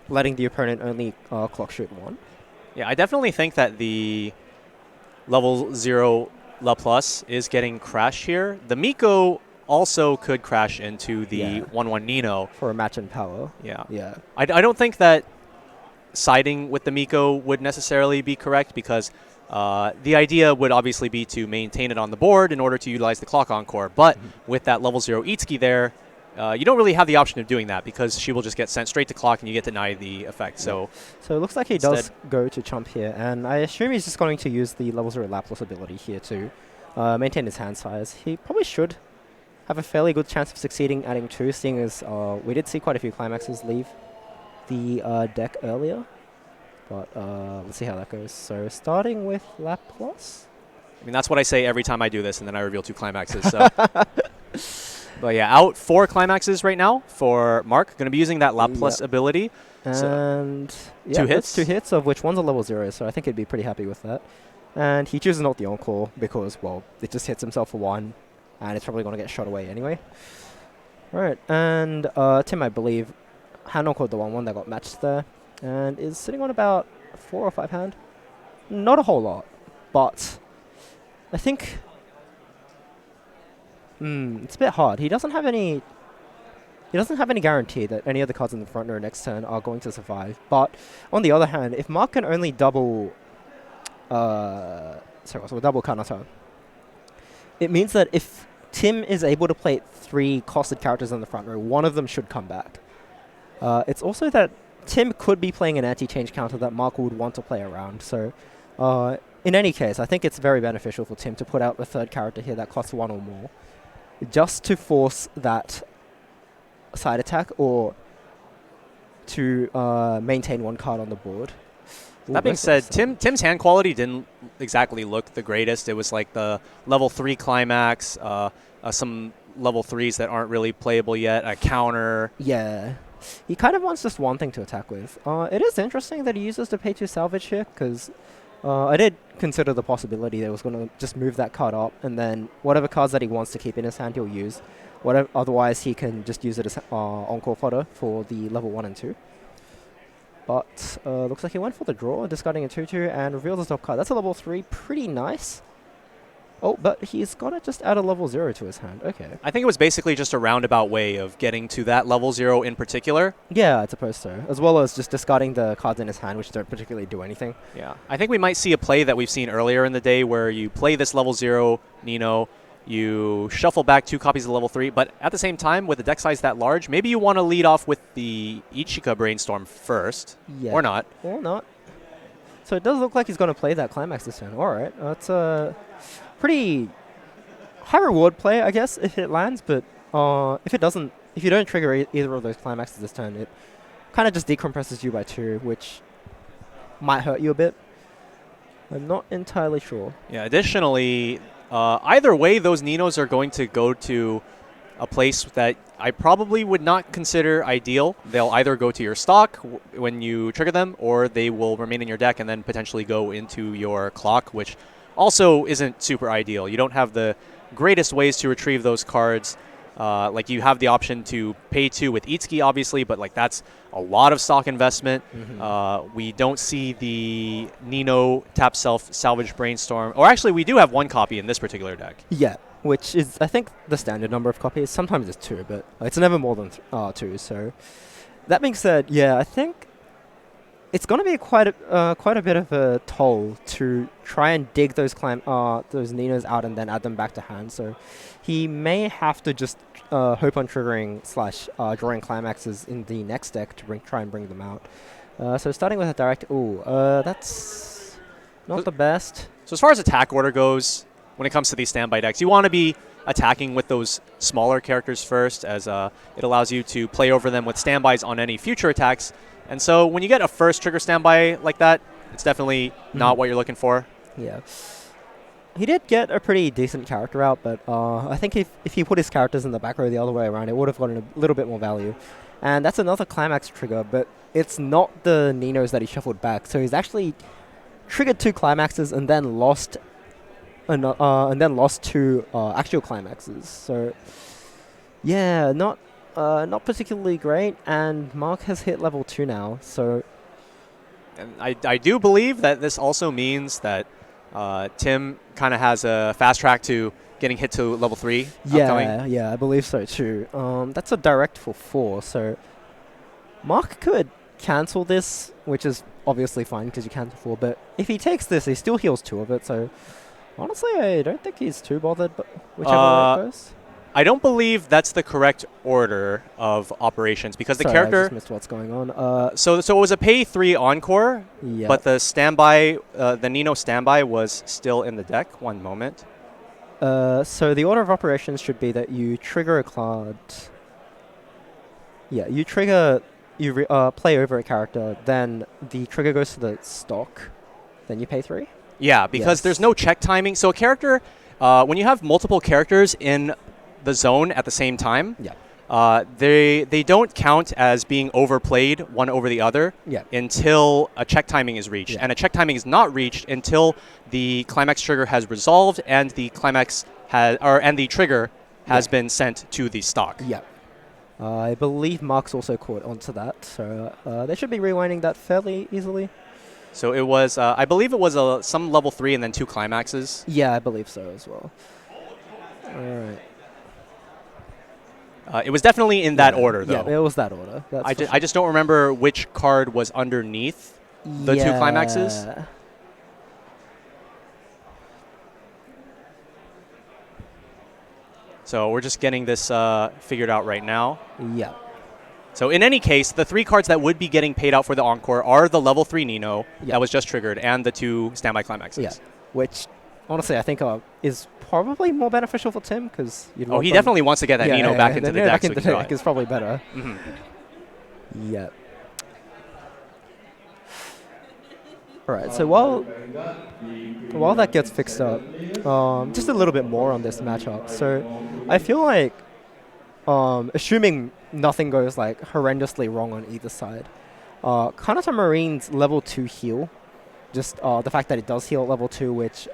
letting the opponent only clock shoot 1. Yeah, I definitely think that the level 0 Laplace is getting crashed here. The Miko also could crash into the 1-1 Nino. For a match in power. Yeah. Yeah. I don't think that siding with the Miko would necessarily be correct, because the idea would obviously be to maintain it on the board in order to utilize the clock encore. But with that level 0 Itsuki there, you don't really have the option of doing that, because she will just get sent straight to clock and you get denied the effect. So it looks like he does go to chump here, and I assume he's just going to use the level 0 Lapless ability here to maintain his hand size. He probably should have a fairly good chance of succeeding adding 2, seeing as we did see quite a few climaxes leave the deck earlier. But let's see how that goes. So starting with Laplace. I mean, that's what I say every time I do this, and then I reveal 2 climaxes. So. But yeah, out 4 climaxes right now for Mark. Going to be using that Laplace ability. And so 2 hits. 2 hits, of which one's a level 0, so I think he'd be pretty happy with that. And he chooses not the encore because, well, it just hits himself for 1, and it's probably going to get shot away anyway. Right, and Tim, I believe, hand encored the 1-1 that got matched there, and is sitting on about 4 or 5 hand. Not a whole lot, but I think it's a bit hard. He doesn't have any guarantee that any of the cards in the front row next turn are going to survive. But on the other hand, if Mark can only double double Kanata, it means that if Tim is able to play 3 costed characters in the front row, one of them should come back. It's also that Tim could be playing an anti-change counter that Mark would want to play around. So in any case, I think it's very beneficial for Tim to put out the 3rd character here that costs 1 or more, just to force that side attack or to maintain 1 card on the board. That being said, Tim's hand quality didn't exactly look the greatest. It was like the level 3 climax, some level 3s that aren't really playable yet, a counter. Yeah. He kind of wants just one thing to attack with. It is interesting that he uses the pay to salvage here, because I did consider the possibility that he was going to just move that card up, and then whatever cards that he wants to keep in his hand, he'll use. Otherwise, he can just use it as encore fodder for the level 1 and 2. But looks like he went for the draw, discarding a 2-2, and reveals his top card. That's a level 3, pretty nice. Oh, but he's got to just add a level 0 to his hand. Okay. I think it was basically just a roundabout way of getting to that level 0 in particular. Yeah, I suppose so. As well as just discarding the cards in his hand, which don't particularly do anything. Yeah. I think we might see a play that we've seen earlier in the day where you play this level 0 Nino, you shuffle back 2 copies of level 3, but at the same time, with a deck size that large, maybe you want to lead off with the Ichika Brainstorm first. Yeah. Or not. Or not. So it does look like he's going to play that climax this turn. All right. That's a pretty high reward play, I guess, if it lands, but if it doesn't, if you don't trigger either of those climaxes this turn, it kind of just decompresses you by 2, which might hurt you a bit. I'm not entirely sure. Yeah, additionally, either way, those Ninos are going to go to a place that I probably would not consider ideal. They'll either go to your stock when you trigger them, or they will remain in your deck and then potentially go into your clock, which also isn't super ideal. You don't have the greatest ways to retrieve those cards. Like you have the option to pay 2 with Itsuki, obviously, but like that's a lot of stock investment. We don't see the Nino tap self salvage brainstorm, or actually we do have 1 copy in this particular deck. Yeah, which is I think the standard number of copies. Sometimes it's 2, but it's never more than 2. So that being said, yeah, I think it's going to be quite a bit of a toll to try and dig those Ninos out and then add them back to hand. So he may have to just hope on triggering / drawing climaxes in the next deck to try and bring them out. So starting with a direct, that's not the best. So as far as attack order goes, when it comes to these standby decks, you want to be attacking with those smaller characters first, as it allows you to play over them with standbys on any future attacks. And so when you get a first trigger standby like that, it's definitely not what you're looking for. Yeah. He did get a pretty decent character out, but I think if he put his characters in the back row the other way around, it would have gotten a little bit more value. And that's another climax trigger, but it's not the Ninos that he shuffled back. So he's actually triggered 2 climaxes and then lost 2 actual climaxes. So yeah, not particularly great, and Mark has hit level 2 now, so... And I do believe that this also means that Tim kind of has a fast track to getting hit to level 3 upcoming. Yeah, I believe so too. That's a direct for 4, so Mark could cancel this, which is obviously fine because you cancel 4, but if he takes this, he still heals 2 of it, so honestly, I don't think he's too bothered, but whichever way it goes. I don't believe that's the correct order of operations because the character. I just missed what's going on. So it was a pay 3 encore, but the standby, the Nino standby was still in the deck. One moment. So the order of operations should be that you trigger a card. Yeah, you trigger, you play over a character, then the trigger goes to the stock, then you pay 3. Yeah, because there's no check timing. So a character, when you have multiple characters in the zone at the same time, they don't count as being overplayed one over the other until a check timing is reached. And a check timing is not reached until the climax trigger has resolved and the climax and the trigger has been sent to the stock. I believe Mark's also caught onto that, so they should be rewinding that fairly easily. So it was, I believe it was some level 3 and then 2 climaxes. Yeah, I believe so as well. All right. It was definitely in that order, though. Yeah, it was that order. I just don't remember which card was underneath the 2 climaxes. So we're just getting this figured out right now. Yeah. So in any case, the 3 cards that would be getting paid out for the encore are the level 3 Nino that was just triggered and the 2 standby climaxes. Yeah, which honestly I think is probably more beneficial for Tim because he definitely wants to get that Nino back into the deck. Back into the deck is probably better. Yeah. All right. So while that gets fixed up, just a little bit more on this matchup. So I feel like, assuming nothing goes like horrendously wrong on either side, Kanata Marine's level 2 heal, just the fact that it does heal at level 2, which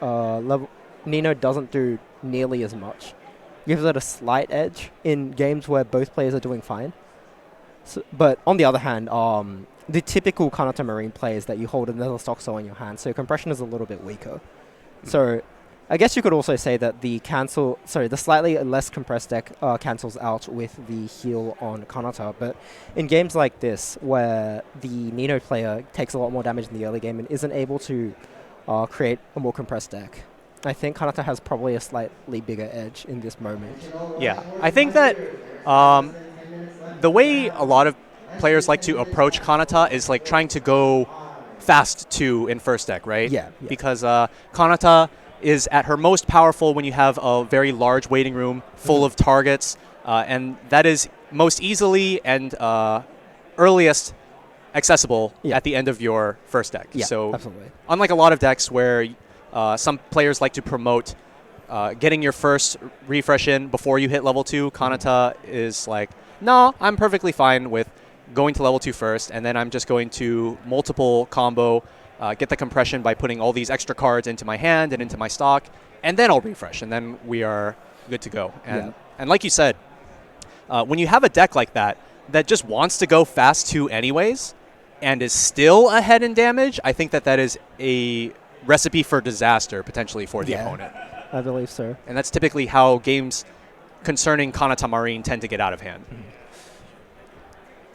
Nino doesn't do nearly as much, gives it a slight edge in games where both players are doing fine. So, but on the other hand, the typical Kanata Marine play is that you hold another Stoxo in your hand, so compression is a little bit weaker. So I guess you could also say that the slightly less compressed deck cancels out with the heal on Kanata, but in games like this, where the Nino player takes a lot more damage in the early game and isn't able to create a more compressed deck, I think Kanata has probably a slightly bigger edge in this moment. Yeah, I think that the way a lot of players like to approach Kanata is like trying to go fast 2 in first deck, right? Yeah. Because Kanata is at her most powerful when you have a very large waiting room full of targets, and that is most easily and earliest accessible at the end of your first deck. Yeah, so absolutely. unlike a lot of decks where some players like to promote getting your first refresh in before you hit level 2, Kanata is like, no, I'm perfectly fine with going to level 2 first, and then I'm just going to multiple combo, get the compression by putting all these extra cards into my hand and into my stock, and then I'll refresh, and then we are good to go. And like you said, when you have a deck like that just wants to go fast 2 anyways, and is still ahead in damage, I think that is a recipe for disaster, potentially, for the opponent. I believe so. And that's typically how games concerning Kanata Marine tend to get out of hand.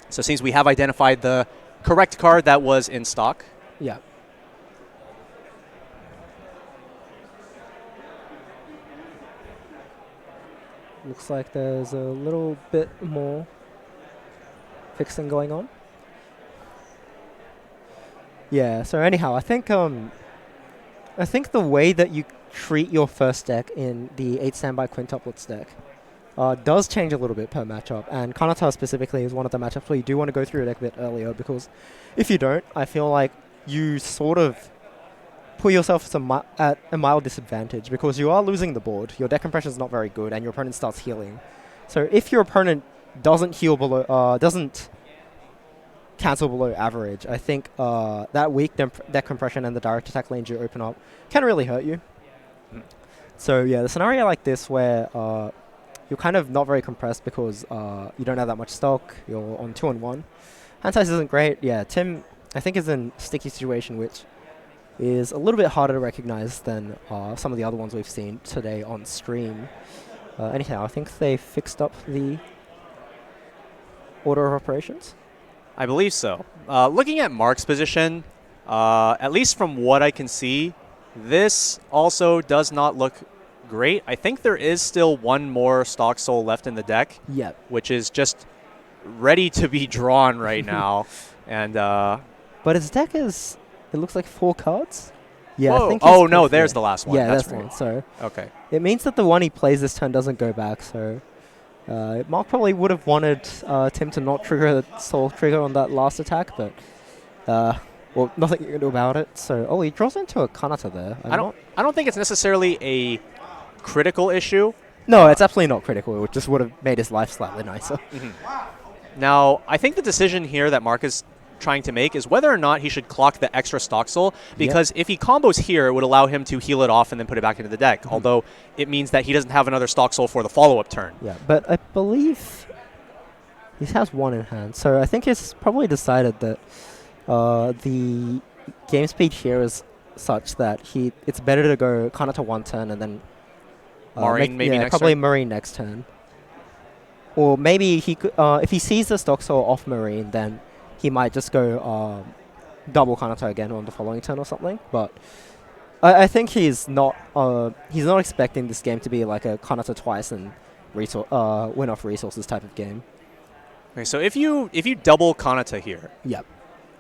So it seems we have identified the correct card that was in stock. Yeah. Looks like there's a little bit more fixing going on. Yeah, so anyhow, I think the way that you treat your first deck in the 8 standby quintuplets deck does change a little bit per matchup, and Kanata specifically is one of the matchups where you do want to go through your deck a bit earlier, because if you don't, I feel like you sort of put yourself at a mild disadvantage, because you are losing the board, your deck compression is not very good, and your opponent starts healing. So if your opponent doesn't heal below, doesn't cancel below average, I think that weak deck compression and the direct attack lanes you open up can really hurt you. So yeah, the scenario like this where you're kind of not very compressed because you don't have that much stock, you're on 2-on-1. Hand size isn't great. Yeah, Tim, I think, is in a sticky situation, which is a little bit harder to recognize than some of the other ones we've seen today on stream. Anyhow, I think they fixed up the order of operations. I believe so. Looking at Mark's position, at least from what I can see, this also does not look great. I think there is still one more stock soul left in the deck, which is just ready to be drawn right now. And but his deck is, it looks like 4 cards. Yeah. Whoa. I think oh no, there's the last one. Yeah, that's the right. one. So okay, it means that the one he plays this turn doesn't go back. So Mark probably would have wanted Tim to not trigger the soul trigger on that last attack, but well, nothing you can do about it. So he draws into a Kanata there. I don't think it's necessarily a critical issue. No, it's absolutely not critical. It just would have made his life slightly nicer. Now, I think the decision here that Mark is trying to make is whether or not he should clock the extra stock soul, because if he combos here, it would allow him to heal it off and then put it back into the deck, although it means that he doesn't have another stock soul for the follow-up turn. Yeah, but I believe he has one in hand, so I think he's probably decided that the game speed here is such that it's better to go Kanata one turn and then Marine maybe next probably turn? Marine next turn. Or maybe he could, if he sees the stock soul off Marine, then he might just go double Kanata again on the following turn or something. But I think he's not expecting this game to be like a Kanata twice and win off resources type of game. Okay, so if you double Kanata here, yep.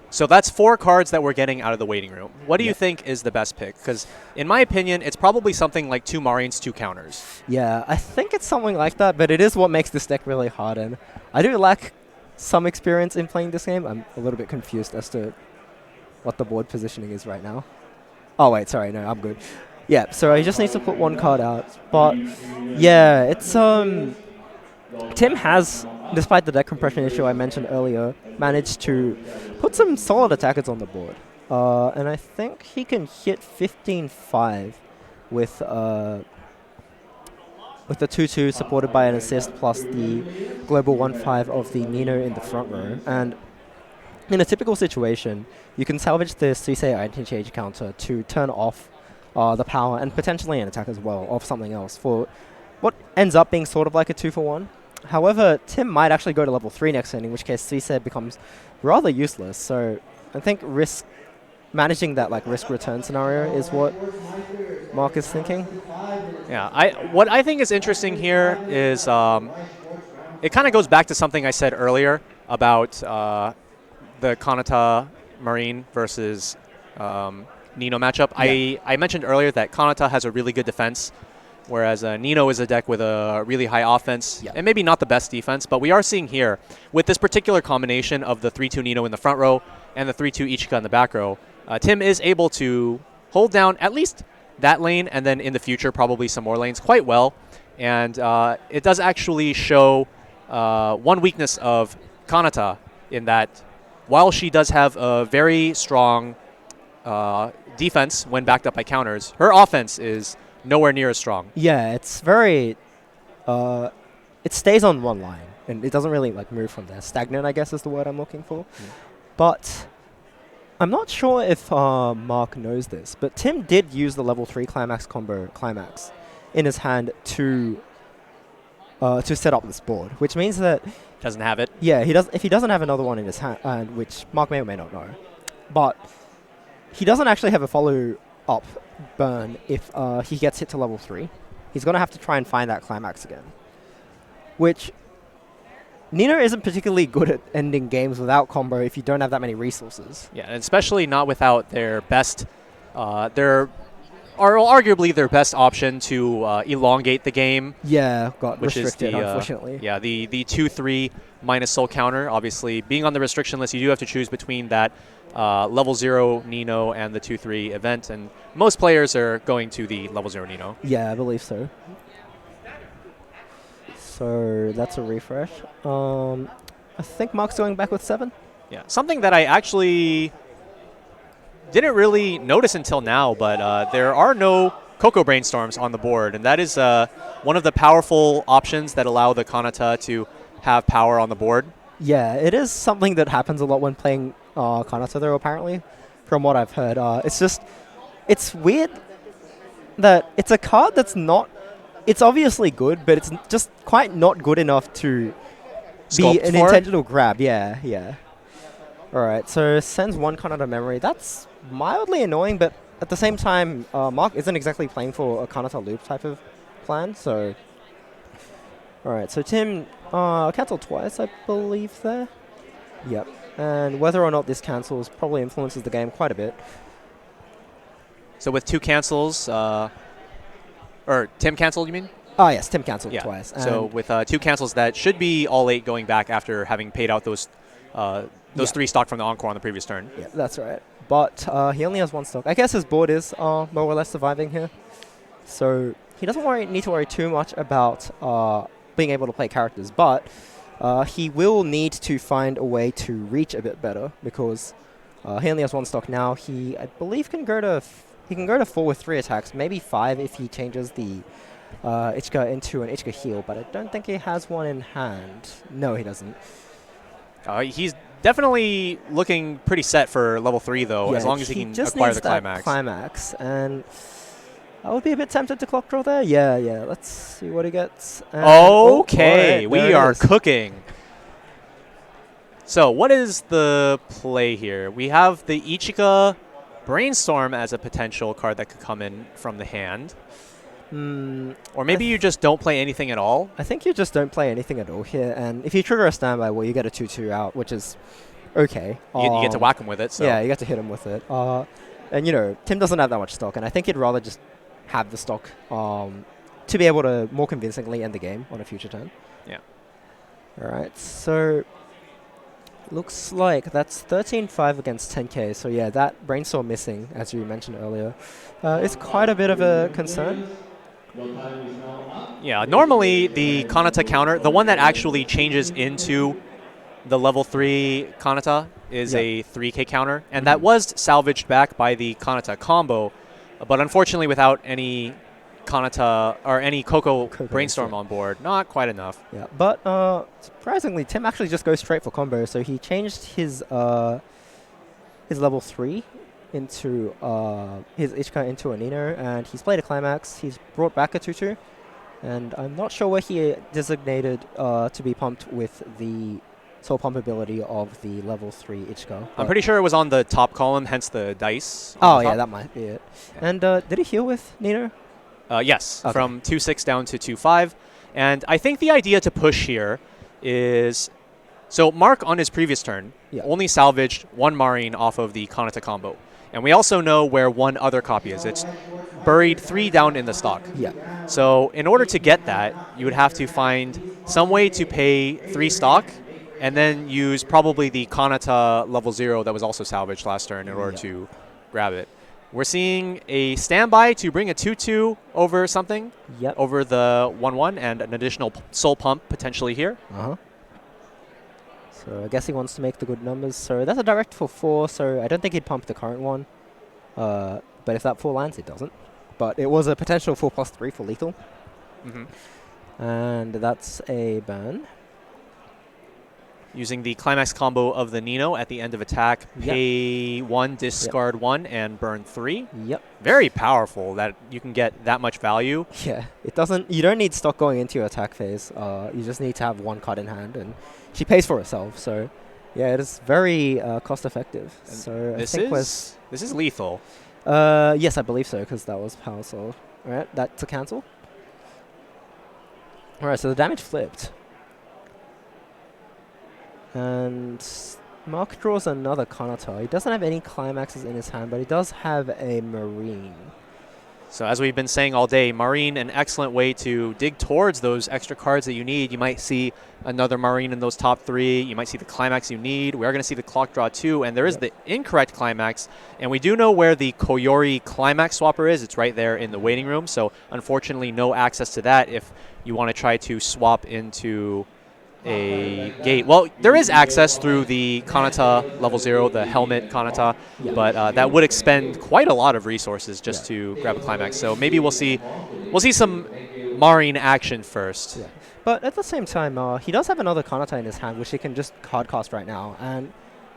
So that's 4 cards that we're getting out of the waiting room. What do you think is the best pick? Because in my opinion, it's probably something like 2 Marines, 2 counters. Yeah, I think it's something like that, but it is what makes this deck really hard. And I do lack some experience in playing this game. I'm a little bit confused as to what the board positioning is right now. Oh, wait, sorry, no, I'm good. Yeah, so he just needs to put 1 card out. But yeah, it's Tim has, despite the deck compression issue I mentioned earlier, managed to put some solid attackers on the board. And I think he can hit 15-5 with the 2-2 supported by an assist plus the global 1-5 of the Nino in the front row. And in a typical situation, you can salvage the Suisei interchange counter to turn off the power and potentially an attack as well of something else for what ends up being sort of like a 2-for-1. However, Tim might actually go to level 3 next turn, in which case Suisei becomes rather useless. So I think managing that like risk return scenario is what Mark is thinking. Yeah, what I think is interesting here is it kind of goes back to something I said earlier about the Kanata Marine versus Nino matchup. Yeah. I mentioned earlier that Kanata has a really good defense, whereas Nino is a deck with a really high offense Yeah. and maybe not the best defense. But we are seeing here, with this particular combination of the 3-2 Nino in the front row and the 3-2 Ichika in the back row, Tim is able to hold down at least that lane, and then in the future probably some more lanes quite well. And it does actually show one weakness of Kanata in that while she does have a very strong defense when backed up by counters, her offense is nowhere near as strong. Yeah, it's very. It stays on one line, and it doesn't really like move from there. Stagnant, I guess, is the word I'm looking for. But I'm not sure if Mark knows this, but Tim did use the level 3 climax combo climax in his hand to set up this board, which means that Doesn't have it. yeah, he does. If he doesn't have another one in his hand, which Mark may or may not know, but he doesn't actually have a follow-up burn if he gets hit to level 3. He's going to have to try and find that climax again, which Nino isn't particularly good at ending games without combo if you don't have that many resources. Yeah, and especially not without their best, arguably their best option to elongate the game. Yeah, got Which is restricted, the, unfortunately. Yeah, the 2-3 minus soul counter. Obviously, being on the restriction list, you do have to choose between that level 0 Nino and the 2-3 event, and most players are going to the level 0 Nino. Yeah, I believe so. So that's a refresh. I think Mark's going back with 7. Yeah, something that I actually didn't really notice until now, but there are no Coco Brainstorms on the board, and that is one of the powerful options that allow the Kanata to have power on the board. Yeah, it is something that happens a lot when playing Kanata, though, apparently, from what I've heard. It's weird that it's a card that's not... It's obviously good, but it's just quite not good enough to be an intentional grab. Yeah, yeah. All right, so sends one Kanata memory. That's mildly annoying, but at the same time, Mark isn't exactly playing for a Kanata loop type of plan, so... All right, so Tim cancelled twice, I believe, there. Yep. And whether or not this cancels probably influences the game quite a bit. So with 2 cancels, or Tim canceled, you mean? Oh, yes, Tim cancelled Yeah. twice. So with 2 cancels, that should be all 8 going back after having paid out those 3 stock from the Encore on the previous turn. Yeah, that's right. But he only has 1 stock. I guess his board is more or less surviving here. So he doesn't need to worry too much about being able to play characters, but he will need to find a way to reach a bit better because he only has 1 stock now. He, I believe, can go to 4 with 3 attacks, maybe 5 if he changes the Ichika into an Ichika heal, but I don't think he has one in hand. No, he doesn't. He's definitely looking pretty set for level 3, though, Yeah, as long as he can just acquire needs the that climax. climax, and I would be a bit tempted to clock draw there. Yeah, yeah. Let's see what he gets. And Okay, alright, we there it are is. cooking. So what is the play here? We have the Ichika Brainstorm as a potential card that could come in from the hand. Or maybe you just don't play anything at all. I think you just don't play anything at all here, and if you trigger a standby, well, you get a 2/2 out, which is okay. You get to whack him with it. So. Yeah, you get to hit him with it. And, you know, Tim doesn't have that much stock, and I think he'd rather just have the stock to be able to more convincingly end the game on a future turn. Yeah. All right, so looks like that's 13-5 against 10k. So, yeah, that Brainstorm missing, as you mentioned earlier, is quite a bit of a concern. Yeah, normally the Kanata counter, the one that actually changes into the level 3 Kanata is a 3k counter, and that was salvaged back by the Kanata combo, but unfortunately without any Kanata or any Coco Brainstorm on board, not quite enough. Yeah, but surprisingly, Tim actually just goes straight for combo, so he changed his level 3 into his Ichika into a Nino, and he's played a climax. He's brought back a 2/2, and I'm not sure where he designated to be pumped with the soul pump ability of the level 3 Ichika. I'm pretty sure it was on the top column, hence the dice. Oh yeah, that might be it. Yeah. And did he heal with Nino? Yes, Okay. from 2-6 down to 2-5. And I think the idea to push here is So Mark, on his previous turn, only salvaged one Marine off of the Kanata combo. And we also know where one other copy is. It's buried 3 down in the stock. Yeah. So in order to get that, you would have to find some way to pay 3 stock and then use probably the Kanata level 0 that was also salvaged last turn in order to grab it. We're seeing a standby to bring a 2-2 over something, over the 1-1, and an additional soul pump potentially here. So I guess he wants to make the good numbers. So that's a direct for 4, so I don't think he'd pump the current one. But if that 4 lands, it doesn't. But it was a potential 4+3 for lethal. And that's a burn. Using the climax combo of the Nino at the end of attack, pay 1, discard 1, and burn 3. Very powerful that you can get that much value. Yeah, it doesn't. You don't need stock going into your attack phase. You just need to have 1 card in hand, and she pays for herself. So, yeah, it is very cost effective. And so this I think this is lethal. Yes, I believe so, because that was power soul. All right, that's a cancel. All right, so the damage flipped. And Mark draws another Kanata. He doesn't have any climaxes in his hand, but he does have a Marine. So as we've been saying all day, Marine, an excellent way to dig towards those extra cards that you need. You might see another Marine in those top 3. You might see the climax you need. We are going to see the clock draw too, and there is the incorrect climax. And we do know where the Koyori climax swapper is. It's right there in the waiting room. So unfortunately, no access to that if you want to try to swap into a gate. Well, there is access through the Kanata level 0, the helmet Kanata, but that would expend quite a lot of resources just to grab a climax. So maybe we'll see some Marine action first. But at the same time, he does have another Kanata in his hand, which he can just card cast right now. And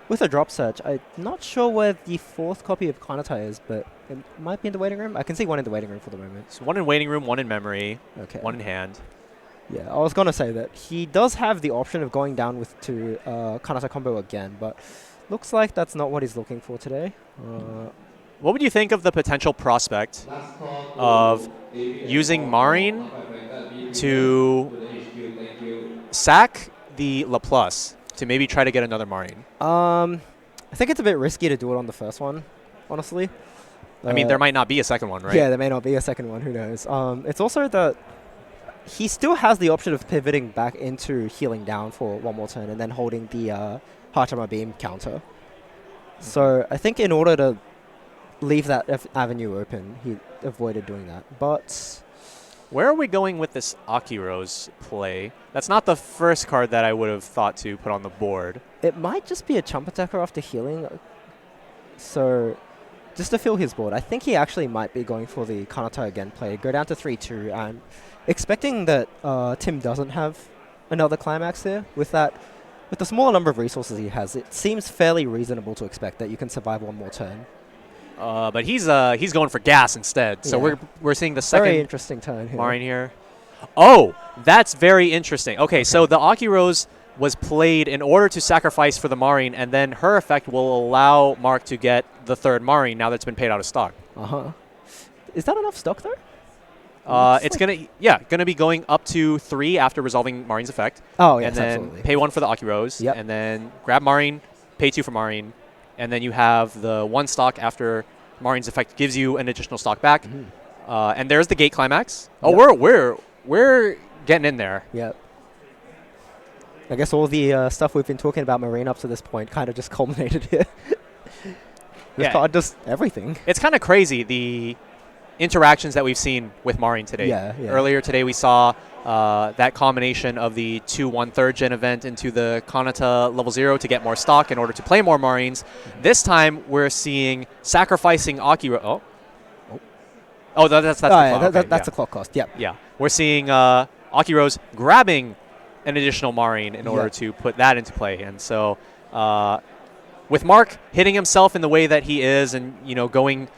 with a drop search, I'm not sure where the 4th copy of Kanata is, but it might be in the waiting room. I can see one in the waiting room for the moment. So 1 in waiting room, 1 in memory, 1 in hand. Yeah, I was going to say that he does have the option of going down with to Kanata combo again, but looks like that's not what he's looking for today. What would you think of the potential prospect of using Marine to sack the Laplace to maybe try to get another Marine? I think it's a bit risky to do it on the first one, honestly. I mean, there might not be a second one, right? Yeah, there may not be a second one, who knows. It's also that he still has the option of pivoting back into healing down for 1 more turn and then holding the Hachama Beam counter. So I think in order to leave that avenue open, he avoided doing that. But where are we going with this Akiro's play? That's not the first card that I would have thought to put on the board. It might just be a chump attacker after healing. So just to fill his board, I think he actually might be going for the Kanata again play. Go down to 3-2 and expecting that Tim doesn't have another climax here. With the small number of resources he has, it seems fairly reasonable to expect that you can survive 1 more turn. But he's going for gas instead. So we're seeing the second very interesting turn here. Marine here. Oh, that's very interesting. Okay, so the Akiro's was played in order to sacrifice for the Marine, and then her effect will allow Mark to get the 3rd Marine now that it's been paid out of stock. Is that enough stock though? It's gonna be going up to 3 after resolving Marine's effect. Oh yeah, and then absolutely. pay 1 for the Akiro's, and then grab Marine, pay 2 for Marine, and then you have the 1 stock after Marine's effect gives you an additional stock back. And there's the gate climax. Oh, we're getting in there. Yep. I guess all the stuff we've been talking about Marine up to this point kind of just culminated here. This card does everything. It's kind of crazy, the interactions that we've seen with Marine today. Earlier today we saw that combination of the 2/1 3rd gen event into the Kanata level 0 to get more stock in order to play more Marines. This time we're seeing sacrificing Akira. That's the clock cost. Yep. Yeah. We're seeing Akiro's grabbing an additional Marine in order to put that into play. And so with Mark hitting himself in the way that he is and, going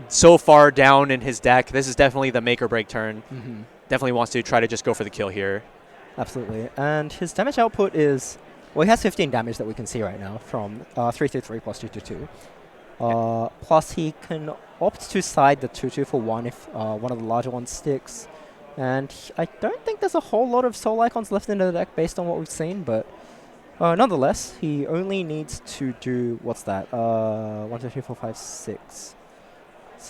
so far down in his deck, this is definitely the make or break turn. Definitely wants to try to just go for the kill here. Absolutely. And his damage output is, well, he has 15 damage that we can see right now from 3-3 plus 2-2. Plus he can opt to side the 2-2 for 1 if one of the larger ones sticks. And I don't think there's a whole lot of soul icons left in the deck based on what we've seen, but Nonetheless, he only needs to do, what's that? 1, 2, 3, 4, 5, 6.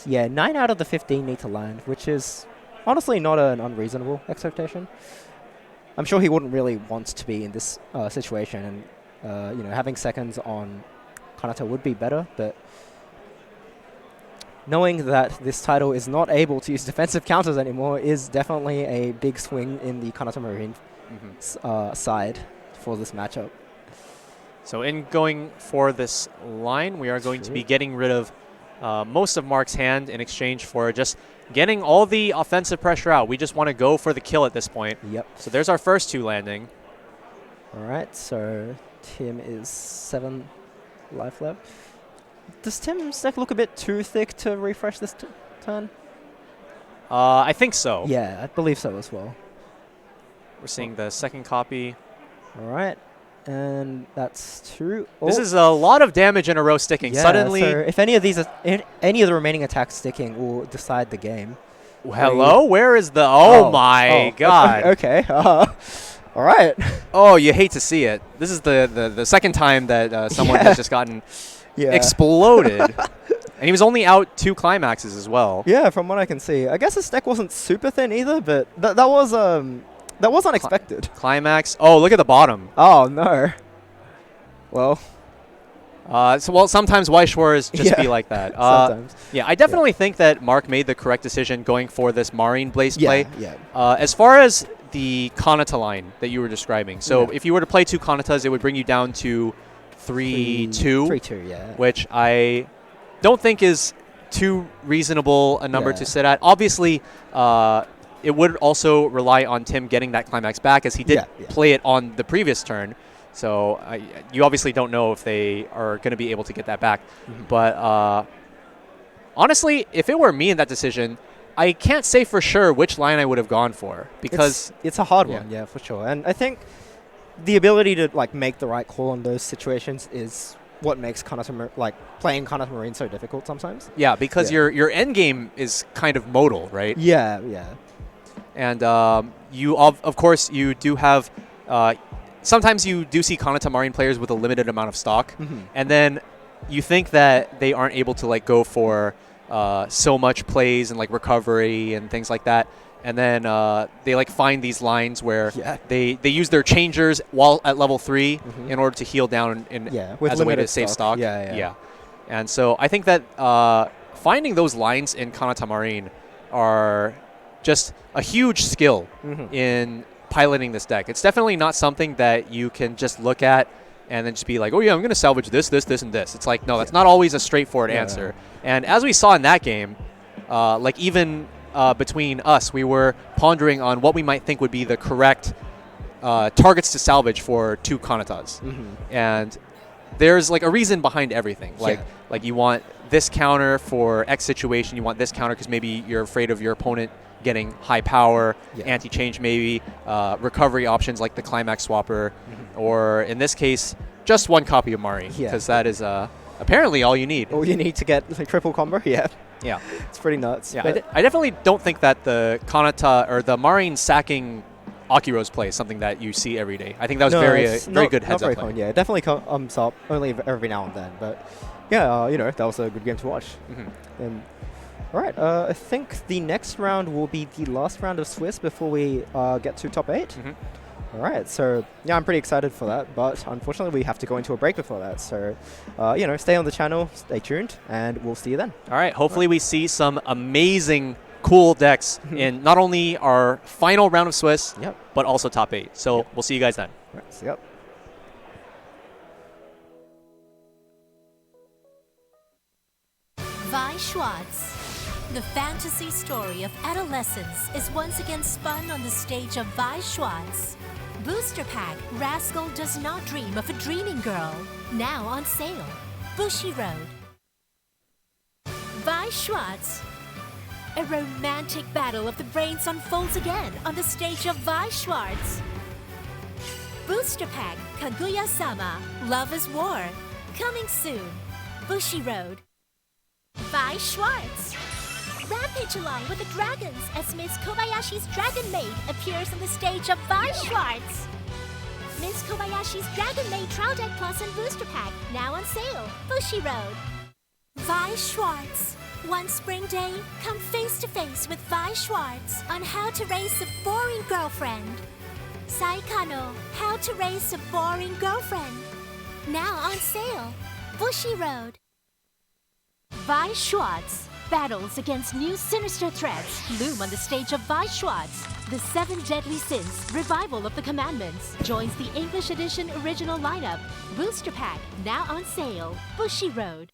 Yeah, 9 out of the 15 need to land, which is honestly not an unreasonable expectation. I'm sure he wouldn't really want to be in this situation, and having seconds on Kanata would be better, but knowing that this title is not able to use defensive counters anymore is definitely a big swing in the Kanata Marine side for this matchup. So in going for this line, we are going to be getting rid of most of Mark's hand in exchange for just getting all the offensive pressure out. We just want to go for the kill at this point. Yep. So there's our first 2 landing. All right, so Tim is 7 life left. Does Tim's deck look a bit too thick to refresh this turn? I think so. Yeah, I believe so as well. We're seeing the second copy. All right, and that's 2. This is a lot of damage in a row sticking. Yeah, Suddenly, so if any of these, any of the remaining attacks sticking will decide the game. hello, where is the? Oh my God. Okay. All right. Oh, you hate to see it. This is the second time that someone has just gotten exploded. And he was only out 2 climaxes as well. Yeah, from what I can see. I guess his deck wasn't super thin either, but that was unexpected. Climax. Oh, look at the bottom. Oh no. Well. Sometimes Weiß Schwarz just be like that. Sometimes. Yeah, I definitely think that Mark made the correct decision going for this Marine Blaze play. Yeah. As far as the Kanata line that you were describing, so if you were to play 2 Kanatas, it would bring you down to 3-2. 3-2, yeah. Which I don't think is too reasonable a number to sit at. Obviously, it would also rely on Tim getting that climax back, as he did play it on the previous turn. So you obviously don't know if they are going to be able to get that back. But honestly, if it were me in that decision, I can't say for sure which line I would have gone for, because it's a hard one, yeah, for sure. And I think the ability to make the right call on those situations is what makes playing Kanata Marine so difficult sometimes. Yeah, because your end game is kind of modal, right? Yeah. And you of course you do have sometimes you do see Kanata Marine players with a limited amount of stock, and then you think that they aren't able to go for so much plays and recovery and things like that, and then they find these lines where they use their changers while at level 3 in order to heal down as a way to save stock. Yeah. And so I think that finding those lines in Kanata Marine are just a huge skill in piloting this deck. It's definitely not something that you can just look at and then just be like, oh yeah, I'm going to salvage this, this, this, and this. It's like, no, that's not always a straightforward answer. And as we saw in that game, even between us, we were pondering on what we might think would be the correct targets to salvage for 2 Kanatas. And there's a reason behind everything. Like you want this counter for X situation, you want this counter because maybe you're afraid of your opponent getting high power, anti-change maybe, recovery options like the Climax Swapper, or in this case, just 1 copy of Mari, because that is apparently all you need. All you need to get the triple combo, yeah. It's pretty nuts. Yeah, I definitely don't think that the Kanata or the Marine sacking Akiro's play is something that you see every day. I think that was very good heads-up play. Yeah, it definitely comes up only every now and then, but yeah, that was a good game to watch. And all right, I think the next round will be the last round of Swiss before we get to top 8. All right, so yeah, I'm pretty excited for that, but unfortunately we have to go into a break before that. So, stay on the channel, stay tuned, and we'll see you then. All right, hopefully we see some amazing, cool decks in not only our final round of Swiss, but also top 8. So we'll see you guys then. All right, see ya. Weiß Schwarz. The fantasy story of adolescence is once again spun on the stage of Weiß Schwarz. Booster Pack Rascal Does Not Dream of a Dreaming Girl. Now on sale. Bushiroad. Weiß Schwarz. A romantic battle of the brains unfolds again on the stage of Weiß Schwarz. Booster Pack Kaguya-sama Love is War. Coming soon. Bushiroad. Weiß Schwarz. Rampage along with the dragons as Miss Kobayashi's Dragon Maid appears on the stage of Weiß Schwarz. Ms. Kobayashi's Dragon Maid Trial Deck Plus and Booster Pack, now on sale. Bushiroad. Weiß Schwarz. One spring day, come face to face with Weiß Schwarz on how to raise a boring girlfriend. Saikano, how to raise a boring girlfriend. Now on sale. Bushiroad. Weiß Schwarz. Battles against new sinister threats loom on the stage of Weiß Schwarz. The 7 Deadly Sins, Revival of the Commandments, joins the English Edition original lineup. Booster Pack, now on sale. Bushiroad.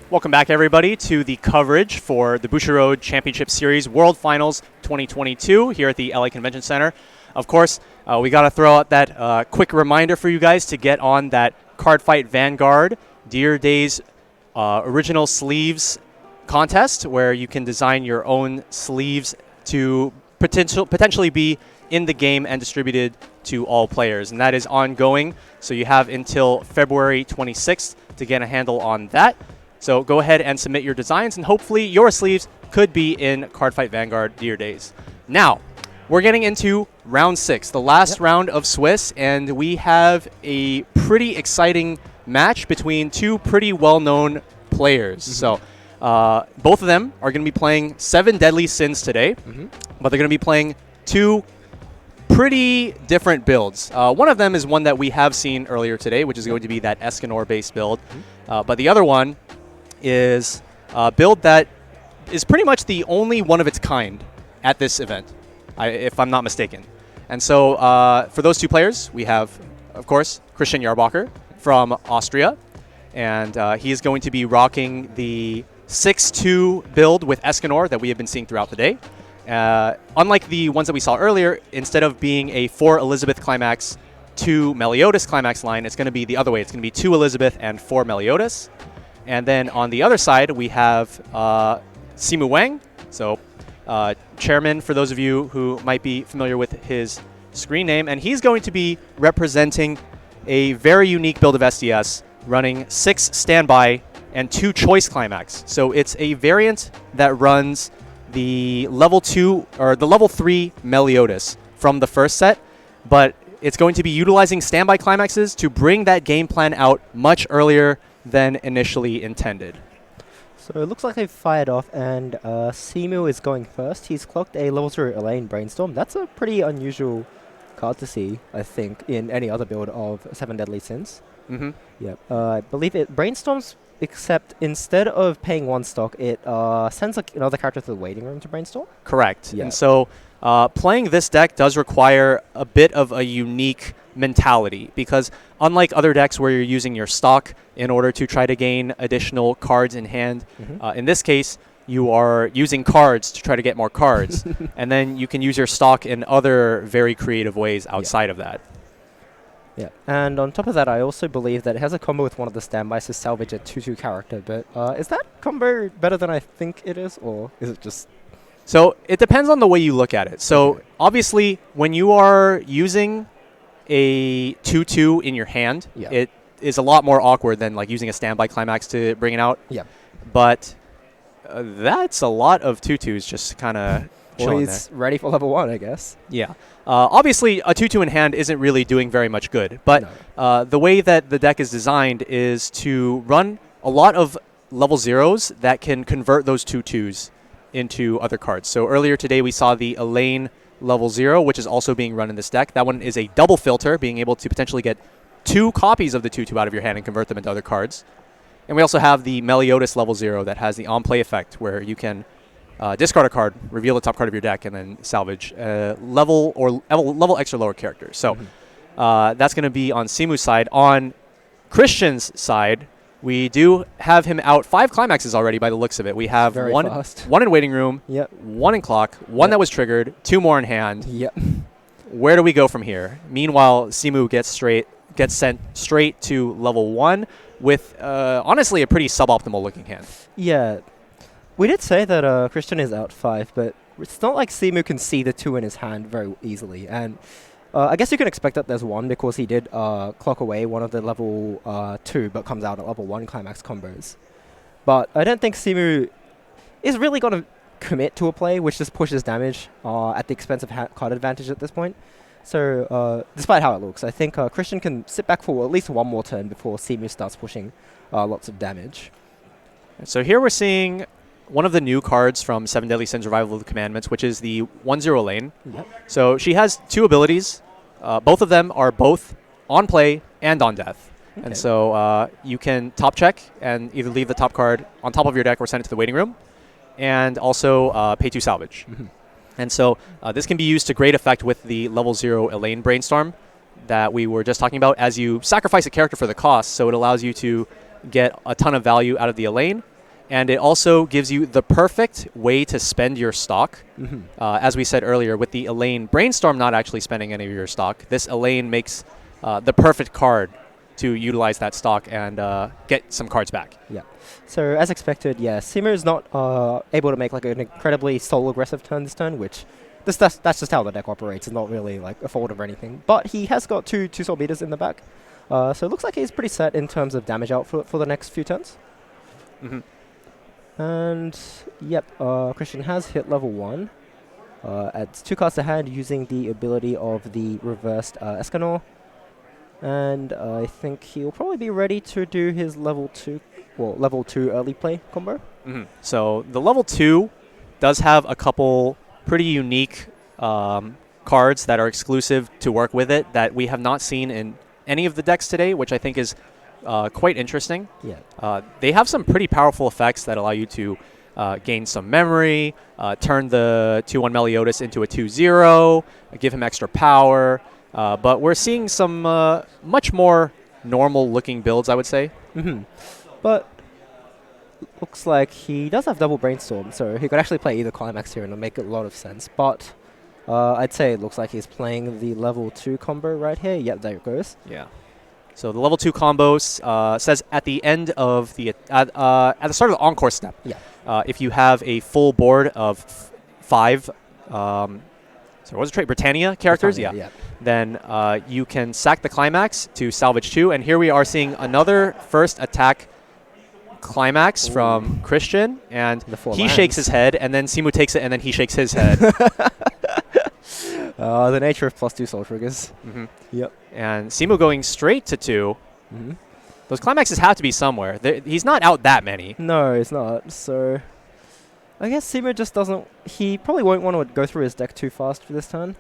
Welcome back, everybody, to the coverage for the Bushiroad Championship Series World Finals 2022 here at the LA Convention Center. Of course, we got to throw out that quick reminder for you guys to get on that Cardfight Vanguard Dear Days original sleeves contest, where you can design your own sleeves to potentially be in the game and distributed to all players. And that is ongoing, so you have until February 26th to get a handle on that. So go ahead and submit your designs, and hopefully your sleeves could be in Cardfight Vanguard Dear Days. Now, we're getting into round 6, the last round of Swiss, and we have a pretty exciting match between two pretty well-known players. So both of them are going to be playing 7 Deadly Sins today, but they're going to be playing 2 pretty different builds. One of them is one that we have seen earlier today, which is going to be that Escanor-based build, but the other one is a build that is pretty much the only one of its kind at this event, if I'm not mistaken. And so for those 2 players, we have, of course, Christian Yarbacher from Austria, and he is going to be rocking the 6-2 build with Escanor that we have been seeing throughout the day. Unlike the ones that we saw earlier, instead of being a 4 Elizabeth Climax, 2 Meliodas Climax line, it's going to be the other way. It's going to be 2 Elizabeth and 4 Meliodas. And then on the other side, we have Simu Wang, so chairman for those of you who might be familiar with his screen name. And he's going to be representing a very unique build of SDS, running 6 standby and 2 choice climax. So it's a variant that runs the level 2 or the level 3 Meliodas from the first set, but it's going to be utilizing standby climaxes to bring that game plan out much earlier than initially intended. So it looks like they've fired off, and Simu is going first. He's clocked a level 0 Elaine Brainstorm. That's a pretty unusual card to see, I think, in any other build of 7 Deadly Sins. Yep. I believe it brainstorms, except instead of paying 1 stock, it sends like another character to the waiting room to brainstorm. Correct. Yep. And so playing this deck does require a bit of a unique mentality, because unlike other decks where you're using your stock in order to try to gain additional cards in hand, in this case, you are using cards to try to get more cards, and then you can use your stock in other very creative ways outside of that. Yeah, and on top of that, I also believe that it has a combo with one of the standbys to salvage a 2-2 character, but is that combo better than I think it is, or is it just... So it depends on the way you look at it. So obviously, when you are using a 2-2 in your hand, it is a lot more awkward than like using a standby climax to bring it out. Yeah. But that's a lot of 2-2s just kind of chilling there. He's ready for level 1, I guess. Yeah. Obviously, a 2-2 in hand isn't really doing very much good, but the way that the deck is designed is to run a lot of level 0s that can convert those 2-2s into other cards. So earlier today, we saw the Elaine level 0, which is also being run in this deck. That one is a double filter, being able to potentially get 2 copies of the 2-2 out of your hand and convert them into other cards. And we also have the Meliodas level 0 that has the on-play effect, where you can discard a card, reveal the top card of your deck, and then salvage level X or lower character. So that's going to be on Simu's side. On Christian's side, we do have him out 5 climaxes already by the looks of it. We have one in waiting room, 1 in clock, 1 that was triggered, 2 more in hand. Where do we go from here? Meanwhile, Simu gets sent straight to level 1 with honestly a pretty suboptimal looking hand. Yeah. We did say that Christian is out 5, but it's not like Simu can see the 2 in his hand very easily. And I guess you can expect that there's 1, because he did clock away one of the level 2, but comes out at level 1 climax combos. But I don't think Simu is really going to commit to a play which just pushes damage at the expense of card advantage at this point. So despite how it looks, I think Christian can sit back for at least 1 more turn before Simu starts pushing lots of damage. So here we're seeing one of the new cards from 7 Deadly Sins Revival of the Commandments, which is the 1-0 Elaine. So she has 2 abilities. Both of them are both on play and on death. And so you can top check and either leave the top card on top of your deck or send it to the waiting room, and also pay 2 salvage. And so this can be used to great effect with the level 0 Elaine Brainstorm that we were just talking about, as you sacrifice a character for the cost, so it allows you to get a ton of value out of the Elaine, and it also gives you the perfect way to spend your stock. As we said earlier, with the Elaine Brainstorm not actually spending any of your stock, this Elaine makes the perfect card to utilize that stock and get some cards back. Yeah. So as expected, yeah, Simo is not able to make like an incredibly soul aggressive turn this turn, which that's just how the deck operates. It's not really like a fault of anything. But he has got two soul beaters in the back, so it looks like he's pretty set in terms of damage output for the next few turns. And yep, Christian has hit level 1. Adds 2 cards to hand using the ability of the reversed Escanor. And I think he'll probably be ready to do his level 2 early play combo. So the level 2 does have a couple pretty unique cards that are exclusive to work with it that we have not seen in any of the decks today, which I think is quite interesting. Yeah. They have some pretty powerful effects that allow you to gain some memory, turn the 2-1 Meliodas into a 2-0, give him extra power. But we're seeing some much more normal-looking builds, I would say. But looks like he does have double Brainstorm, so he could actually play either Climax here and it'll make a lot of sense. But I'd say it looks like he's playing the level 2 combo right here. Yep, there it goes. Yeah. So the level 2 combo says at the end of the at the start of the Encore step. Yeah. If you have a full board of 5, so what was the trait? Britannia characters. Britannia, yeah. Then you can sack the Climax to salvage 2, and here we are seeing another first attack Climax from Christian, and he shakes his head, and then Simu takes it, and then he shakes his head. The nature of +2 soul triggers. Yep. And Simu going straight to 2. Those Climaxes have to be somewhere. He's not out that many. No, he's not. So I guess Simo just doesn't... He probably won't want to go through his deck too fast for this turn.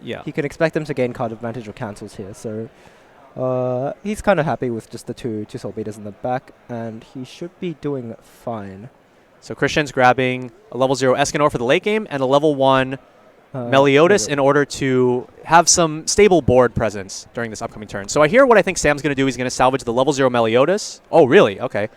Yeah. He can expect them to gain card advantage or cancels here. So he's kind of happy with just the two soul beaters in the back, and he should be doing fine. So Christian's grabbing a level 0 Escanor for the late game and a level 1 Meliodas in order to have some stable board presence during this upcoming turn. So I hear what I think Sam's going to do. He's going to salvage the level 0 Meliodas. Oh, really? Okay.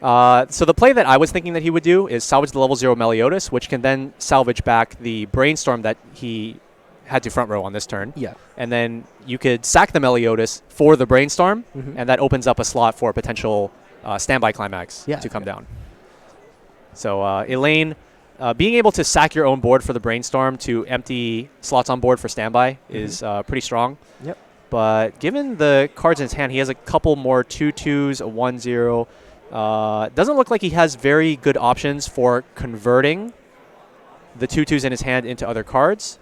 So the play that I was thinking that he would do is salvage the level 0 Meliodas, which can then salvage back the Brainstorm that he had to front row on this turn. Yeah. And then you could sack the Meliodas for the Brainstorm, and that opens up a slot for a potential standby Climax to come down. So Elaine, being able to sack your own board for the Brainstorm to empty slots on board for standby is pretty strong. Yep. But given the cards in his hand, he has a couple more 2-2s, a 1-0. Doesn't look like he has very good options for converting the 2-2s in his hand into other cards.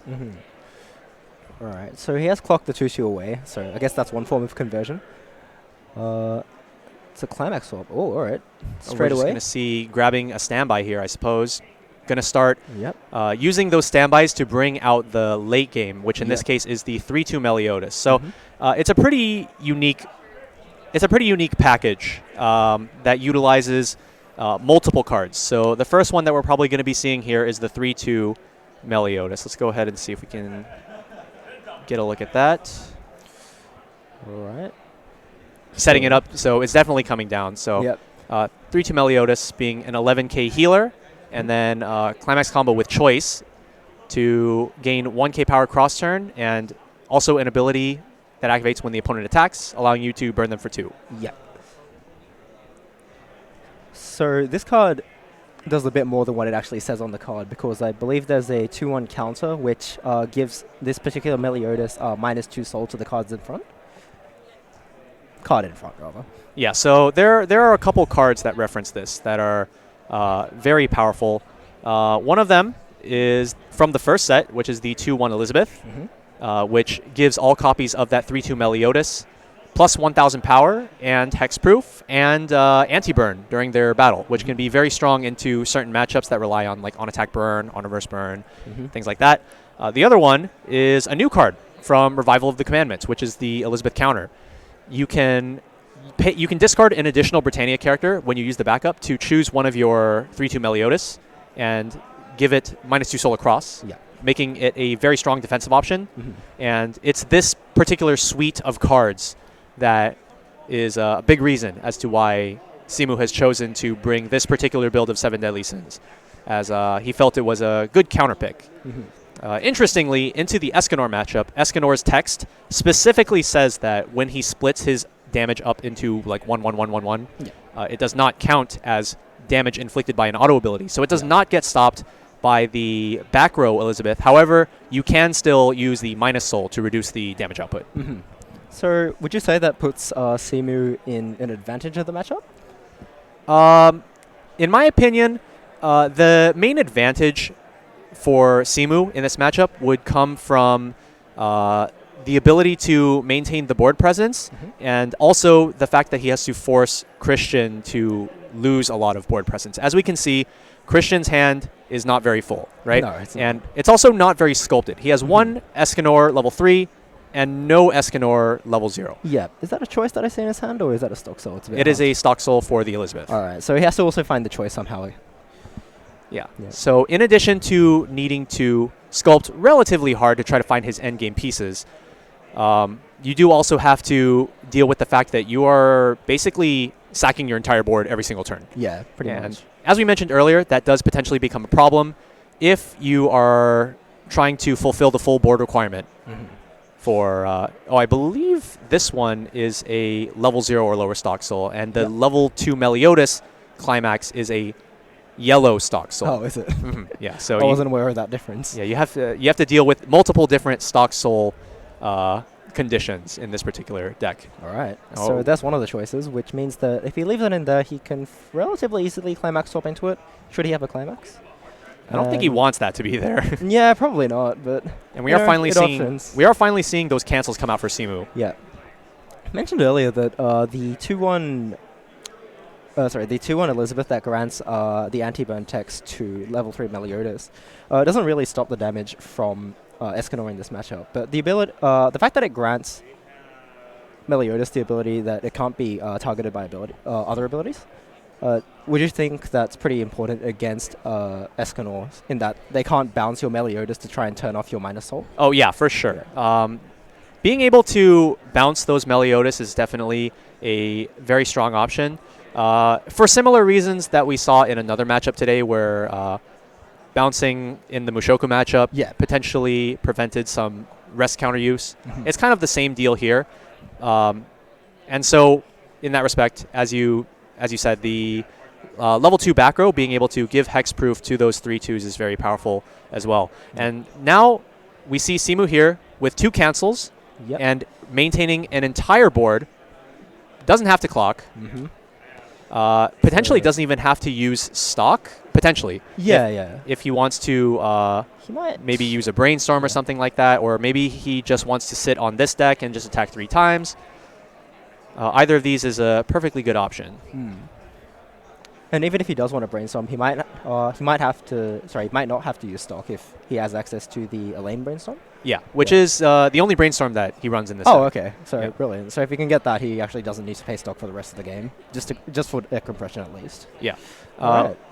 All right, so he has clocked the 2-2 away, so I guess that's one form of conversion. It's a Climax swap. Oh, all right. Straight we're just away. going to see grabbing a standby here, I suppose. Going to start Yep. using those standbys to bring out the late game, which in this case is the 3-2 Meliodas. So it's a pretty unique package that utilizes multiple cards. So the first one that we're probably going to be seeing here is the 3-2 Meliodas. Let's go ahead and see if we can get a look at that. All right. Setting it up, so it's definitely coming down. So 3-2 Meliodas being an 11k healer, and then Climax combo with Choice to gain 1k power cross turn, and also an ability that activates when the opponent attacks, allowing you to burn them for 2. Yeah. So this card does a bit more than what it actually says on the card, because I believe there's a 2-1 counter which gives this particular Meliodas -2 soul to the cards in front. Card in front, rather. Yeah, so there are a couple cards that reference this that are very powerful. One of them is from the first set, which is the 2-1 Elizabeth, which gives all copies of that 3-2 Meliodas plus 1,000 power and hexproof and anti-burn during their battle, which can be very strong into certain matchups that rely on like on-attack burn, on-reverse burn, things like that. The other one is a new card from Revival of the Commandments, which is the Elizabeth counter. You can discard an additional Britannia character when you use the backup to choose one of your 3-2 Meliodas and give it -2 soul across, making it a very strong defensive option. And it's this particular suite of cards that is a big reason as to why Simu has chosen to bring this particular build of 7 Deadly Sins, as he felt it was a good counter pick. Interestingly, into the Escanor matchup, Escanor's text specifically says that when he splits his damage up into like 1-1-1-1-1, it does not count as damage inflicted by an auto ability. So it does not get stopped by the back row Elizabeth. However, you can still use the minus soul to reduce the damage output. So would you say that puts Simu in an advantage of the matchup? In my opinion, the main advantage for Simu in this matchup would come from the ability to maintain the board presence and also the fact that he has to force Christian to lose a lot of board presence. As we can see, Christian's hand is not very full, right? No, it's not. And it's also not very sculpted. He has one Escanor level 3 and no Escanor level 0. Yeah. Is that a choice that I see in his hand, or is that a stock soul? It is a stock soul for the Elizabeth. All right. So he has to also find the choice somehow. Yeah. So in addition to needing to sculpt relatively hard to try to find his endgame pieces, you do also have to deal with the fact that you are basically sacking your entire board every single turn. Yeah, pretty and much. As we mentioned earlier, that does potentially become a problem if you are trying to fulfill the full board requirement for, I believe this one is a level 0 or lower stock soul, and the level 2 Meliodas climax is a yellow stock soul. Oh, is it? Yeah, so I wasn't aware of that difference. Yeah, you have to deal with multiple different stock soul conditions in this particular deck. All right. So that's one of the choices, which means that if he leaves it in there, he can relatively easily climax swap into it. Should he have a climax? I don't think he wants that to be there. Yeah, probably not. But and we are finally seeing those cancels come out for Simu. Yeah. I mentioned earlier that the 2-1 Elizabeth that grants the anti-burn text to level 3 Meliodas doesn't really stop the damage from Escanor in this matchup. But the fact that it grants Meliodas the ability that it can't be targeted by other abilities, would you think that's pretty important against Escanor in that they can't bounce your Meliodas to try and turn off your minus soul? Oh yeah, for sure. Being able to bounce those Meliodas is definitely a very strong option. For similar reasons that we saw in another matchup today where bouncing in the Mushoku matchup potentially prevented some rest counter use. It's kind of the same deal here. And so in that respect, as you said, the level 2 back row being able to give hexproof to those 3/2s is very powerful as well. And now we see Simu here with 2 cancels and maintaining an entire board. Doesn't have to clock. Potentially doesn't even have to use stock. Potentially. If he wants to he might maybe use a brainstorm or something like that, or maybe he just wants to sit on this deck and just attack 3 times. Either of these is a perfectly good option. And even if he does want to brainstorm, he might not have to use stock if he has access to the Elaine brainstorm. Yeah, which is the only brainstorm that he runs in this deck. Okay. So brilliant. So if he can get that, he actually doesn't need to pay stock for the rest of the game, just for deck compression at least. Yeah.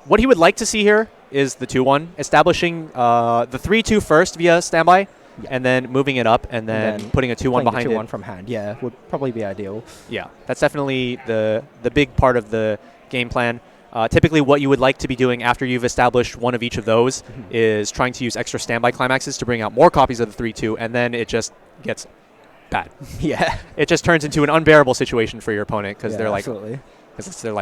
What he would like to see here is the 2-1, establishing the 3-2 first via standby, and then moving it up, and then putting a 2-1 behind it. 2-1 from hand, would probably be ideal. Yeah, that's definitely the big part of the game plan. Typically what you would like to be doing after you've established one of each of those is trying to use extra standby climaxes to bring out more copies of the 3-2, and then it just gets bad. It just turns into an unbearable situation for your opponent because they're like,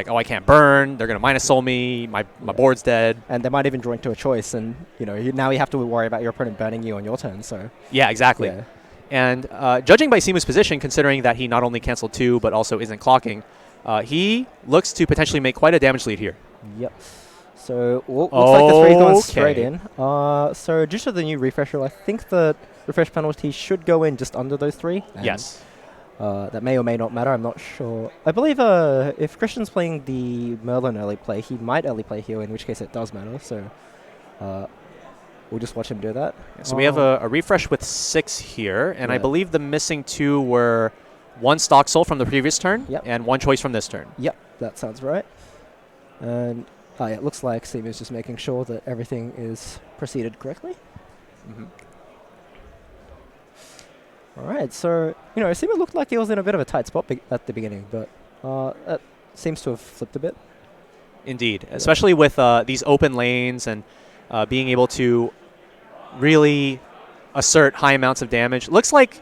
oh, I can't burn, they're going to minus soul me, my board's dead. And they might even draw into a choice, and now you have to worry about your opponent burning you on your turn. So yeah, exactly. And judging by Simu's position, considering that he not only canceled 2 but also isn't clocking, he looks to potentially make quite a damage lead here. So looks like the 3 going straight in. So due to the new refresh rule, I think the refresh penalty should go in just under those 3. Yes. That may or may not matter. I'm not sure. I believe if Christian's playing the Merlin early play, he might early play here, in which case it does matter. So we'll just watch him do that. So we have a refresh with 6 here, and I believe the missing 2 were 1 stock soul from the previous turn and 1 choice from this turn. Yep, that sounds right. And it looks like Simu's just making sure that everything is proceeded correctly. All right, so Simu looked like he was in a bit of a tight spot at the beginning, but seems to have flipped a bit. Indeed, especially with these open lanes and being able to really assert high amounts of damage. Looks like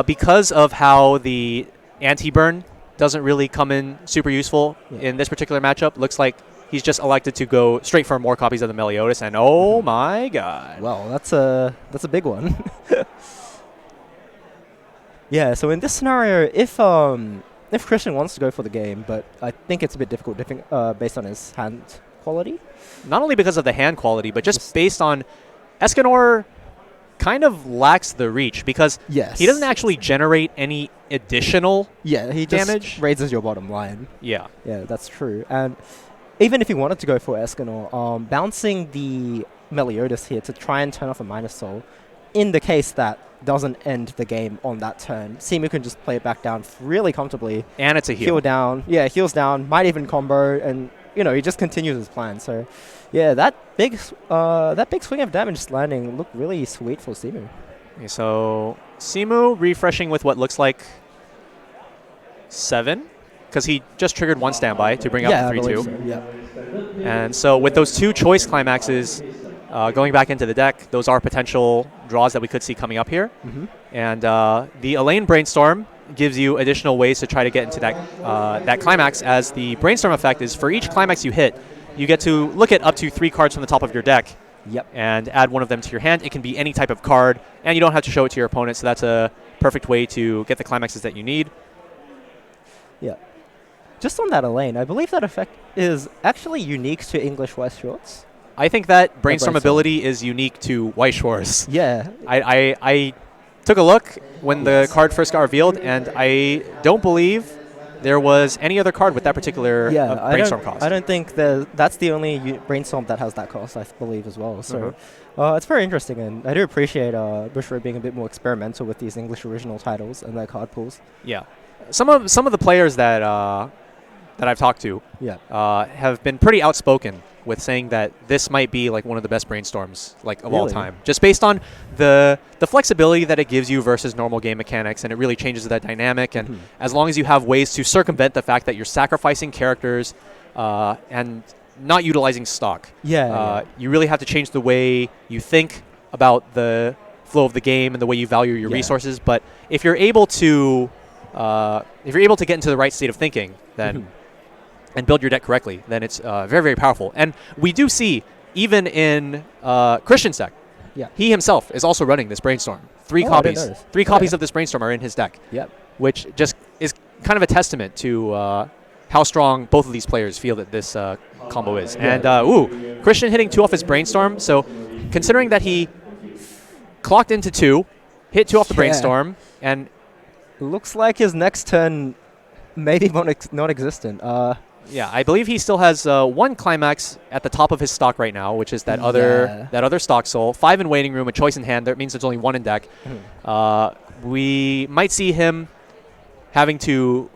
because of how the anti-burn doesn't really come in super useful in this particular matchup, looks like he's just elected to go straight for more copies of the Meliodas, and oh my god. Well, that's a big one. Yeah, so in this scenario, if Christian wants to go for the game, but I think it's a bit difficult based on his hand quality. Not only because of the hand quality, but just based on Escanor kind of lacks the reach because he doesn't actually generate any additional he damage. Just raises your bottom line. Yeah, that's true. And even if he wanted to go for Escanor, bouncing the Meliodas here to try and turn off a minus soul, in the case that doesn't end the game on that turn, Simu can just play it back down really comfortably. And it's a heal. Heal down. Yeah, heals down, might even combo, and he just continues his plan. So yeah, that big swing of damage landing looked really sweet for Simu. Okay, so Simu refreshing with what looks like 7, because he just triggered 1 standby to bring up the 3-2. So, yeah. And so with those 2 choice climaxes going back into the deck, those are potential draws that we could see coming up here. And the Elaine Brainstorm gives you additional ways to try to get into that climax, as the Brainstorm effect is for each climax you hit, you get to look at up to 3 cards from the top of your deck and add one of them to your hand. It can be any type of card, and you don't have to show it to your opponent, so that's a perfect way to get the climaxes that you need. Yeah. Just on that Elaine, I believe that effect is actually unique to English Weiß Schwarz. I think that Brainstorm ability is unique to Weiß Schwarz. Yeah. I took a look when the card first got revealed, and I don't believe there was any other card with that particular Brainstorm cost. I don't think that's the only Brainstorm that has that cost, I believe, as well. So it's very interesting, and I do appreciate Bushiroad being a bit more experimental with these English original titles and their card pools. Yeah. Some of the players that I've talked to have been pretty outspoken with saying that this might be like one of the best Brainstorms of all time, just based on the flexibility that it gives you versus normal game mechanics, and it really changes that dynamic. And as long as you have ways to circumvent the fact that you're sacrificing characters and not utilizing stock, you really have to change the way you think about the flow of the game and the way you value your resources. But if you're able to get into the right state of thinking, then and build your deck correctly, then it's very, very powerful. And we do see, even in Christian's deck, he himself is also running this Brainstorm. 3 copies. 3 copies of this Brainstorm are in his deck, which just is kind of a testament to how strong both of these players feel that this combo is. And, Christian hitting 2 off his Brainstorm. So considering that he clocked into 2, hit 2 off the Brainstorm, and looks like his next turn may be non-existent. Yeah, I believe he still has 1 climax at the top of his stock right now, which is that other stock soul. 5 in waiting room, a choice in hand. That means there's only 1 in deck. We might see him having to...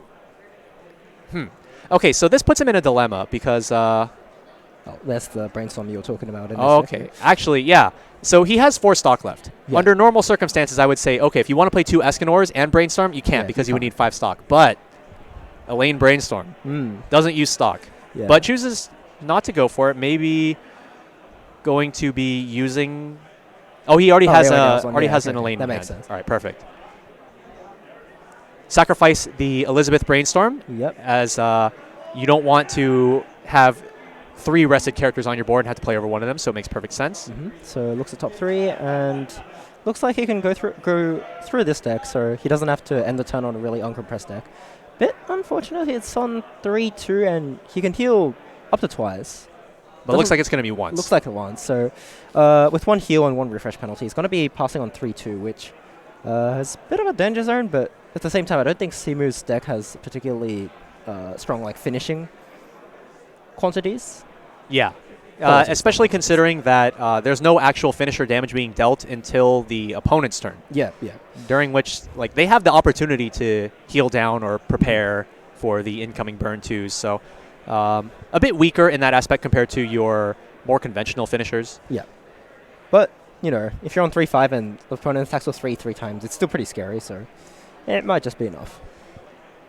Okay, so this puts him in a dilemma because... that's the Brainstorm you were talking about. Okay, actually, yeah. So he has 4 stock left. Under normal circumstances, I would say, okay, if you want to play 2 Escanors and Brainstorm, you can't because you would need 5 stock. But Elaine Brainstorm doesn't use stock, but chooses not to go for it. Maybe going to be using... Oh, he already has an Elaine. That makes sense. All right, perfect. Sacrifice the Elizabeth Brainstorm, as you don't want to have 3 rested characters on your board and have to play over one of them, so it makes perfect sense. So looks at top 3, and looks like he can go through this deck, so he doesn't have to end the turn on a really uncompressed deck. Bit unfortunate, it's on 3-2, and he can heal up to twice. But it looks like it's going to be once. Looks like it once. So with 1 heal and 1 refresh penalty, he's going to be passing on 3-2, which is a bit of a danger zone, but at the same time, I don't think Simu's deck has particularly strong finishing quantities. Yeah. Especially considering that there's no actual finisher damage being dealt until the opponent's turn. During which, they have the opportunity to heal down or prepare for the incoming burn 2s. So a bit weaker in that aspect compared to your more conventional finishers. But, if you're on 3-5 and the opponent attacks with 3 times, it's still pretty scary, so it might just be enough.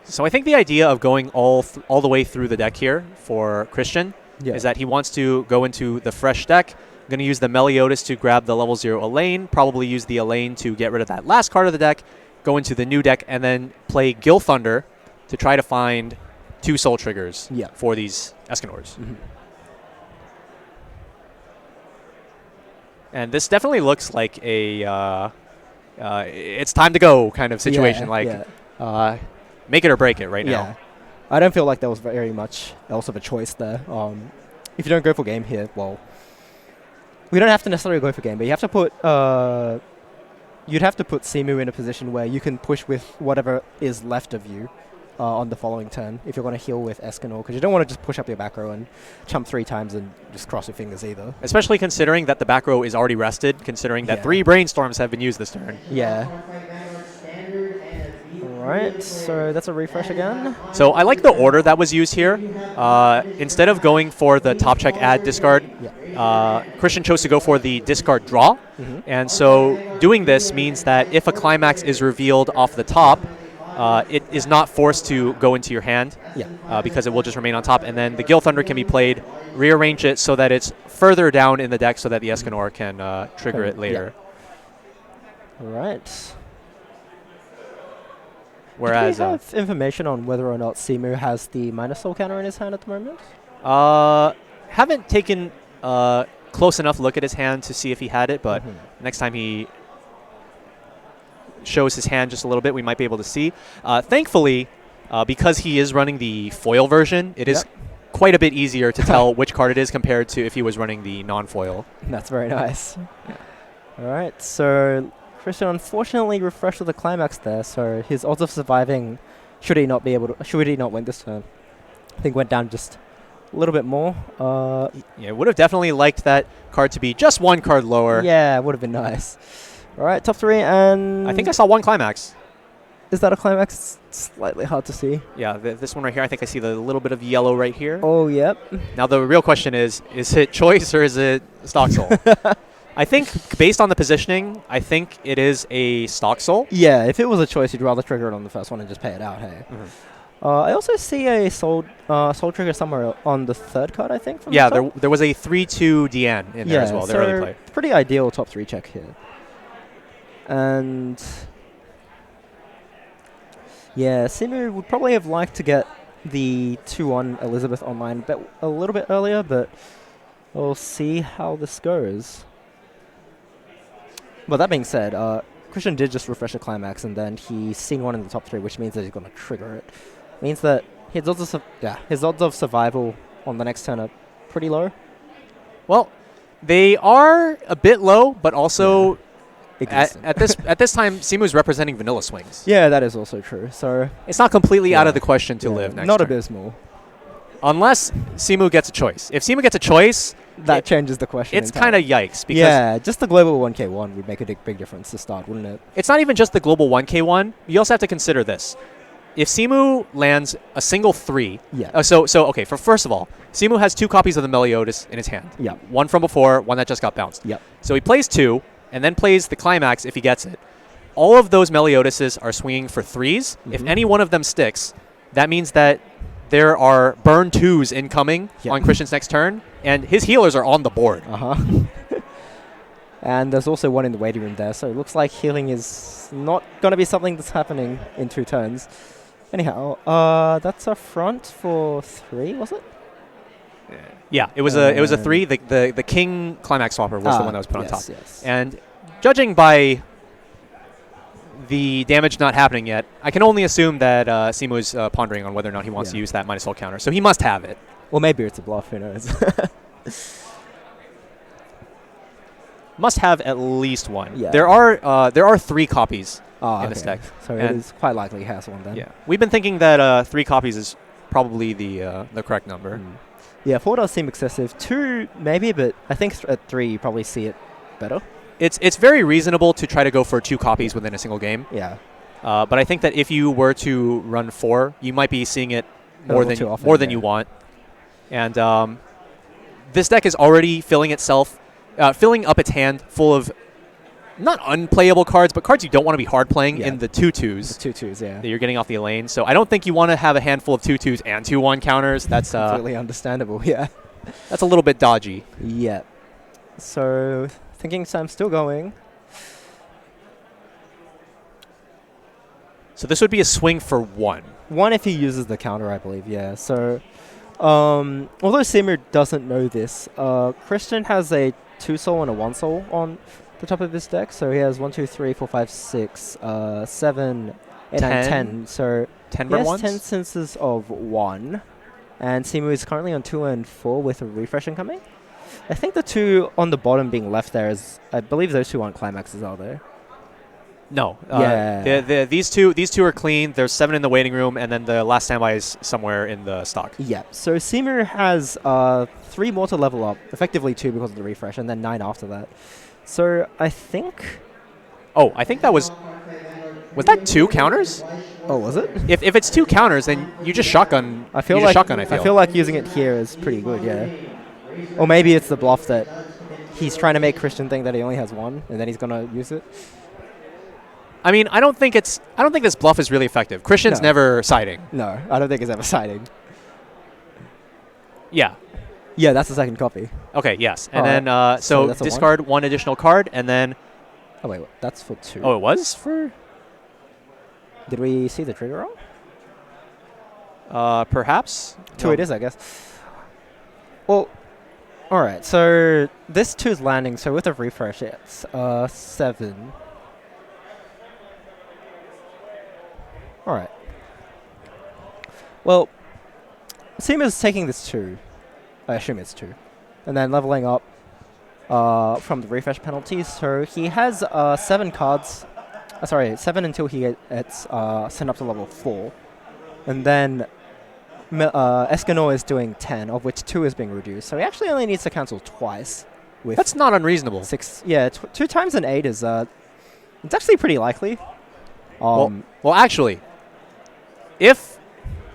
So I think the idea of going all the way through the deck here for Christian is that he wants to go into the fresh deck. I'm going to use the Meliodas to grab the level 0 Elaine, probably use the Elaine to get rid of that last card of the deck, go into the new deck, and then play Gil Thunder to try to find 2 soul triggers for these Escanors. And this definitely looks like a it's time to go kind of situation, make it or break it right now. I don't feel like there was very much else of a choice there. If you don't go for game here, well, we don't have to necessarily go for game, but you have to put you'd have to put Simu in a position where you can push with whatever is left of you on the following turn if you're going to heal with Escanor, because you don't want to just push up your back row and chump 3 times and just cross your fingers either. Especially considering that the back row is already rested, considering that 3 brainstorms have been used this turn. Yeah. Alright, so that's a refresh again. So I like the order that was used here. Instead of going for the top check add discard, Christian chose to go for the discard draw. And so doing this means that if a climax is revealed off the top, it is not forced to go into your hand because it will just remain on top. And then the Gil Thunder can be played, rearrange it so that it's further down in the deck so that the Escanor can trigger it later. Alright. Whereas, do we have information on whether or not Simu has the minus soul counter in his hand at the moment? Haven't taken close enough look at his hand to see if he had it, but next time he shows his hand just a little bit, we might be able to see. Thankfully, because he is running the foil version, it is quite a bit easier to tell which card it is compared to if he was running the non-foil. That's very nice. All right, so Christian unfortunately refreshed with the climax there, so his odds of surviving, should he not win this turn, I think went down just a little bit more. Yeah, would have definitely liked that card to be just 1 card lower. Yeah, it would have been nice. All right, top 3, and I think I saw 1 climax. Is that a climax? It's slightly hard to see. Yeah, this one right here, I think I see the little bit of yellow right here. Oh, yep. Now the real question is it choice or is it stock soul? I think based on the positioning, I think it is a stock soul. Yeah, if it was a choice, you'd rather trigger it on the first one and just pay it out, hey? I also see a soul trigger somewhere on the 3rd card, I think. From the there was a 3/2 DN in there as well, the early play. Pretty ideal top 3 check here. And yeah, Simu would probably have liked to get the 2-1 Elizabeth online a little bit earlier, but we'll see how this goes. Well, that being said, Christian did just refresh a climax, and then he's seen 1 in the top 3, which means that he's going to trigger it. Means that his odds of survival on the next turn are pretty low. Well, they are a bit low, but also at this time, Simu's representing Vanilla Swings. Yeah, that is also true. So it's not completely out of the question to live next Not turn. abysmal. Unless Simu gets a choice. If Simu gets a choice, that changes the question. It's kind of yikes. Because just the global 1K1 would make a big difference to start, wouldn't it? It's not even just the global 1K1. You also have to consider this. If Simu lands a single 3, okay, first of all, Simu has 2 copies of the Meliodas in his hand. Yeah. 1 from before, 1 that just got bounced. Yeah. So he plays 2, and then plays the climax if he gets it. All of those Meliodases are swinging for 3s. If any one of them sticks, that means that there are burn 2s incoming on Christian's next turn, and his healers are on the board. And there's also 1 in the waiting room there, so it looks like healing is not going to be something that's happening in 2 turns. Anyhow, that's a front for 3, was it? Yeah, it was a 3. The King Climax Swapper was the one that was put on top. Yes. And judging by the damage not happening yet, I can only assume that Simu is pondering on whether or not he wants to use that minus soul counter. So he must have it. Well, maybe it's a bluff, who knows? Must have at least 1. Yeah. There are 3 copies in this deck. So it is quite likely he has 1 then. Yeah. We've been thinking that 3 copies is probably the correct number. Yeah, 4 does seem excessive. 2 maybe, but I think at 3 you probably see it better. It's very reasonable to try to go for 2 copies within a single game. Yeah. But I think that if you were to run 4, you might be seeing it more than you want. And this deck is already filling up its hand full of not unplayable cards, but cards you don't want to be hard playing in the 2/2s. The 2/2s, yeah. That you're getting off the lane. So I don't think you want to have a handful of 2/2s and 2/1 counters. That's completely understandable, yeah. That's a little bit dodgy. Yeah. So, thinking Sam's still going. So this would be a swing for 1. 1 if he uses the counter, I believe, yeah. So, although Seymour doesn't know this, Christian has a 2 soul and a 1 soul on the top of his deck. So he has 1, 2, 3, 4, 5, 6, 7, 8, 9, 10. So 10 he has ones? 10 senses of 1. And Seymour is currently on 2 and 4 with a refresh incoming. I think the 2 on the bottom being left there is, I believe those 2 aren't climaxes, are they? No. Yeah. These two are clean. There's 7 in the waiting room, and then the last standby is somewhere in the stock. Yeah. So Seymour has 3 more to level up, effectively 2 because of the refresh, and then 9 after that. So I think... Oh, I think that was... Was that 2 counters? Oh, was it? If it's 2 counters, then you just shotgun. I feel like using it here is pretty good, yeah. Or maybe it's the bluff that he's trying to make Christian think that he only has 1, and then he's gonna use it. I mean, I don't think this bluff is really effective. Christian's never siding. No, I don't think it's ever siding. Yeah. Yeah, that's the second copy. Okay, yes. And then, so discard 1 additional card, and then... Oh, wait, that's for 2. Oh, it was for... Did we see the trigger wrong? Perhaps. 2 no. It is, I guess. Well, all right. So this 2 is landing. So with a refresh, it's 7. All right. Well, Seema's taking this 2. I assume it's 2. And then leveling up from the refresh penalties. So he has 7 cards. Sorry, 7 until he gets sent up to level 4. And then Escanor is doing 10, of which 2 is being reduced. So he actually only needs to cancel twice. With That's not unreasonable. 6. Yeah, 2 times an 8 is... it's actually pretty likely. Well, actually, if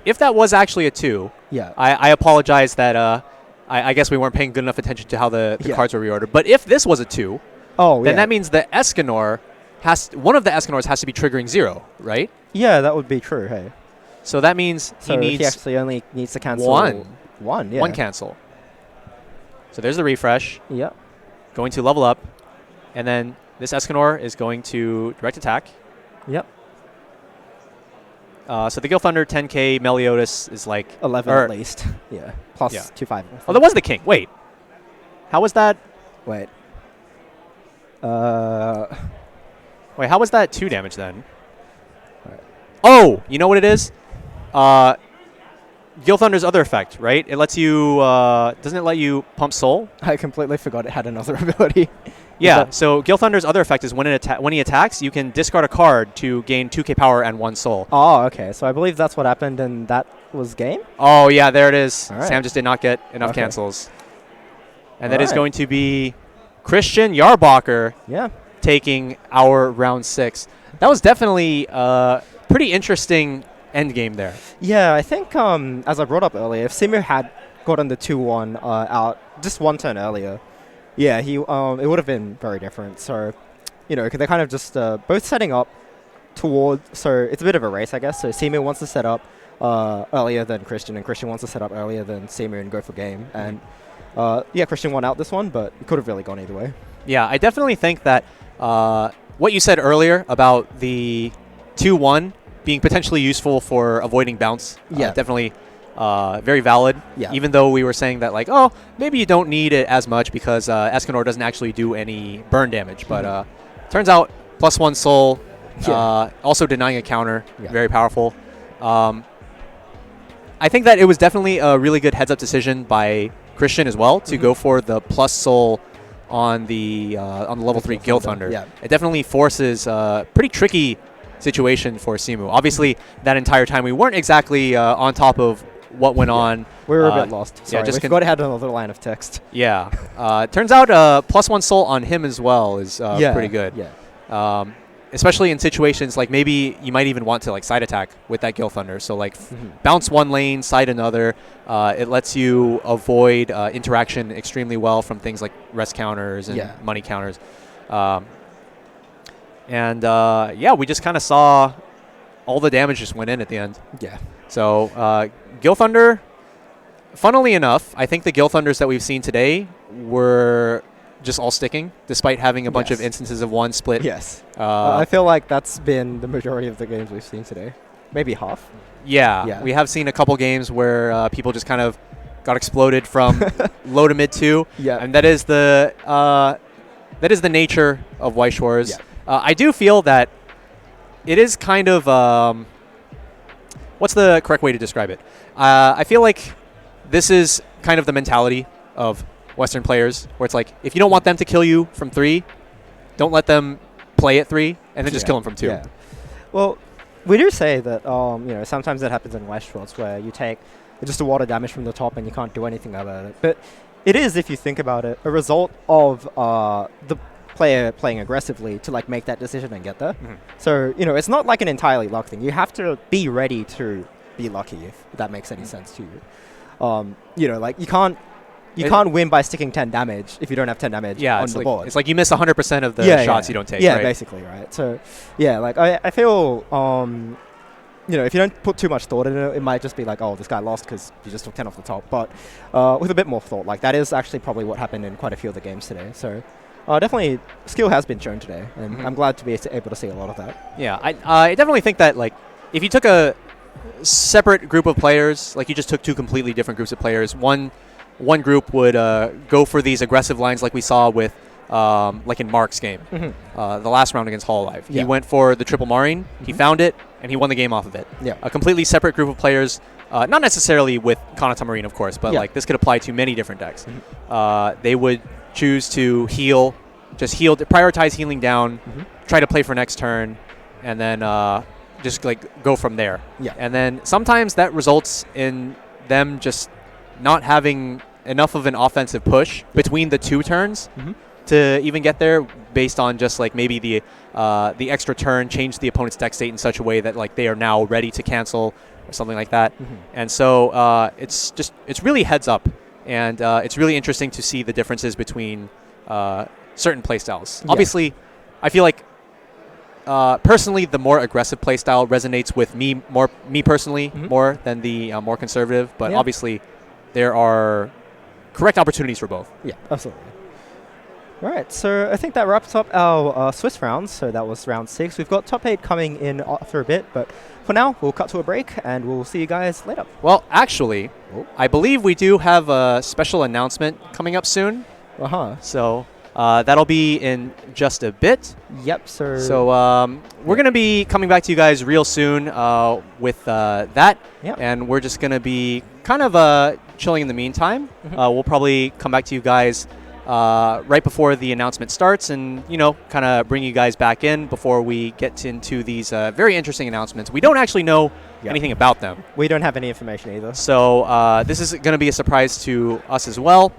that was actually a 2, yeah, I apologize that I guess we weren't paying good enough attention to how the cards were reordered. But if this was a 2, then that means the Escanor one of the Escanors has to be triggering 0, right? Yeah, that would be true. Hey, so that means he actually only needs to cancel 1. Yeah. 1 cancel. So there's the refresh. Yeah. Going to level up, and then this Escanor is going to direct attack. Yep. So the Gil Thunder 10k Meliodas is like 11 at least. Yeah. Plus 2/5. Oh, that was the king. Wait. How was that? Wait. Wait, how was that 2 damage then? Right. Oh, you know what it is? Gil Thunder's other effect, right? It lets you, doesn't it let you pump soul? I completely forgot it had another ability. Yeah, so Gil Thunder's other effect is when he attacks, you can discard a card to gain 2k power and 1 soul. Oh, okay. So I believe that's what happened, and that was game? Oh, yeah, there it is. Right. Sam just did not get enough cancels. And that is going to be Christian Yarbacher taking our round 6. That was definitely a pretty interesting end game there. Yeah, I think, as I brought up earlier, if Seymour had gotten the 2-1 out just 1 turn earlier, yeah, it would have been very different. So, you know, they're kind of just both setting up towards, so it's a bit of a race, I guess. So Seymour wants to set up earlier than Christian, and Christian wants to set up earlier than Seymour and go for game. And yeah, Christian won out this one, but it could have really gone either way. Yeah, I definitely think that what you said earlier about the 2-1 being potentially useful for avoiding bounce, definitely very valid. Yeah. Even though we were saying that, like, oh, maybe you don't need it as much because Escanor doesn't actually do any burn damage. But turns out +1 soul, also denying a counter, very powerful. I think that it was definitely a really good heads-up decision by Christian as well to go for the + soul on the level 3 Gil Thunder. Yeah. It definitely forces a pretty tricky situation for Simu. Obviously, that entire time we weren't exactly on top of what went on. We were a bit lost. Sorry, just we forgot it had another line of text. Yeah. Turns out +1 soul on him as well is pretty good. Yeah. Especially in situations like maybe you might even want to like side attack with that Gil Thunder. So like bounce one lane, side another. It lets you avoid interaction extremely well from things like rest counters and money counters. And yeah, we just kind of saw all the damage just went in at the end. Yeah. So Gil Thunder, funnily enough, I think the Gil Thunders that we've seen today were just all sticking, despite having a bunch of instances of one split. Yes. I feel like that's been the majority of the games we've seen today. Maybe half. Yeah. We have seen a couple games where people just kind of got exploded from low to mid 2. Yeah. And that is the nature of Weiß Schwarz. Yeah. I do feel that it is kind of what's the correct way to describe it? I feel like this is kind of the mentality of Western players, where it's like, if you don't want them to kill you from 3, don't let them play at 3, and then just kill them from 2. Yeah. Well, we do say that you know, sometimes that happens in Weiß Schwarz, where you take just a lot of damage from the top and you can't do anything about it. But it is, if you think about it, a result of the player playing aggressively to like make that decision and get there. So, you know, it's not like an entirely luck thing. You have to be ready to be lucky, if that makes any sense to you. You know, like you can't win by sticking 10 damage if you don't have 10 damage on the board. It's like you miss 100% of the shots you don't take, Yeah, right? basically, right? So, yeah, like I feel, you know, if you don't put too much thought in it, it might just be like, oh, this guy lost because you just took 10 off the top. But with a bit more thought, like that is actually probably what happened in quite a few of the games today. So definitely skill has been shown today, and I'm glad to be able to see a lot of that. Yeah, I definitely think that, like, if you took a separate group of players, like you just took 2 completely different groups of players, one group would go for these aggressive lines like we saw with, like in Mark's game, the last round against Hololive. He went for the triple Marine, he found it, and he won the game off of it. Yeah. A completely separate group of players, not necessarily with Kanata Marine, of course, but like this could apply to many different decks. They would choose to heal, just heal, prioritize healing down, try to play for next turn, and then just like go from there. Yeah. And then sometimes that results in them just not having enough of an offensive push between the 2 turns to even get there, based on just like maybe the extra turn change the opponent's deck state in such a way that like they are now ready to cancel or something like that. And so it's really heads up, and it's really interesting to see the differences between certain playstyles. Obviously, I feel like personally the more aggressive playstyle resonates with me personally more than the more conservative, but obviously there are correct opportunities for both. Yeah, absolutely. All right, so I think that wraps up our Swiss rounds. So that was round 6. We've got top 8 coming in after a bit, but for now, we'll cut to a break, and we'll see you guys later. Well, actually, I believe we do have a special announcement coming up soon. So that'll be in just a bit. Yep, sir. So we're going to be coming back to you guys real soon with that. Yep. And we're just going to be kind of chilling in the meantime. We'll probably come back to you guys right before the announcement starts, and, you know, kind of bring you guys back in before we get into these very interesting announcements. We don't actually know anything about them. We don't have any information either. So this is going to be a surprise to us as well.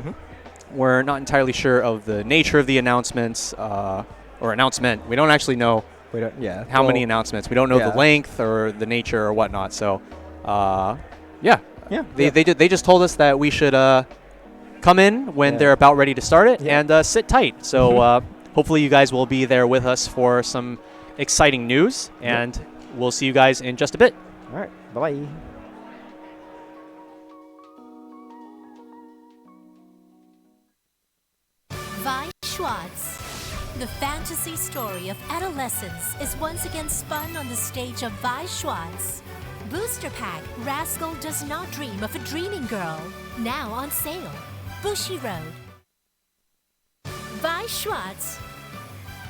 We're not entirely sure of the nature of the announcements or announcement. We don't actually know how many announcements. We don't know the length or the nature or whatnot. So, they just told us that we should come in when they're about ready to start it and sit tight. So hopefully you guys will be there with us for some exciting news, and we'll see you guys in just a bit. All right, bye-bye. Weiß Schwarz. The fantasy story of adolescence is once again spun on the stage of Weiß Schwarz. Booster Pack Rascal Does Not Dream of a Dreaming Girl. Now on sale. Bushiroad. Weiß Schwarz.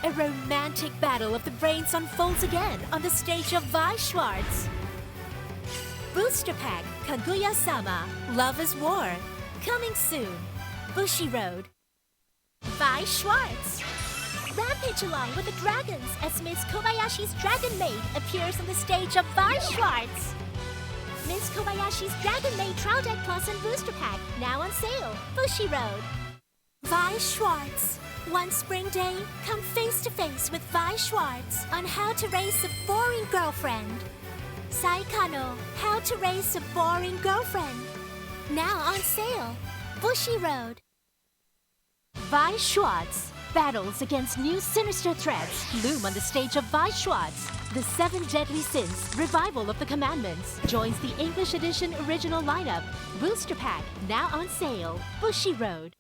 A romantic battle of the brains unfolds again on the stage of Weiß Schwarz. Booster Pack Kaguya-sama Love is War. Coming soon. Bushiroad. Weiß Schwarz. Rampage along with the dragons as Miss Kobayashi's Dragon Maid appears on the stage of Weiß Schwarz. Miss Kobayashi's Dragon Maid Trial Deck Plus and Booster Pack now on sale. Bushiroad. Weiß Schwarz. One spring day, come face to face with Weiß Schwarz on how to raise a boring girlfriend. Saikano, how to raise a boring girlfriend. Now on sale. Bushiroad. Weiß Schwarz. Battles against new sinister threats loom on the stage of Weiß Schwarz. The 7 Deadly Sins, Revival of the Commandments, joins the English Edition original lineup. Booster Pack, now on sale. Bushiroad.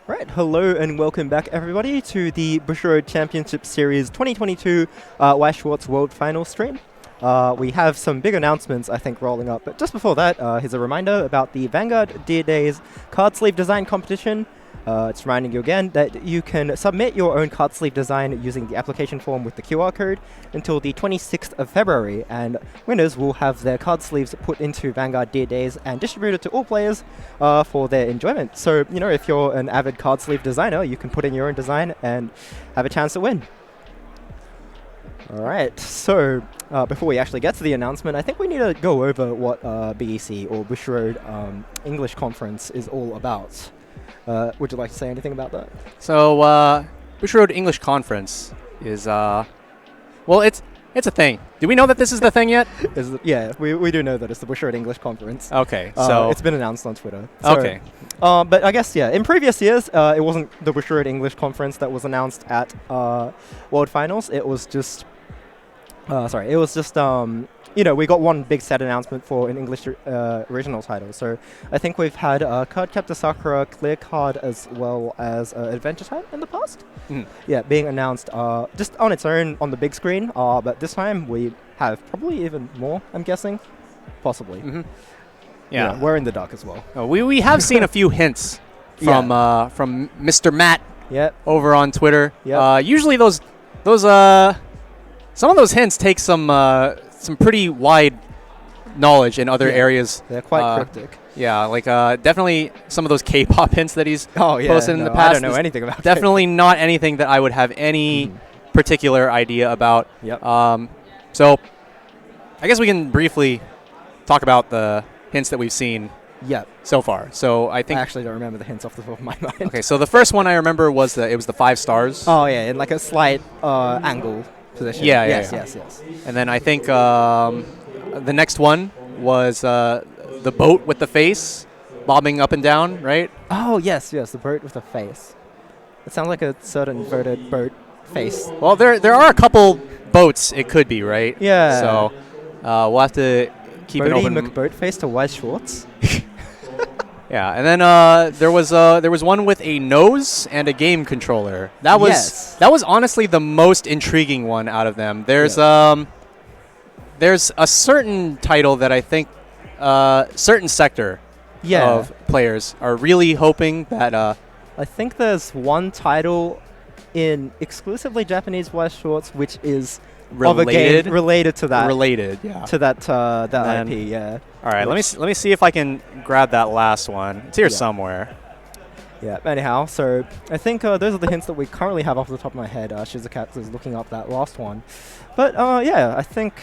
Right, hello and welcome back everybody to the Bushiroad Championship Series 2022 Weiß Schwarz World Final stream. We have some big announcements, I think, rolling up, but just before that, here's a reminder about the Vanguard Dear Days card sleeve design competition. It's reminding you again that you can submit your own card sleeve design using the application form with the QR code until the 26th of February, and winners will have their card sleeves put into Vanguard Dear Days and distributed to all players for their enjoyment. So, you know, if you're an avid card sleeve designer, you can put in your own design and have a chance to win. Alright, so before we actually get to the announcement, I think we need to go over what BEC, or Bushiroad English Conference, is all about. Would you like to say anything about that? So, Bushiroad English Conference is, well, it's a thing. Do we know that this is the thing yet? Yeah, we do know that it's the Bushiroad English Conference. Okay, so it's been announced on Twitter. So, okay. But I guess, yeah, in previous years, it wasn't the Bushiroad English Conference that was announced at World Finals. It was just, you know, we got one big set announcement for an English original title. So I think we've had Card Captor Sakura, Clear Card, as well as Adventure Time in the past. Yeah, being announced just on its own on the big screen. But this time we have probably even more, I'm guessing. Possibly. Yeah, we're in the dark as well. We have seen a few hints from from Mr. Matt over on Twitter. Usually those some of those hints take some pretty wide knowledge in other areas. They're quite cryptic. Yeah, like definitely some of those K-pop hints that he's posted in the past. I don't know anything about definitely not anything that I would have any particular idea about. So I guess we can briefly talk about the hints that we've seen so far. So I think I actually don't remember the hints off the top of my mind. Okay, so the first one I remember was it was the 5 stars. Oh yeah, in like a slight angle position. Yes. And then I think the next one was the boat with the face bobbing up and down, right? Oh yes, the boat with the face. It sounds like a certain inverted boat face. Well, there are a couple boats it could be, right? Yeah. So we'll have to keep an open. McBoatface to Weiß Schwarz. Yeah, and then there was one with a nose and a game controller. That was honestly the most intriguing one out of them. There's a certain title that I think certain sector of players are really hoping that. I think there's one title in exclusively Japanese Weiß Schwarz which is related to that. To that IP. Yeah. All right, let me see if I can grab that last one. It's here somewhere. Yeah, anyhow, so I think those are the hints that we currently have off the top of my head. Shizukat is looking up that last one. But yeah, I think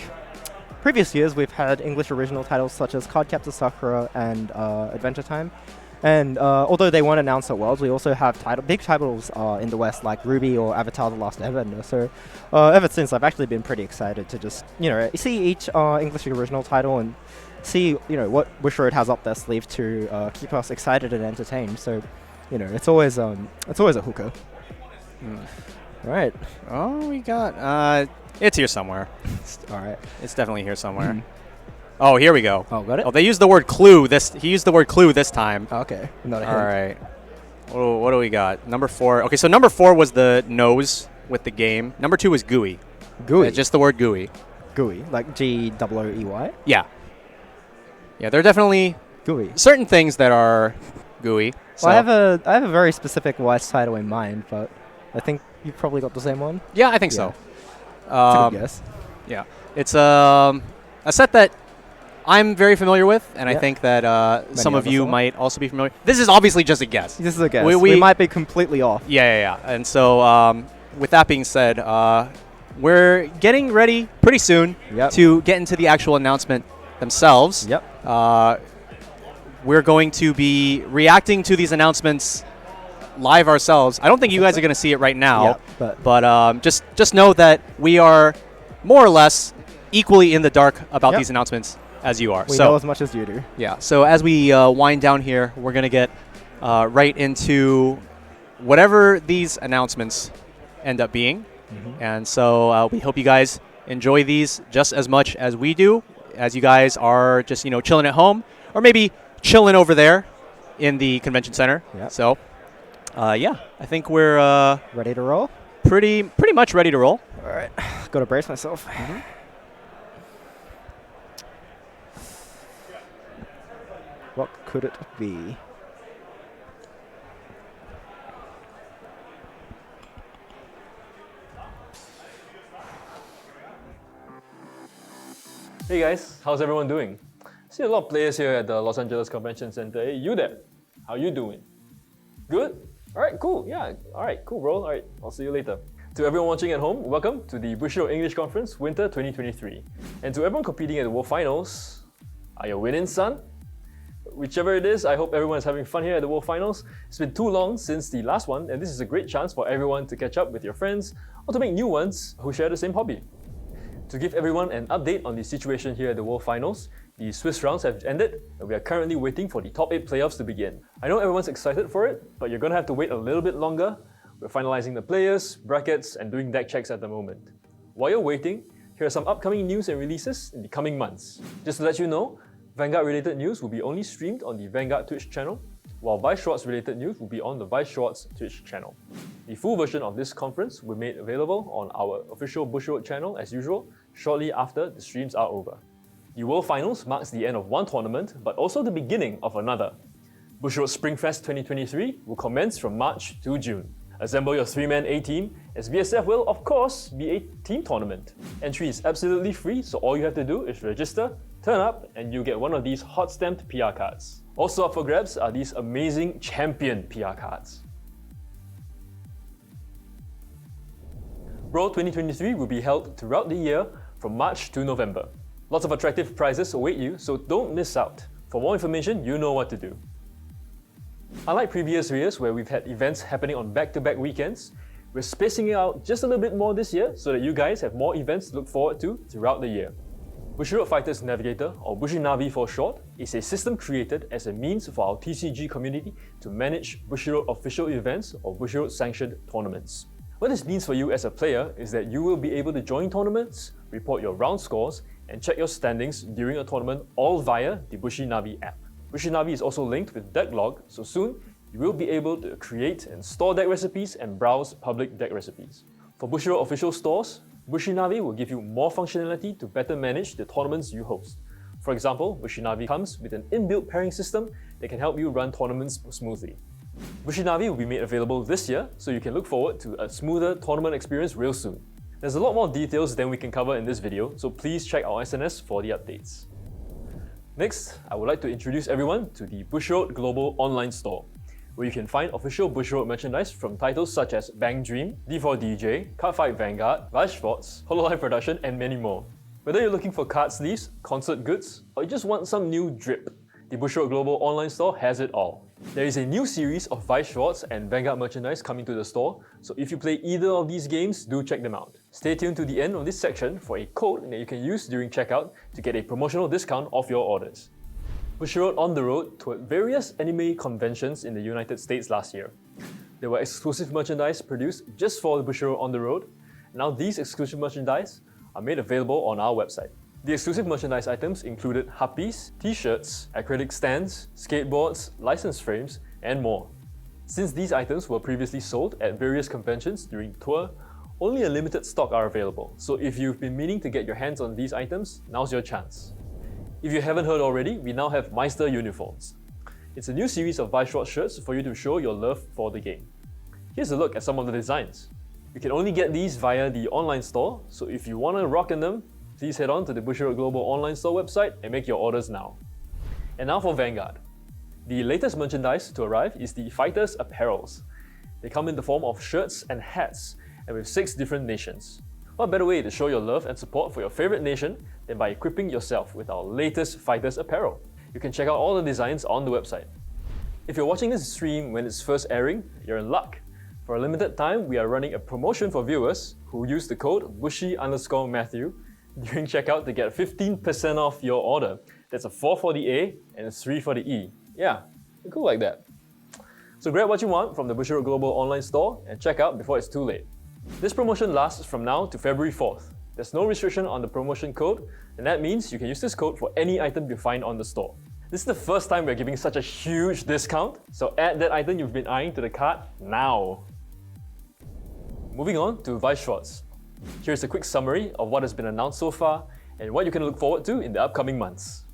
previous years we've had English original titles such as Cardcaptor Sakura and Adventure Time. And although they weren't announced at Worlds, we also have big titles in the West like Ruby or Avatar The Last Airbender. So ever since, I've actually been pretty excited to just, see each English original title and see, what Bushiroad has up their sleeve to keep us excited and entertained. So, it's always a hooker. Right. Oh, we got... it's here somewhere. All right. It's definitely here somewhere. Oh, here we go. Oh, got it? Oh, they used the word clue. He used the word clue this time. Okay. Not a All hint. right. What do we got? Number 4. Okay, so number 4 was the nose with the game. Number 2 was GUI. GUI? Just the word GUI. GUI, like GOOEY? Yeah. Yeah, there are definitely GUI. certain things that are GUI. So. Well, I have a very specific Weiß title in mind, but I think you've probably got the same one. Yeah, I think so. That's a good guess. Yeah. It's a set that I'm very familiar with, and I think that some of you might also be familiar. This is obviously just a guess. This is a guess. We might be completely off. Yeah. And so with that being said, we're getting ready pretty soon to get into the actual announcement themselves. Yep. We're going to be reacting to these announcements live ourselves. I don't think you guys are going to see it right now, but just know that we are more or less equally in the dark about these announcements as you are. We know as much as you do. Yeah. So as we wind down here, we're going to get right into whatever these announcements end up being. And so we hope you guys enjoy these just as much as we do, as you guys are just, chilling at home or maybe chilling over there in the convention center. Yep. So, yeah, I think we're ready to roll? Pretty much ready to roll. All right. Got to brace myself. What could it be? Hey guys, how's everyone doing? I see a lot of players here at the Los Angeles Convention Center. Hey, you there? How you doing? Good? Alright, cool. Yeah, alright, cool bro. Alright, I'll see you later. To everyone watching at home, welcome to the Bushiroad English Conference Winter 2023. And to everyone competing at the World Finals, are you winning, son? Whichever it is, I hope everyone is having fun here at the World Finals. It's been too long since the last one, and this is a great chance for everyone to catch up with your friends or to make new ones who share the same hobby. To give everyone an update on the situation here at the World Finals, the Swiss rounds have ended, and we are currently waiting for the top 8 playoffs to begin. I know everyone's excited for it, but you're gonna have to wait a little bit longer. We're finalizing the players, brackets, and doing deck checks at the moment. While you're waiting, here are some upcoming news and releases in the coming months. Just to let you know, Vanguard-related news will be only streamed on the Vanguard Twitch channel, while Weiß Schwarz-related news will be on the Weiß Schwarz Twitch channel. The full version of this conference will be made available on our official Bushiroad channel as usual, shortly after the streams are over. The World Finals marks the end of one tournament, but also the beginning of another. Bushiroad Springfest 2023 will commence from March to June. Assemble your 3-man A-team, as BSF will, of course, be a team tournament. Entry is absolutely free, so all you have to do is register, turn up, and you get one of these hot-stamped PR cards. Also up for grabs are these amazing Champion PR cards. World 2023 will be held throughout the year from March to November. Lots of attractive prizes await you, so don't miss out. For more information, you know what to do. Unlike previous years where we've had events happening on back-to-back weekends, we're spacing it out just a little bit more this year so that you guys have more events to look forward to throughout the year. Bushiroad Fighters Navigator, or Bushinavi for short, is a system created as a means for our TCG community to manage Bushiroad official events or Bushiroad sanctioned tournaments. What this means for you as a player is that you will be able to join tournaments, report your round scores, and check your standings during a tournament all via the Bushinavi app. Bushinavi is also linked with Decklog, so soon you will be able to create and store deck recipes and browse public deck recipes. For Bushiroad official stores, Bushinavi will give you more functionality to better manage the tournaments you host. For example, Bushinavi comes with an inbuilt pairing system that can help you run tournaments smoothly. Bushinavi will be made available this year, so you can look forward to a smoother tournament experience real soon. There's a lot more details than we can cover in this video, so please check our SNS for the updates. Next, I would like to introduce everyone to the Bushiroad Global Online Store, where you can find official Bushiroad merchandise from titles such as Bang Dream, D4DJ, Cardfight Vanguard, Weiß Schwarz, Hololive Production, and many more. Whether you're looking for card sleeves, concert goods, or you just want some new drip, the Bushiroad Global online store has it all. There is a new series of Weiß Schwarz and Vanguard merchandise coming to the store, so if you play either of these games, do check them out. Stay tuned to the end of this section for a code that you can use during checkout to get a promotional discount off your orders. Bushiroad on the road toured various anime conventions in the United States last year. There were exclusive merchandise produced just for the Bushiroad on the road. Now these exclusive merchandise are made available on our website. The exclusive merchandise items included huppies, t-shirts, acrylic stands, skateboards, license frames, and more. Since these items were previously sold at various conventions during the tour, only a limited stock are available, so if you've been meaning to get your hands on these items, now's your chance. If you haven't heard already, we now have Meister uniforms. It's a new series of Weiß Schwarz shirts for you to show your love for the game. Here's a look at some of the designs. You can only get these via the online store, so if you want to rock in them, please head on to the Bushiroad Global online store website and make your orders now. And now for Vanguard. The latest merchandise to arrive is the Fighters Apparels. They come in the form of shirts and hats, and with 6 different nations. What better way to show your love and support for your favorite nation than by equipping yourself with our latest Fighters apparel? You can check out all the designs on the website. If you're watching this stream when it's first airing, you're in luck. For a limited time, we are running a promotion for viewers who use the code Bushi_Matthew during checkout to get 15% off your order. That's a 4 for the A and a 3 for the E. Yeah, cool like that. So grab what you want from the Bushiroad Global online store and check out before it's too late. This promotion lasts from now to February 4th. There's no restriction on the promotion code, and that means you can use this code for any item you find on the store. This is the first time we're giving such a huge discount, so add that item you've been eyeing to the cart now. Moving on to Weiß Schwarz. Here's a quick summary of what has been announced so far and what you can look forward to in the upcoming months.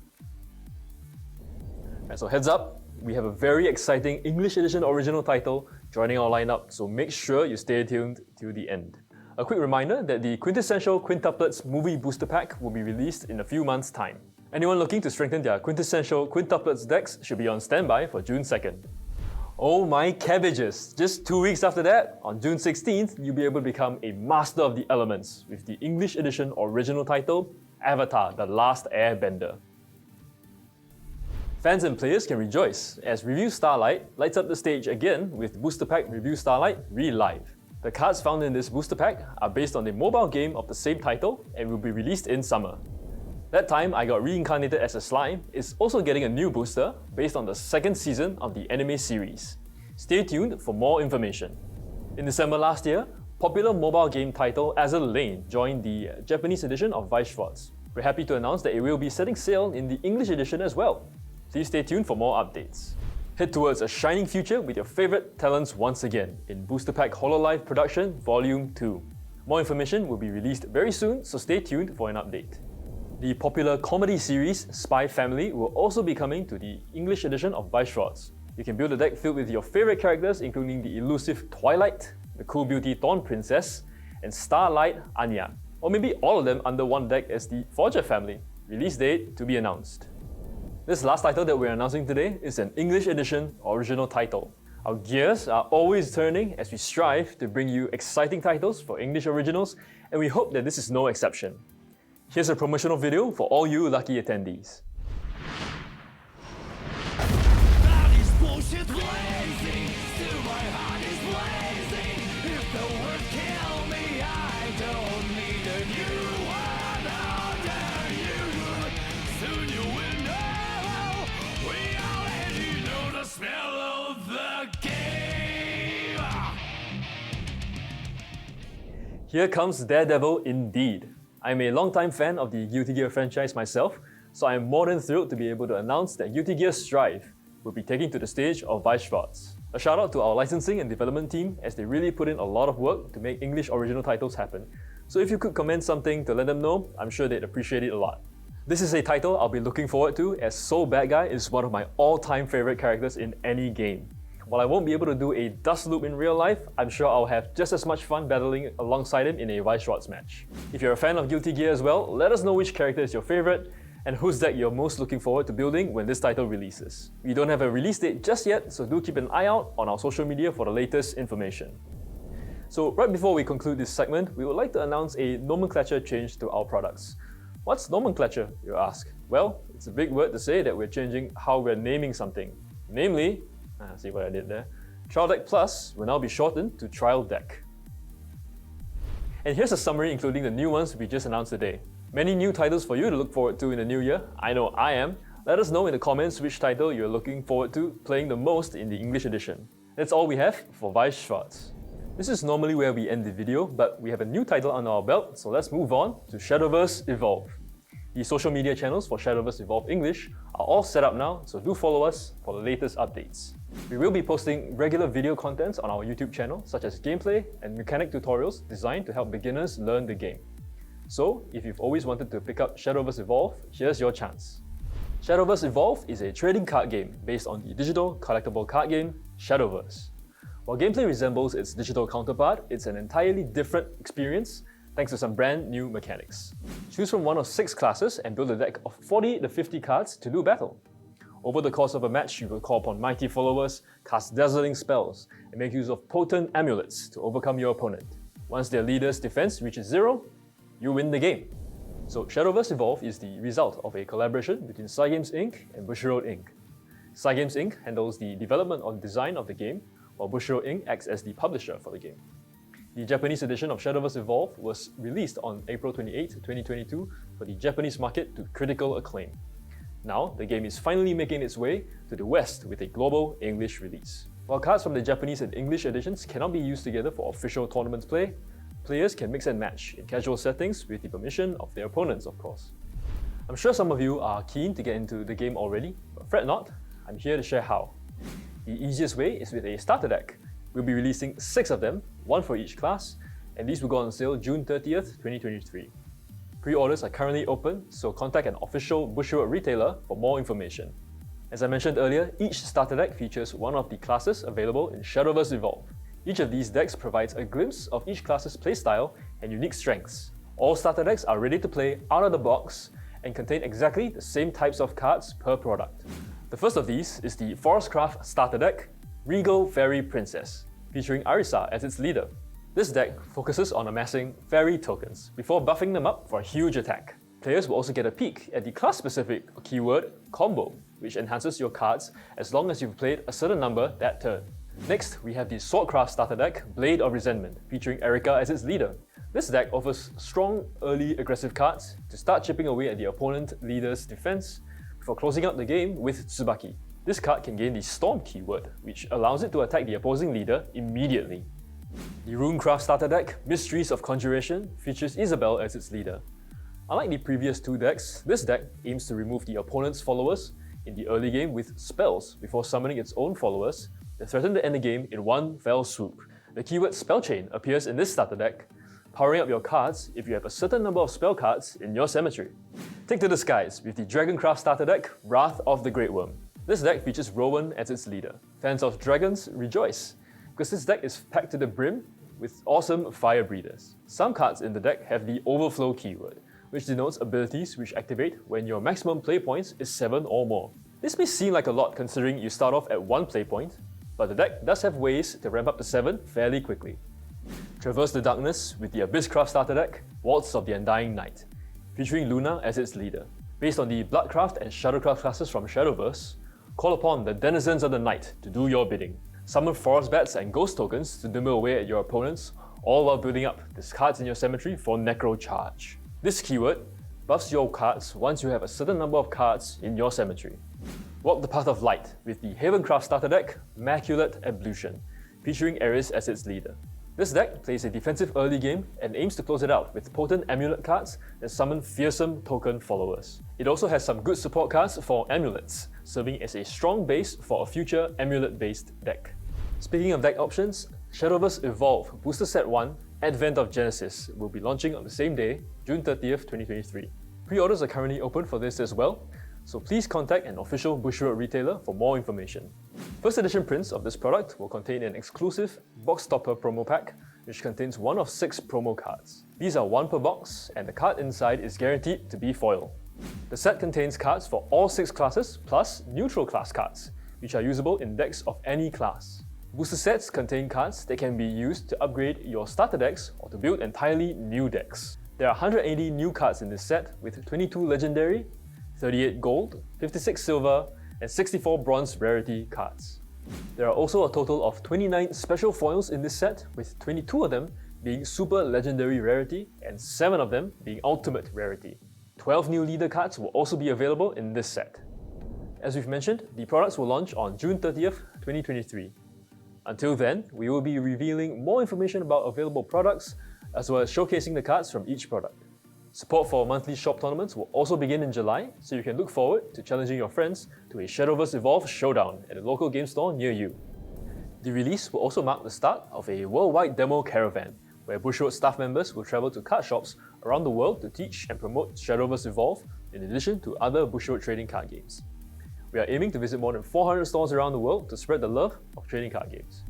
Alright, so heads up, we have a very exciting English Edition original title joining our lineup, so make sure you stay tuned till the end. A quick reminder that the Quintessential Quintuplets Movie Booster Pack will be released in a few months' time. Anyone looking to strengthen their Quintessential Quintuplets decks should be on standby for June 2nd. Oh my cabbages! Just 2 weeks after that, on June 16th, you'll be able to become a master of the elements with the English Edition original title, Avatar: The Last Airbender. Fans and players can rejoice as Review Starlight lights up the stage again with Booster Pack Review Starlight Re-Live. The cards found in this booster pack are based on the mobile game of the same title and will be released in summer. That time I got reincarnated as a slime is also getting a new booster based on the 2nd season of the anime series. Stay tuned for more information. In December last year, popular mobile game title Azur Lane joined the Japanese edition of Weiß Schwarz. We're happy to announce that it will be setting sail in the English edition as well. Please stay tuned for more updates. Head towards a shining future with your favorite talents once again in Booster Pack Hololive Production Volume 2. More information will be released very soon, so stay tuned for an update. The popular comedy series Spy Family will also be coming to the English edition of Weiß Schwarz. You can build a deck filled with your favorite characters including the elusive Twilight, the cool beauty Thorn Princess, and Starlight Anya. Or maybe all of them under one deck as the Forger family. Release date to be announced. This last title that we're announcing today is an English edition original title. Our gears are always turning as we strive to bring you exciting titles for English originals, and we hope that this is no exception. Here's a promotional video for all you lucky attendees. That is bullshit blazing, still my heart is blazing. If the word kill me, I don't need a new one under you. Soon you will know, we already know the smell of the game. Here comes Daredevil indeed. I'm a longtime fan of the Guilty Gear franchise myself, so I'm more than thrilled to be able to announce that Guilty Gear Strive will be taking to the stage of Weiß Schwarz. A shout out to our licensing and development team as they really put in a lot of work to make English original titles happen. So if you could comment something to let them know, I'm sure they'd appreciate it a lot. This is a title I'll be looking forward to as Soul Bad Guy is one of my all-time favorite characters in any game. While I won't be able to do a dust loop in real life, I'm sure I'll have just as much fun battling alongside him in a Weiß Schwarz match. If you're a fan of Guilty Gear as well, let us know which character is your favorite, and whose deck you're most looking forward to building when this title releases. We don't have a release date just yet, so do keep an eye out on our social media for the latest information. So right before we conclude this segment, we would like to announce a nomenclature change to our products. What's nomenclature, you ask? Well, it's a big word to say that we're changing how we're naming something. Namely, see what I did there? Trial Deck Plus will now be shortened to Trial Deck. And here's a summary including the new ones we just announced today. Many new titles for you to look forward to in the new year. I know I am. Let us know in the comments which title you're looking forward to playing the most in the English edition. That's all we have for Weiß Schwarz. This is normally where we end the video, but we have a new title under our belt, so let's move on to Shadowverse Evolve. The social media channels for Shadowverse Evolve English are all set up now, so do follow us for the latest updates. We will be posting regular video content on our YouTube channel, such as gameplay and mechanic tutorials designed to help beginners learn the game. So, if you've always wanted to pick up Shadowverse Evolve, here's your chance. Shadowverse Evolve is a trading card game based on the digital collectible card game Shadowverse. While gameplay resembles its digital counterpart, it's an entirely different experience thanks to some brand new mechanics. Choose from one of 6 classes and build a deck of 40 to 50 cards to do battle. Over the course of a match, you will call upon mighty followers, cast dazzling spells, and make use of potent amulets to overcome your opponent. Once their leader's defense reaches 0, you win the game. So Shadowverse Evolve is the result of a collaboration between Cygames Inc. and Bushiroad Inc. Cygames Inc. handles the development and design of the game, while Bushiroad Inc. acts as the publisher for the game. The Japanese edition of Shadowverse Evolve was released on April 28, 2022 for the Japanese market to critical acclaim. Now, the game is finally making its way to the West with a global English release. While cards from the Japanese and English editions cannot be used together for official tournament play, players can mix and match in casual settings with the permission of their opponents, of course. I'm sure some of you are keen to get into the game already, but fret not, I'm here to share how. The easiest way is with a starter deck. We'll be releasing 6 of them, 1 for each class, and these will go on sale June 30th, 2023. Pre-orders are currently open, so contact an official Bushiroad retailer for more information. As I mentioned earlier, each starter deck features one of the classes available in Shadowverse Evolve. Each of these decks provides a glimpse of each class's playstyle and unique strengths. All starter decks are ready to play out of the box and contain exactly the same types of cards per product. The first of these is the Forestcraft starter deck, Regal Fairy Princess, featuring Arisa as its leader. This deck focuses on amassing fairy tokens before buffing them up for a huge attack. Players will also get a peek at the class-specific keyword Combo, which enhances your cards as long as you've played a certain number that turn. Next, we have the Swordcraft starter deck, Blade of Resentment, featuring Erika as its leader. This deck offers strong, early aggressive cards to start chipping away at the opponent leader's defense before closing out the game with Tsubaki. This card can gain the Storm keyword, which allows it to attack the opposing leader immediately. The Runecraft starter deck, Mysteries of Conjuration, features Isabel as its leader. Unlike the previous 2 decks, this deck aims to remove the opponent's followers in the early game with spells before summoning its own followers that threaten to end the game in one fell swoop. The keyword Spellchain appears in this starter deck, powering up your cards if you have a certain number of spell cards in your cemetery. Take to the skies with the Dragoncraft starter deck, Wrath of the Great Worm. This deck features Rowan as its leader. Fans of dragons rejoice, because this deck is packed to the brim with awesome fire breathers. Some cards in the deck have the Overflow keyword, which denotes abilities which activate when your maximum play points is 7 or more. This may seem like a lot considering you start off at 1 play point, but the deck does have ways to ramp up to 7 fairly quickly. Traverse the Darkness with the Abysscraft starter deck, Waltz of the Undying Night, featuring Luna as its leader. Based on the Bloodcraft and Shadowcraft classes from Shadowverse, call upon the Denizens of the Night to do your bidding. Summon Forest Bats and Ghost tokens to dimmer away at your opponents, all while building up these cards in your cemetery for Necro Charge. This keyword buffs your cards once you have a certain number of cards in your cemetery. Walk the Path of Light with the Havencraft starter deck, Immaculate Ablution, featuring Ares as its leader. This deck plays a defensive early game and aims to close it out with potent amulet cards that summon fearsome token followers. It also has some good support cards for amulets, serving as a strong base for a future amulet-based deck. Speaking of deck options, Shadowverse Evolve Booster Set 1 Advent of Genesis will be launching on the same day, June 30th, 2023. Pre-orders are currently open for this as well, so please contact an official Bushiroad retailer for more information. First edition prints of this product will contain an exclusive box topper promo pack, which contains 1 of 6 promo cards. These are 1 per box, and the card inside is guaranteed to be foil. The set contains cards for all 6 classes plus neutral class cards, which are usable in decks of any class. Booster sets contain cards that can be used to upgrade your starter decks or to build entirely new decks. There are 180 new cards in this set with 22 legendary, 38 gold, 56 silver, and 64 bronze rarity cards. There are also a total of 29 special foils in this set, with 22 of them being super legendary rarity and 7 of them being ultimate rarity. 12 new leader cards will also be available in this set. As we've mentioned, the products will launch on June 30th, 2023. Until then, we will be revealing more information about available products, as well as showcasing the cards from each product. Support for monthly shop tournaments will also begin in July, so you can look forward to challenging your friends to a Shadowverse Evolve showdown at a local game store near you. The release will also mark the start of a worldwide demo caravan, where Bushiroad staff members will travel to card shops around the world to teach and promote Shadowverse Evolve, in addition to other Bushiroad trading card games. We are aiming to visit more than 400 stores around the world to spread the love of trading card games.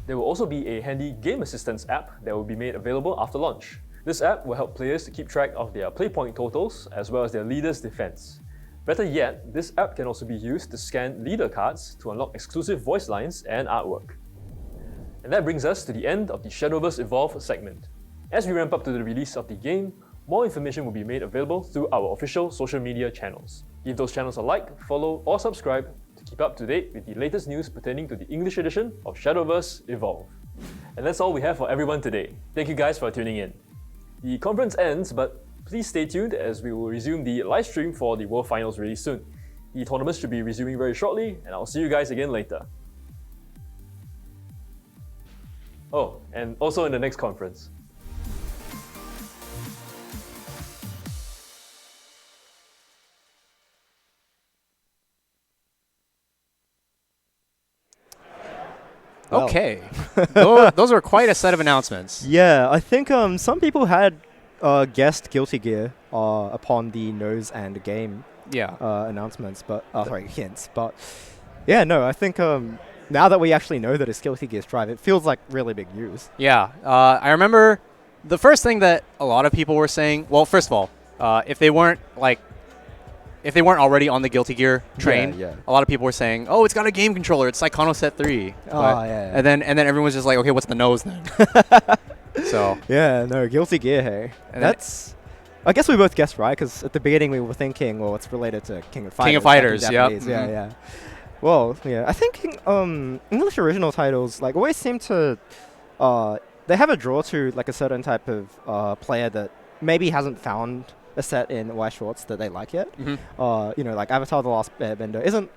There will also be a handy game assistance app that will be made available after launch. This app will help players to keep track of their play point totals as well as their leader's defense. Better yet, this app can also be used to scan leader cards to unlock exclusive voice lines and artwork. And that brings us to the end of the Shadowverse Evolve segment. As we ramp up to the release of the game, more information will be made available through our official social media channels. Give those channels a like, follow, or subscribe to keep up to date with the latest news pertaining to the English edition of Shadowverse Evolve. And that's all we have for everyone today. Thank you guys for tuning in. The conference ends, but please stay tuned as we will resume the live stream for the World Finals really soon. The tournaments should be resuming very shortly, and I'll see you guys again later. Oh, and also in the next conference. Well. Okay. Those are quite a set of announcements. Yeah, I think some people had guessed Guilty Gear upon the nose and game Yeah. announcements, but hints. But yeah, no, I think now that we actually know that it's Guilty Gear Strive, it feels like really big news. Yeah. I remember the first thing that a lot of people were saying. Well, first of all, if they weren't already on the Guilty Gear train, yeah. a lot of people were saying, "Oh, it's got a game controller. It's Psychono Set 3." Yeah. And then everyone was just like, "Okay, what's the nose then?" So yeah, no, Guilty Gear. Hey, And that's. I guess we both guessed right because at the beginning we were thinking, well, it's related to King of Fighters. King of Fighters, back in yep. Japanese. Yeah, yeah. Well, yeah, I think English original titles like always seem to they have a draw to like a certain type of player that maybe hasn't found a set in Weiß Schwarz that they like yet. Mm-hmm. You know, like Avatar: The Last Airbender isn't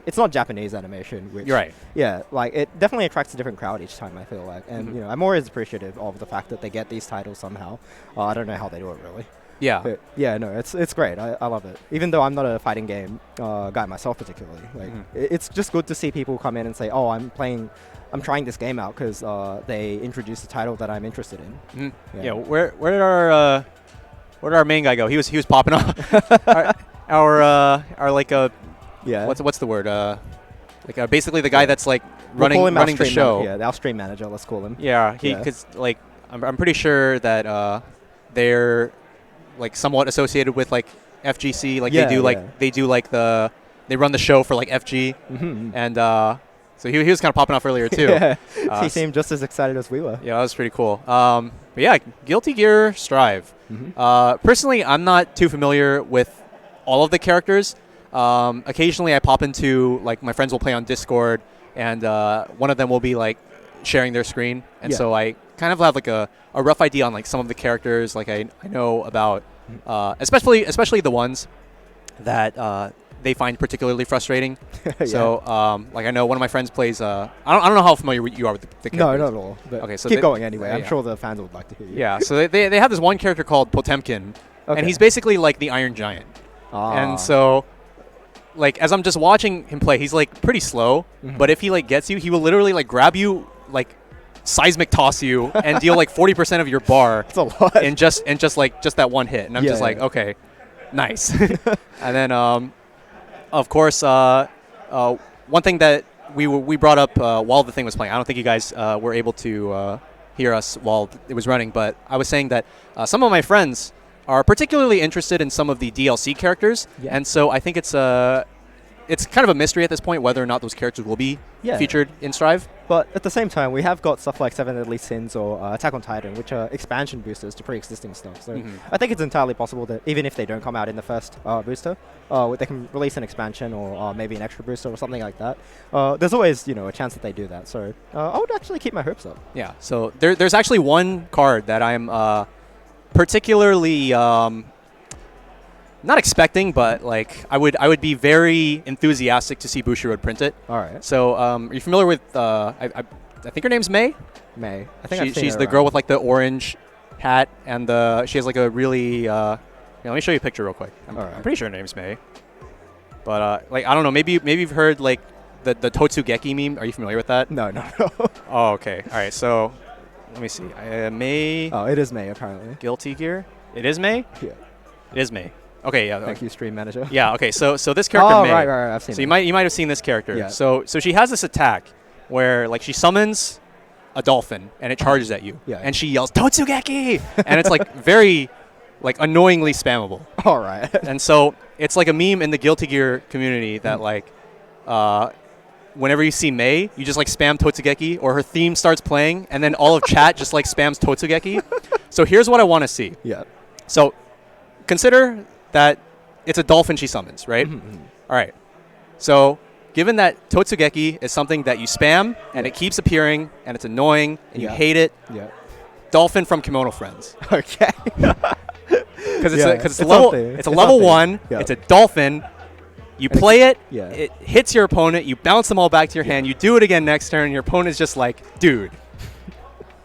it's not Japanese animation, which You're right. yeah, like it definitely attracts a different crowd each time, I feel like. And Mm-hmm. you know, I'm always appreciative of the fact that they get these titles somehow. I don't know how they do it really. Yeah. But yeah, no, it's great. I love it. Even though I'm not a fighting game guy myself particularly. Like it's just good to see people come in and say, "Oh, I'm trying this game out because they introduced a title that I'm interested in." Mm-hmm. Yeah. Where did our main guy go? He was popping off. our like Yeah. what's the word? Like basically the guy that's like We'll call him our running the stream show. yeah, our stream manager. Let's call him. Yeah. Yeah. Because like I'm pretty sure that they're like somewhat associated with like FGC. Like Yeah, they run the show for like FG. Mm-hmm. And so he was kind of popping off earlier too. Yeah. He seemed just as excited as we were. Yeah, that was pretty cool. But yeah, Guilty Gear Strive. Personally, I'm not too familiar with all of the characters. Occasionally, I pop into like my friends will play on Discord, and one of them will be like sharing their screen, and Yeah. so I kind of have like a rough idea on like some of the characters. Like I know about, especially the ones that they find particularly frustrating. Yeah. So like I know one of my friends plays. I don't know how familiar you are with the characters. No, not at all. But Okay, so keep they- going anyway. I'm yeah. sure the fans would like to hear you. Yeah, so they have this one character called Potemkin, Okay. and he's basically like the Iron Giant. Ah. And so, like, as I'm just watching him play, he's like pretty slow, but if he like gets you, he will literally like grab you, like seismic toss you, and deal like 40% of your bar That's a lot. in just that one hit. And I'm Yeah, just like, yeah. okay, nice. And then, of course, one thing that we brought up while the thing was playing, I don't think you guys were able to hear us while it was running, but I was saying that some of my friends are particularly interested in some of the DLC characters, Yeah. and so I think it's kind of a mystery at this point whether or not those characters will be Yeah. featured in Strive. But at the same time, we have got stuff like Seven Deadly Sins or Attack on Titan, which are expansion boosters to pre-existing stuff. So I think it's entirely possible that even if they don't come out in the first booster, they can release an expansion or maybe an extra booster or something like that. There's always, a chance that they do that. So I would actually keep my hopes up. Yeah. So there's actually one card that I'm particularly not expecting, but like I would be very enthusiastic to see Bushiroad print it. All right. So are you familiar with? I think her name's May. May. I think I've seen She's her the around. girl with like the orange hat, and she has like a really. Let me show you a picture real quick. I'm pretty sure her name's May. But like I don't know, maybe you've heard like the Totsugeki meme. Are you familiar with that? No. Oh, okay. All right. So let me see. May. Oh, it is May apparently. Guilty Gear. It is May. Yeah. It is May. Okay. Yeah. Thank you, stream manager. Yeah. Okay. So this character Oh, May. right. I've seen. So it. you might have seen this character. Yeah. So she has this attack where like she summons a dolphin and it charges at you. Yeah. And she yells Totsugeki, and it's like very like annoyingly spammable. All right. And so it's like a meme in the Guilty Gear community that like whenever you see May, you just like spam Totsugeki, or her theme starts playing and then all of chat just like spams Totsugeki. So here's what I want to see. Yeah. So consider that it's a dolphin she summons, right? All right. So given that Totsugeki is something that you spam and it keeps appearing and it's annoying and you hate it, Yeah. dolphin from Kimono Friends. Okay. Because Yeah, it's it's level something. it's a It's level something. 1. Yeah. It's a dolphin. You And play it. yeah. It hits your opponent. You bounce them all back to your hand. You do it again next turn. Your opponent's just like, dude,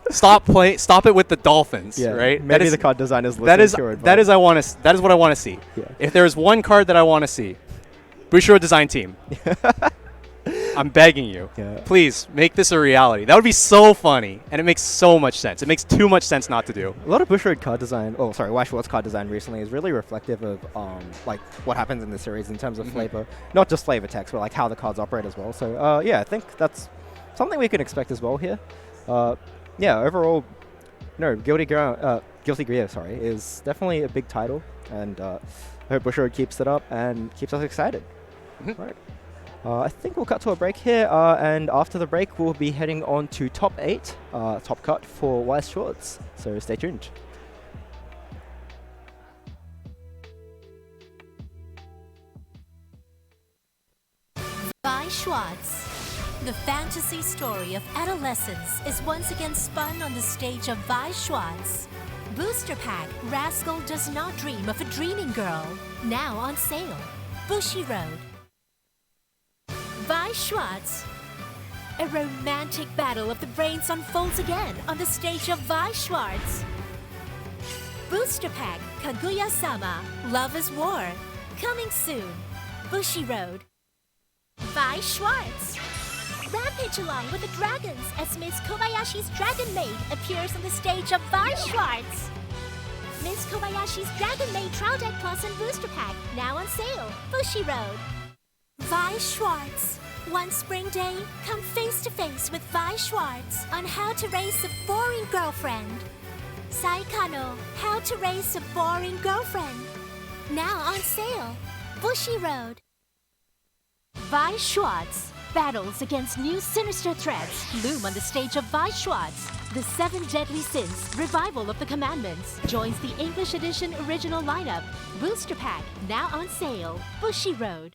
stop it with the dolphins, Yeah. right? Maybe the card designers listen that is to your that is advice. that is what I want to see. Yeah. If there is one card that I want to see, Bushiroad design team. I'm begging you. Yeah. Please make this a reality. That would be so funny, and it makes so much sense. It makes too much sense not to do. A lot of Bushiroad card design, Weiß Schwarz card design recently is really reflective of like what happens in the series in terms of flavor, not just flavor text, but like how the cards operate as well. So yeah, I think that's something we can expect as well here. Yeah, overall, Guilty Gear, is definitely a big title, and I hope Bushiroad keeps it up and keeps us excited. Right. I think we'll cut to a break here, and after the break, we'll be heading on to top 8, top cut for Weiß Schwarz. So stay tuned. Weiß Schwarz. The fantasy story of adolescence is once again spun on the stage of Weiß Schwarz. Booster Pack Rascal Does Not Dream of a Dreaming Girl. Now on sale. Bushiroad. Weiß Schwarz. A romantic battle of the brains unfolds again on the stage of Weiß Schwarz. Booster Pack Kaguya-sama Love is War. Coming soon. Bushiroad. Weiß Schwarz. Rampage along with the dragons as Miss Kobayashi's Dragon Maid appears on the stage of Weiß Schwarz. Miss Kobayashi's Dragon Maid Trial Deck Plus and Booster Pack now on sale. Bushiroad. Weiß Schwarz. One spring day, come face to face with Weiß Schwarz on how to raise a boring girlfriend. Saikano, How to Raise a Boring Girlfriend. Now on sale. Bushiroad. Weiß Schwarz. Battles against new sinister threats loom on the stage of Weiß Schwarz. The 7 Deadly Sins, Revival of the Commandments, joins the English Edition original lineup. Booster Pack, now on sale. Bushiroad.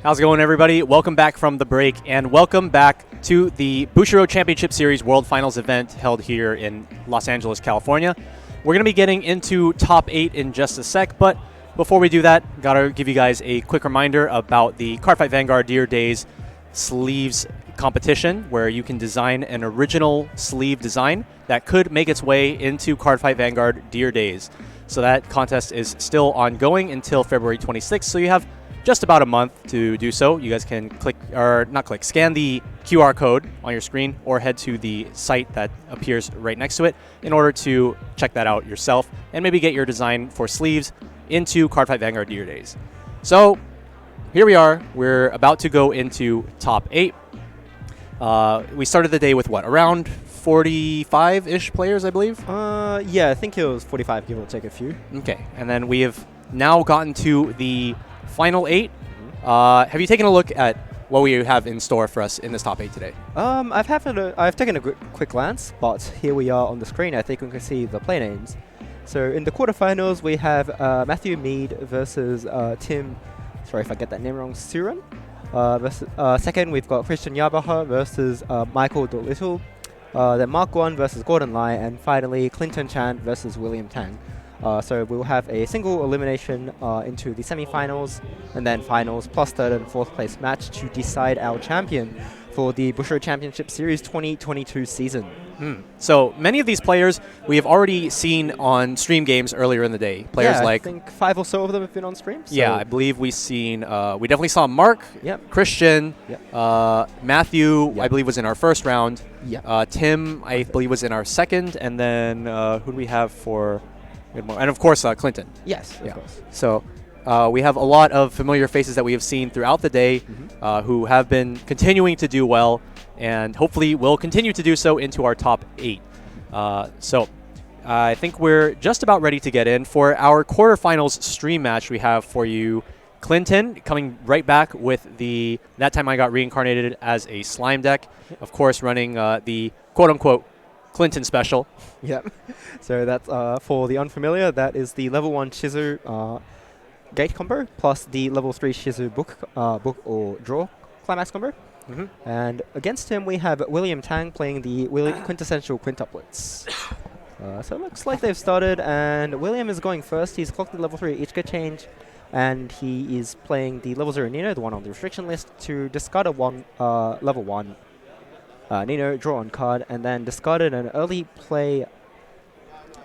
How's it going, everybody? Welcome back from the break, and welcome back to the Bushiroad Championship Series World Finals event held here in Los Angeles, California. We're going to be getting into top 8 in just a sec, but before we do that, gotta give you guys a quick reminder about the Cardfight Vanguard Dear Days sleeves competition, where you can design an original sleeve design that could make its way into Cardfight Vanguard Dear Days. So that contest is still ongoing until February 26th, so you have just about a month to do so. You guys can scan the QR code on your screen or head to the site that appears right next to it in order to check that out yourself and maybe get your design for sleeves into Cardfight Vanguard Dear Days. So here we are. We're about to go into top 8. We started the day with what, around 45-ish players, I believe? Yeah, I think it was 45, give or take a few. Okay, and then we have now gotten to the final 8. Have you taken a look at what we have in store for us in this top 8 today? I've taken a quick glance, but here we are on the screen. I think we can see the play names. So in the quarterfinals, we have Matthew Mead versus Tim, sorry if I get that name wrong, Suran. Second, we've got Christian Yabaha versus Michael Dolittle. Then Mark Guan versus Gordon Lai, and finally Clinton Chan versus William Tang. So we'll have a single elimination into the semi-finals, and then finals plus third and fourth place match to decide our champion for the Bushiroad Championship Series 2022 season. So many of these players we have already seen on stream games earlier in the day. Players like, I think 5 or so of them have been on stream. So yeah, I believe we've seen, we definitely saw Mark, Christian, Matthew, I believe was in our first round. Tim, I believe was in our second, and then who do we have for? And of course, Clinton. Yes, of course. So we have a lot of familiar faces that we have seen throughout the day who have been continuing to do well, and hopefully will continue to do so into our top 8. So I think we're just about ready to get in. For our quarterfinals stream match, we have for you Clinton coming right back with That Time I Got Reincarnated as a slime deck. Of course, running the quote-unquote Clinton special. Yep. So that's for the unfamiliar, that is the level 1 Shizu gate combo plus the level 3 Shizu book or draw climax combo. And against him we have William Tang playing the quintessential quintuplets. So it looks like they've started, and William is going first. He's clocked the level 3 Ichika change, and he is playing the level 0 Nino, the one on the restriction list, to discard a level 1 Nino, draw on card, and then discarded an early play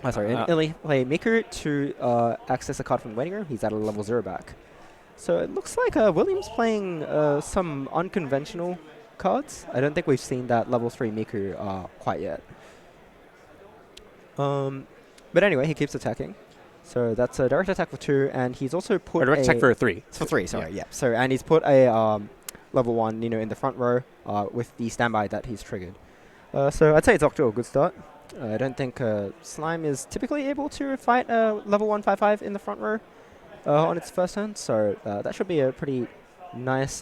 Miku to access a card from the waiting room. He's at a level 0 back. So it looks like William's playing some unconventional cards. I don't think we've seen that level 3 Miku quite yet. But anyway, he keeps attacking. So that's a direct attack for 2, and he's also put direct attack for 3. It's for 3, sorry, yeah. So, and he's put a level 1 Nino in the front row with the standby that he's triggered. So I'd say it's off to a good start. I don't think Slime is typically able to fight level 1 5/5 in the front row on its first turn, so that should be a pretty nice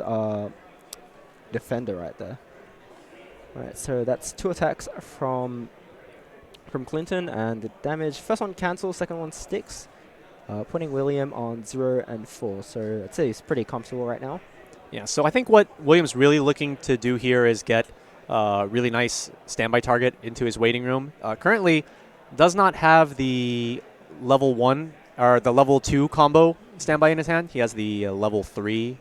defender right there. Alright, so that's 2 attacks from Clinton, and the damage, first one cancels, second one sticks, putting William on 0 and 4, so I'd say he's pretty comfortable right now. Yeah, so I think what William's really looking to do here is get a really nice standby target into his waiting room. Currently does not have the level 1 or the level 2 combo standby in his hand. He has the level 3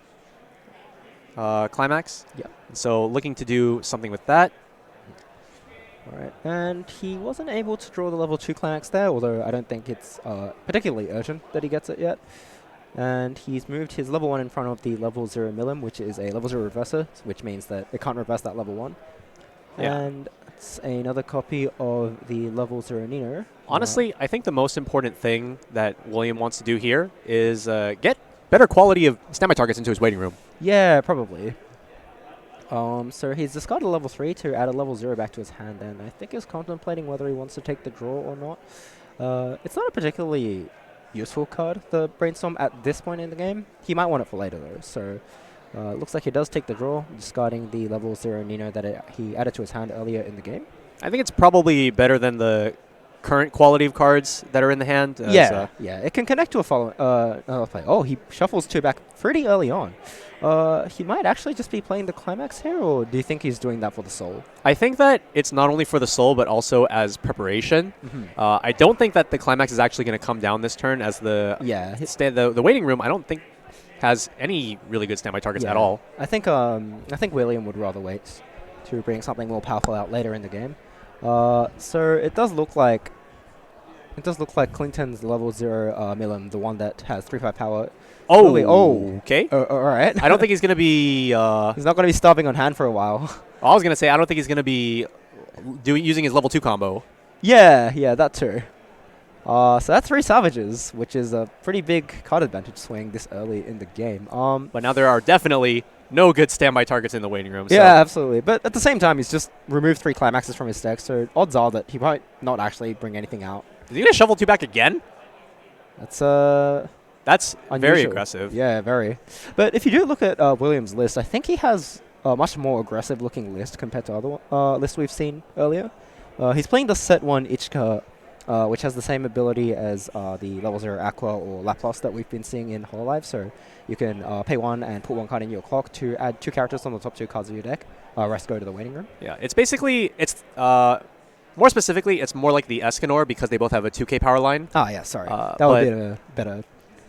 climax. Yeah. So looking to do something with that. Alright, and he wasn't able to draw the level 2 climax there, although I don't think it's particularly urgent that he gets it yet. And he's moved his level 1 in front of the level 0 Milim, which is a level 0 reverser, which means that it can't reverse that level 1. Yeah. And it's another copy of the level 0 Nino. Honestly, I think the most important thing that William wants to do here is get better quality of standby targets into his waiting room. Yeah, probably. So he's discarded a level 3 to add a level 0 back to his hand, and I think he's contemplating whether he wants to take the draw or not. It's not a particularly useful card, the Brainstorm, at this point in the game. He might want it for later though, so looks like he does take the draw, discarding the level 0 Nino that he added to his hand earlier in the game. I think it's probably better than the current quality of cards that are in the hand. Yeah, it can connect to a following play. Oh, he shuffles 2 back pretty early on. He might actually just be playing the climax here, or do you think he's doing that for the soul? I think that it's not only for the soul, but also as preparation. I don't think that the climax is actually going to come down this turn, as the the waiting room, I don't think, has any really good standby targets at all. I think William would rather wait to bring something more powerful out later in the game. So it does look like Clinton's level 0 Milim, the one that has 3/5 power. Okay. All right. I don't think he's going to be... he's not going to be starving on hand for a while. I was going to say, I don't think he's going to be using his level 2 combo. Yeah, that too. So that's 3 salvages, which is a pretty big card advantage swing this early in the game. But now there are definitely no good standby targets in the waiting room. Yeah, absolutely. But at the same time, he's just removed 3 climaxes from his deck, so odds are that he might not actually bring anything out. Is he going to shuffle 2 back again? That's unusual. Very aggressive. Yeah, very. But if you do look at Williams' list, I think he has a much more aggressive-looking list compared to other lists we've seen earlier. He's playing the set 1 Ichika, which has the same ability as the level 0 Aqua or Laplace that we've been seeing in Hololive. So you can pay 1 and put 1 card in your clock to add 2 characters on the top 2 cards of your deck. Rest go to the waiting room. Yeah, it's basically, more specifically, it's more like the Escanor because they both have a 2k power line. Ah, yeah, sorry. That would be a better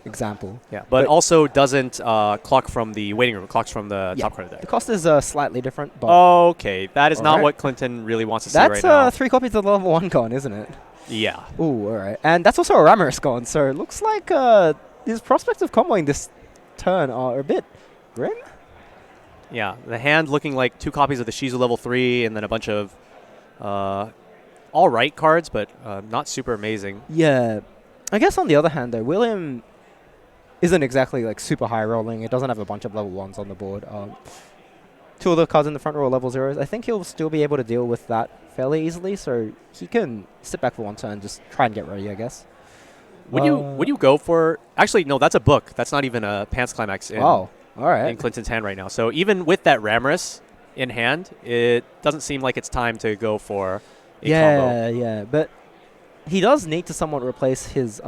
example. Yeah, but also doesn't clock from the waiting room. It clocks from the top card of the deck. The cost is slightly different. But okay, that is not what Clinton really wants to see right now. That's 3 copies of the level 1 con, isn't it? Yeah. Ooh, all right. And that's also a Ramirez con, so it looks like his prospects of comboing this turn are a bit grim. Yeah, the hand looking like 2 copies of the Shizu level 3 and then a bunch of all right cards, but not super amazing. Yeah. I guess on the other hand, though, William isn't exactly like super high rolling. It doesn't have a bunch of level 1s on the board. 2 of the cards in the front row are level 0s. I think he'll still be able to deal with that fairly easily, so he can sit back for 1 turn, just try and get ready, I guess. Would you go for... Actually, no, that's a book. That's not even a Pants Climax in, all right. in Clinton's hand right now. So even with that Ramrus in hand, it doesn't seem like it's time to go for a combo. Yeah, but he does need to somewhat replace his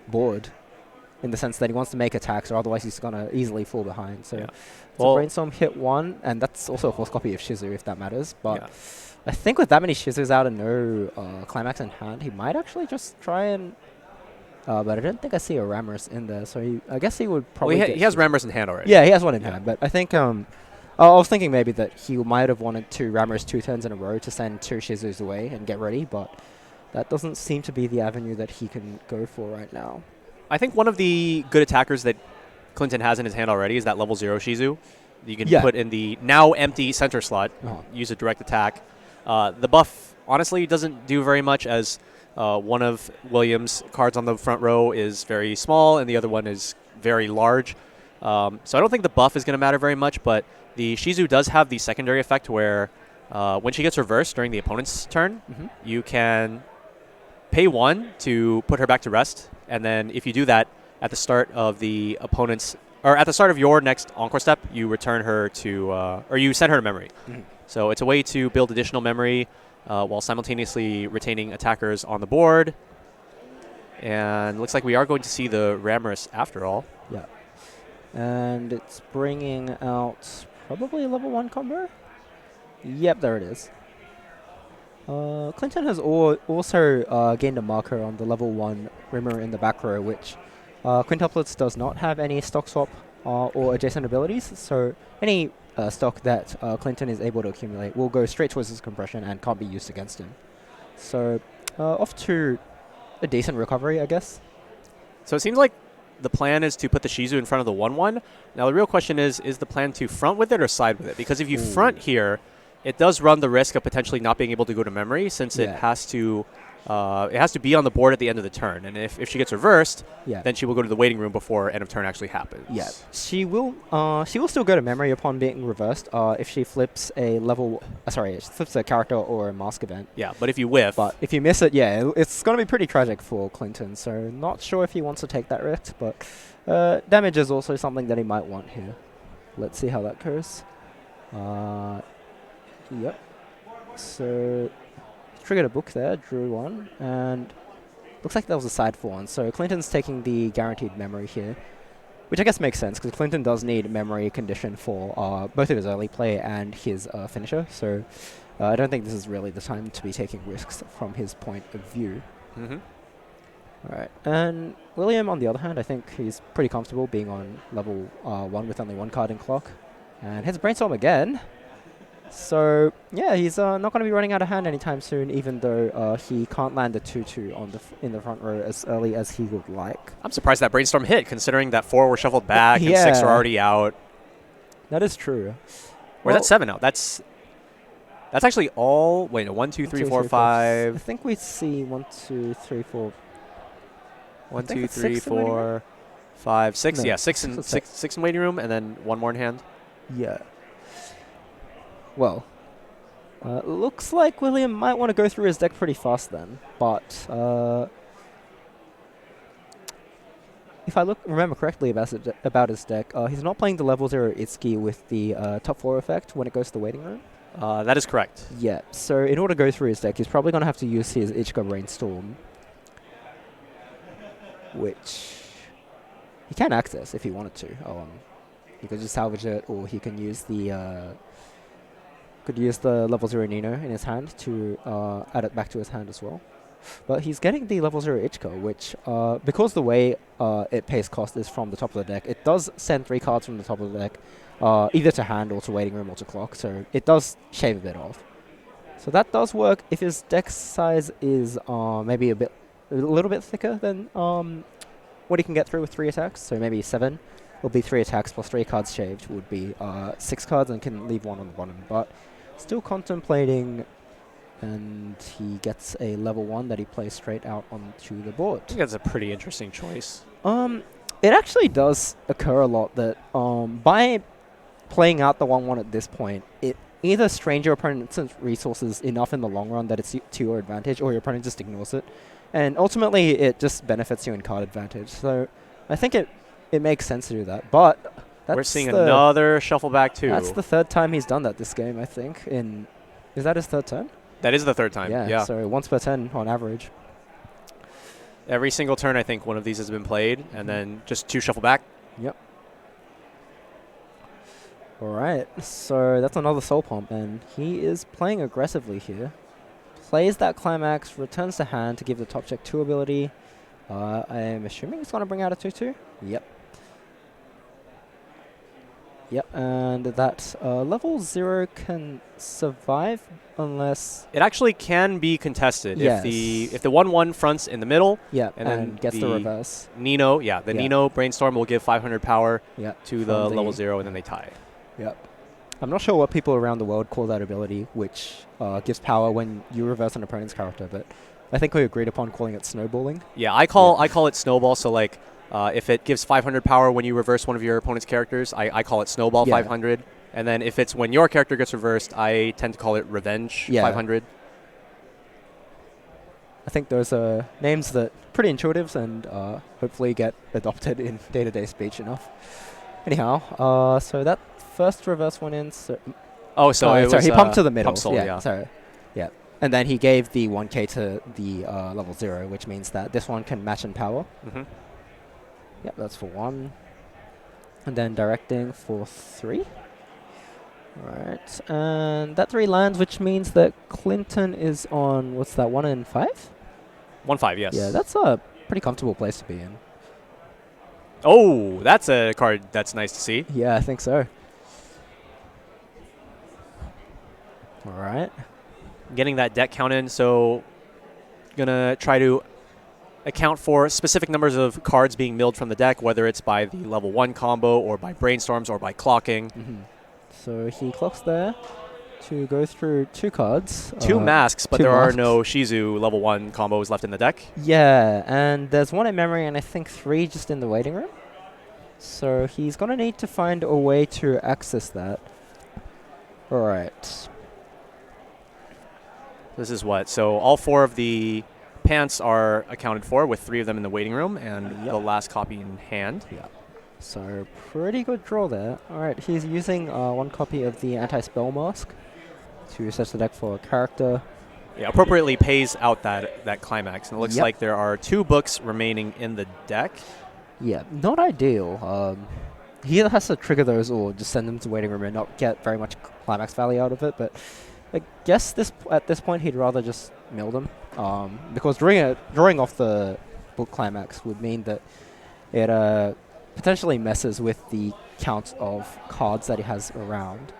board in the sense that he wants to make attacks, or otherwise he's going to easily fall behind. So, Brainstorm hit 1, and that's also a 4th copy of Shizu, if that matters. But I think with that many Shizus out and no Climax in hand, he might actually just try and... but I don't think I see a Ramrus in there, so I guess he would probably... Well, he has Ramrus in hand already. Yeah, he has one in hand, but I think... I was thinking maybe that he might have wanted to Ramrus 2 turns in a row to send 2 Shizus away and get ready, but that doesn't seem to be the avenue that he can go for right now. I think one of the good attackers that Clinton has in his hand already is that level 0 Shizu. You can put in the now empty center slot, use a direct attack. The buff, honestly, doesn't do very much, as one of Williams' cards on the front row is very small and the other one is very large. So I don't think the buff is going to matter very much, but the Shizu does have the secondary effect where when she gets reversed during the opponent's turn, you can pay 1 to put her back to rest, and then if you do that at the start of the opponent's, or at the start of your next Encore step, you return her to, or you send her to memory. So it's a way to build additional memory while simultaneously retaining attackers on the board. And looks like we are going to see the Ramrus after all. Yeah. And it's bringing out probably a level 1 combo. Yep, there it is. Clinton has also gained a marker on the level 1 Rimmer in the back row, which Quintuplets does not have any stock swap or adjacent abilities, so any stock that Clinton is able to accumulate will go straight towards his compression and can't be used against him. So off to a decent recovery, I guess. So it seems like the plan is to put the Shizu in front of the 1/1. Now the real question is the plan to front with it or side with it? Because if you front here, it does run the risk of potentially not being able to go to memory, since it has to be on the board at the end of the turn. And if she gets reversed, then she will go to the waiting room before end of turn actually happens. Yeah, she will still go to memory upon being reversed if she flips a level, she flips a character or a mask event. Yeah, but if you whiff. But if you miss it, it's going to be pretty tragic for Clinton. So not sure if he wants to take that risk, but damage is also something that he might want here. Let's see how that goes. Yep. So triggered a book there, drew one, and looks like that was a side for one. So Clinton's taking the guaranteed memory here, which I guess makes sense because Clinton does need memory condition for both of his early play and his finisher. So I don't think this is really the time to be taking risks from his point of view. Mm-hmm. All right, and William, on the other hand, I think he's pretty comfortable being on level 1 with only one card in clock, and hits Brainstorm again. So yeah, he's not going to be running out of hand anytime soon, even though he can't land a 2-2 on in the front row as early as he would like. I'm surprised that Brainstorm hit, considering that 4 were shuffled back and 6 are already out. That is true. Or that's 7 out. That's actually all. Wait, no, 1, 2, 3, 4, 5. I think we see 1, 2, 3, 4. 1, 2, 3, 4, 5, 6. No, Yeah, 6 in waiting room, and then 1 more in hand. Yeah. Well, looks like William might want to go through his deck pretty fast then, but if I remember correctly about his deck, he's not playing the level 0 Itsuki with the top 4 effect when it goes to the waiting room. That is correct. Yeah, so in order to go through his deck, he's probably going to have to use his Ichika Brainstorm, which he can access if he wanted to. He could just salvage it, or he can use the level 0 Nino in his hand to add it back to his hand as well. But he's getting the level 0 Ichika, which, because the way it pays cost is from the top of the deck, it does send 3 cards from the top of the deck, either to hand or to waiting room or to clock, so it does shave a bit off. So that does work if his deck size is maybe a little bit thicker than what he can get through with 3 attacks, so maybe 7 will be 3 attacks plus 3 cards shaved would be 6 cards and can leave 1 on the bottom, but still contemplating, and he gets a level 1 that he plays straight out onto the board. I think that's a pretty interesting choice. It actually does occur a lot that by playing out the 1-1 at this point, it either strains your opponent's resources enough in the long run that it's to your advantage, or your opponent just ignores it. And ultimately, it just benefits you in card advantage. So I think it makes sense to do that. But we're seeing another shuffle back too. That's the 3rd time he's done that this game, I think. Is that his 3rd turn? That is the 3rd time. Yeah. So once per turn on average. Every single turn, I think one of these has been played, and then just 2 shuffle back. Yep. All right. So that's another Soul Pump, and he is playing aggressively here. Plays that Climax, returns to hand to give the top check 2 ability. I'm assuming he's going to bring out a 2-2. Yep. Yep, and that level 0 can survive unless... It actually can be contested. Yes. If the 1-1 fronts in the middle, yeah, and then gets the reverse. Nino, Nino Brainstorm will give 500 power to the level 0, and then they tie. Yep. I'm not sure what people around the world call that ability, which gives power when you reverse an opponent's character, but I think we agreed upon calling it snowballing. Yeah, I call it snowball. So like, if it gives 500 power when you reverse one of your opponent's characters, I call it snowball 500. And then if it's when your character gets reversed, I tend to call it revenge 500. I think those are names that are pretty intuitive and hopefully get adopted in day-to-day speech enough. Anyhow, so that first reverse went in. So he pumped to the middle. Sorry. Yeah. And then he gave the 1k to the level 0, which means that this one can match in power. Mm-hmm. Yep, that's for 1. And then directing for 3. Alright, and that 3 lands, which means that Clinton is on, what's that, 1 and 5? 1-5, yes. Yeah, that's a pretty comfortable place to be in. Oh, that's a card that's nice to see. Yeah, I think so. Alright. Getting that deck count in, so gonna try to account for specific numbers of cards being milled from the deck, whether it's by the level 1 combo or by brainstorms or by clocking. Mm-hmm. So he clocks there to go through 2 cards. 2 masks, but there are no Shizu level 1 combos left in the deck. Yeah, and there's 1 in memory and I think 3 just in the waiting room. So he's going to need to find a way to access that. Alright. This is what? So all 4 of the pants are accounted for, with 3 of them in the waiting room and the last copy in hand. Yeah. So pretty good draw there. Alright, he's using 1 copy of the anti-spell mask to set the deck for a character. Yeah, appropriately pays out that climax. And it looks like there are 2 books remaining in the deck. Yeah, not ideal. He either has to trigger those or just send them to waiting room and not get very much climax value out of it. But I guess at this point he'd rather just mill them, because drawing off the book climax would mean that it potentially messes with the count of cards that he has around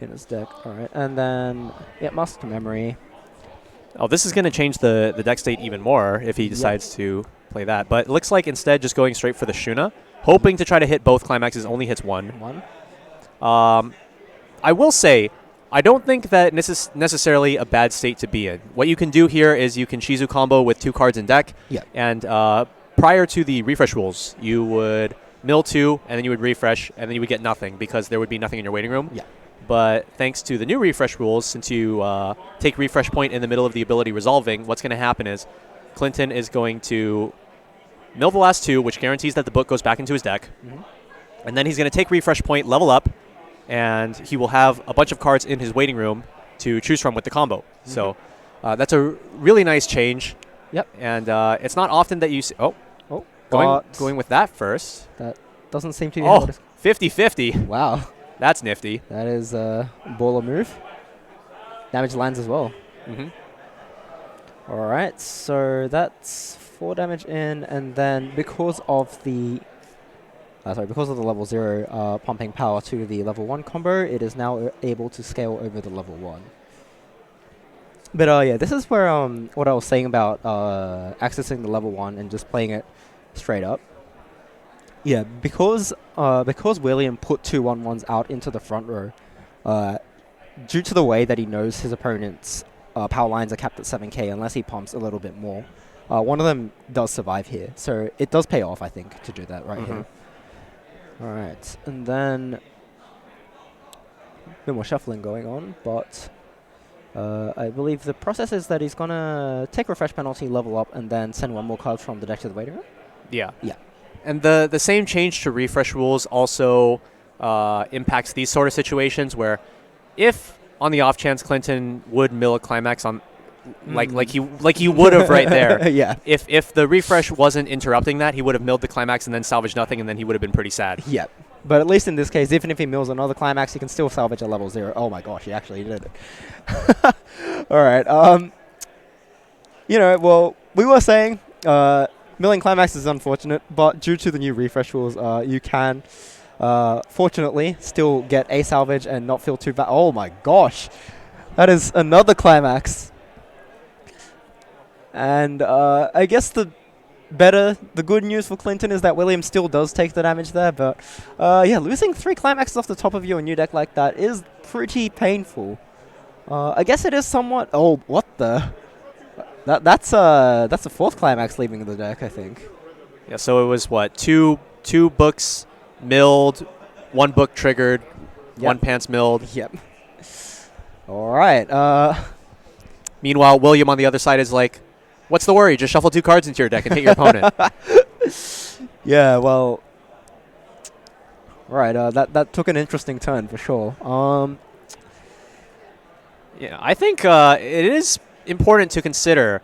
in his deck. All right, and then Master Memory. Oh, this is going to change the deck state even more if he decides to play that. But it looks like instead just going straight for the Shuna, hoping to try to hit both climaxes, only hits one. I will say, I don't think that this is necessarily a bad state to be in. What you can do here is you can Shizu combo with 2 cards in deck. Yeah. And prior to the refresh rules, you would mill 2, and then you would refresh, and then you would get nothing because there would be nothing in your waiting room. Yeah. But thanks to the new refresh rules, since you take refresh point in the middle of the ability resolving, what's going to happen is Clinton is going to mill the last 2, which guarantees that the book goes back into his deck. And then he's going to take refresh point, level up, and he will have a bunch of cards in his waiting room to choose from with the combo. So that's a really nice change. Yep. And it's not often that you see... Going with that first. That doesn't seem to be... 50-50. Wow. That's nifty. That is a baller move. Damage lands as well. All right, so that's 4 damage in, and then because of the level 0 pumping power to the level 1 combo, it is now able to scale over the level 1. But this is where what I was saying about accessing the level 1 and just playing it straight up. Yeah, because William put 2 1/1s out into the front row, due to the way that he knows his opponent's power lines are capped at 7k unless he pumps a little bit more, one of them does survive here. So it does pay off, I think, to do that right here. All right, and then a bit more shuffling going on, but I believe the process is that he's going to take refresh penalty, level up, and then send 1 more card from the deck to the waiting room. Yeah. Yeah. And the same change to refresh rules also impacts these sort of situations where if on the off chance Clinton would mill a climax on like he would have right there. Yeah. If the refresh wasn't interrupting that, he would have milled the climax and then salvaged nothing, and then he would have been pretty sad. Yeah. But at least in this case, even if he mills another climax, he can still salvage a level 0. Oh my gosh, he actually did it. All right. Well, we were saying milling climax is unfortunate, but due to the new refresh rules, you can fortunately still get a salvage and not feel too bad. Oh my gosh, that is another climax. And I guess the good news for Clinton is that William still does take the damage there, but losing 3 climaxes off the top of your new deck like that is pretty painful. I guess it is somewhat... Oh, what the... That's a 4th climax leaving the deck, I think. Yeah, so it was what, two books milled, 1 book triggered, 1 pants milled. Yep. All right. Meanwhile, William on the other side is like, what's the worry? Just shuffle 2 cards into your deck and hit your opponent. Yeah, well... Right, that took an interesting turn for sure. Yeah, I think it is important to consider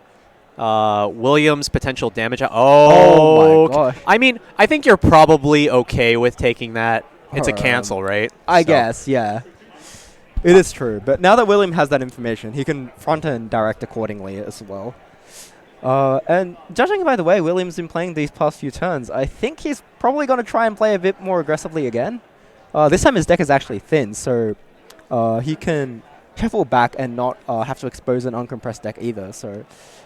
William's potential damage. Oh my gosh. I mean, I think you're probably okay with taking that. It's a cancel, right? I guess, yeah. It is true. But now that William has that information, he can front and direct accordingly as well. And judging by the way William's been playing these past few turns, I think he's probably going to try and play a bit more aggressively again. This time his deck is actually thin, so he can shuffle back and not have to expose an uncompressed deck either. So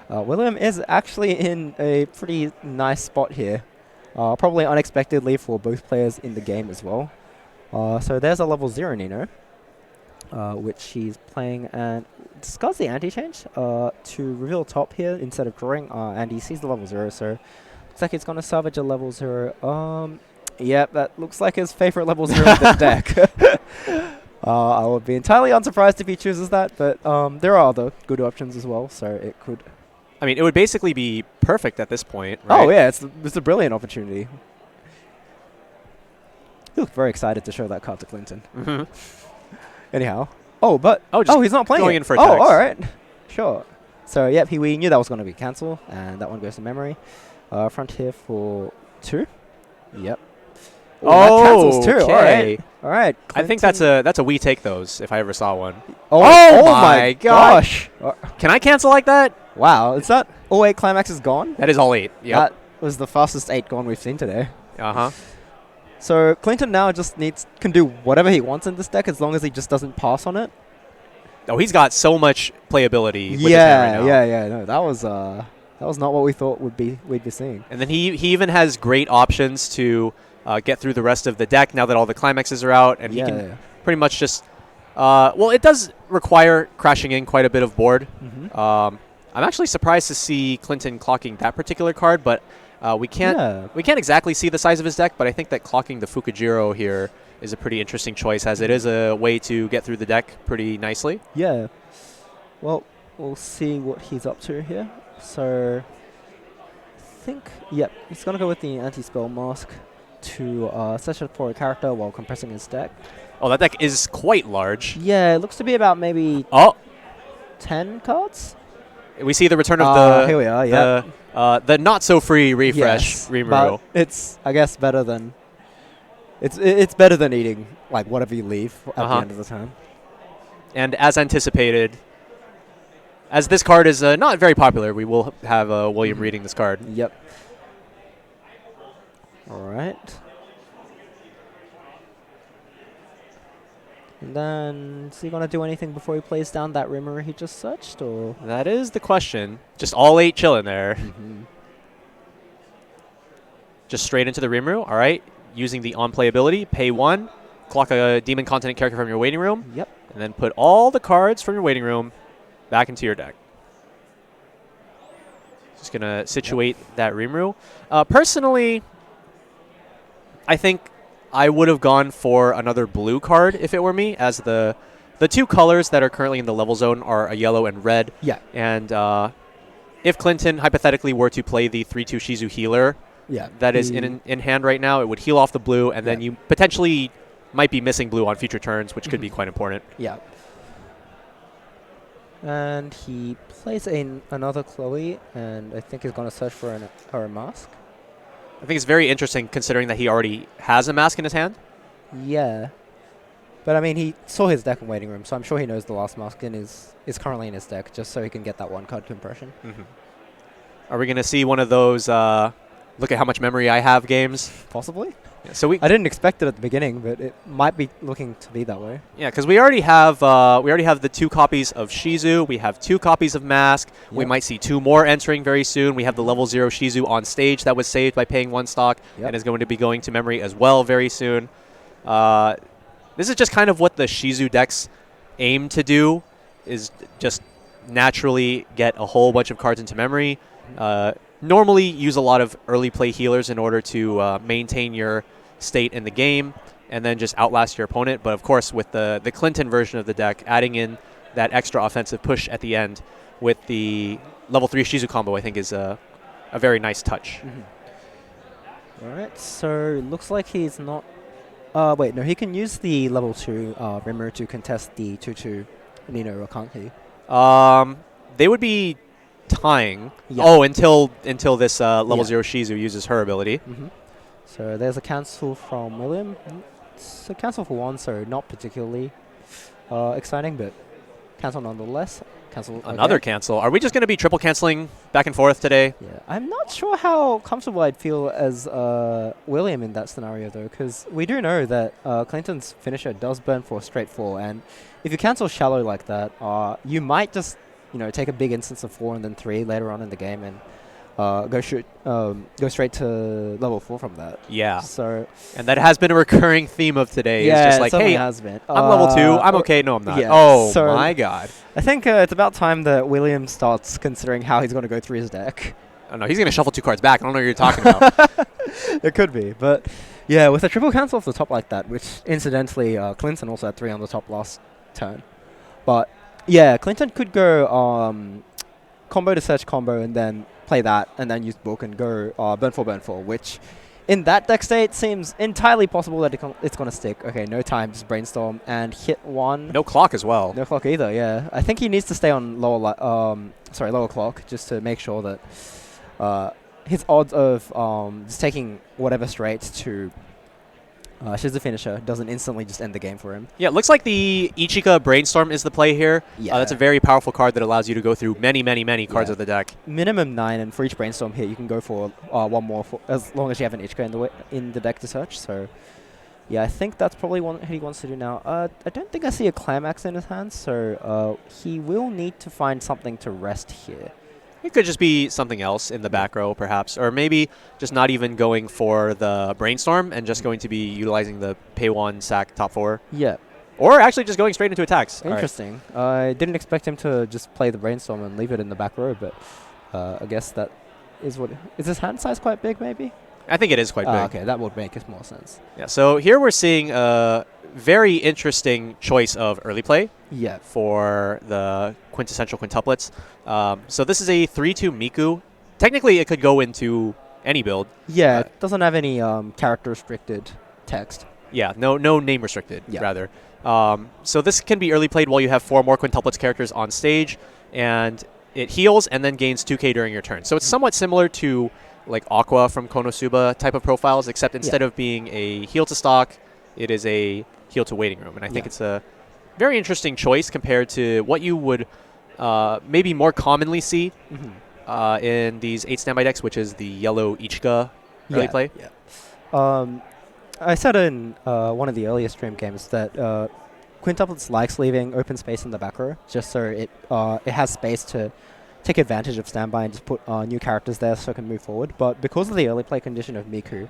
William is actually in a pretty nice spot here. Probably unexpectedly for both players in the game as well. So there's a level 0 Nino, which he's playing, and discards the anti-change to reveal top here instead of drawing, and he sees the level 0, so looks like he's going to salvage a level 0. Yep, that looks like his favorite level 0 in the deck. I would be entirely unsurprised if he chooses that, but there are other good options as well, so it could... I mean, it would basically be perfect at this point, right? Oh yeah, it's a brilliant opportunity. You look very excited to show that card to Clinton. Anyhow, Oh, but just he's not playing going it. in for Oh, attacks. all right, sure. So yep, we knew that was going to be cancel, and that one goes to memory. Frontier for 2. Yep. That cancels too. okay. All right. I think that's a we take those if I ever saw one. Oh my gosh. Uh, Can I cancel like that? wow, is that all 8 climaxes gone? That is all 8. Yep. That was the fastest 8 gone we've seen today. Uh-huh. So Clinton now just can do whatever he wants in this deck as long as he just doesn't pass on it. Oh, he's got so much playability with his hand right now. Yeah. No, that was not what we thought we'd be seeing. And then he even has great options to get through the rest of the deck now that all the climaxes are out, and he can pretty much just well, it does require crashing in quite a bit of board. I'm actually surprised to see Clinton clocking that particular card, but we can't exactly see the size of his deck, but I think that clocking the Fukujiro here is a pretty interesting choice, as it is a way to get through the deck pretty nicely. Yeah. Well, we'll see what he's up to here. So I think, yep, he's going to go with the anti-spell mask to search for a character while compressing his deck. Oh, that deck is quite large. Yeah, it looks to be about maybe Oh, 10 cards. we see the return of the here we are, yeah. the not so free refresh Yes, Rimuru. but it's, I guess, better than it's better than eating like whatever you leave at the end of the turn. And as anticipated, as this card is not very popular, we will have William reading this card. Yep. All right. And then, is he going to do anything before he plays down that Rimmer he just searched, or? That is the question. Just all 8 chilling there. Just straight into the Rimuru. All right. Using the on-play ability, pay 1, clock a Demon Continent character from your waiting room. Yep. And then put all the cards from your waiting room back into your deck. Just going to situate that Rimuru. Personally, I think I would have gone for another blue card if it were me, as the 2 colors that are currently in the level zone are a yellow and red. Yeah. And if Clinton hypothetically were to play the 3/2 Shizu healer that is in hand right now, it would heal off the blue, and then you potentially might be missing blue on future turns, which could be quite important. Yeah. And he plays another Chloe, and I think he's going to search for a mask. I think it's very interesting considering that he already has a mask in his hand. Yeah. But I mean, he saw his deck in waiting room, so I'm sure he knows the last mask is currently in his deck, just so he can get that 1 card compression. Are we going to see one of those look at how much memory I have games? Possibly. Yeah, so I didn't expect it at the beginning, but it might be looking to be that way. Yeah, because we already have the 2 copies of Shizu. We have 2 copies of Mask. We might see 2 more entering very soon. We have the level 0 Shizu on stage that was saved by paying 1 stock and is going to be going to memory as well very soon. This is just kind of what the Shizu decks aim to do, is just naturally get a whole bunch of cards into memory. Normally use a lot of early play healers in order to maintain your state in the game and then just outlast your opponent. But of course, with the Clinton version of the deck, adding in that extra offensive push at the end with the level 3 Shizu combo, I think is a very nice touch. All right, so looks like he's not... wait, no, he can use the level 2 Rimmer to contest the 2/2 Nino, can't he? They would be tying. Oh, until this level 0 Shizu uses her ability. So there's a cancel from William. It's a cancel for 1, so not particularly exciting, but cancel nonetheless. Cancel. Another cancel. Are we just going to be triple canceling back and forth today? Yeah, I'm not sure how comfortable I'd feel as William in that scenario, though, because we do know that Clinton's finisher does burn for straight 4, and if you cancel shallow like that, you might just take a big instance of 4 and then 3 later on in the game and go straight to level 4 from that. Yeah. So, and that has been a recurring theme of today. Yeah, it's just like, hey, has been. I'm level 2. I'm okay. No, I'm not. Yeah, oh so my god. I think it's about time that William starts considering how he's going to go through his deck. Oh no, he's going to shuffle 2 cards back. I don't know what you're talking about. It could be, but yeah, with a triple cancel off the top like that, which incidentally Clinton also had 3 on the top last turn. But yeah, Clinton could go combo to search combo and then play that and then use book and go burn 4, which in that deck state, seems entirely possible that it's going to stick. Okay, no time, just brainstorm and hit one. No clock as well. No clock either. Yeah, I think he needs to stay on lower clock just to make sure that his odds of just taking whatever straight to she's the finisher doesn't instantly just end the game for him. Yeah, it looks like the Ichika Brainstorm is the play here. Yeah, that's a very powerful card that allows you to go through many cards of the deck. Minimum 9, and for each brainstorm hit, you can go for one more as long as you have an Ichika in the deck to search. So, yeah, I think that's probably what he wants to do now. I don't think I see a Climax in his hand, so he will need to find something to rest here. It could just be something else in the back row, perhaps. Or maybe just not even going for the Brainstorm and just going to be utilizing the pay 1, sack, top 4. Yeah. Or actually just going straight into attacks. Interesting. I didn't expect him to just play the Brainstorm and leave it in the back row, but I guess that is what... Is his hand size quite big, maybe? I think it is quite big. Okay, that would make more sense. Yeah, so here we're seeing a very interesting choice of early play. Yeah. For the quintessential quintuplets. So this is a 3-2 Miku. Technically, it could go into any build. Yeah, it doesn't have any character restricted text. Yeah, no name restricted, yeah. rather. So this can be early played while you have 4 more quintuplets characters on stage, and it heals and then gains 2k during your turn. So it's somewhat similar to like Aqua from Konosuba type of profiles, except instead of being a heal to stock, it is a heal to waiting room. And I think it's a very interesting choice compared to what you would maybe more commonly see in these 8 standby decks, which is the yellow Ichika early play. Yeah. I said in one of the earlier stream games that quintuplets likes leaving open space in the back row, just so it has space to take advantage of standby and just put new characters there so it can move forward. But because of the early play condition of Miku,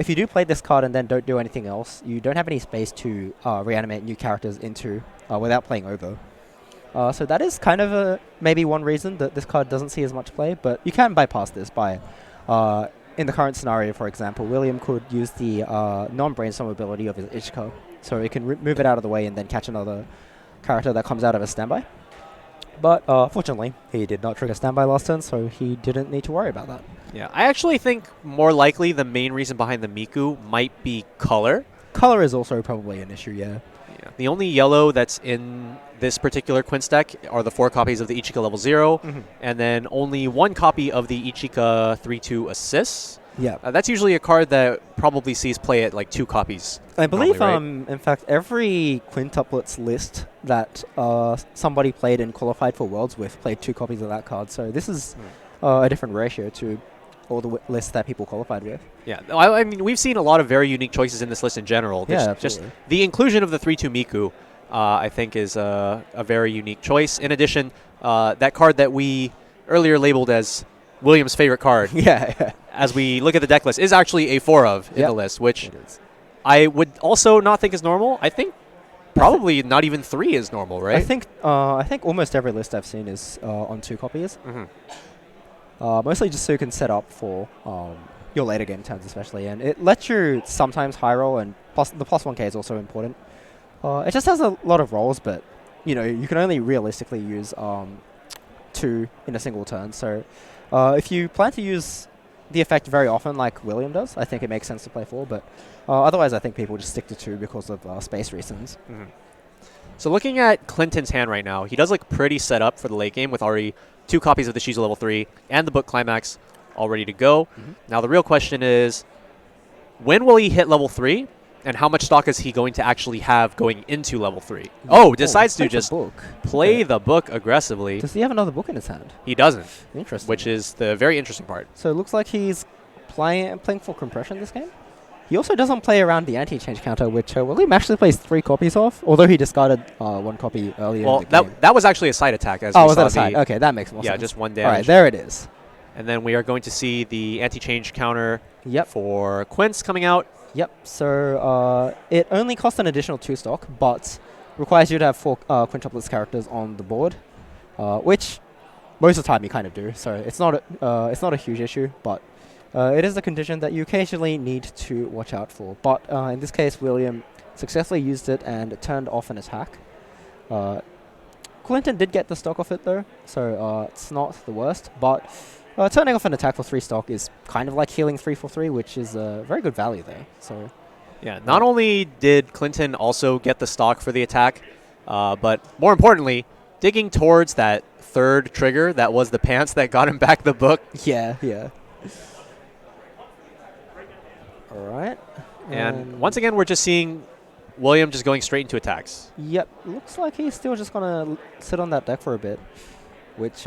if you do play this card and then don't do anything else, you don't have any space to reanimate new characters into without playing over. So that is kind of maybe one reason that this card doesn't see as much play, but you can bypass this by, in the current scenario, for example, William could use the non-brainstorm ability of his Ichika, so he can move it out of the way and then catch another character that comes out of a standby. But fortunately, he did not trigger standby last turn, so he didn't need to worry about that. Yeah, I actually think more likely the main reason behind the Miku might be color. Color is also probably an issue, yeah. The only yellow that's in this particular Quince deck are the 4 copies of the Ichika level 0, and then only 1 copy of the Ichika 3-2 assists. Yeah. That's usually a card that probably sees play at like 2 copies. I believe, right? in fact, every quintuplets list that somebody played and qualified for Worlds with played 2 copies of that card. So this is a different ratio to all the lists that people qualified with. Yeah, I mean, we've seen a lot of very unique choices in this list in general. Yeah, just the inclusion of the 3-2 Miku, I think, is a very unique choice. In addition, that card that we earlier labeled as William's favorite card, as we look at the deck list, is actually a 4 of in the list, which I would also not think is normal. I think probably not even 3 is normal, right? I think almost every list I've seen is on 2 copies. Mostly just so you can set up for your later game turns especially, and it lets you sometimes high roll, and the +1k is also important. It just has a lot of rolls, but you can only realistically use 2 in a single turn. So if you plan to use the effect very often like William does, I think it makes sense to play 4, but otherwise I think people just stick to 2 because of space reasons. So looking at Clinton's hand right now, he does look pretty set up for the late game with already 2 copies of the Shizu level 3 and the book Climax all ready to go. Now the real question is, when will he hit level 3, and how much stock is he going to actually have going into level 3? Decides to just play the book aggressively. Does he have another book in his hand? He doesn't. Interesting. Which is the very interesting part. So it looks like he's playing for compression this game. He also doesn't play around the anti-change counter, which William actually plays 3 copies of, although he discarded 1 copy earlier in the game. That was actually a side attack. As was that a side? Okay, that makes more sense. Yeah, just 1 damage. All right, there it is. And then we are going to see the anti-change counter for Quince coming out. Yep, so it only costs an additional 2 stock, but requires you to have 4 quintuplets characters on the board, which most of the time you kind of do, so it's not a huge issue, but it is a condition that you occasionally need to watch out for. But in this case, William successfully used it and turned off an attack. Clinton did get the stock off it though, so it's not the worst, but Turning off an attack for 3 stock is kind of like healing 3 for 3, which is a very good value there. So, Yeah, not only did Clinton also get the stock for the attack, but more importantly, digging towards that third trigger that was the pants that got him back the book. yeah. All right. And once again, we're just seeing William just going straight into attacks. Yep, looks like he's still just gonna sit on that deck for a bit, which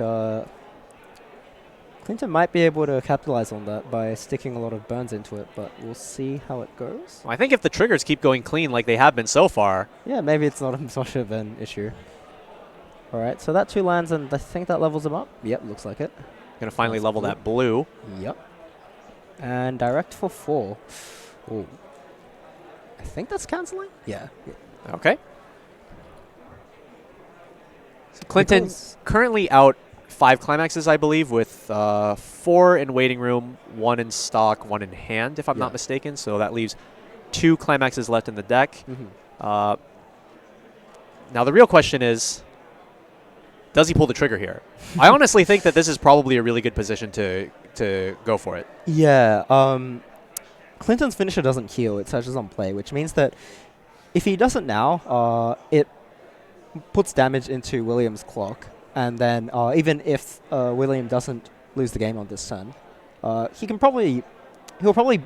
Clinton might be able to capitalize on that by sticking a lot of burns into it, but we'll see how it goes. Well, I think if the triggers keep going clean like they have been so far. Yeah, maybe it's not as much of an issue. All right, so that 2 lands, and I think that levels him up. Yep, looks like it. Gonna finally That's level cool. that blue. Yep. And direct for 4. Ooh. I think that's canceling? Yeah. Okay. So Clinton Because- currently out 5 climaxes, I believe, with 4 in waiting room, 1 in stock, 1 in hand, if I'm Yeah. not mistaken. So that leaves 2 climaxes left in the deck. Mhm. Now the real question is, does he pull the trigger here? I honestly think that this is probably a really good position to go for it. Yeah, Clinton's finisher doesn't heal, it touches on play, which means that if he does it now, it puts damage into William's clock, and then even if William doesn't lose the game on this turn, he'll probably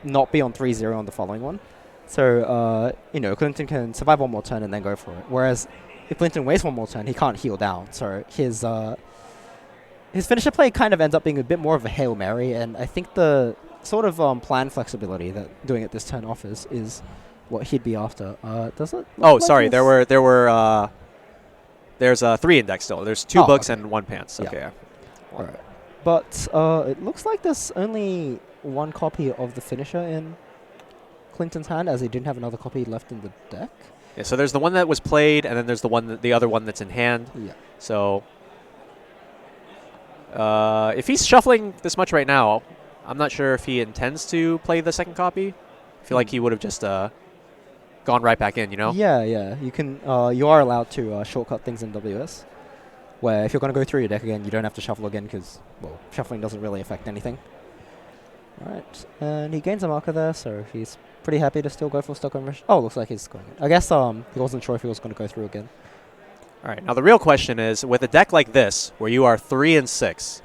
not be on 3-0 on the following one. So, Clinton can survive 1 more turn and then go for it. Whereas if Clinton waits 1 more turn, he can't heal down. So his finisher play kind of ends up being a bit more of a Hail Mary, and I think the sort of plan flexibility that doing it this turn offers is what he'd be after. Does it? Oh, sorry. There's 3 in deck still. There's 2 Oh, books okay. and 1 pants. Yeah. Okay. All right. But it looks like there's only 1 copy of the finisher in Clinton's hand, as he didn't have another copy left in the deck. Yeah, so there's the one that was played, and then there's the other one that's in hand. Yeah. So if he's shuffling this much right now, I'm not sure if he intends to play the second copy. I feel like he would have just gone right back in, you know? Yeah. You can. You are allowed to shortcut things in WS, where if you're going to go through your deck again, you don't have to shuffle again because, well, shuffling doesn't really affect anything. All right, and he gains a marker there, so he's pretty happy to still go for stock conversion. Oh, looks like he's going in. I guess he wasn't sure if he was going to go through again. All right. Now the real question is, with a deck like this, where you are 3 and 6,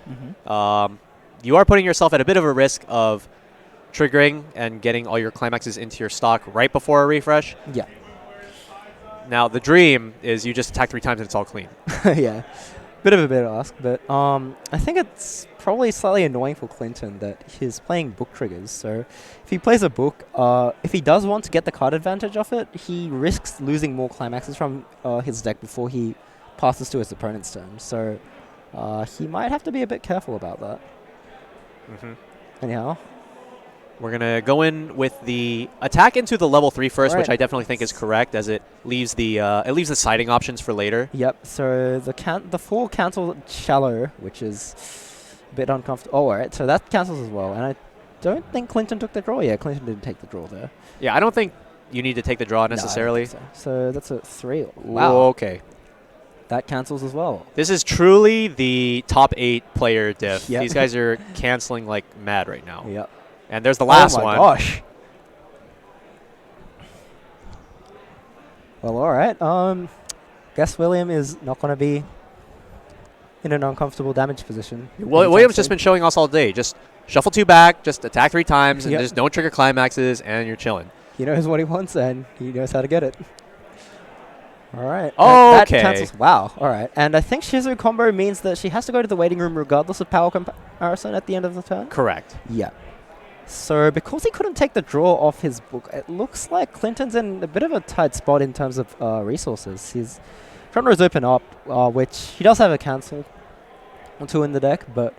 you are putting yourself at a bit of a risk of triggering and getting all your climaxes into your stock right before a refresh. Yeah. Now the dream is you just attack 3 times and it's all clean. Yeah. Bit of a bit ask, but I think it's probably slightly annoying for Clinton that he's playing book triggers. So if he plays a book, if he does want to get the card advantage off it, he risks losing more climaxes from his deck before he passes to his opponent's turn. So he might have to be a bit careful about that. Anyhow. We're going to go in with the attack into the level 3 first, Right. which I definitely think is correct, as it leaves the siding options for later. Yep. So the 4 cancel shallow, which is a bit uncomfortable. Oh, all right. So that cancels as well. And I don't think Clinton took the draw. Yeah, Clinton didn't take the draw there. Yeah, I don't think you need to take the draw No, I don't necessarily. think so that's a 3. Wow. Whoa, okay. That cancels as well. This is truly the top 8 player diff. Yep. These guys are canceling like mad right now. Yep. And there's the last oh my one. Gosh. Well, all right. Guess William is not going to be in an uncomfortable damage position. William's just been showing us all day. Just shuffle 2 back, just attack 3 times, and Yep. just don't trigger climaxes, and you're chilling. He knows what he wants, and he knows how to get it. All right. Okay. That cancels. Wow. All right. And I think Shizu combo means that she has to go to the waiting room regardless of power comparison at the end of the turn. Correct. Yeah. So because he couldn't take the draw off his book, it looks like Clinton's in a bit of a tight spot in terms of resources. His front row's open up, which he does have a cancel or 2 in the deck, but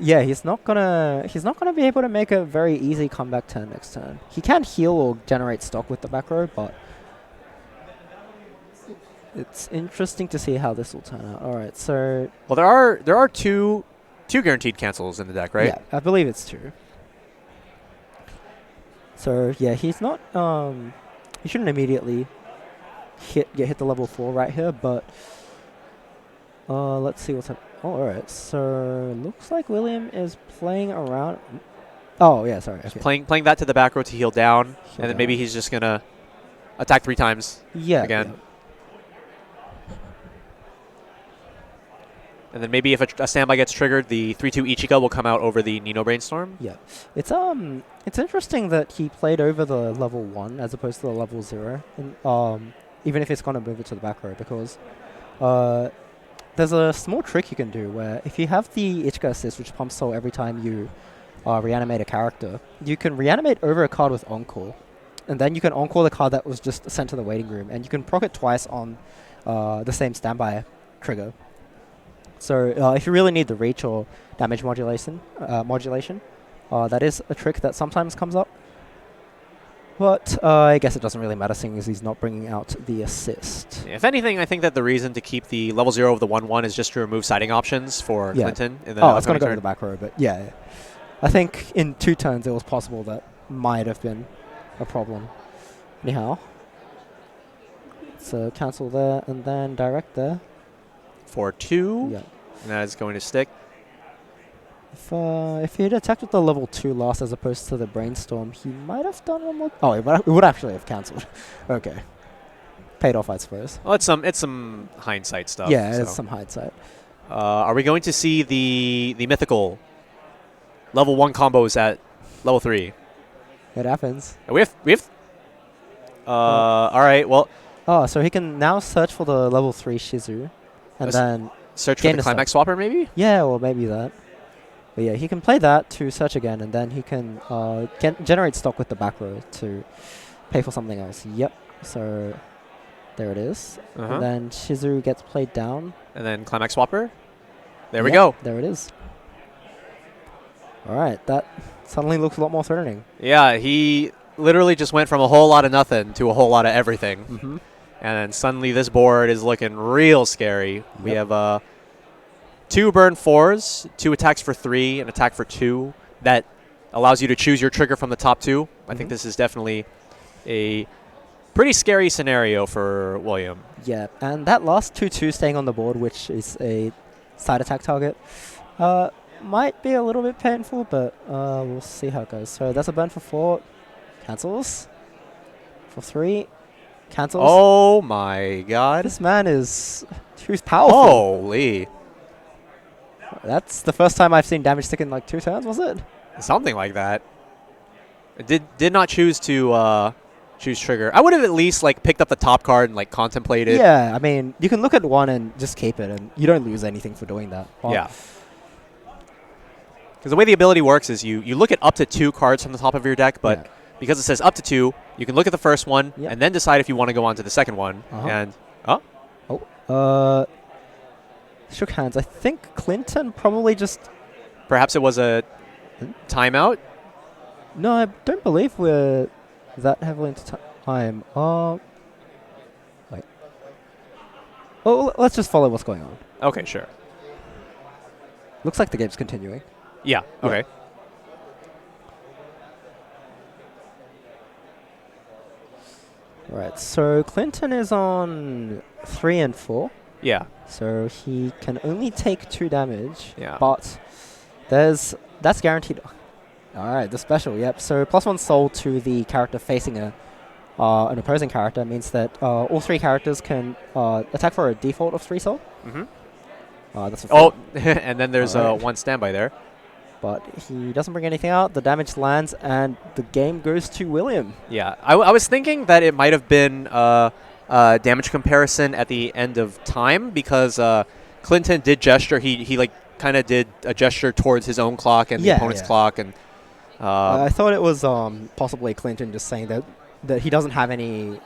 yeah, he's not gonna be able to make a very easy comeback turn next turn. He can heal or generate stock with the back row, but it's interesting to see how this will turn out. All right, so Well, there are two guaranteed cancels in the deck, right? yeah, I believe it's 2. So yeah, he's not. He shouldn't immediately get hit the level 4 right here, but Let's see what's happening. Oh, alright. So, looks like William is playing around. Oh, yeah, sorry. Okay. Playing that to the back row to heal down, Heal and then maybe down. he's just going to attack 3 times Yeah. again. Yeah. And then maybe if a standby gets triggered, the 3-2 Ichigo will come out over the Nino Brainstorm. Yeah. It's interesting that he played over the level 1 as opposed to the level 0. And, even if it's going to move it to the back row, because there's a small trick you can do where if you have the Ichigo assist, which pumps soul every time you reanimate a character, you can reanimate over a card with Encore. And then you can Encore the card that was just sent to the waiting room, and you can proc it twice on the same standby trigger. So if you really need the reach or damage modulation, that is a trick that sometimes comes up. But I guess it doesn't really matter, seeing as he's not bringing out the assist. If anything, I think that the reason to keep the level 0 of the 1-1 is just to remove siding options for Yeah. Clinton. In the Oh, it's going to go to turn. the back row, but yeah. I think in 2 turns it was possible that might have been a problem. Anyhow. So cancel there, and then direct there. For 2, Yeah. and that is going to stick. If he had attacked with the level 2 last as opposed to the Brainstorm, he might have done one more. Oh, it would actually have cancelled. Okay. Paid off, I suppose. Well, it's some hindsight stuff. Yeah, so. it's some hindsight. Are we going to see the mythical level 1 combos at level 3? It happens. We have. All right. Well, Oh, so he can now search for the level 3 Shizu, and then search for Gain the a climax swapper, maybe. yeah, or maybe that. But yeah, he can play that to search again, and then he can generate stock with the back row to pay for something else. Yep. So there it is. And then Shizu gets played down. And then climax swapper. There we Yep, go. There it is. All right, that suddenly looks a lot more threatening. Yeah, he literally just went from a whole lot of nothing to a whole lot of everything. Mm-hmm. And then suddenly this board is looking real scary. We Yep. have 2 burn 4s, 2 attacks for 3, an attack for 2. That allows you to choose your trigger from the top 2. I think this is definitely a pretty scary scenario for William. Yeah, and that last 2-2 staying on the board, which is a side attack target, might be a little bit painful, but we'll see how it goes. So that's a burn for 4, cancels. For 3, cancels. Oh my god. This man is too powerful. Holy. That's the first time I've seen damage stick in like 2 turns, was it? Something like that. Did not choose to choose trigger. I would have at least like picked up the top card and like contemplated. Yeah, I mean, you can look at one and just keep it, and you don't lose anything for doing that. Well, Yeah. Because the way the ability works is you look at up to 2 cards from the top of your deck, but Yeah. because it says up to 2, you can look at the first one Yep. and then decide if you want to go on to the second one. And shook hands. I think Clinton probably just... perhaps it was a timeout. No, I don't believe we're that heavily into time. Wait. Oh, let's just follow what's going on. Okay, sure. Looks like the game's continuing. Yeah. Yeah. Okay. Right, so Clinton is on 3 and 4. Yeah. So he can only take 2 damage. Yeah. But that's guaranteed. All right, the special. Yep. So +1 soul to the character facing an opposing character means that all 3 characters can attack for a default of 3 soul. Mm-hmm. That's a Oh, and then there's Alright. 1 standby there. But he doesn't bring anything out. The damage lands, and the game goes to William. Yeah. I was thinking that it might have been damage comparison at the end of time because Clinton did gesture. He like kind of did a gesture towards his own clock and the Yeah, opponent's yeah. clock, and I thought it was possibly Clinton just saying that he doesn't have any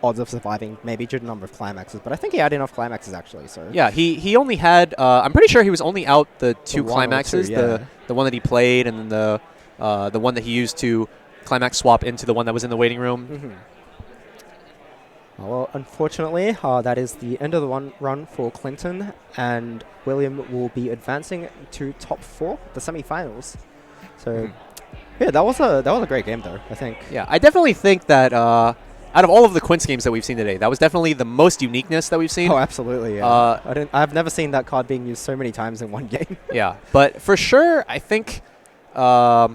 odds of surviving, maybe due to the number of climaxes. But I think he had enough climaxes, actually. So yeah, he only had. I'm pretty sure he was only out the 2 one or climaxes. two, yeah. The one that he played, and then the one that he used to climax swap into the one that was in the waiting room. Mm-hmm. Well, unfortunately, that is the end of the run for Clinton, and William will be advancing to top 4, the semifinals. So, yeah, that was a great game, though, I think. Yeah, I definitely think that out of all of the Quince games that we've seen today, that was definitely the most uniqueness that we've seen. Oh, absolutely. Yeah. I've never seen that card being used so many times in one game. Yeah, but for sure, I think I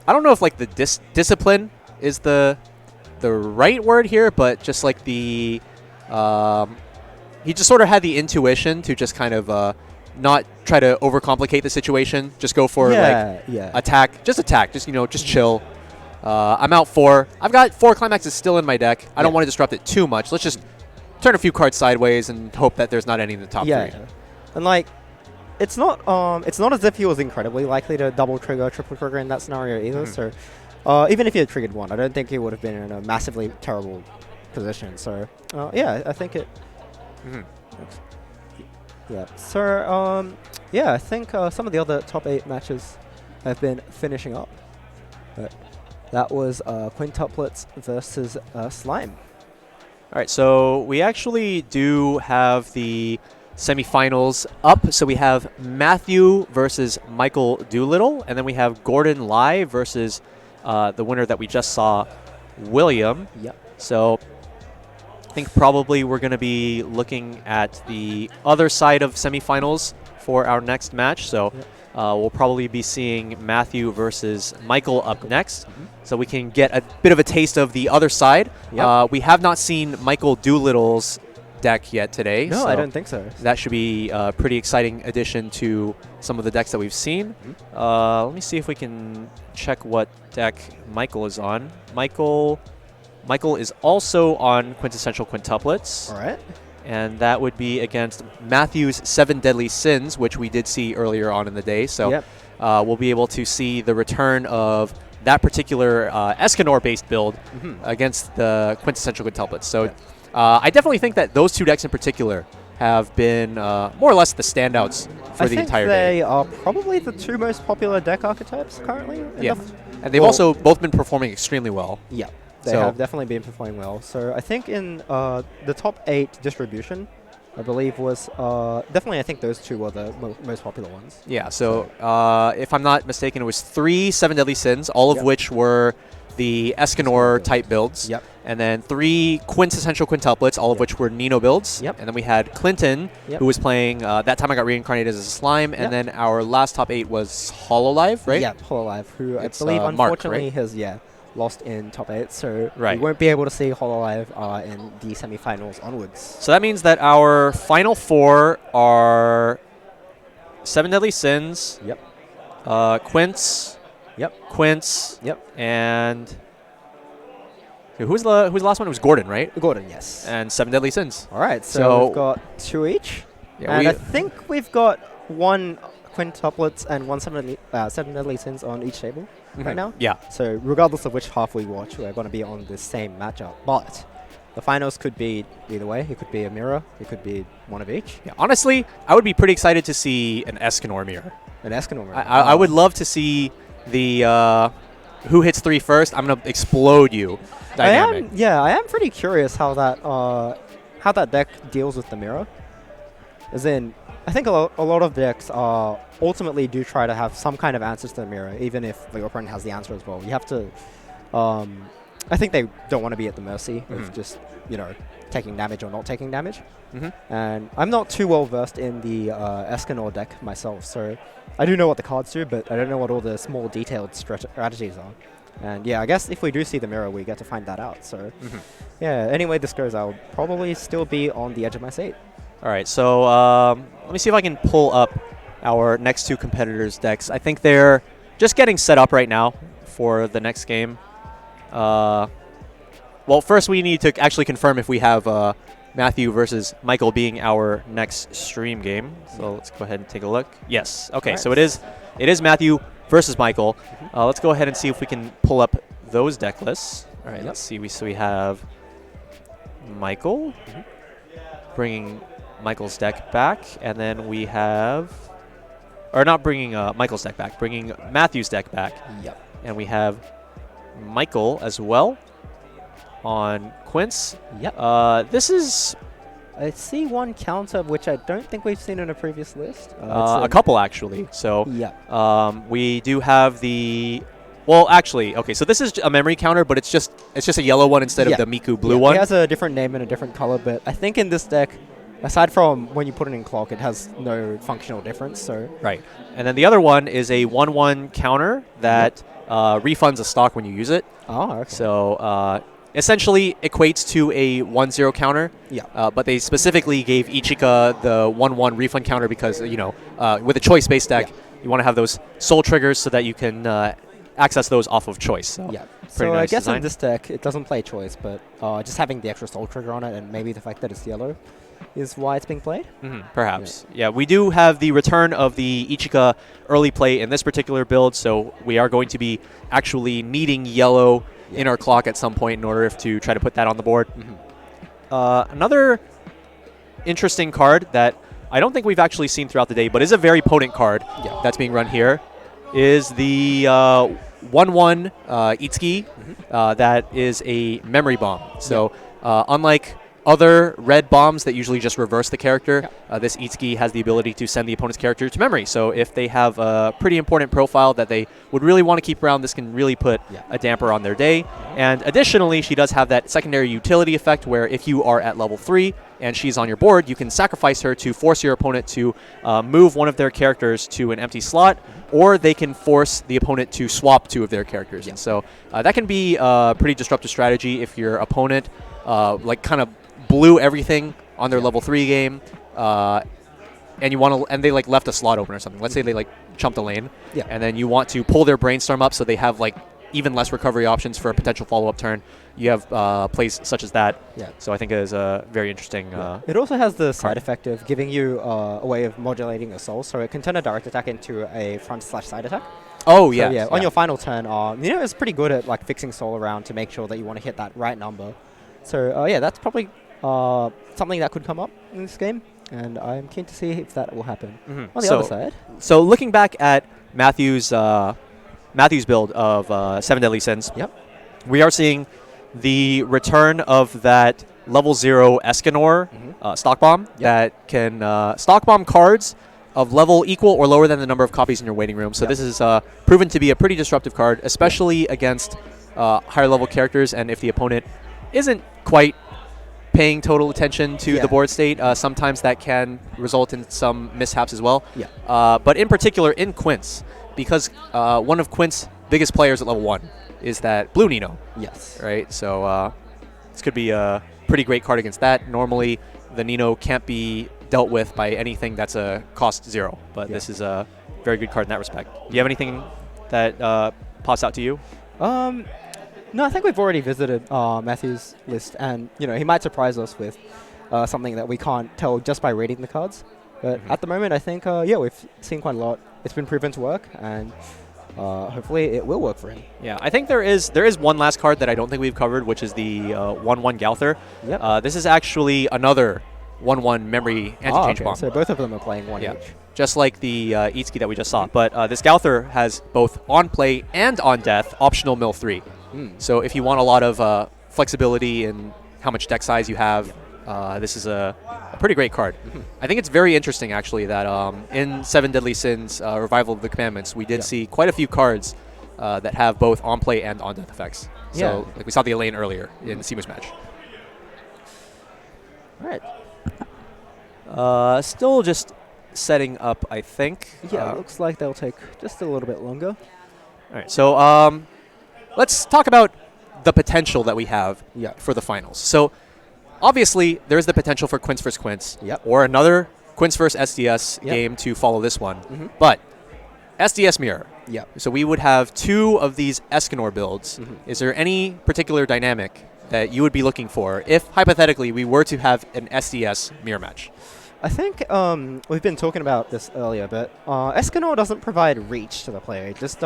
don't know if like the discipline is the right word here, but just like the he just sort of had the intuition to just kind of not try to overcomplicate the situation. Just go for attack, just just chill. I'm out 4. I've got 4 climaxes still in my deck. I don't want to disrupt it too much. Let's just turn a few cards sideways and hope that there's not any in the top 3. And like, it's not as if he was incredibly likely to double trigger, triple trigger in that scenario either. So even if he had triggered 1, I don't think he would have been in a massively terrible position. So yeah, I think it. Yeah. So yeah, I think some of the other top 8 matches have been finishing up. But that was quintuplets versus slime. All right, so we actually do have the semifinals up. So we have Matthew versus Michael Doolittle, and then we have Gordon Lai versus the winner that we just saw, William. Yep. So I think probably we're going to be looking at the other side of semifinals for our next match. So we'll probably be seeing Matthew versus Michael up next. So we can get a bit of a taste of the other side. Yep. We we have not seen Michael Doolittle's deck yet today. No, so I don't think so. that should be a pretty exciting addition to some of the decks that we've seen. Let me see if we can check what deck Michael is on. Michael is also on Quintessential Quintuplets. All right. And that would be against Matthew's 7 Deadly Sins, which we did see earlier on in the day. So we'll be able to see the return of that particular Escanor-based build against the Quintessential Quintuplets. So I definitely think that those 2 decks in particular have been more or less the standouts for the entire day. They are probably the 2 most popular deck archetypes currently. Yeah, and they've also both been performing extremely well. Yeah, they have definitely been performing well. So I think in the top 8 distribution, I believe was definitely, I think those 2 were the most popular ones. Yeah, so if I'm not mistaken, it was 3 7 Deadly Sins, all of which were the Escanor type builds. Yep. And then 3 Quintessential Quintuplets, all of which were Nino builds. Yep. And then we had Clinton, who was playing, that time I got reincarnated as a slime. And then our last top 8 was Hololive, right? Yeah, Hololive, who It's, I believe Mark, unfortunately has lost in top 8. So Right. we won't be able to see Hololive in the semifinals onwards. So that means that our final 4 are 7 Deadly Sins, Quince, Quince, and who's the last one? It was Gordon, right? Gordon, yes. And 7 Deadly Sins. All right, so we've got 2 each. Yeah, and I think we've got 1 quintuplets and 1 7 Deadly Sins on each table right now. Yeah. So regardless of which half we watch, we're going to be on the same matchup. But the finals could be either way. It could be a mirror. It could be one of each. Yeah, honestly, I would be pretty excited to see an Escanor mirror. An Escanor mirror. I would love to see the who hits 3 first. I'm gonna explode you. Dynamic. I am pretty curious how that deck deals with the mirror. As in, I think a lot of decks ultimately do try to have some kind of answers to the mirror, even if the opponent has the answer as well. You have to. I think they don't want to be at the mercy of just taking damage or not taking damage. And I'm not too well versed in the Escanor deck myself, so I do know what the cards do, but I don't know what all the small detailed strategies are. And yeah, I guess if we do see the mirror, we get to find that out. So yeah, anyway this goes, I'll probably still be on the edge of my seat. All right, so let me see if I can pull up our next 2 competitors' decks. I think they're just getting set up right now for the next game. Well, first we need to actually confirm if we have Matthew versus Michael being our next stream game. So let's go ahead and take a look. Yes. Okay, so it is Matthew versus Michael. Let's go ahead and see if we can pull up those deck lists. All right, let's see. So we have Michael bringing Michael's deck back, and then we have, or not bringing Michael's deck back, bringing Matthew's deck back. And we have Michael as well on Quince. This is, I see 1 counter, which I don't think we've seen in a previous list. a couple actually. So we do have the Well, actually, okay. So this is a memory counter, but it's just a yellow one instead of the Miku blue one. It has a different name and a different color, but I think in this deck, aside from when you put it in clock, it has no functional difference. So Right. And then the other one is a 1/1 counter that refunds a stock when you use it. oh, okay. So essentially equates to a 1/0 counter. Yeah. But they specifically gave Ichika the 1/1 refund counter because with a choice-based deck, you want to have those soul triggers so that you can access those off of choice. So Yeah. pretty So I nice guess design. in this deck, it doesn't play choice, but just having the extra soul trigger on it and maybe the fact that it's yellow is why it's being played. Perhaps. Yeah, we do have the return of the Ichika early play in this particular build, so we are going to be actually needing yellow in our clock at some point in order to try to put that on the board. Another interesting card that I don't think we've actually seen throughout the day, but is a very potent card that's being run here, is the 1/1 Itsuki that is a memory bomb. So unlike other red bombs that usually just reverse the character, this Itsuki has the ability to send the opponent's character to memory. So if they have a pretty important profile that they would really want to keep around, this can really put a damper on their day. And additionally, she does have that secondary utility effect where if you are at level 3 and she's on your board, you can sacrifice her to force your opponent to move one of their characters to an empty slot, or they can force the opponent to swap 2 of their characters. And so that can be a pretty disruptive strategy if your opponent kind of blew everything on their level 3 game, and they left a slot open or something. Let's say they chumped a lane, and then you want to pull their brainstorm up so they have even less recovery options for a potential follow-up turn. You have plays such as that. So I think it is a very interesting. It also has the side effect of giving you a way of modulating a soul, so it can turn a direct attack into a front/side attack. Oh, So yeah. on your final turn, it's pretty good at fixing soul around to make sure that you want to hit that right number. So that's probably something that could come up in this game, and I'm keen to see if that will happen. On the other side, So looking back at Matthew's build of 7 Deadly Sins, we are seeing the return of that level 0 Escanor stock bomb that can stock bomb cards of level equal or lower than the number of copies in your waiting room. So this is proven to be a pretty disruptive card, especially against higher level characters, and if the opponent isn't quite paying total attention to the board state, sometimes that can result in some mishaps as well. But in particular in Quince, because one of Quince's biggest players at level 1 is that blue Nino. Right? So this could be a pretty great card against that. Normally, the Nino can't be dealt with by anything that's a cost 0, but this is a very good card in that respect. Do you have anything that pops out to you? No, I think we've already visited Matthew's list, and he might surprise us with something that we can't tell just by reading the cards. But at the moment, I think we've seen quite a lot. It's been proven to work, and hopefully it will work for him. Yeah, I think there is one last card that I don't think we've covered, which is the 1/1 Galther. This is actually another 1/1 memory anti-change bomb. So both of them are playing 1 each. Just like the Itsuki that we just saw. But this Galther has both on play and on death optional mill 3. So if you want a lot of flexibility in how much deck size you have, this is a pretty great card. I think it's very interesting, actually, that in 7 Deadly Sins, Revival of the Commandments, we did see quite a few cards that have both on play and on death effects. So like we saw the Elaine earlier in the Seamers match. All right. Still just setting up, I think. It looks like they'll take just a little bit longer. All right, so let's talk about the potential that we have for the finals. So obviously, there is the potential for Quince vs. Quince or another Quince vs. SDS game to follow this one. But SDS Mirror. So we would have 2 of these Escanor builds. Is there any particular dynamic that you would be looking for if, hypothetically, we were to have an SDS Mirror match? I think we've been talking about this earlier, but Escanor doesn't provide reach to the player. It just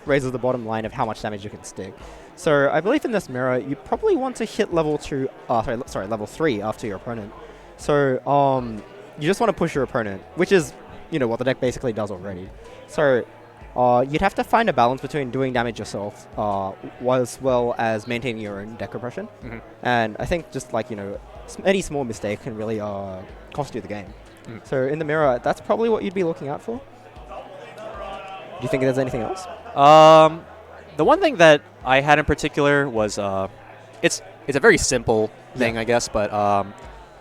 raises the bottom line of how much damage you can stick. So I believe in this mirror, you probably want to hit level 3 after your opponent. So you just want to push your opponent, which is what the deck basically does already. So you'd have to find a balance between doing damage yourself as well as maintaining your own deck oppression. And I think just any small mistake can really cost you the game. So in the mirror, that's probably what you'd be looking out for. Do you think there's anything else? The one thing that I had in particular was it's a very simple thing, I guess, but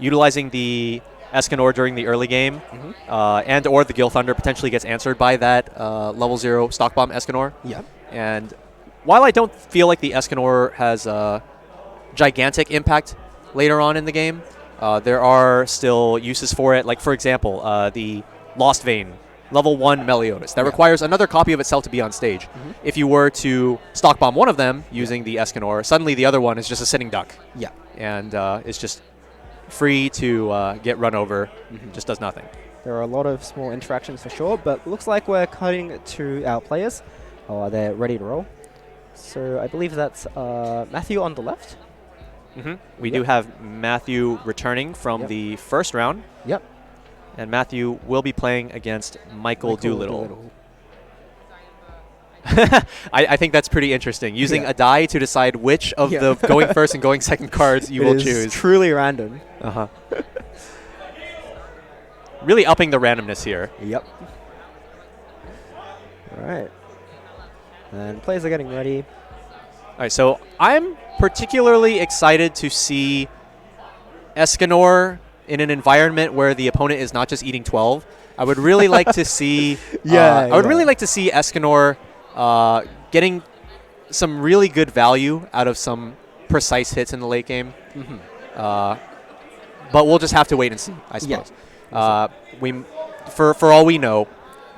utilizing the Escanor during the early game and or the Gil Thunder potentially gets answered by that level 0 Stock Bomb Escanor. Yeah. And while I don't feel like the Escanor has a gigantic impact later on in the game, there are still uses for it. Like, for example, the Lost Vein, level 1 Meliodas. That requires another copy of itself to be on stage. If you were to Stock Bomb one of them using the Escanor, suddenly the other one is just a sitting duck. Yeah. And it's just free to get run over, just does nothing. There are a lot of small interactions for sure, but looks like we're cutting to our players. They're ready to roll. So I believe that's Matthew on the left. We do have Matthew returning from the first round. Yep. And Matthew will be playing against Michael Doolittle. I think that's pretty interesting. Using a die to decide which of the going first and going second cards you will choose. Truly random. Really upping the randomness here. Yep. All right. And players are getting ready. All right, so I'm particularly excited to see Escanor in an environment where the opponent is not just eating 12. I would really like to see. I would really like to see Escanor getting some really good value out of some precise hits in the late game. But we'll just have to wait and see, I suppose. For all we know,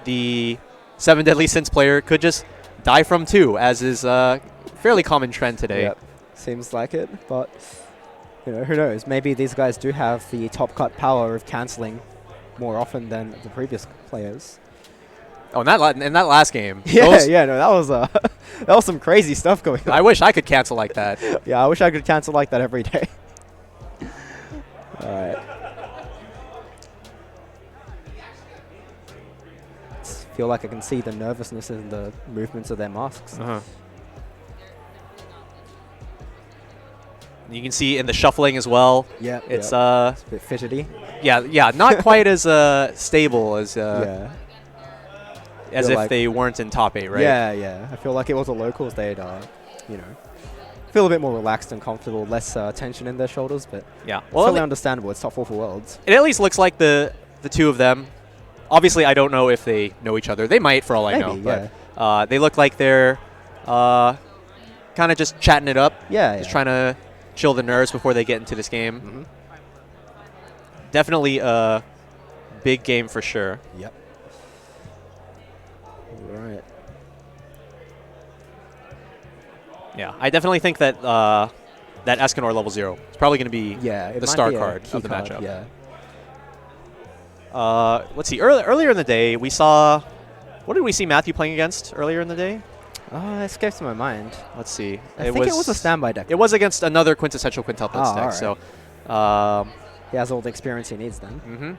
the 7 Deadly Sins player could just die from 2, as is a fairly common trend today. Yep. Seems like it, but you know, who knows? Maybe these guys do have the top cut power of cancelling more often than the previous players. Oh, in that last game. No, that was that was some crazy stuff going on. I wish I could cancel like that. Yeah, I wish I could cancel like that every day. All right. Feel like I can see the nervousness in the movements of their masks. You can see in the shuffling as well. Yeah, it's it's a bit fidgety. Yeah, not quite as stable as if like they weren't in top 8, right? Yeah. I feel like it was the locals. They'd, feel a bit more relaxed and comfortable, less tension in their shoulders. But yeah, well, totally understandable. It's top 4 for Worlds. It at least looks like the two of them. Obviously, I don't know if they know each other. They might, for all I know. But they look like they're kind of just chatting it up. Just trying to chill the nerves before they get into this game. Definitely a big game for sure. Yep. Right. Yeah, I definitely think that that Escanor level 0 is probably going to be the star card of the matchup. Yeah. Let's see. Earlier in the day, we saw. What did we see Matthew playing against earlier in the day? It escapes my mind. Let's see. I think it was a standby deck. It was against another quintessential quintuplets deck. Right. So he has all the experience he needs then.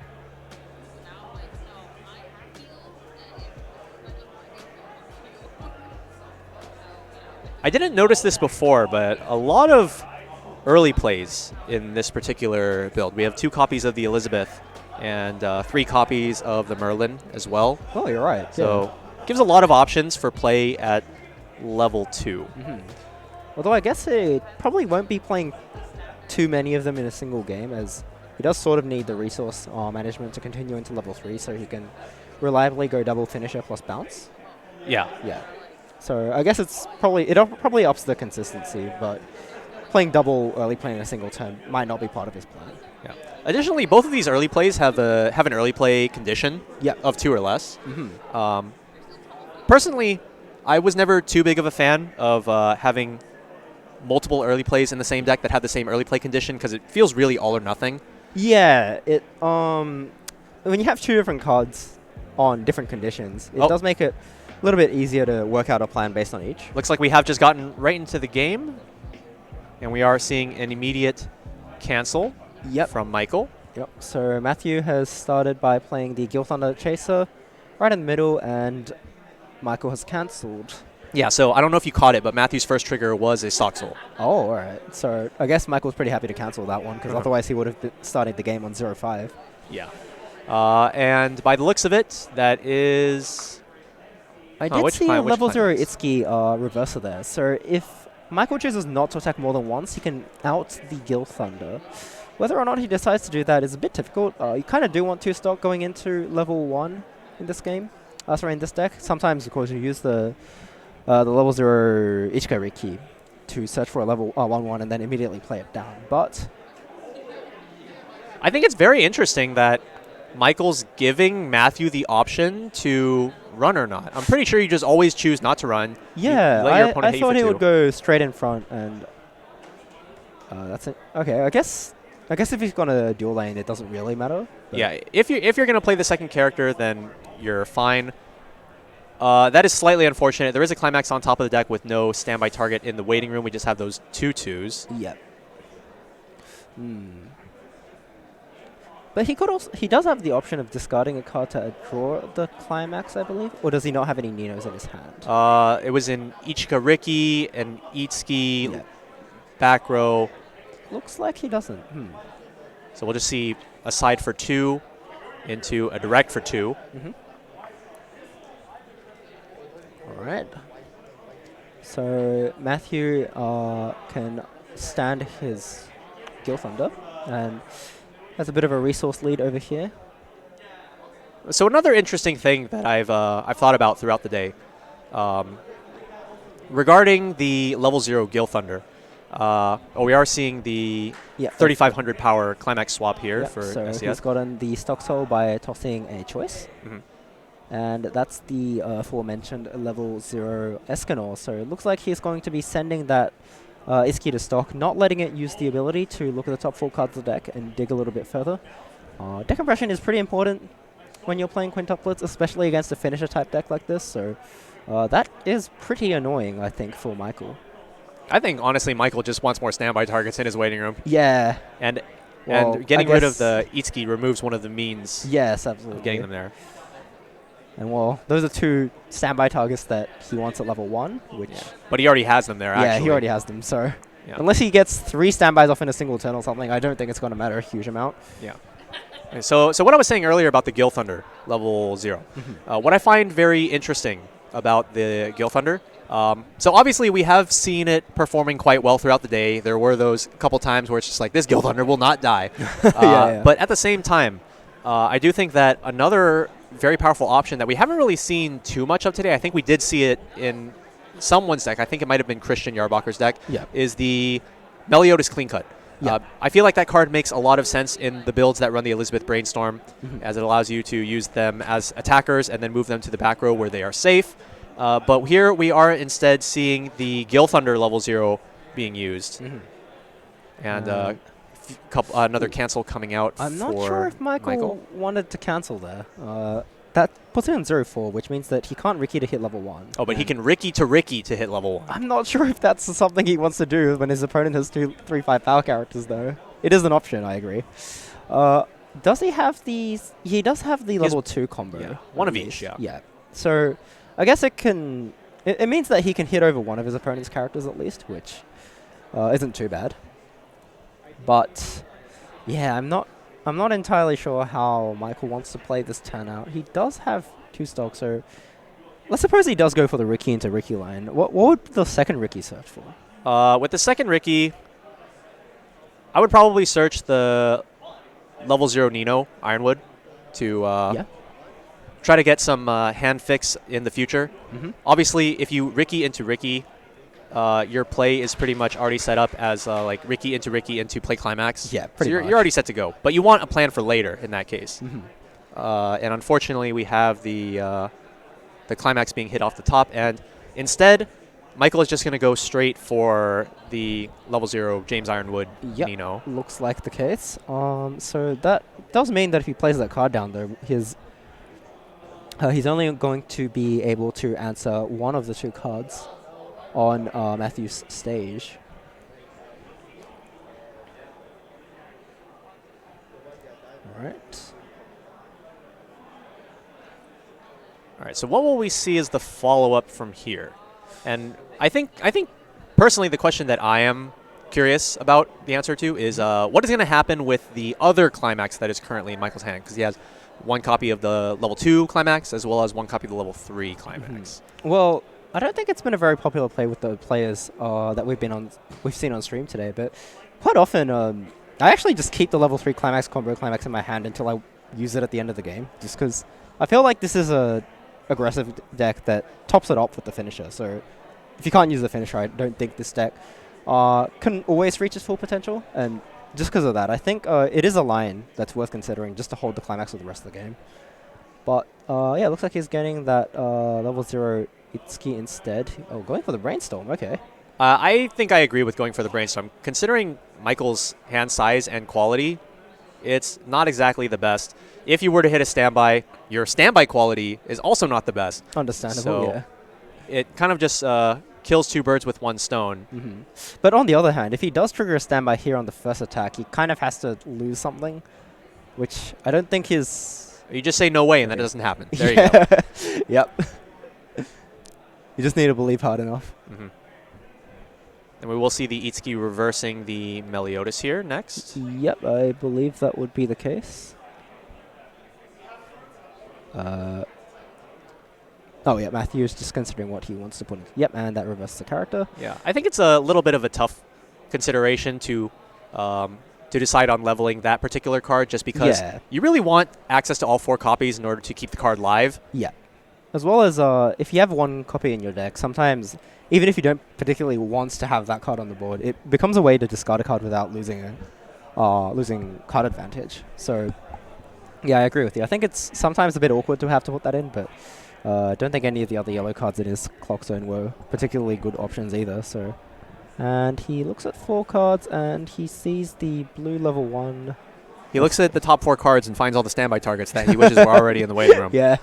I didn't notice this before, but a lot of early plays in this particular build. We have 2 copies of the Elizabeth and 3 copies of the Merlin as well. Oh, you're right. So gives a lot of options for play at level 2. Although I guess he probably won't be playing too many of them in a single game, as he does sort of need the resource management to continue into level 3 so he can reliably go double finisher plus bounce. Yeah. So I guess it probably ups the consistency, but playing double early play in a single turn might not be part of his plan. Yeah. Additionally, both of these early plays have an early play condition of 2 or less. Personally, I was never too big of a fan of having multiple early plays in the same deck that have the same early play condition, because it feels really all or nothing. Yeah, when you have 2 different cards on different conditions, it does make it a little bit easier to work out a plan based on each. Looks like we have just gotten right into the game, and we are seeing an immediate cancel from Michael. So Matthew has started by playing the Gil Thunder Chaser right in the middle, and Michael has cancelled. Yeah, so I don't know if you caught it, but Matthew's first trigger was a Sock Soul. Oh, all right. So I guess Michael's pretty happy to cancel that one, because otherwise he would have started the game on 0-5. Yeah. And by the looks of it, that is I did which see cli- a which level 0 climax? Itsuki reverser there. So if Michael chooses not to attack more than once, he can out the Gil Thunder. Whether or not he decides to do that is a bit difficult. You kind of do want 2 stock going into level 1 in this game. Sorry, in this deck. Sometimes, of course, you use the level 0 Ichika Riki to search for a level 1-1 and then immediately play it down. But I think it's very interesting that Michael's giving Matthew the option to run or not. I'm pretty sure you just always choose not to run. yeah, let your opponent I hit you thought for he 2. would go straight in front and that's it. Okay, I guess if he's gonna dual lane, it doesn't really matter. but- Yeah, if you're gonna play the second character, then you're fine. That is slightly unfortunate. There is a climax on top of the deck with no standby target in the waiting room. We just have those 2/2s. Yep. But he does have the option of discarding a card to draw the climax, I believe. Or does he not have any Ninos in his hand? It was in Ichika Riki and Itsuki, Yeah. back row. Looks like he doesn't. So we'll just see a side for 2 into a direct for 2. All right. So Matthew can stand his Gil Thunder and has a bit of a resource lead over here. So another interesting thing that I've thought about throughout the day, regarding the level 0 Gil Thunder. We are seeing the Yeah. 3500 power climax swap here Yep, for so SES. he's gotten the stock soul by tossing a choice. And that's the aforementioned level 0 Escanor. So it looks like he's going to be sending that Iski to stock, not letting it use the ability to look at the top 4 cards of the deck and dig a little bit further. Deck compression is pretty important when you're playing quintuplets, especially against a finisher type deck like this. So that is pretty annoying, I think, for Michael. I think, honestly, Michael just wants more standby targets in his waiting room. Yeah. And Well, getting I rid of guess- the Itsuki removes one of the means Yes, absolutely. of getting them there. And well, those are 2 standby targets that he wants at level 1, which... But he already has them there, Yeah, actually. he already has them, so... Yeah. Unless he gets 3 standbys off in a single turn or something, I don't think it's going to matter a huge amount. Yeah. Okay, so what I was saying earlier about the Gil Thunder, level 0, what I find very interesting about the Gil Thunder, so obviously we have seen it performing quite well throughout the day. There were those couple times where it's just like, this Gil Thunder will not die. Yeah. But at the same time, I do think that another very powerful option that we haven't really seen too much of today, I think we did see it in someone's deck, I think it might have been Christian Yarbacher's deck, Yeah. is the Meliodas Clean Cut. Yeah. I feel like that card makes a lot of sense in the builds that run the Elizabeth Brainstorm, as it allows you to use them as attackers and then move them to the back row where they are safe. But here we are instead seeing the Gil Thunder level 0 being used. And another cancel coming out I'm for not sure if Michael wanted to cancel there. That puts him in 0-4, which means that he can't Ricky to hit level 1. Oh, but he can Ricky to hit level 1. I'm not sure if that's something he wants to do when his opponent has 2/3/5 power characters, though. It is an option, I agree. Does he have these? He does have the level 2 combo. Yeah, one at of each, least. yeah. Yeah. So I guess it can. It means that he can hit over one of his opponent's characters at least, which isn't too bad. But yeah, I'm not entirely sure how Michael wants to play this turn out. He does have 2 stocks, so let's suppose he does go for the Ricky into Ricky line. What would the second Ricky search for? With the second Ricky, I would probably search the level 0 Nino Ironwood to try to get some hand fix in the future. Obviously, if you Ricky into Ricky, your play is pretty much already set up as like Ricky into play climax. Yeah, so pretty you're much. already set to go. But you want a plan for later in that case. And unfortunately, we have the climax being hit off the top, and instead, Michael is just going to go straight for the level 0 James Ironwood Nino. Looks like the case. So that does mean that if he plays that card down there, he's only going to be able to answer one of the 2 cards on Matthew's stage. All right. All right, so what will we see as the follow-up from here? And I think personally the question that I am curious about the answer to is what is going to happen with the other climax that is currently in Michael's hand? Because he has one copy of the level 2 climax as well as one copy of the level 3 climax. Well, I don't think it's been a very popular play with the players that we've seen on stream today, but quite often I actually just keep the level 3 climax combo climax in my hand until I use it at the end of the game, just because I feel like this is a aggressive deck that tops it up with the finisher. So if you can't use the finisher, I don't think this deck can always reach its full potential, and just because of that, I think it is a line that's worth considering just to hold the climax of the rest of the game. But yeah, it looks like he's getting that level 0 Itsuki instead. Oh, going for the Brainstorm, okay. I think I agree with going for the Brainstorm. Considering Michael's hand size and quality, it's not exactly the best. If you were to hit a standby, your standby quality is also not the best. Understandable, So yeah. it kind of just kills two birds with one stone. But on the other hand, if he does trigger a standby here on the first attack, he kind of has to lose something, which I don't think is... You just say no way, and that doesn't happen. There you go. Yep. You just need to believe hard enough. And we will see the Itsuki reversing the Meliodas here next. Yep, I believe that would be the case. Oh, yeah, Matthew's just considering what he wants to put in. Yep, and that reverses the character. Yeah, I think it's a little bit of a tough consideration to decide on leveling that particular card, just because you really want access to all 4 copies in order to keep the card live. Yeah. As well as if you have 1 copy in your deck, sometimes, even if you don't particularly want to have that card on the board, it becomes a way to discard a card without losing card advantage. So, yeah, I agree with you. I think it's sometimes a bit awkward to have to put that in, but I don't think any of the other yellow cards in his clock zone were particularly good options either. So, and he looks at 4 cards and he sees the blue level 1. He looks at the top 4 cards and finds all the standby targets that he wishes were already in the waiting room. Yeah.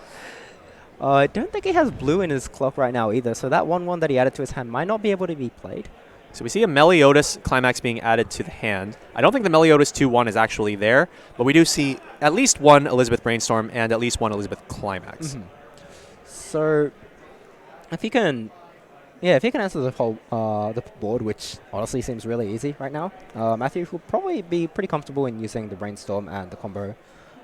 I don't think he has blue in his clock right now either, so that 1/1 that he added to his hand might not be able to be played. So we see a Meliodas climax being added to the hand. I don't think the Meliodas 2/1 is actually there, but we do see at least 1 Elizabeth Brainstorm and at least 1 Elizabeth climax. So, if he can, if he can answer the whole the board, which honestly seems really easy right now, Matthew will probably be pretty comfortable in using the Brainstorm and the combo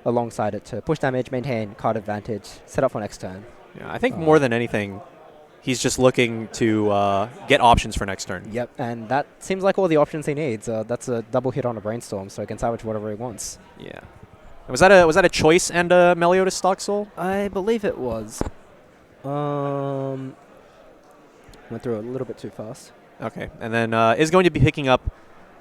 alongside it to push damage, maintain card advantage, set up for next turn. Yeah, I think more than anything, he's just looking to get options for next turn. Yep, and that seems like all the options he needs. That's a double hit on a Brainstorm, so he can salvage whatever he wants. Yeah. Was that a choice and a Meliodas Stock Soul? I believe it was. Went through it a little bit too fast. Okay, and then is going to be picking up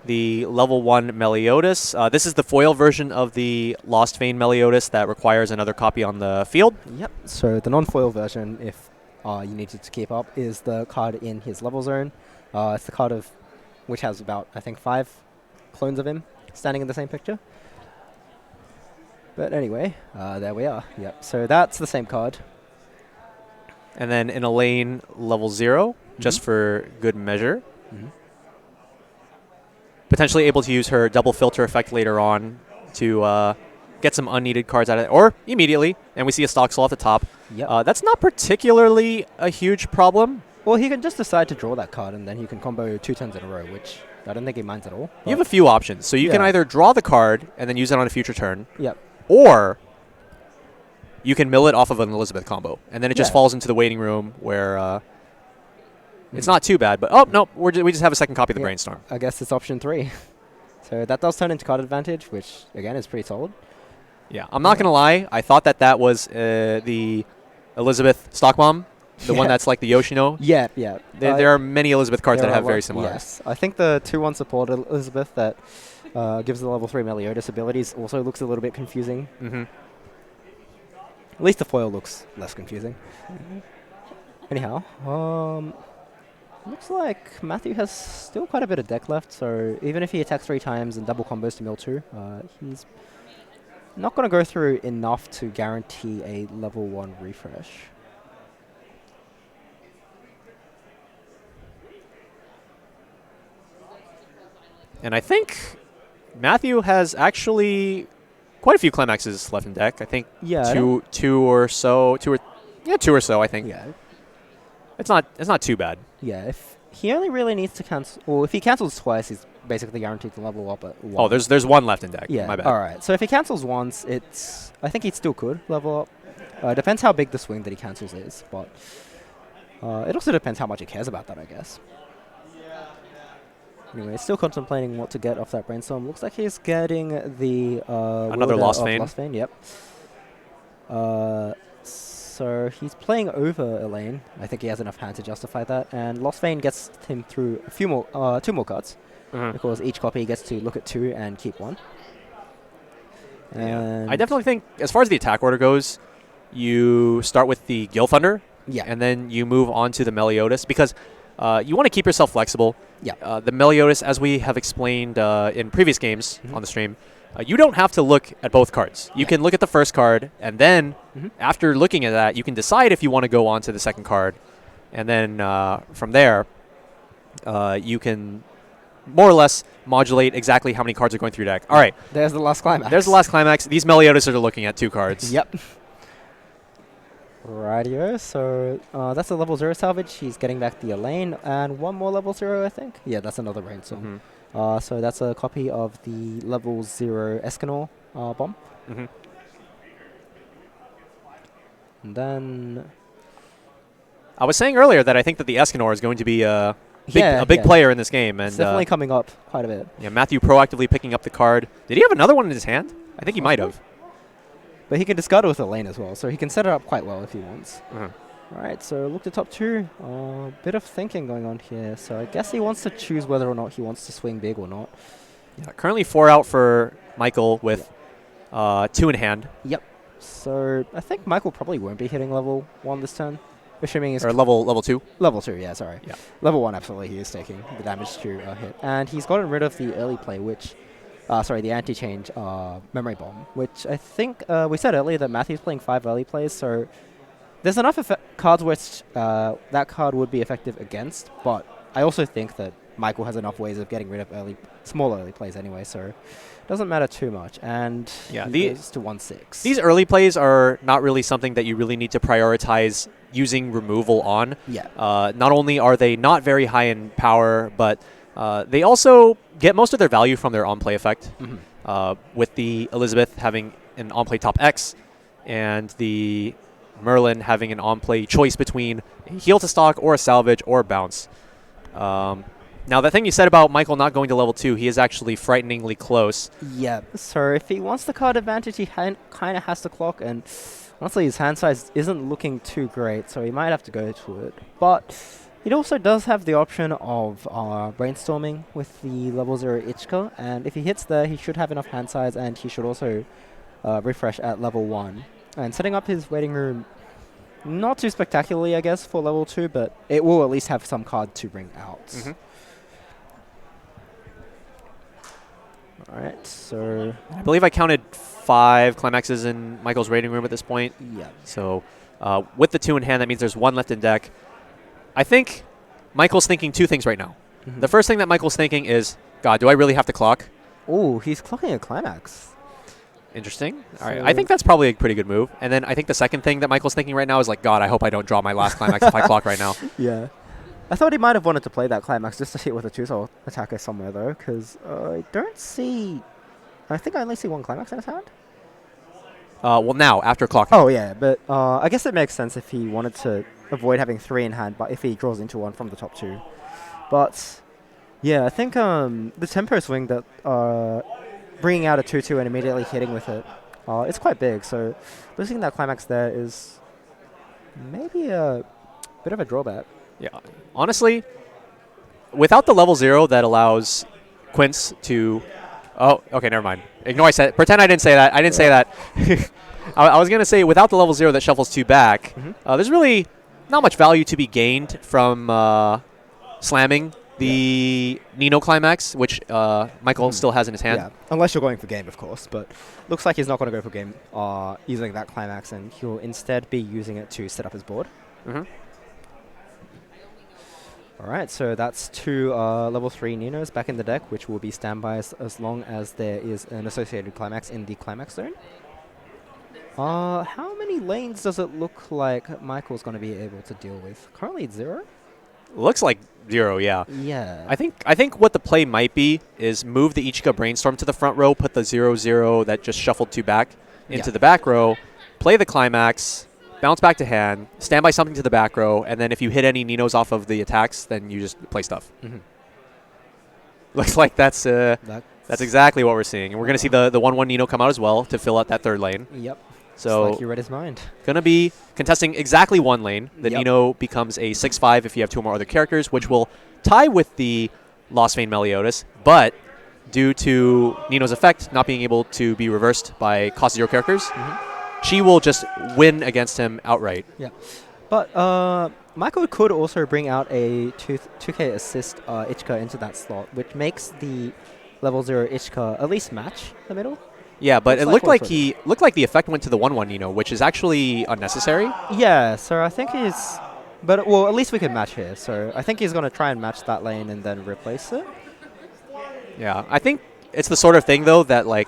the level 1 Meliodas. This is the foil version of the Lost Vein Meliodas that requires another copy on the field. Yep, so the non-foil version, if you needed to keep up, is the card in his level zone. It's the card of which has about, I think, 5 clones of him standing in the same picture. But anyway, there we are. Yep, so that's the same card. And then in a lane, level 0, just for good measure. Potentially able to use her double filter effect later on to get some unneeded cards out of it, or immediately. And we see a Stock Soul at the top. Yep. That's not particularly a huge problem. Well, he can just decide to draw that card, and then he can combo 2 turns in a row, which I don't think he minds at all. You have a few options. So you can either draw the card and then use it on a future turn. Yep. Or you can mill it off of an Elizabeth combo. And then it just falls into the waiting room where it's not too bad. But, oh, no, we just have a second copy of the Brainstorm. I guess it's option 3. So that does turn into card advantage, which, again, is pretty solid. Yeah, I'm not going to lie. I thought that was the Elizabeth Stock Bomb, the one that's like the Yoshino. Yeah, yeah. There are many Elizabeth cards that have very similar. Yes, I think the 2/1 support Elizabeth that gives the level 3 Meliodas abilities also looks a little bit confusing. At least the foil looks less confusing. Anyhow, looks like Matthew has still quite a bit of deck left, so even if he attacks 3 times and double combos to mill 2, he's not going to go through enough to guarantee a level 1 refresh. And I think Matthew has actually quite a few climaxes left in deck. I think two or so, I think. Yeah. It's not too bad. Yeah, if he only really needs to cancel, or if he cancels twice, he's basically guaranteed to level up at 1. Oh, there's one left in deck. Yeah. My bad. All right. So if he cancels once, I think he still could level up. Depends how big the swing that he cancels is, but it also depends how much he cares about that, I guess. Anyway, still contemplating what to get off that brainstorm. Looks like he's getting the Another Wilder Lost of Vein. Lost Vein. Yep. So he's playing over Elaine. I think he has enough hand to justify that, and Lost Vein gets him through a few more, 2 more cards, because each copy gets to look at 2 and keep 1. And I definitely think, as far as the attack order goes, you start with the Gil Thunder, Yeah. and then you move on to the Meliodas, because you want to keep yourself flexible. Yeah. The Meliodas, as we have explained in previous games on the stream, you don't have to look at both cards. You can look at the first card, and then after looking at that, you can decide if you want to go on to the second card. And then from there, you can more or less modulate exactly how many cards are going through your deck. All right. There's the last climax. There's the last climax. These Meliodas are looking at 2 cards. Yep. Rightio. So that's a level 0 salvage. He's getting back the Elaine and 1 more level 0, I think. Yeah, that's another brainstorm. So that's a copy of the level 0 Escanor bomb. And then I was saying earlier that I think that the Escanor is going to be a big player in this game. And it's definitely coming up quite a bit. yeah, Matthew proactively picking up the card. Did he have another one in his hand? I think he might have. But he can discard it with Elaine as well, so he can set it up quite well if he wants. Alright, so look to top 2. Bit of thinking going on here. So I guess he wants to choose whether or not he wants to swing big or not. Yeah, currently 4 out for Michael with 2 in hand. Yep. So I think Michael probably won't be hitting level 1 this turn. Assuming he's Or level 2. level 2, yeah, sorry. Yeah. Level 1, absolutely, he is taking the damage to hit. And he's gotten rid of the early play, which... the anti-change memory bomb, which I think we said earlier that Matthew's playing 5 early plays, so there's enough cards which that card would be effective against, but I also think that Michael has enough ways of getting rid of small early plays anyway, so it doesn't matter too much. And Yeah, he goes to 1/6. These early plays are not really something that you really need to prioritize using removal on. Yeah. Not only are they not very high in power, but they also get most of their value from their on-play effect, with the Elizabeth having an on-play top X, and the Merlin having an on-play choice between a heal to stock or a salvage or a bounce. Now, the thing you said about Michael not going to level 2, he is actually frighteningly close. Yeah, so if he wants the card advantage, he kind of has to clock, and honestly, his hand size isn't looking too great, so he might have to go to it. But it also does have the option of brainstorming with the level 0 Ichka, and if he hits there, he should have enough hand size, and he should also refresh at level 1. And setting up his waiting room, not too spectacularly, I guess, for level 2, but it will at least have some card to bring out. Alright, so... I believe I counted 5 climaxes in Michael's waiting room at this point. Yeah. So with the 2 in hand, that means there's 1 left in deck. I think Michael's thinking 2 things right now. The first thing that Michael's thinking is, God, do I really have to clock? Oh, he's clocking a climax. Interesting. All right. I think that's probably a pretty good move. And then I think the second thing that Michael's thinking right now is like, God, I hope I don't draw my last climax if I clock right now. Yeah. I thought he might have wanted to play that climax just to hit with a 2-soul attacker somewhere, though, because I don't see... I think I only see 1 climax in his hand. Well, now, after clocking. Oh, yeah, but I guess it makes sense if he wanted to avoid having 3 in hand, but if he draws into 1 from the top 2. But, yeah, I think the tempo swing that bringing out a 2-2 and immediately hitting with it, it's quite big, so losing that climax there is maybe a bit of a drawback. Yeah. Honestly, without the level 0 that allows Quince to... Oh, okay, never mind. Ignore I said... Pretend I didn't say that. I didn't say that. I was going to say, without the level 0 that shuffles 2 back, there's really not much value to be gained from slamming the Nino climax, which Michael still has in his hand. Yeah, unless you're going for game, of course, but looks like he's not going to go for game using that climax, and he'll instead be using it to set up his board. Alright, so that's 2 level 3 Ninos back in the deck, which will be standbys as long as there is an associated climax in the climax zone. How many lanes does it look like Michael's going to be able to deal with? Currently it's 0? Looks like 0, yeah. Yeah. I think what the play might be is move the Ichika Brainstorm to the front row, put the 0-0 that just shuffled 2 back into the back row, play the climax, bounce back to hand, stand by something to the back row, and then if you hit any Ninos off of the attacks, then you just play stuff. Looks like that's exactly what we're seeing. And we're going to see the 1-1 Nino come out as well to fill out that third lane. Yep. So like you read his mind. going to be contesting exactly 1 lane. The Yep. Nino becomes a 6-5 if you have 2 or more other characters, which will tie with the Lost Vein Meliodas. But due to Nino's effect not being able to be reversed by cost 0 characters, she will just win against him outright. Yeah. But Michael could also bring out a 2k assist Ichika into that slot, which makes the level 0 Ichika at least match the middle. Yeah, but it Looks looked like like the effect went to the 1-1 Nino, which is actually unnecessary. Yeah, so I think he's... But, well, at least we can match here. So I think he's going to try and match that lane and then replace it. Yeah, I think it's the sort of thing, though, that, like,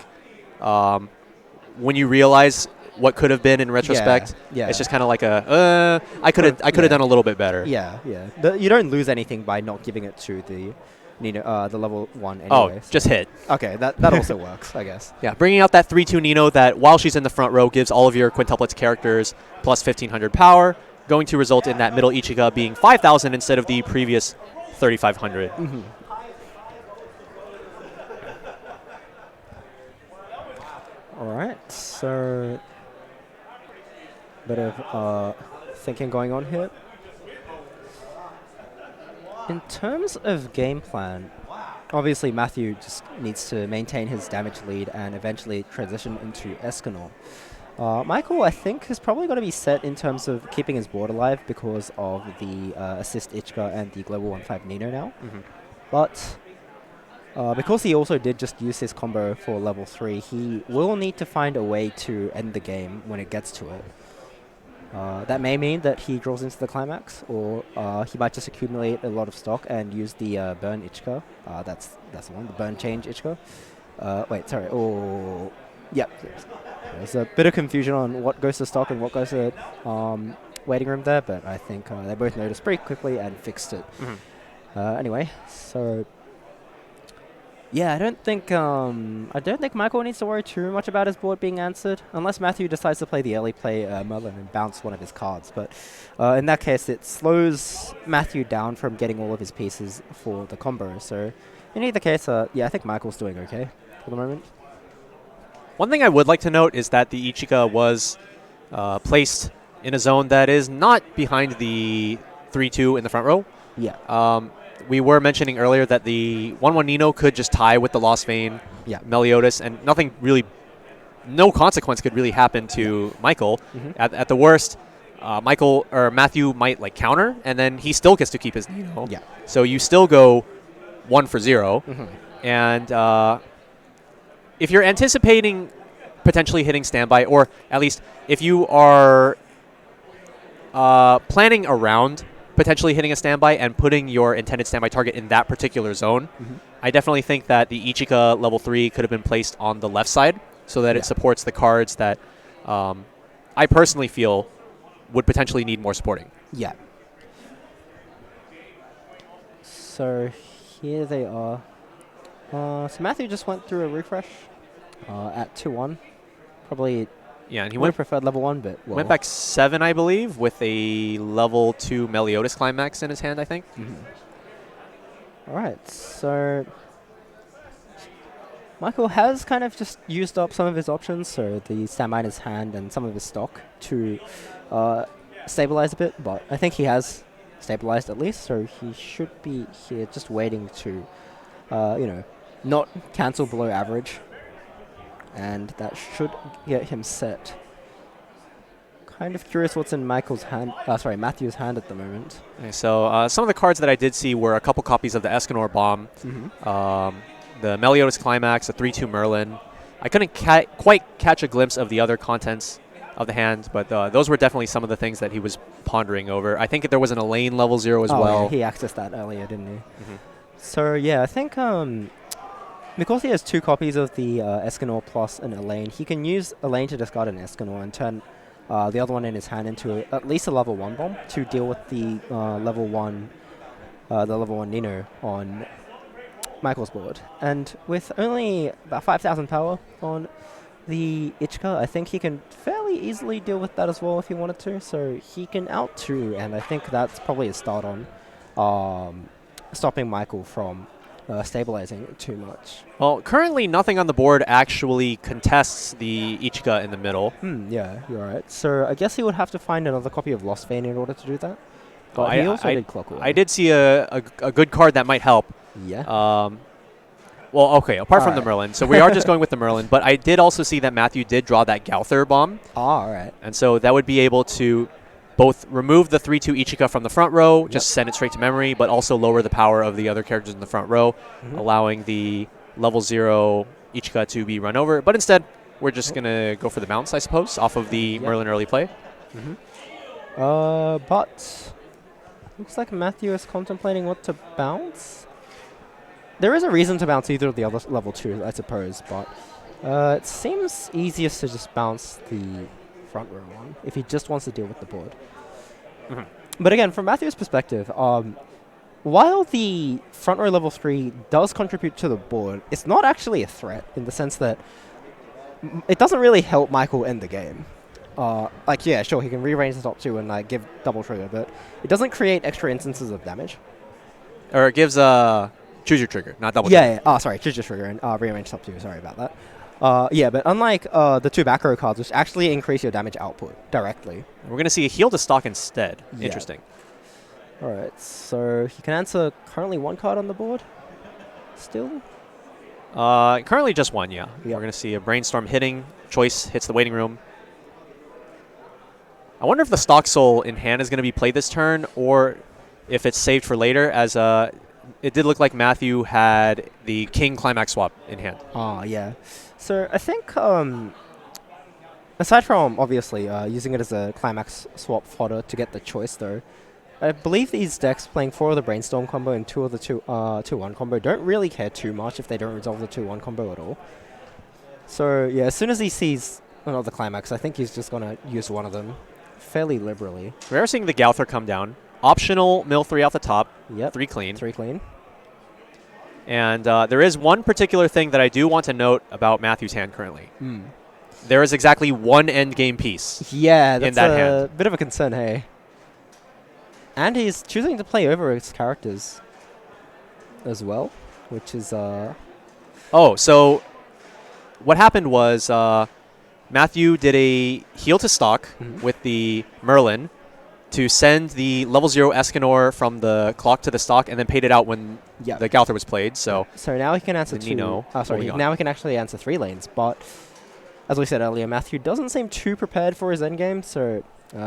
when you realize what could have been in retrospect, yeah. it's just kind of like I could have done a little bit better. Yeah, yeah. You don't lose anything by not giving it to the Nino, the level 1 anyway. Oh, so. just hit. Okay, that also works, I guess. Yeah, bringing out that 3-2 Nino that, while she's in the front row, gives all of your quintuplets characters plus 1,500 power, going to result in that middle Ichika being 5,000 instead of the previous 3,500. All right, so bit of thinking going on here. In terms of game plan, obviously Matthew just needs to maintain his damage lead and eventually transition into Escanor. Michael, I think, is probably going to be set in terms of keeping his board alive because of the assist Ichika and the global 1-5 Nino now. But because he also did just use his combo for level 3, he will need to find a way to end the game when it gets to it. That may mean that he draws into the climax, or he might just accumulate a lot of stock and use the burn Ichika. That's the one, the burn change Ichika. Wait, sorry. Oh, yeah. There's a bit of confusion on what goes to stock and what goes to waiting room there, but I think they both noticed pretty quickly and fixed it. Anyway, so yeah, I don't think Michael needs to worry too much about his board being answered, unless Matthew decides to play the early play Merlin and bounce one of his cards. But in that case, it slows Matthew down from getting all of his pieces for the combo. So in either case, yeah, I think Michael's doing okay for the moment. One thing I would like to note is that the Ichika was placed in a zone that is not behind the 3-2 in the front row. Yeah. We were mentioning earlier that the 1-1 Nino could just tie with the Lost Vein Meliodas, and no consequence could really happen to Michael. At the worst, Michael or Matthew might like counter, and then he still gets to keep his Nino. Yeah. So you still go 1 for 0, and if you're anticipating potentially hitting standby, or at least if you are planning around potentially hitting a standby and putting your intended standby target in that particular zone, I definitely think that the Ichika level 3 could have been placed on the left side so that it supports the cards that I personally feel would potentially need more supporting. Yeah. So here they are. So Matthew just went through a refresh at 2-1. Probably Yeah, and he would have preferred level 1, but went back 7, I believe, with a level 2 Meliodas climax in his hand, I think. All right, so Michael has kind of just used up some of his options, so the standby in his hand and some of his stock to stabilize a bit, but I think he has stabilized at least, so he should be here just waiting to, you know, not cancel below average. And that should get him set. Kind of curious what's in Matthew's hand at the moment. Okay, so some of the cards that I did see were a couple copies of the Escanor Bomb, the Meliodas Climax, a 3-2 Merlin. I couldn't quite catch a glimpse of the other contents of the hand, but those were definitely some of the things that he was pondering over. I think there was an Elaine level 0 as well. Yeah, he accessed that earlier, didn't he? So yeah, I think because he has 2 copies of the Escanor plus an Elaine, he can use Elaine to discard an Escanor and turn the other one in his hand into at least a level 1 bomb to deal with the level 1 the level 1 Nino on Michael's board. And with only about 5,000 power on the Ichika, I think he can fairly easily deal with that as well if he wanted to. So he can out 2, and I think that's probably a start on stopping Michael from stabilizing too much. Well, currently nothing on the board actually contests the Ichika in the middle. Yeah, you're right. So I guess he would have to find another copy of Lost Vein in order to do that. But he also did Clock Away. I did see a good card that might help. Yeah. Well, okay, apart from the Merlin. So we are just going with the Merlin. But I did also see that Matthew did draw that Gauther bomb. All right. And so that would be able to both remove the 3-2 Ichika from the front row, just send it straight to memory, but also lower the power of the other characters in the front row, allowing the level 0 Ichika to be run over. But instead, we're just going to go for the bounce, I suppose, off of the Merlin early play. But looks like Matthew is contemplating what to bounce. There is a reason to bounce either of the other level 2, I suppose, but it seems easiest to just bounce the front row one if he just wants to deal with the board. But again, from Matthew's perspective, while the front row level 3 does contribute to the board, it's not actually a threat in the sense that it doesn't really help Michael end the game. Like, yeah, sure, he can rearrange the top 2 and like give double trigger, but it doesn't create extra instances of damage. Or it gives choose your trigger, not double trigger. Oh, sorry, choose your trigger and rearrange top 2, sorry about that. Yeah, but unlike the 2 back row cards, which actually increase your damage output directly. We're going to see a heal to stock instead. Yeah. Interesting. All right, so he can answer currently 1 card on the board still? Currently just 1, yeah. We're going to see a Brainstorm hitting. Choice hits the waiting room. I wonder if the Stock Soul in hand is going to be played this turn, or if it's saved for later, as it did look like Matthew had the King Climax swap in hand. Oh, yeah. So I think, aside from obviously using it as a Climax swap fodder to get the choice, though, I believe these decks playing 4 of the Brainstorm combo and 2 of the 2-1 combo don't really care too much if they don't resolve the 2-1 combo at all. So yeah, as soon as he sees another Climax, I think he's just going to use one of them fairly liberally. We are seeing the Gauther come down. Optional mill 3 off the top. Yep. 3 clean. 3 clean. And there is one particular thing that I do want to note about Matthew's hand currently. There is exactly 1 end game piece. Yeah, that's in that a hand. Bit of a concern, hey. And he's choosing to play over his characters as well, which is... Oh, so what happened was Matthew did a heal to stock with the Merlin to send the level 0 Escanor from the clock to the stock, and then paid it out when the Gauther was played. So now he can answer 2. Nino. Now he can actually answer 3 lanes. But as we said earlier, Matthew doesn't seem too prepared for his endgame. So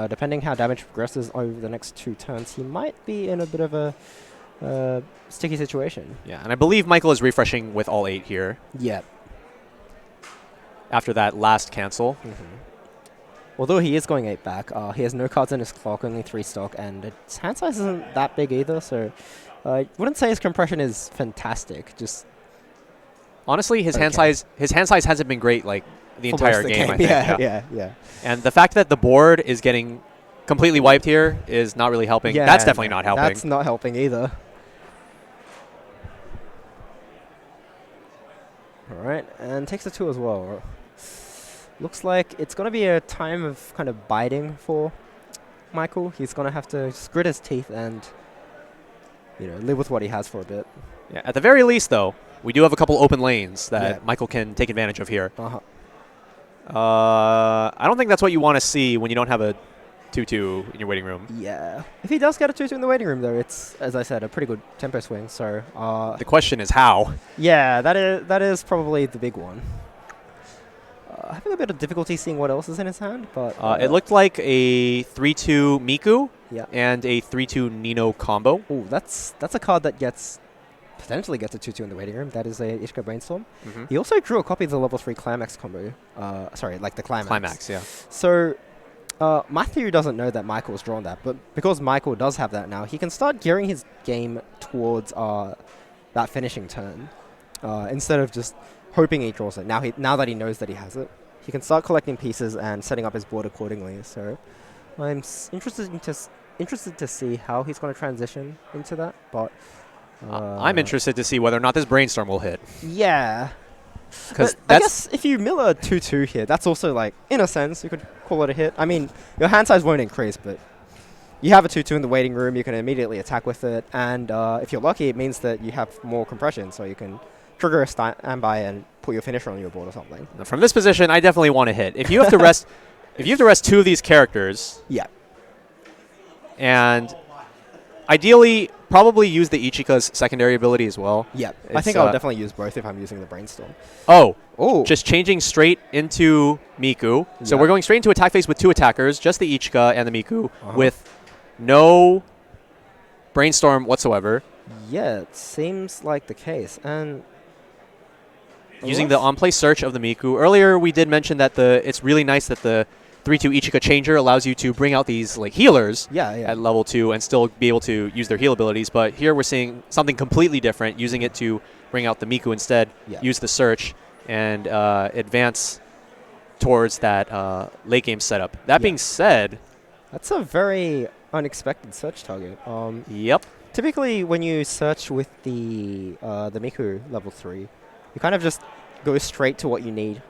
depending how damage progresses over the next 2 turns, he might be in a bit of a sticky situation. Yeah, and I believe Michael is refreshing with all 8 here. Yeah. After that last cancel. Although he is going 8 back, he has no cards in his clock, only 3 stock, and his hand size isn't that big either, so I wouldn't say his compression is fantastic. Just honestly, his hand size hasn't been great like the entire game. I think. Yeah. And the fact that the board is getting completely wiped here is not really helping. Yeah, that's definitely not helping. That's not helping either. All right, and takes a 2 as well. Looks like it's going to be a time of kind of biding for Michael. He's going to have to just grit his teeth and, live with what he has for a bit. Yeah, at the very least, though, we do have a couple open lanes that Michael can take advantage of here. I don't think that's what you want to see when you don't have a 2-2 in your waiting room. Yeah. If he does get a 2-2 in the waiting room, though, it's, as I said, a pretty good tempo swing. So the question is how. Yeah, that is probably the big one. Having a bit of difficulty seeing what else is in his hand, but it looked like a 3-2 Miku Yeah. and a 3-2 Nino combo. Oh, that's a card that potentially gets a 2-2 in the waiting room. That is a Ishika Brainstorm. Mm-hmm. He also drew a copy of the level 3 Climax combo. Sorry, like the Climax. Climax, yeah. So Matthew doesn't know that Michael's drawn that, but because Michael does have that now, he can start gearing his game towards that finishing turn instead of just hoping he draws it. Now that he knows that he has it, he can start collecting pieces and setting up his board accordingly. So I'm interested interested to see how he's going to transition into that, but I'm interested to see whether or not this brainstorm will hit. yeah. Because I guess if you mill a 2-2 here, that's also like, in a sense, you could call it a hit. I mean, your hand size won't increase, but you have a 2-2 in the waiting room, you can immediately attack with it, and if you're lucky, it means that you have more compression, so you can trigger a standby and put your finisher on your board or something. from this position, I definitely want to hit. If you have to rest, if you have to rest 2 of these characters, Yeah. and ideally, probably use the Ichika's secondary ability as well. Yeah. I It's, think I'll definitely use both if I'm using the brainstorm. Oh, Oh. just changing straight into Miku. So Yeah. we're going straight into attack phase with 2 attackers, just the Ichika and the Miku, Uh-huh. with no brainstorm whatsoever. Yeah, it seems like the case. And Using the on-play search of the Miku. Earlier, we did mention that it's really nice that the 3-2 Ichika changer allows you to bring out these like healers yeah, yeah. at level 2 and still be able to use their heal abilities. But here we're seeing something completely different, using it to bring out the Miku instead, Yeah. use the search, and advance towards that late game setup. That being said, That's a very unexpected search target. yep. Typically, when you search with the Miku level 3, you kind of just go straight to what you need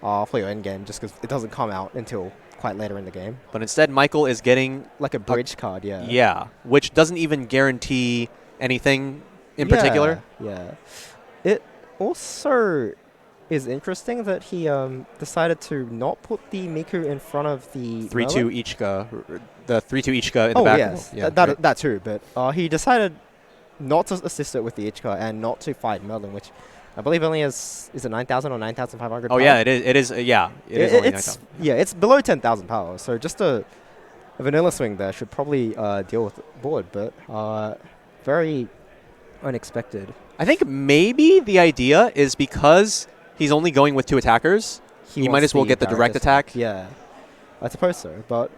for your endgame, just because it doesn't come out until quite later in the game. But instead, Michael is getting, Like a bridge card, yeah. yeah, which doesn't even guarantee anything in particular. Yeah. It also is interesting that he decided to not put the Miku in front of the 3-2 Merlin. Ichika, the 3-2 Ichika in the Oh, back. yes. Yeah, that, right. that too, but he decided not to assist it with the Ichika and not to fight Merlin, which I believe only is it 9,000 or 9,500 Oh, power? yeah, it is, yeah. It is only it's 9,000. yeah, it's below 10,000 power, so just a vanilla swing there should probably deal with the board, but very unexpected. I think maybe the idea is because he's only going with 2 attackers, he might wants as well get the direct attack. Yeah, I suppose so, but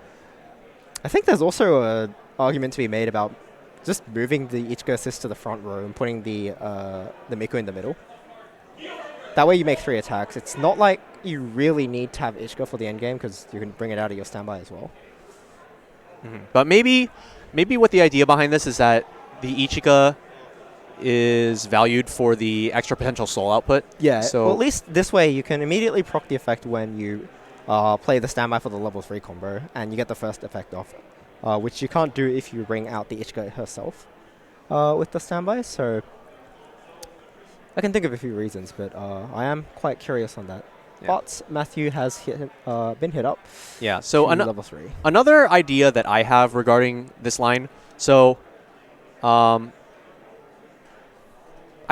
I think there's also an argument to be made about just moving the Ichika assist to the front row and putting the Miku in the middle. That way you make 3 attacks. It's not like you really need to have Ichika for the end game because you can bring it out of your standby as well. But maybe what the idea behind this is that the Ichika is valued for the extra potential soul output. Yeah, So well, at least this way you can immediately proc the effect when you play the standby for the level 3 combo, and you get the first effect off, which you can't do if you bring out the Ichika herself with the standby. So I can think of a few reasons, but I am quite curious on that. Yeah. But Matthew has been hit up yeah. So to level 3. another idea that I have regarding this line. So I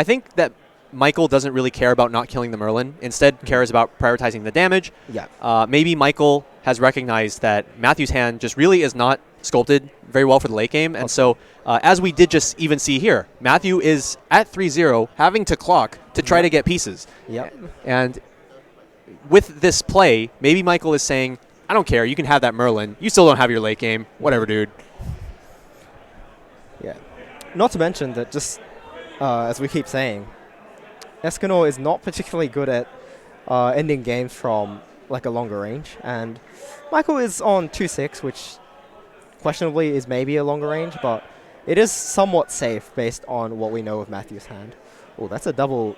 think that Michael doesn't really care about not killing the Merlin. Instead, cares about prioritizing the damage. Yeah. Maybe Michael has recognized that Matthew's hand just really is not sculpted very well for the late game. And so, as we did just even see here, Matthew is at 3-0, having to clock to try to get pieces. Yep. And with this play, maybe Michael is saying, I don't care, you can have that Merlin. You still don't have your late game. Whatever, dude. Yeah. Not to mention that just, as we keep saying, Escanor is not particularly good at ending games from like a longer range, and Michael is on 2-6, which questionably is maybe a longer range, but it is somewhat safe based on what we know of Matthew's hand. Oh, that's a double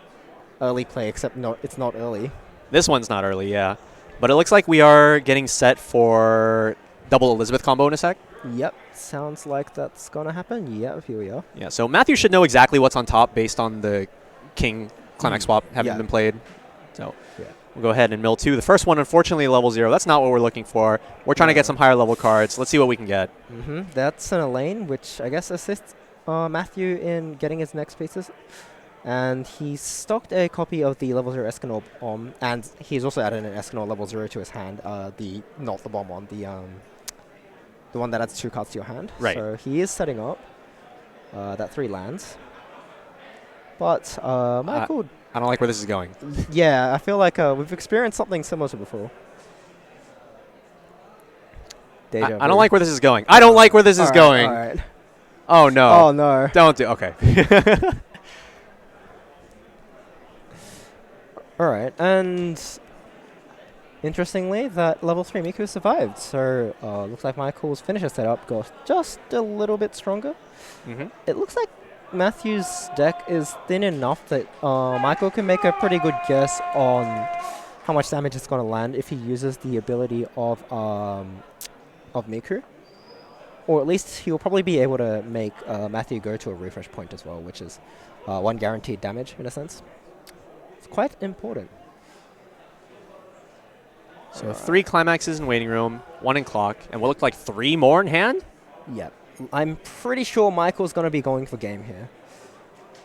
early play, except it's not early. This one's not early, yeah. But it looks like we are getting set for double Elizabeth combo in a sec. Yep, sounds like that's gonna happen. Yep, here we are. Yeah, so Matthew should know exactly what's on top based on the King Climax swap having Yeah. been played. So Yeah. we'll go ahead and mill 2. The first one, unfortunately, level 0. That's not what we're looking for. We're trying to get some higher level cards. Let's see what we can get. That's an Elaine, which I guess assists Matthew in getting his next pieces. And he stocked a copy of the level 0 Escanor bomb, and he's also added an Escanor level 0 to his hand. Not the bomb one, the one that adds 2 cards to your hand. Right. So he is setting up that 3 lands. But Michael, I don't like where this is going. yeah, I feel like we've experienced something similar to before. Deja I don't vu. like where this is going. I don't like where this is going. All right. Oh, no. Oh no. Don't do. Okay. All right, and Interestingly, that level 3 Miku survived, so looks like Michael's finisher setup got just a little bit stronger. It looks like Matthew's deck is thin enough that Michael can make a pretty good guess on how much damage it's going to land if he uses the ability of Miku. Or at least he'll probably be able to make Matthew go to a refresh point as well, which is 1 guaranteed damage in a sense. It's quite important. So 3 climaxes in waiting room, 1 in clock, and what looked like 3 more in hand? Yeah, I'm pretty sure Michael's going to be going for game here.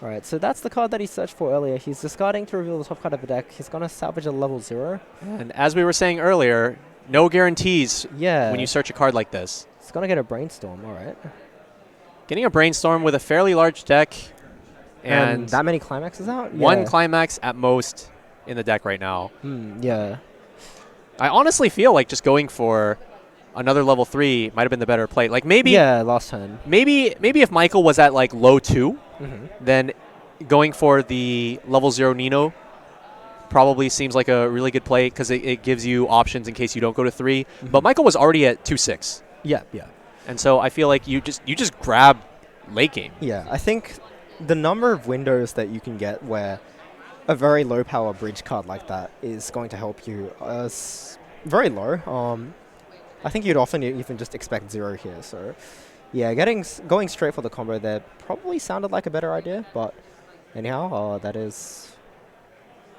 Alright, so that's the card that he searched for earlier. He's discarding to reveal the top card of the deck. He's going to salvage a level 0. And as we were saying earlier, no guarantees when you search a card like this. He's going to get a Brainstorm, alright. Getting a Brainstorm with a fairly large deck and that many climaxes out? 1 climax at most in the deck right now. Yeah. I honestly feel like just going for another level 3 might have been the better play. Like maybe last turn. Maybe if Michael was at like low 2, then going for the level 0 Nino probably seems like a really good play because it gives you options in case you don't go to 3. But Michael was already at 2-6. Yeah. And so I feel like you just grab late game. Yeah, I think the number of windows that you can get where a very low power bridge card like that is going to help you is very low. I think you'd often even just expect 0 here. So yeah, going straight for the combo there probably sounded like a better idea. But anyhow, that is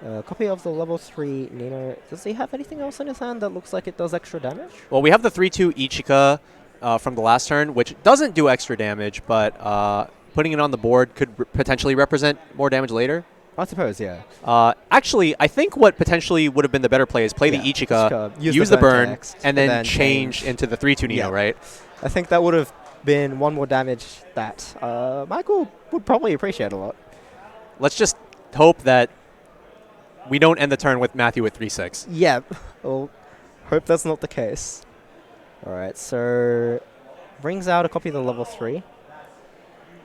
a copy of the level 3 Nino. Does he have anything else in his hand that looks like it does extra damage? Well, we have the 3-2 Ichika from the last turn, which doesn't do extra damage, but putting it on the board could potentially represent more damage later. I suppose, yeah. Actually, I think what potentially would have been the better play is play the Ichika, use the burn, and then change into the 3-2 Nino, right? I think that would have been 1 more damage that Michael would probably appreciate a lot. Let's just hope that we don't end the turn with Matthew at 3-6. Yeah, well, hope that's not the case. Alright, so brings out a copy of the level 3.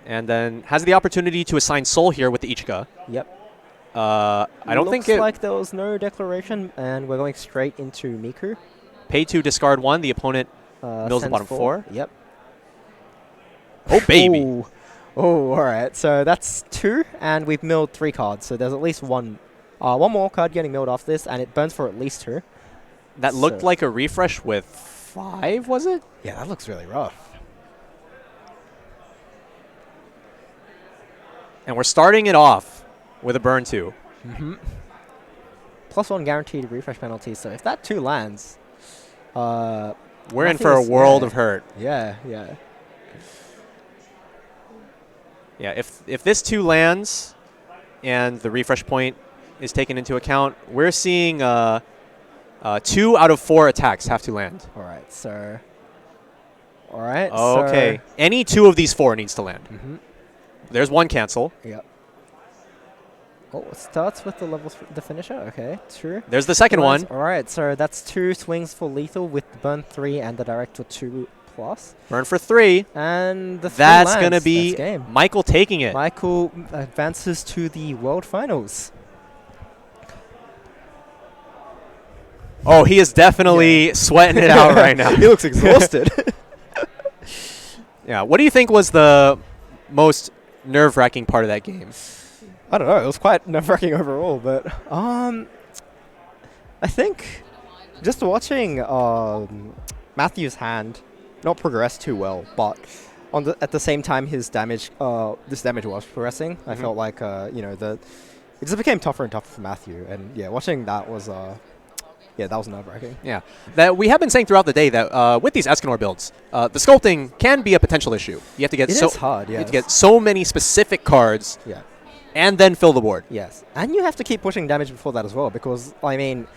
And then has the opportunity to assign Soul here with the Ichika. Yep. I don't think it... Looks like there was no declaration, and we're going straight into Miku. Pay 2, discard 1. The opponent mills the bottom 4. Yep. Oh, baby. Oh, alright. So that's 2, and we've milled 3 cards. So there's at least one more card getting milled off this, and it burns for at least 2. That looked like a refresh with 5, was it? Yeah, that looks really rough. And we're starting it off with a burn 2. Plus 1 guaranteed refresh penalty, so if that 2 lands... we're in for a world of hurt. Yeah. Yeah, if this 2 lands and the refresh point is taken into account, we're seeing 2 out of 4 attacks have to land. Alright, so... Alright, okay. Any 2 of these 4 needs to land. There's 1 cancel. Yep. Oh, it starts with the finisher. Okay, true. There's the second one. Alright, so that's 2 swings for lethal with the burn 3 and the direct for 2+. Burn for 3. And the 3 That's lands. going to be Michael taking it. Michael advances to the World Finals. Oh, he is definitely sweating it out right now. He looks exhausted. Yeah, what do you think was the most nerve-wracking part of that game? I don't know. It was quite nerve-wracking overall, but I think just watching Matthew's hand not progress too well, but at the same time his damage, this damage was progressing. I felt like it just became tougher and tougher for Matthew, and yeah, watching that was that was nerve-wracking. Yeah, that we have been saying throughout the day that with these Escanor builds, the sculpting can be a potential issue. You have to get it's hard. You have to get so many specific cards. Yeah. And then fill the board. Yes. And you have to keep pushing damage before that as well, because, I mean,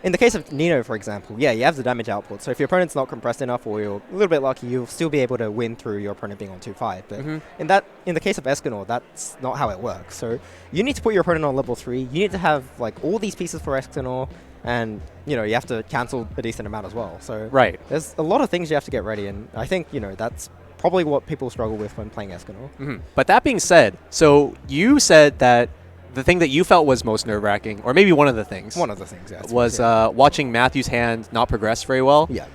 in the case of Nino, for example, yeah, you have the damage output. So if your opponent's not compressed enough or you're a little bit lucky, you'll still be able to win through your opponent being on 2-5. But in the case of Escanor, that's not how it works. So you need to put your opponent on level 3. You need to have, like, all these pieces for Escanor, and, you have to cancel a decent amount as well. So there's a lot of things you have to get ready, and I think, that's probably what people struggle with when playing Escanor. But that being said, so you said that the thing that you felt was most nerve-wracking, or maybe one of the things, One of the things, yeah. was watching Matthew's hand not progress very well. Yeah.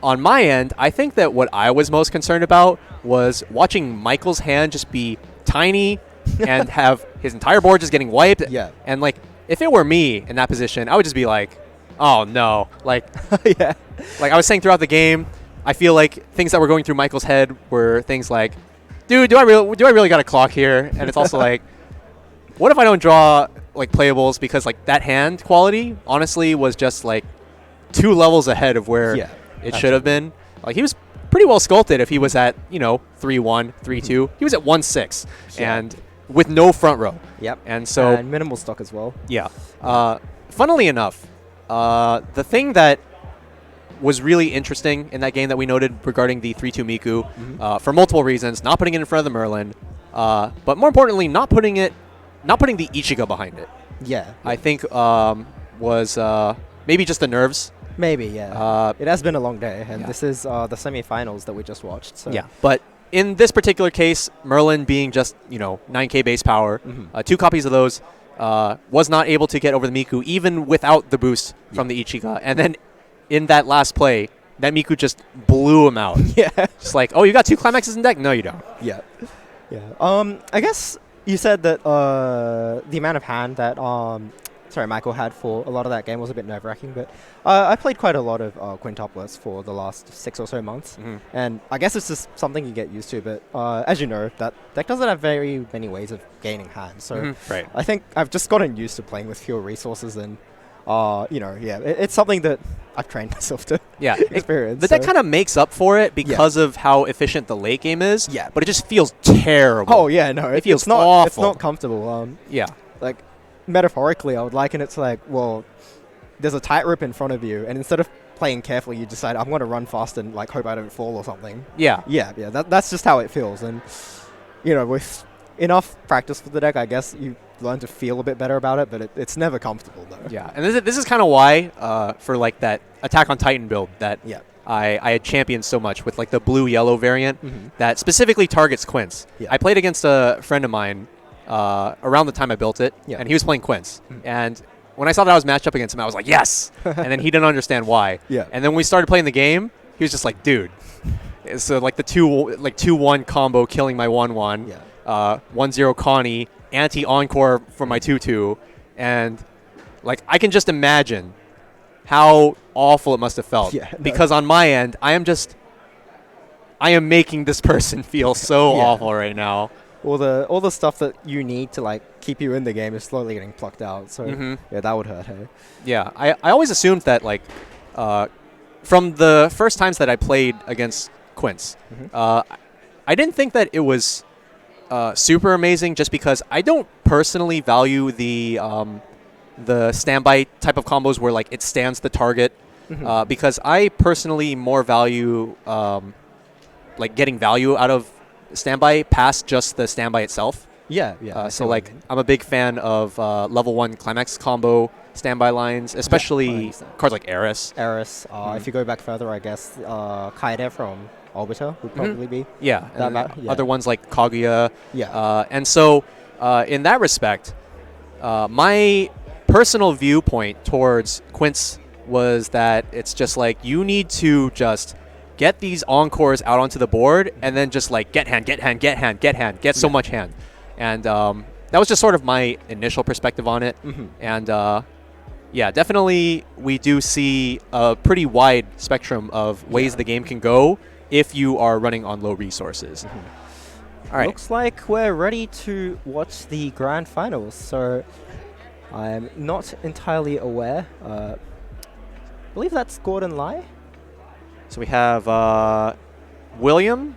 On my end, I think that what I was most concerned about was watching Michael's hand just be tiny and have his entire board just getting wiped. Yeah. And, like, if it were me in that position, I would just be like, oh, no. Like, Yeah. like I was saying throughout the game, I feel like things that were going through Michael's head were things like, dude, do I really got a clock here? And it's also like, what if I don't draw like playables, because like that hand quality honestly was just like 2 levels ahead of where Yeah, it should have been. Like he was pretty well sculpted if he was at 3-1, 3-2. He was at 1-6 Yeah. and with no front row. Yep. And so And minimal stock as well. yeah. Funnily enough, the thing that was really interesting in that game that we noted regarding the 3-2 Miku, for multiple reasons, not putting it in front of the Merlin, but more importantly, not putting the Ichigo behind it. Yeah. I think was maybe just the nerves. Maybe, yeah. It has been a long day, and yeah. this is the semi-finals that we just watched. So. Yeah, but in this particular case, Merlin being just 9K base power, 2 copies of those, was not able to get over the Miku even without the boost from the Ichiga. And then in that last play, that Miku just blew him out. Yeah. Just like, oh, you got 2 climaxes in deck? No, you don't. Yeah. Yeah. I guess you said that the amount of hand that Michael had for a lot of that game was a bit nerve-wracking, but I played quite a lot of quintuplets for the last 6 or so months, and I guess it's just something you get used to, but as you know, that deck doesn't have very many ways of gaining hands, so Right. I think I've just gotten used to playing with fewer resources, and it's something that I've trained myself to Yeah, experience. But that kind of makes up for it because of how efficient the late game is. Yeah. But it just feels terrible. Oh yeah, no, It feels it's not. awful. It's not comfortable. Yeah. Like metaphorically, I would liken it to like, well, there's a tightrope in front of you, and instead of playing carefully, you decide I'm going to run fast and like hope I don't fall or something. Yeah. Yeah. That's just how it feels, and with enough practice for the deck, I guess you learn to feel a bit better about it, but it's never comfortable though. Yeah, and this is kind of why for like that Attack on Titan build that Yeah. I had championed so much with like the blue-yellow variant that specifically targets Quince. Yeah. I played against a friend of mine around the time I built it, Yeah. and he was playing Quince. And when I saw that I was matched up against him, I was like, yes! And then he didn't understand why. Yeah. And then when we started playing the game, he was just like, dude. So like the 2-1 combo killing my 1-1, Yeah. 1-0 Connie, anti-encore for my 2-2, and like I can just imagine how awful it must have felt. Yeah, no. Because on my end, I am making this person feel so Yeah. awful right now. All the stuff that you need to like keep you in the game is slowly getting plucked out. So yeah, that would hurt. Hey. Yeah, I always assumed that like from the first times that I played against Quince, I didn't think that it was super amazing just because I don't personally value the standby type of combos where like it stands the target because I personally more value like getting value out of standby past just the standby itself. Yeah. I see So what like you mean. I'm a big fan of level 1 climax combo standby lines, especially understand. cards like Eris. Eris. If you go back further, I guess Kaede from Arbiter would probably be. Yeah, That and ma- yeah. other ones like Kaguya. Yeah. And so in that respect, my personal viewpoint towards Quince was that it's just like you need to just get these encores out onto the board and then just like get so much hand. And that was just sort of my initial perspective on it. And yeah, definitely we do see a pretty wide spectrum of ways the game can go if you are running on low resources. All right. Looks like we're ready to watch the grand finals. So I'm not entirely aware. I believe that's Gordon Lai. So we have William.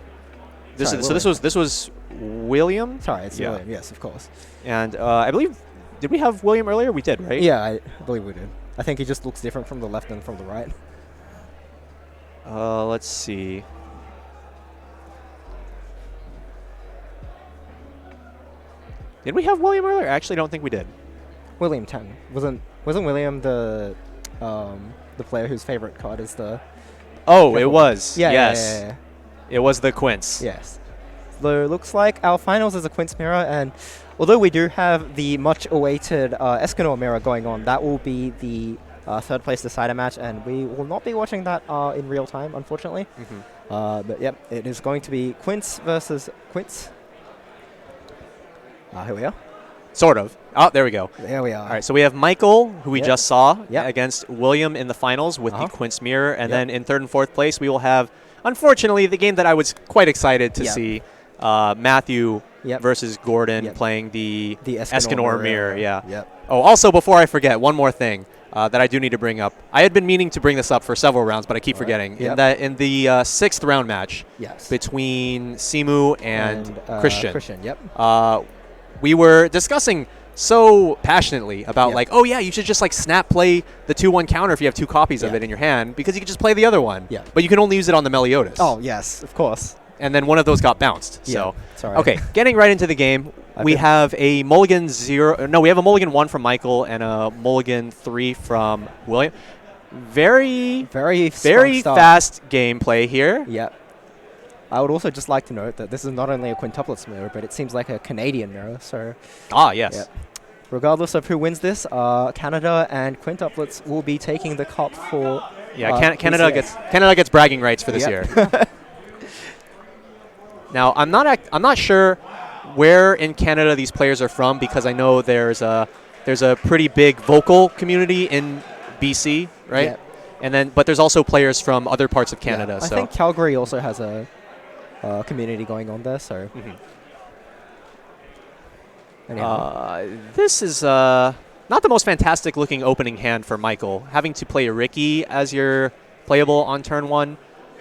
Sorry, This was William. Sorry, it's Yeah. William. Yes, of course. And I believe, did we have William earlier? We did, right? Yeah, I believe we did. I think he just looks different from the left than from the right. Let's see. Did we have William earlier? I actually don't think we did. William Tang wasn't William the player whose favorite card is the Oh, it Careful. was. yeah Yes. yeah. It was the Quince. Yes. So it looks like our finals is a Quince mirror, and although we do have the much-awaited Escanor mirror going on, that will be the third place decider match, and we will not be watching that in real time, unfortunately. But yep, it is going to be Quince versus Quince. Here we are. Sort of. Oh, there we go. There we are. All right, so we have Michael, who we just saw, Yep. against William in the finals with the Uh-huh. Quince mirror. And Yep. then in third and fourth place, we will have, unfortunately, the game that I was quite excited to Yep. see, Matthew Yep. versus Gordon Yep. playing the Escanor Escanor mirror. Yeah. Yep. Oh, also, before I forget, one more thing that I do need to bring up. I had been meaning to bring this up for several rounds, but I keep forgetting. Yep. In the sixth round match Yes. between Simu and Christian, Christian, yep. we were discussing so passionately about Yep. like, oh yeah, you should just like snap play the 2-1 counter if you have two copies of Yeah. it in your hand, because you can just play the other one. Yeah. But you can only use it on the Meliodas. Oh, yes, of course. And then one of those got bounced. Yeah, So sorry. okay, getting right into the game, we been- have a mulligan 0. No, we have a mulligan 1 from Michael and a mulligan 3 from William. Very Very start. fast gameplay here. Yep. I would also just like to note that this is not only a quintuplets mirror, but it seems like a Canadian mirror. So, Ah, yes. Yep. regardless of who wins this, Canada and quintuplets will be taking the cup for. Yeah, Canada BCS. gets bragging rights for this Yep. year. Now, I'm not sure where in Canada these players are from, because I know there's a pretty big vocal community in BC, right? Yep. And then, but there's also players from other parts of Yeah, Canada. I so think Calgary also has a community going on there. So. Mhm. Anyhow. This is not the most fantastic looking opening hand for Michael, having to play a Ricky as your playable on turn 1.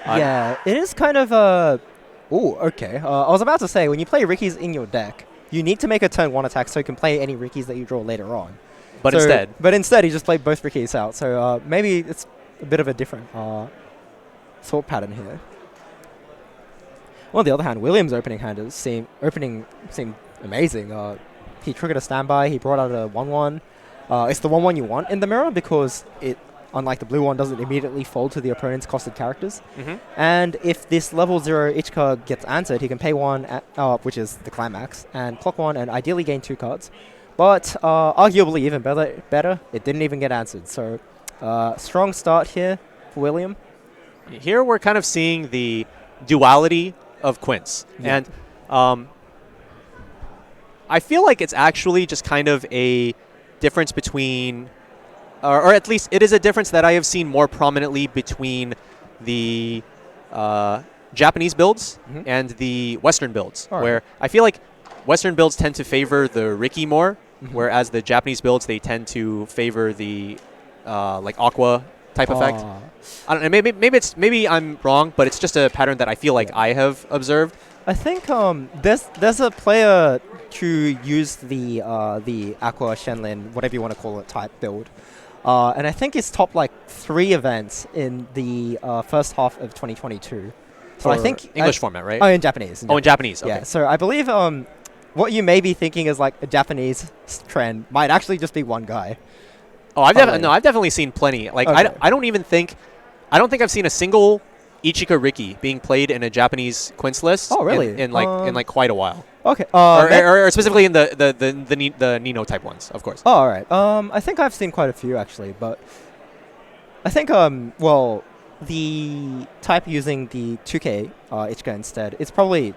Yeah, it is kind of a. Oh, okay. I was about to say, when you play Rickies in your deck, you need to make a turn 1 attack so you can play any Rickies that you draw later on. But So- instead, But instead, he just played both Rickies out. So maybe it's a bit of a different thought pattern here. On the other hand, Williams' opening hand seemed amazing. He triggered a standby. He brought out a 1/1. It's the 1/1 you want in the mirror because it, unlike the blue one, doesn't immediately fold to the opponent's costed characters. Mhm. And if this level 0 Ichika gets answered, he can pay 1, which is the climax, and clock 1 and ideally gain 2 cards. But arguably even better, it didn't even get answered. So strong start here for William. here we're kind of seeing the duality of Quince. Yeah. And I feel like it's actually just kind of a difference between, or at least it is a difference that I have seen more prominently between the Japanese builds Mhm. and the Western builds, All right. where I feel like Western builds tend to favor the Ricky more, Mhm. whereas the Japanese builds, they tend to favor the like Aqua type effect. I don't know. Maybe I'm wrong, but it's just a pattern that I feel like Yeah. I have observed. I think there's a player to use the Aqua Shenlin, whatever you want to call it, type build. And I think it's top like 3 events in the first half of 2022. So I For think English format, right? Oh, in Japanese. Oh, in Japanese. Okay. Yeah. So I believe what you may be thinking is like a Japanese trend might actually just be one guy. Oh, I've Probably. I've definitely seen plenty. Like Okay. I don't think I've seen a single Ichika Riki being played in a Japanese Quince list. Oh, really? In like quite a while. Okay. Or specifically in the Nino type ones, of course. Oh, all right. I think I've seen quite a few actually, but I think well, the type using the 2K Ichika instead, it's probably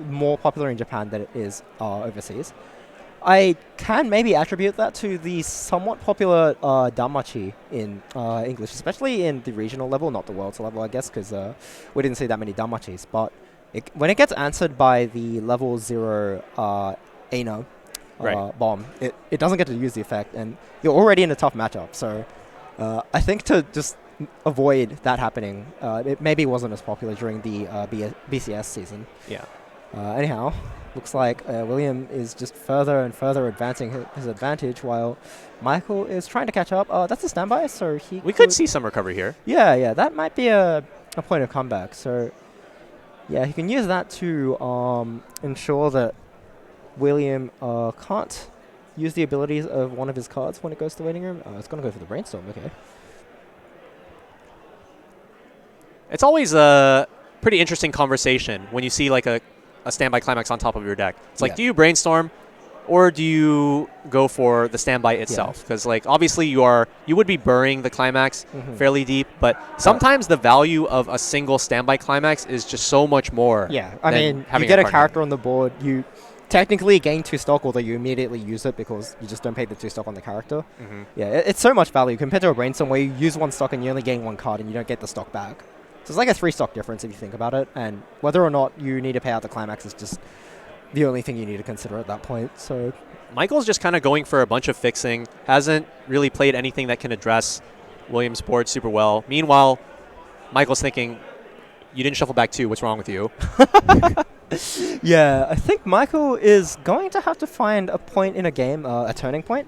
more popular in Japan than it is overseas. I can maybe attribute that to the somewhat popular Danmachi in English, especially in the regional level, not the world level, I guess, because we didn't see that many Danmachis. But when it gets answered by the level 0 Aino Right. bomb, it doesn't get to use the effect, and you're already in a tough matchup. So I think to just avoid that happening, it maybe wasn't as popular during the BCS season. Yeah. Anyhow, looks like William is just further and further advancing his advantage while Michael is trying to catch up. That's a standby, so We could see some recovery here. Yeah, that might be a point of comeback. So, yeah, he can use that to ensure that William can't use the abilities of one of his cards when it goes to the waiting room. It's going to go for the brainstorm, okay. It's always a pretty interesting conversation when you see like a standby climax on top of your deck. It's like, Yeah. do you brainstorm or do you go for the standby itself? Because like obviously you would be burying the climax fairly deep, but sometimes the value of a single standby climax is just so much more. Yeah, I than mean, having you get a partner. character on the board, you technically gain 2 stock, although you immediately use it because you just don't pay the 2 stock on the character. Yeah, it's so much value compared to a brainstorm where you use 1 stock and you only gain 1 card and you don't get the stock back. So it's like a 3 stock difference if you think about it, and whether or not you need to pay out the climax is just the only thing you need to consider at that point. So Michael's just kind of going for a bunch of fixing, hasn't really played anything that can address Williams' board super well. Meanwhile, Michael's thinking, you didn't shuffle back 2, what's wrong with you? yeah, I think Michael is going to have to find a point in a game, a turning point,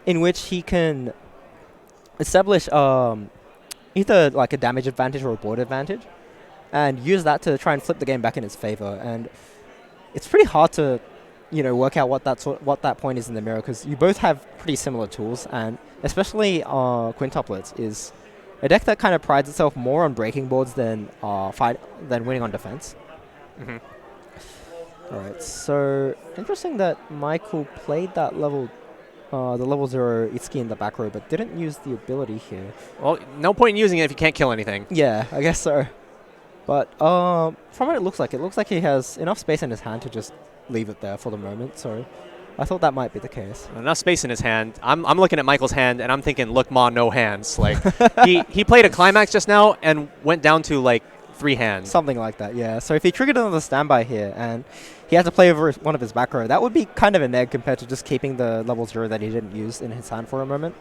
in which he can establish either like a damage advantage or a board advantage, and use that to try and flip the game back in his favor. And it's pretty hard to, work out what that point is in the mirror, because you both have pretty similar tools, and especially quintuplets is a deck that kind of prides itself more on breaking boards than winning on defense. All right, so interesting that Michael played that level, the level 0 Itsuki in the back row, but didn't use the ability here. Well, no point in using it if you can't kill anything. Yeah, I guess so. But from what it looks like he has enough space in his hand to just leave it there for the moment. So I thought that might be the case. Enough space in his hand. I'm looking at Michael's hand, and I'm thinking, look, ma, no hands. Like, he played a climax just now and went down to, like, 3 hands. Something like that, yeah. So if he triggered another standby here, and he had to play over one of his back row, that would be kind of a neg compared to just keeping the level 0 that he didn't use in his hand for a moment.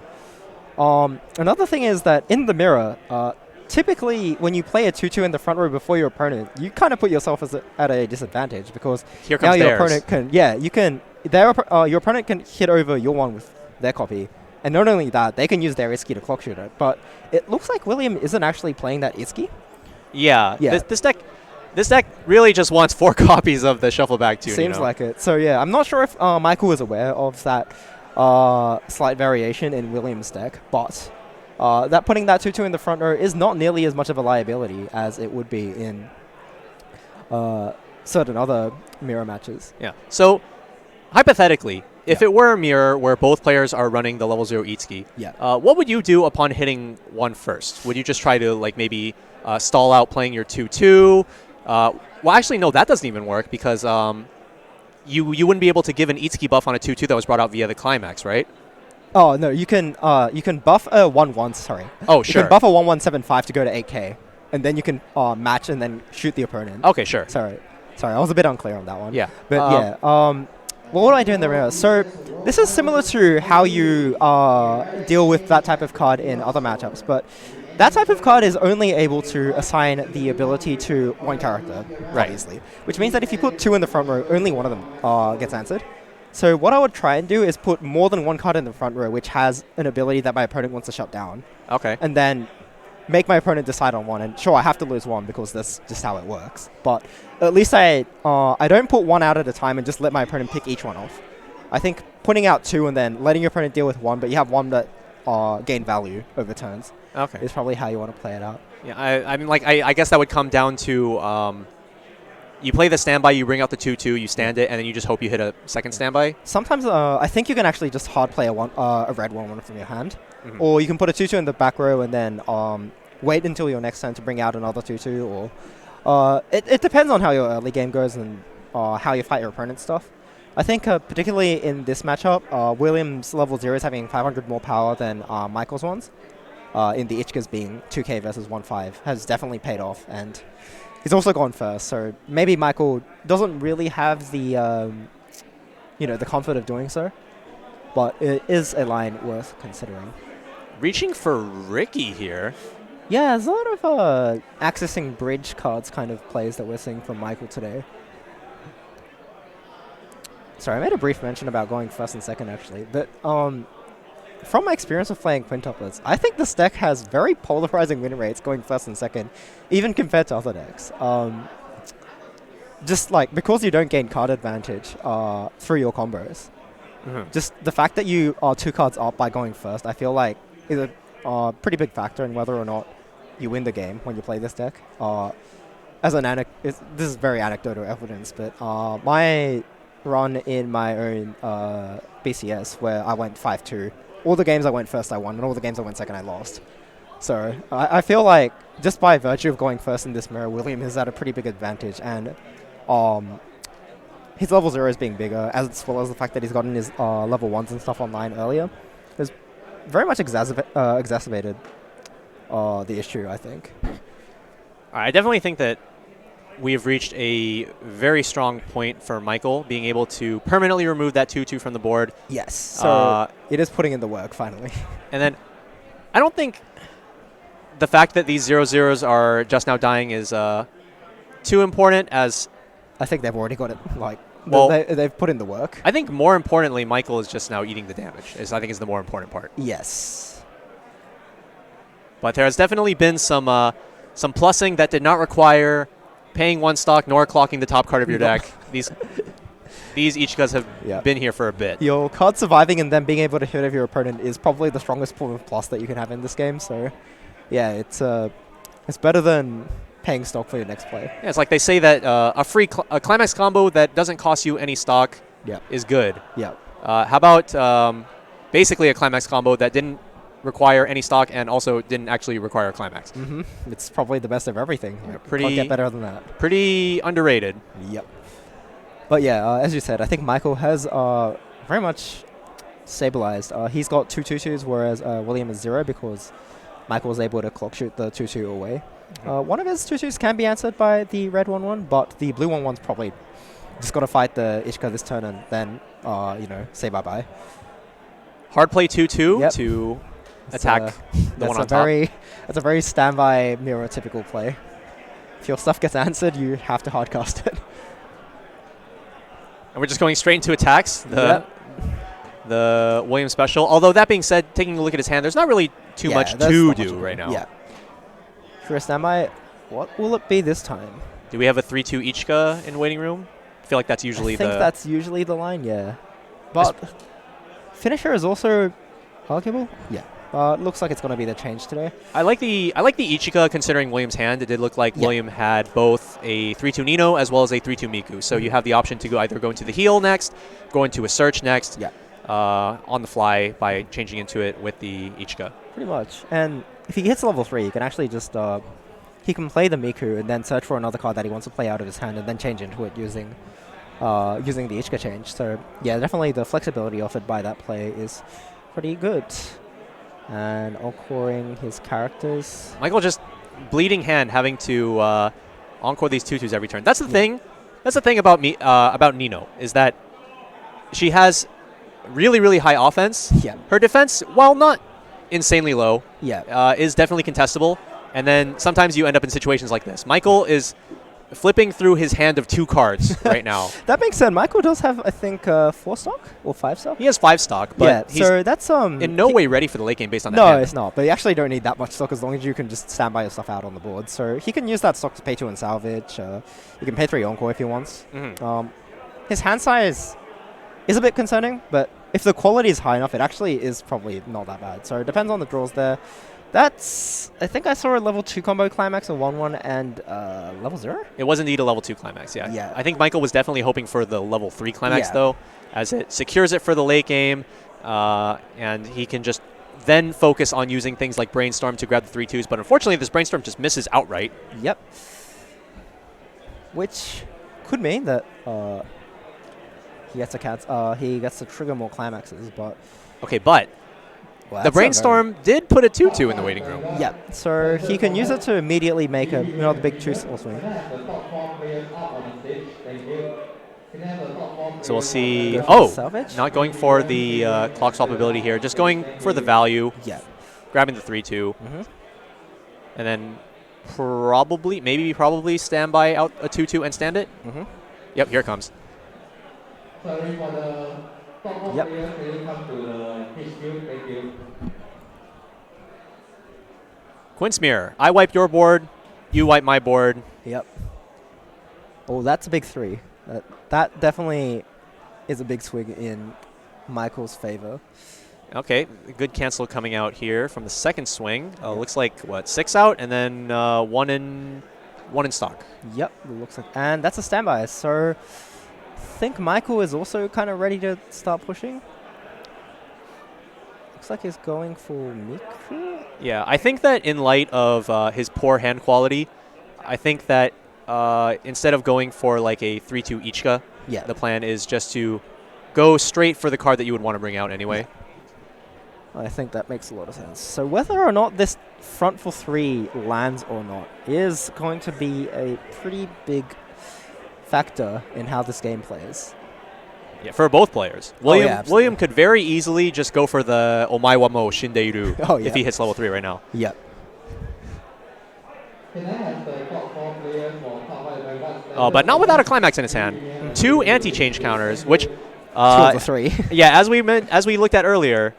Another thing is that in the mirror, typically when you play a 2-2 in the front row before your opponent, you kind of put yourself at a disadvantage, because Here now comes your theirs. opponent can, your opponent can hit over your one with their copy. And not only that, they can use their Itsuki to clock shoot it. But it looks like William isn't actually playing that Itsuki. Yeah. Yeah. This deck really just wants 4 copies of the shuffle back tune. Seems like it. So yeah, I'm not sure if Michael was aware of that slight variation in William's deck, but that putting that 2-2 in the front row is not nearly as much of a liability as it would be in certain other mirror matches. Yeah. So, hypothetically, if it were a mirror where both players are running the level 0 Itsuki, what would you do upon hitting one first? Would you just try to like maybe stall out playing your 2-2? Well, actually, no, that doesn't even work, because you wouldn't be able to give an Itsuki buff on a 2-2 that was brought out via the climax, right? Oh no, you can buff a 1-1. Sorry. Oh, You sure. can buff a 1-1-7-5 to go to 8k, and then you can match and then shoot the opponent. Okay, sure. Sorry, I was a bit unclear on that one. Yeah. But yeah. What would I do in the mirror? So this is similar to how you deal with that type of card in other matchups, but that type of card is only able to assign the ability to one character, obviously. Which means that if you put 2 in the front row, only one of them gets answered. So what I would try and do is put more than one card in the front row, which has an ability that my opponent wants to shut down. Okay. And then make my opponent decide on one. And sure, I have to lose one because that's just how it works. But at least I don't put one out at a time and just let my opponent pick each one off. I think putting out 2 and then letting your opponent deal with 1, but you have 1 that gain value over turns. Okay. Is probably how you want to play it out. Yeah, I mean, like, I guess that would come down to you play the standby, you bring out the 2-2, you stand it, and then you just hope you hit a second standby. Sometimes I think you can actually just hard play a red 1-1 from your hand. Or you can put a 2-2 in the back row and then wait until your next turn to bring out another 2-2. Or it depends on how your early game goes and how you fight your opponent's stuff. I think particularly in this matchup, Williams' level 0 is having 500 more power than Michael's ones. In the Ichika's being 2k versus 1-5 has definitely paid off, and he's also gone first, so maybe Michael doesn't really have the the comfort of doing so, but it is a line worth considering. Reaching for Ricky here. Yeah, there's a lot of accessing bridge cards kind of plays that we're seeing from Michael today. Sorry, I made a brief mention about going first and second actually, but from my experience of playing quintuplets, I think this deck has very polarizing win rates going first and second, even compared to other decks. Just like, because you don't gain card advantage through your combos, just the fact that you are 2 cards up by going first, I feel like is a pretty big factor in whether or not you win the game when you play this deck. As an this is very anecdotal evidence, but my run in my own BCS where I went 5-2. All the games I went first, I won, and all the games I went second, I lost. So I feel like just by virtue of going first in this mirror, William is at a pretty big advantage, and his level 0 is being bigger, as well as the fact that he's gotten his level 1s and stuff online earlier, has very much exacerbated the issue, I think. I definitely think that we have reached a very strong point for Michael, being able to permanently remove that 2-2 from the board. Yes, so it is putting in the work, finally. And then I don't think the fact that these 0-0s are just now dying is too important, as I think they've already got it, like, well, they've put in the work. I think more importantly, Michael is just now eating the damage, I think is the more important part. Yes. But there has definitely been some plussing that did not require paying 1 stock nor clocking the top card of your deck. These Ichikas have been here for a bit. Your card surviving and then being able to hit over your opponent is probably the strongest form of plus that you can have in this game. So, yeah, it's better than paying stock for your next play. Yeah, it's like they say that a climax combo that doesn't cost you any stock is good. Yeah. How about basically a climax combo that didn't require any stock and also didn't actually require a climax? It's probably the best of everything. Yeah, Can't get better than that. Pretty underrated. Yep. But yeah, as you said, I think Michael has very much stabilized. He's got 2 2-2s, whereas William is 0 because Michael was able to clock shoot the 2-2 away. One of his 2-2s can be answered by the red 1-1, but the blue 1-1's probably just got to fight the Ichika this turn and then, say bye-bye. Hard play 2-2 to attack the one on top. That's a very standby mirror typical play. If your stuff gets answered, you have to hardcast it. And we're just going straight into attacks, the William special. Although that being said, taking a look at his hand, there's not really too much to do right now. Yeah. For a standby, what will it be this time? Do we have a 3-2 Ichika in waiting room? I feel like that's usually I think that's usually the line, yeah. But finisher is also arguable. Yeah. Looks like it's going to be the change today. I like the Ichika considering William's hand. It did look like William had both a 3-2 Nino as well as a 3-2 Miku. So you have the option to either go into the heal next, go into a search next, on the fly by changing into it with the Ichika. Pretty much. And if he gets level 3, he can actually just he can play the Miku and then search for another card that he wants to play out of his hand and then change into it using the Ichika change. So yeah, definitely the flexibility offered by that play is pretty good. And encoring his characters. Michael just bleeding hand, having to encore these 2-2s every turn. That's the thing. That's the thing about about Nino, is that she has really, really high offense. Yeah. Her defense, while not insanely low, yeah, is definitely contestable. And then sometimes you end up in situations like this. Michael is flipping through his hand of 2 cards right now. That makes sense. Michael does have, I think, 4 stock or 5 stock. He has 5 stock, but he's so that's in no way ready for the late game based on that. No, hand. it's not. But you actually don't need that much stock as long as you can just stand by your stuff out on the board. So he can use that stock to pay 2 and salvage. You can pay 3 encore if he wants. His hand size is a bit concerning, but if the quality is high enough, it actually is probably not that bad. So it depends on the draws there. That's, I think I saw a level 2 combo climax, a 1-1, and level 0? It was indeed a level 2 climax, yeah. I think Michael was definitely hoping for the level 3 climax, though, as it secures it for the late game, and he can just then focus on using things like Brainstorm to grab the 3-2s, but unfortunately this Brainstorm just misses outright. Yep. Which could mean that he gets to trigger more climaxes, but... Okay, but... Well, the Brainstorm did put a 2-2 in the waiting room. Yeah, so he can use it to immediately make another big 2-4 swing. So we'll see. Salvage? Not going for the clock swap ability here, just going for the value. Yeah. Grabbing the 3-2. And then probably stand by out a 2-2 and stand it. Yep, here it comes. Yep. Quince Mirror. I wipe your board, you wipe my board. Yep. Oh, that's a big 3. That definitely is a big swing in Michael's favor. Okay, good cancel coming out here from the second swing. Looks like, 6 out, and then 1 in stock. Yep, it looks like, and that's a standby. So think Michael is also kind of ready to start pushing. Looks like he's going for Miku. Yeah, I think that in light of his poor hand quality, I think that instead of going for like a 3-2 Ichika, the plan is just to go straight for the card that you would want to bring out anyway. I think that makes a lot of sense. So whether or not this front for 3 lands or not is going to be a pretty big factor in how this game plays. Yeah, for both players. William yeah, William could very easily just go for the Omae wa mo shindeiru yeah. if he hits level 3 right now. Yep. But not without a climax in his hand. 2 anti-change counters, which 2 of the 3. yeah, as we looked at earlier,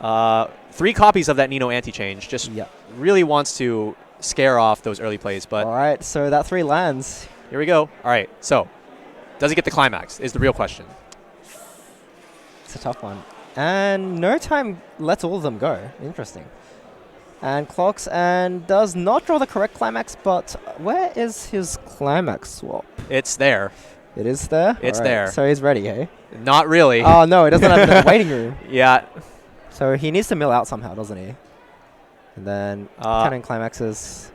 3 copies of that Nino anti-change just really wants to scare off those early plays. But all right, so that 3 lands. Here we go. All right, so does he get the climax is the real question. It's a tough one. And No Time lets all of them go. Interesting. And clocks and does not draw the correct climax, but where is his climax swap? It's there. It is there? It's all right, there. So he's ready, hey? Not really. Oh, no, it doesn't have the waiting room. Yeah. So he needs to mill out somehow, doesn't he? And then cannon climaxes.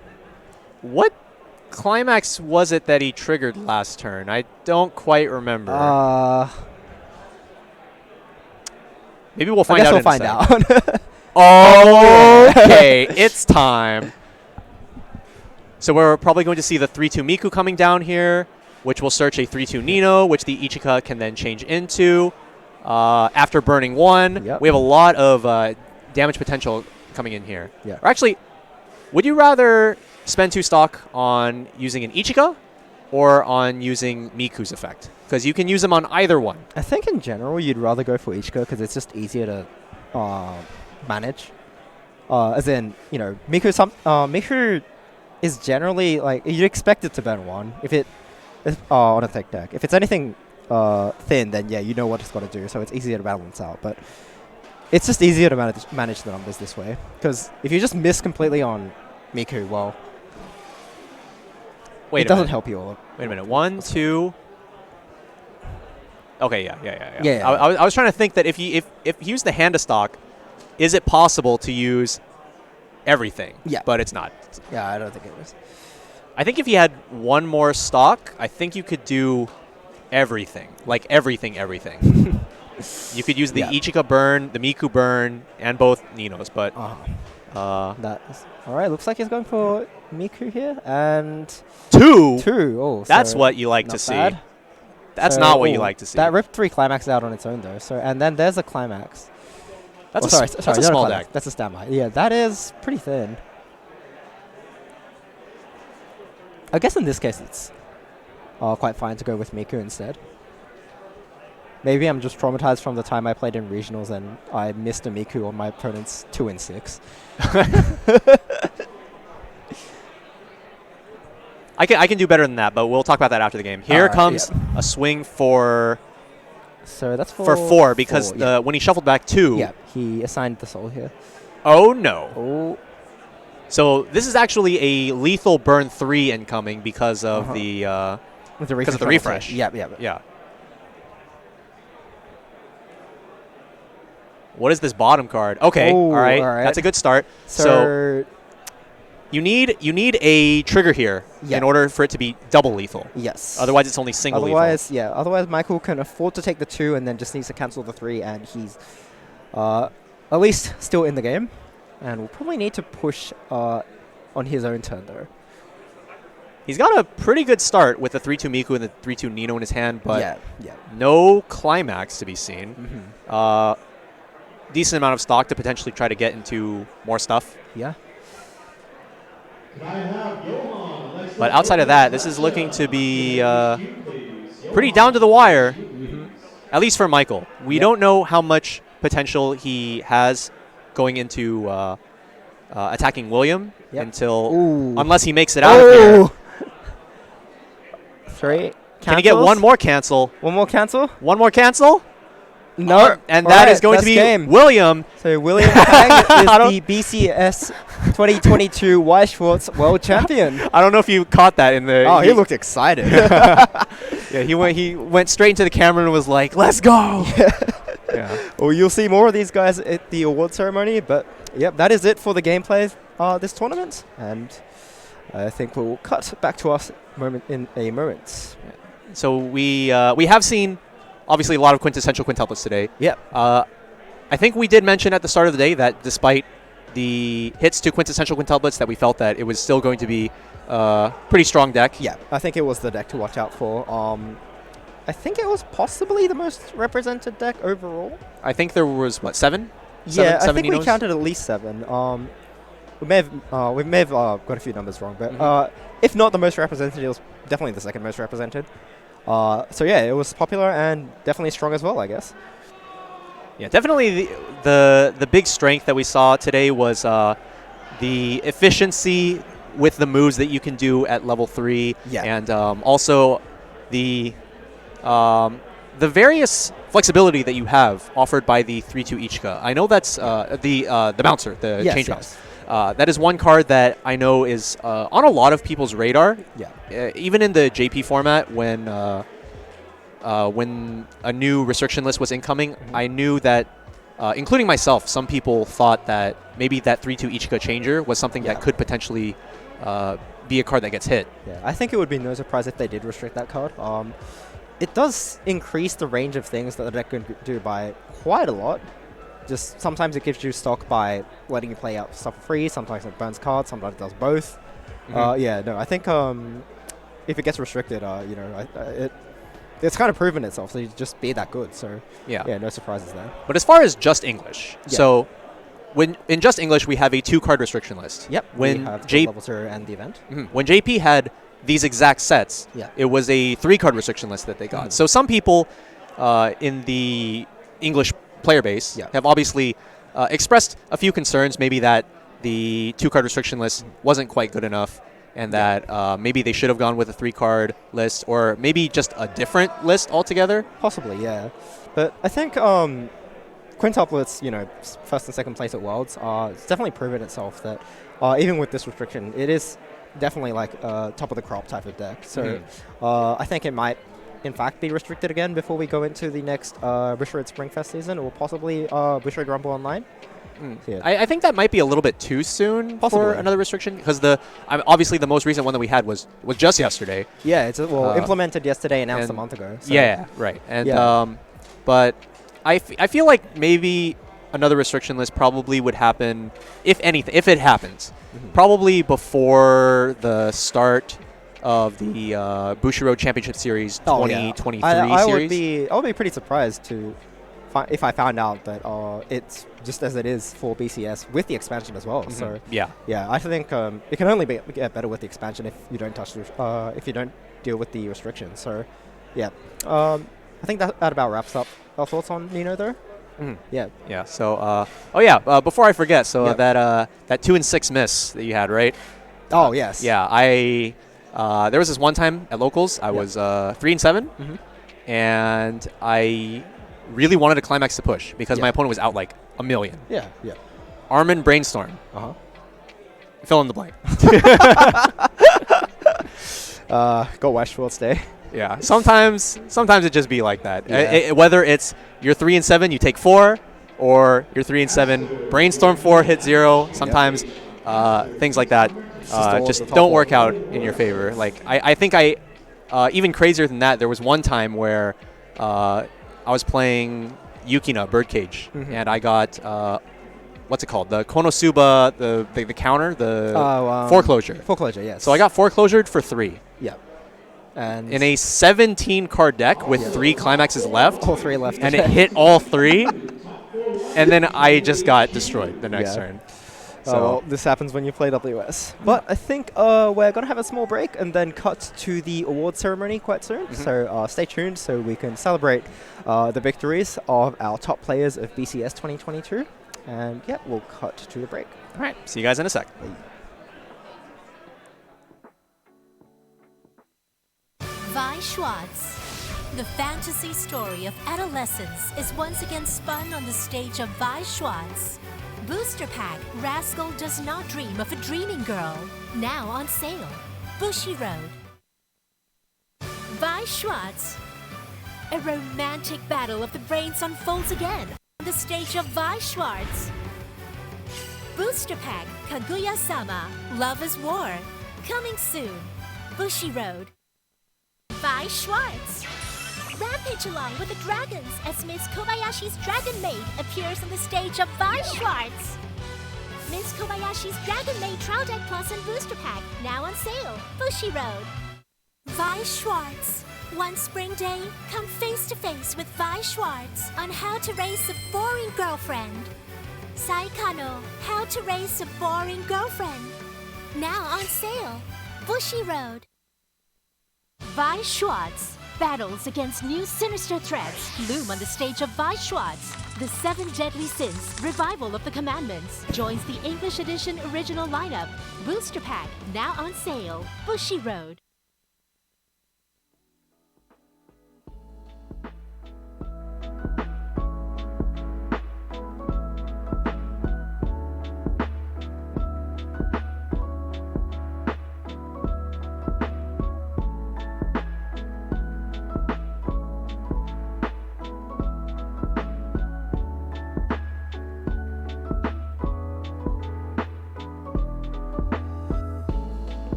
What climax was it that he triggered last turn? I don't quite remember. Maybe we'll find out. I guess we'll find out. Okay, it's time. So we're probably going to see the 3-2 Miku coming down here, which will search a 3-2 Nino, which the Ichika can then change into. After burning 1, we have a lot of damage potential coming in here. Yeah. Or actually, would you rather spend 2 stock on using an Ichika or on using Miku's effect? Because you can use them on either one. I think in general you'd rather go for Ichika because it's just easier to manage. As in, you know, Miku is generally like you'd expect it to burn 1 on a thick deck. If it's anything thin, then yeah, you know what it's got to do, so it's easier to balance out. But it's just easier to manage the numbers this way because if you just miss completely on Miku, well, it doesn't help you all. Wait a minute. 1, 2. Okay, yeah. Yeah. I was trying to think that if you use the hand of stock, is it possible to use everything? Yeah. But it's not. Yeah, I don't think it is. I think if you had 1 more stock, I think you could do everything. Like everything. You could use the Ichika burn, the Miku burn, and both Ninos, but that is all right. Looks like he's going for Miku here and 2. Oh, that's so what you like to bad. see. That's so, not what you like to see. That ripped 3 climax out on its own though. So and then there's a climax. That's that's a small deck. That's a standby. Yeah, that is pretty thin. I guess in this case it's quite fine to go with Miku instead. Maybe I'm just traumatized from the time I played in regionals and I missed a Miku on my opponent's 2 and 6. I can do better than that, but we'll talk about that after the game. Here comes a swing for. So that's for 4 because when he shuffled back 2. Yeah, he assigned the soul here. Oh no. Oh. So this is actually a lethal burn 3 incoming because of the refresh. Yeah. What is this bottom card? Okay, all right. That's a good start. So you need a trigger here in order for it to be double lethal. Yes. Otherwise, it's only single lethal. Otherwise, Michael can afford to take the 2 and then just needs to cancel the 3, and he's at least still in the game. And we'll probably need to push on his own turn, though. He's got a pretty good start with the 3-2 Miku and the 3-2 Nino in his hand, but yeah. No climax to be seen. Decent amount of stock to potentially try to get into more stuff. Yeah. But outside of that, this is looking to be pretty down to the wire, at least for Michael. We don't know how much potential he has going into attacking William unless he makes it out of here. 3 cancels. Can he get 1 more cancel? 1 more cancel? 1 more cancel? No. And that is going to be William. So William Kang is the BCS 2022 Weiß Schwarz World Champion. I don't know if you caught that in the... Oh, he looked excited. Yeah, he went straight into the camera and was like, "Let's go." Yeah. Well, you'll see more of these guys at the award ceremony, but yep, that is it for the gameplay this tournament, and I think we'll cut back to us in a moment. So we have seen obviously a lot of quintessential quintuplets today. Yep. I think we did mention at the start of the day that despite the hits to quintessential quintuplets, that we felt that it was still going to be a pretty strong deck. Yeah, I think it was the deck to watch out for. I think it was possibly the most represented deck overall. I think there was, what, seven? Yeah, I seven think we Ninos? counted at least 7. We may have got a few numbers wrong, but if not the most represented, it was definitely the second most represented. So yeah, it was popular and definitely strong as well, I guess. Yeah, definitely the big strength that we saw today was the efficiency with the moves that you can do at level 3, Yeah. and also the various flexibility that you have offered by the 3/2 Ichika. I know that's the bouncer, the Yes, change yes. bounce. That is one card that I know is on a lot of people's radar. Yeah. Even in the JP format, when a new restriction list was incoming, I knew that, including myself, some people thought that maybe that 3/2 Ichika changer was something that could potentially be a card that gets hit. Yeah, I think it would be no surprise if they did restrict that card. It does increase the range of things that the deck can do by quite a lot. Just sometimes it gives you stock by letting you play out stuff for free. Sometimes it burns cards. Sometimes it does both. Yeah, no, I think if it gets restricted, you know, it's kind of proven itself. So you just be that good. So Yeah. yeah, no surprises there. But as far as just English, Yeah. so when in just English we have a 2-card restriction list. Yep. When we have the level 2 and the event. When JP had these exact sets, Yeah. it was a 3-card restriction list that they got. So some people in the English player base Yeah. have obviously expressed a few concerns, maybe that the 2-card restriction list wasn't quite good enough, and that maybe they should have gone with a 3-card list, or maybe just a different list altogether. Possibly, yeah. But I think quintuplets, you know, first and second place at Worlds, it's definitely proven itself that even with this restriction, it is definitely like top of the crop type of deck. So I think it might, in fact, be restricted again before we go into the next Bushiroad Springfest season, or possibly Bushiroad Rumble Online. Yeah. I think that might be a little bit too soon for Possibly. another restriction, because obviously the most recent one that we had was just yesterday. Yeah, it's implemented yesterday, announced a month ago. So Yeah, right. And Yeah. but I feel like maybe another restriction list probably would happen, if anything, if it happens, probably before the start of the Bushiroad Championship Series 2023 I series. would be pretty surprised if I found out that it's just as it is for BCS with the expansion as well. So Yeah. yeah, I think it can only get better with the expansion if you don't touch if you don't deal with the restrictions. So yeah, I think that about wraps up our thoughts on Nino though. Yeah. Yeah. So before I forget, so that 2 and 6 miss that you had, right? Oh yes. Yeah, there was this one time at locals I was 3 and 7, and I really wanted to climax the push because my opponent was out like a million. Yeah. Yeah. Armin Brainstorm. Fill in the blank. Go Weiß Schwarz day. Yeah. Sometimes it just be like that. Yeah. Whether it's you're 3 and 7, you take 4, or you're 3 and 7, Brainstorm 4, hit 0. Sometimes things like that just don't work out in your favor. Like I think even crazier than that, there was one time where I was playing Yukina Birdcage, and I got what's it called? The Konosuba, the counter, the foreclosure. Foreclosure, yes. So I got foreclosured for 3. Yeah. And In a 17-card deck with 3 climaxes left, all 3 left. and it hit all 3, and then I just got destroyed the next turn. So this happens when you play WS. But I think we're going to have a small break and then cut to the award ceremony quite soon. So stay tuned so we can celebrate the victories of our top players of BCS 2022. And yeah, we'll cut to the break. all right, see you guys in a sec. Weiß Schwarz. The fantasy story of adolescence is once again spun on the stage of Weiß Schwarz. Booster Pack Rascal Does Not Dream of a Dreaming Girl. Now on sale. Bushiroad. Weiß Weiß Schwarz. A romantic battle of the brains unfolds again on the stage of Weiß Schwarz. Booster Pack Kaguya-sama, Love is War. Coming soon. Bushiroad. Weiß Schwarz. Rampage along with the dragons as Miss Kobayashi's Dragon Maid appears on the stage of Weiß Schwarz. Miss Kobayashi's Dragon Maid Trial Deck Plus and Booster Pack now on sale. Bushiroad. Weiß Schwarz. One spring day, come face to face with Weiß Schwarz on how to raise a boring girlfriend. Saikano, how to raise a boring girlfriend. Now on sale. Bushiroad. Weiß Schwarz. Battles against new sinister threats loom on the stage of Weiß Schwarz. The 7 Deadly Sins, Revival of the Commandments, joins the English Edition original lineup. Booster Pack, now on sale. Bushiroad.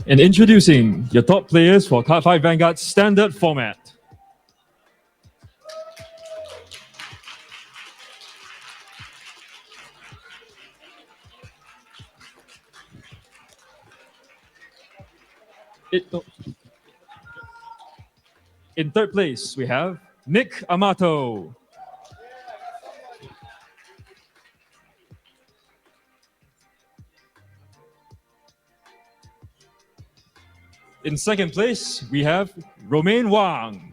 And introducing your top players for Cardfight Vanguard standard format. In third place, we have Nick Amato. In second place, we have Romain Wang.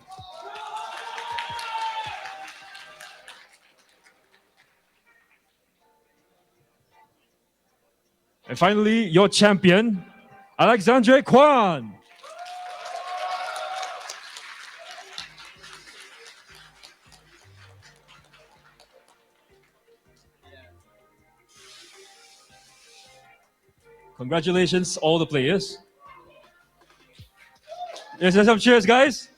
And finally, your champion, Alexandre Kwan. Congratulations, all the players. Let's have some cheers, guys.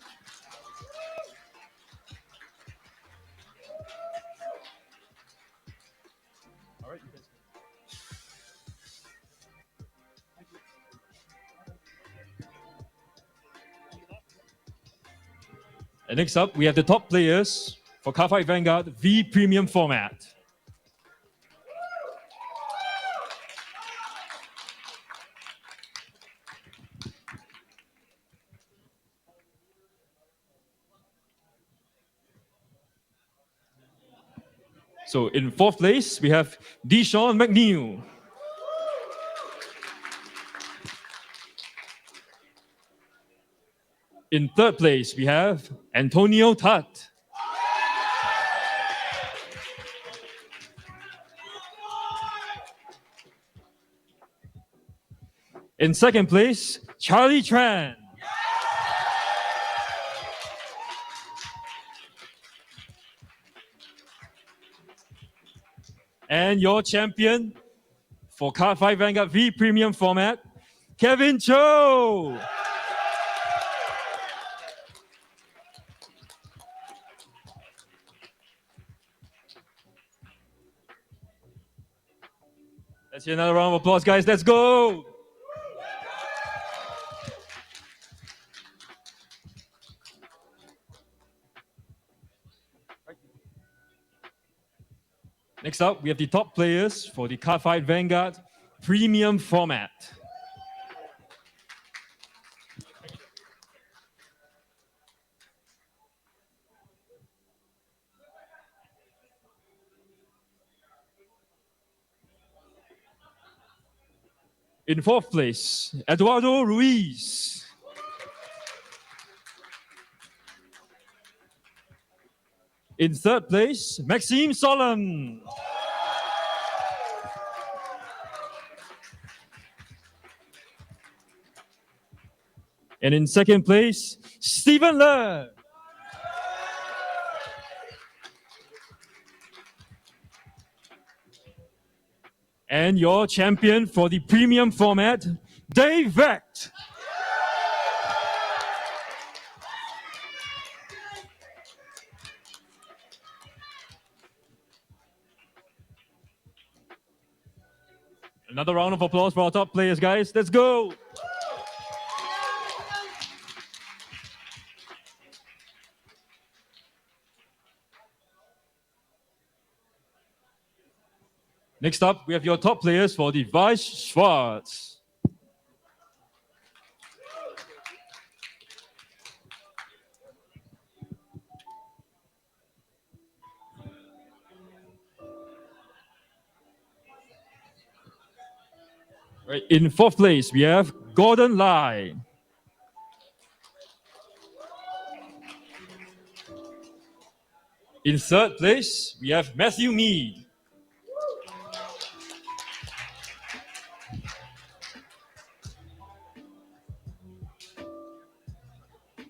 And next up, we have the top players for Cardfight Vanguard V Premium format. So in fourth place, we have Deshaun McNeil. In third place, we have Antonio Tutt. In second place, Charlie Tran. And your champion for Cardfight Vanguard V Premium format, Kevin Cho. Let's hear another round of applause, guys. Let's go. Next up, we have the top players for the Cardfight Vanguard Premium format. In fourth place, Eduardo Ruiz. In third place, Maxime Solon. And in second place, Stephen Le. And your champion for the premium format, Dave Vecht. Another round of applause for our top players, guys. Let's go. Next up, we have your top players for the Weiß Schwarz. Right, in fourth place, we have Gordon Lai. In third place, we have Matthew Mead.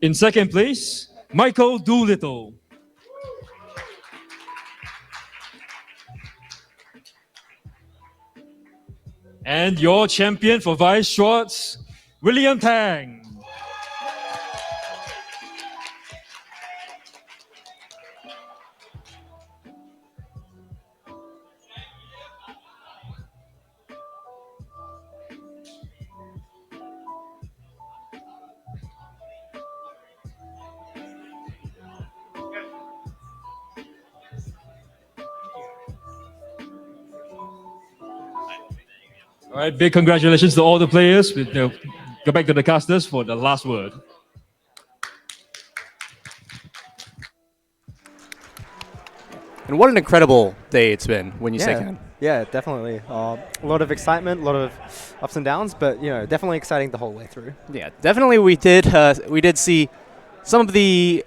In second place, Michael Doolittle. And your champion for Weiß Schwarz, William Tang. All right, big congratulations to all the players. Go back to the casters for the last word. And what an incredible day it's been when you say Ken. Yeah, definitely. A lot of excitement, a lot of ups and downs, but definitely exciting the whole way through. Yeah, definitely we did see some of the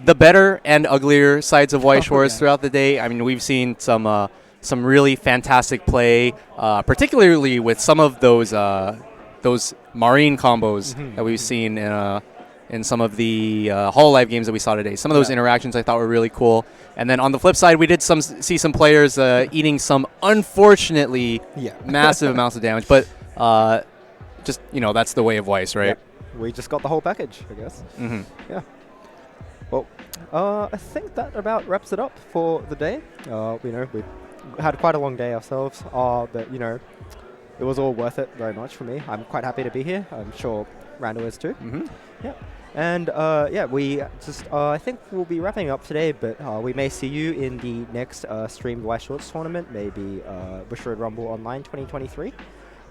better and uglier sides of Weiß Schwarz throughout the day. I mean, we've seen some really fantastic play, particularly with some of those marine combos that we've seen in some of the Hololive games that we saw today. Some of those interactions I thought were really cool. And then on the flip side, we did see some players eating some unfortunately massive amounts of damage. But just that's the way of Weiß, right? Yep. We just got the whole package, I guess. Yeah. Well, I think that about wraps it up for the day. We had quite a long day ourselves, but it was all worth it very much for me. I'm quite happy to be here. I'm sure Randall is too. Yeah. And we just I think we'll be wrapping up today, but we may see you in the next streamed Weiß Schwarz tournament, maybe Bushiroad Rumble Online 2023.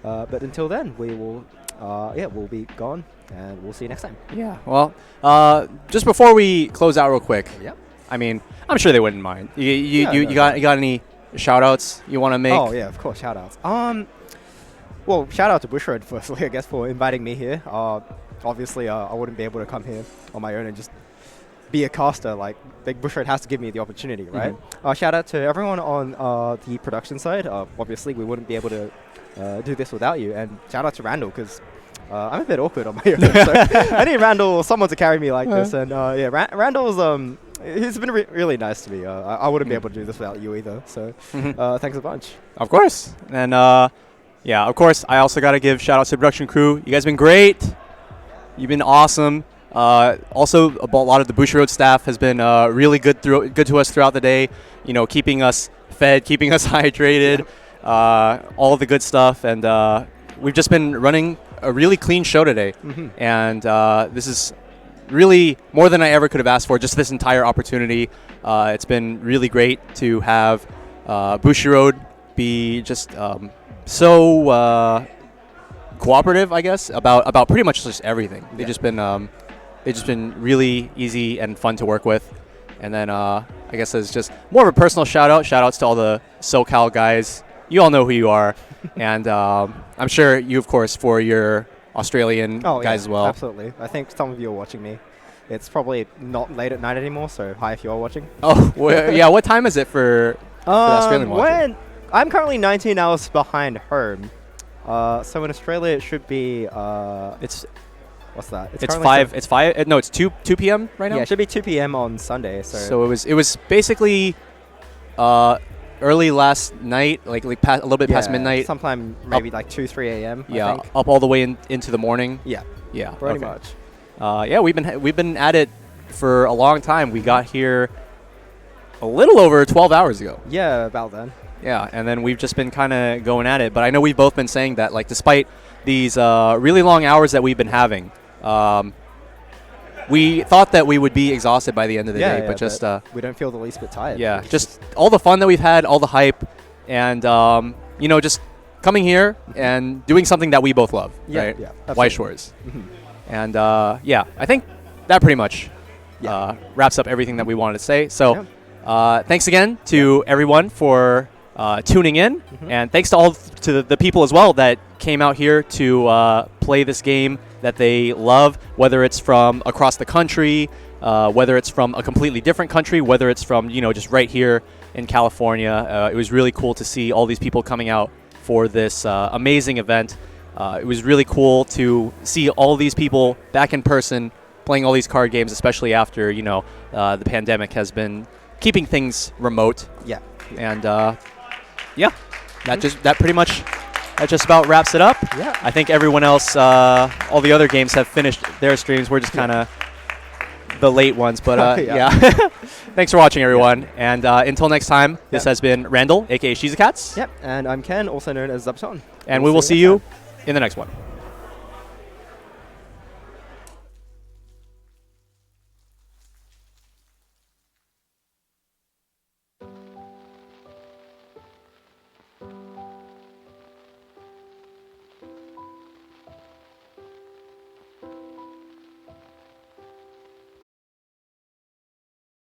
But until then, we will we'll be gone, and we'll see you next time. Yeah. Well, just before we close out real quick. Yep. I mean, I'm sure they wouldn't mind. You got any shout-outs you want to make? Oh yeah, of course, shout-outs. Well, shout out to Bushiroad firstly, I guess, for inviting me here. Obviously, I wouldn't be able to come here on my own and just be a caster. Like, Bushiroad has to give me the opportunity, right? Shout out to everyone on the production side. Obviously, we wouldn't be able to do this without you. And shout out to Randall, because I'm a bit awkward on my own. So I need Randall or someone to carry me like this. And Randall's he's been really nice to me. I wouldn't be able to do this without you either. So thanks a bunch. Of course. And yeah, of course, I also got to give shout outs to the production crew. You guys have been great. You've been awesome. Also, a lot of the Bushiroad staff has been really good to us throughout the day. Keeping us fed, keeping us hydrated, all of the good stuff. And we've just been running a really clean show today. And this is really more than I ever could have asked for, just this entire opportunity. It's been really great to have Bushiroad be just so cooperative, I guess, about pretty much just everything. They've just been really easy and fun to work with. And then I guess it's just more of a personal shout outs to all the SoCal guys. You all know who you are. And I'm sure you, of course, for your Australian guys as well. Absolutely. I think some of you are watching me. It's probably not late at night anymore, so hi if you're watching. Oh, well, yeah. What time is it for the Australian watching? I'm currently 19 hours behind home. So in Australia, it should be. What's that? It's 5. It's 5. No, it's 2 p.m. right now. Yeah, it should be 2 p.m. on Sunday. So it was basically early last night, like a little bit past midnight. Sometime maybe like 2-3 a.m. Yeah, I think. up all the way into the morning. Yeah. Yeah. Pretty much. Yeah, we've been at it for a long time. We got here a little over 12 hours ago. Yeah, about then. Yeah, and then we've just been kind of going at it. But I know we've both been saying that, like, despite these really long hours that we've been having, we thought that we would be exhausted by the end of the day. But just we don't feel the least bit tired. Yeah, just all the fun that we've had, all the hype, and just coming here and doing something that we both love, right? Yeah, Weiß Schwarz. And I think that pretty much wraps up everything that we wanted to say. So thanks again to everyone for tuning in, and thanks to all the people as well that came out here to play this game that they love, whether it's from across the country, whether it's from a completely different country, whether it's from just right here in California. It was really cool to see all these people coming out for this amazing event. It was really cool to see all these people back in person playing all these card games, especially after the pandemic has been keeping things remote. Yeah. And that pretty much just about wraps it up. Yeah. I think everyone else, all the other games have finished their streams. We're just kind of the late ones, but Thanks for watching, everyone. And until next time, this has been Randall, aka Shizakats. Yep. And I'm Ken, also known as Zabton. And we will see you in the next one.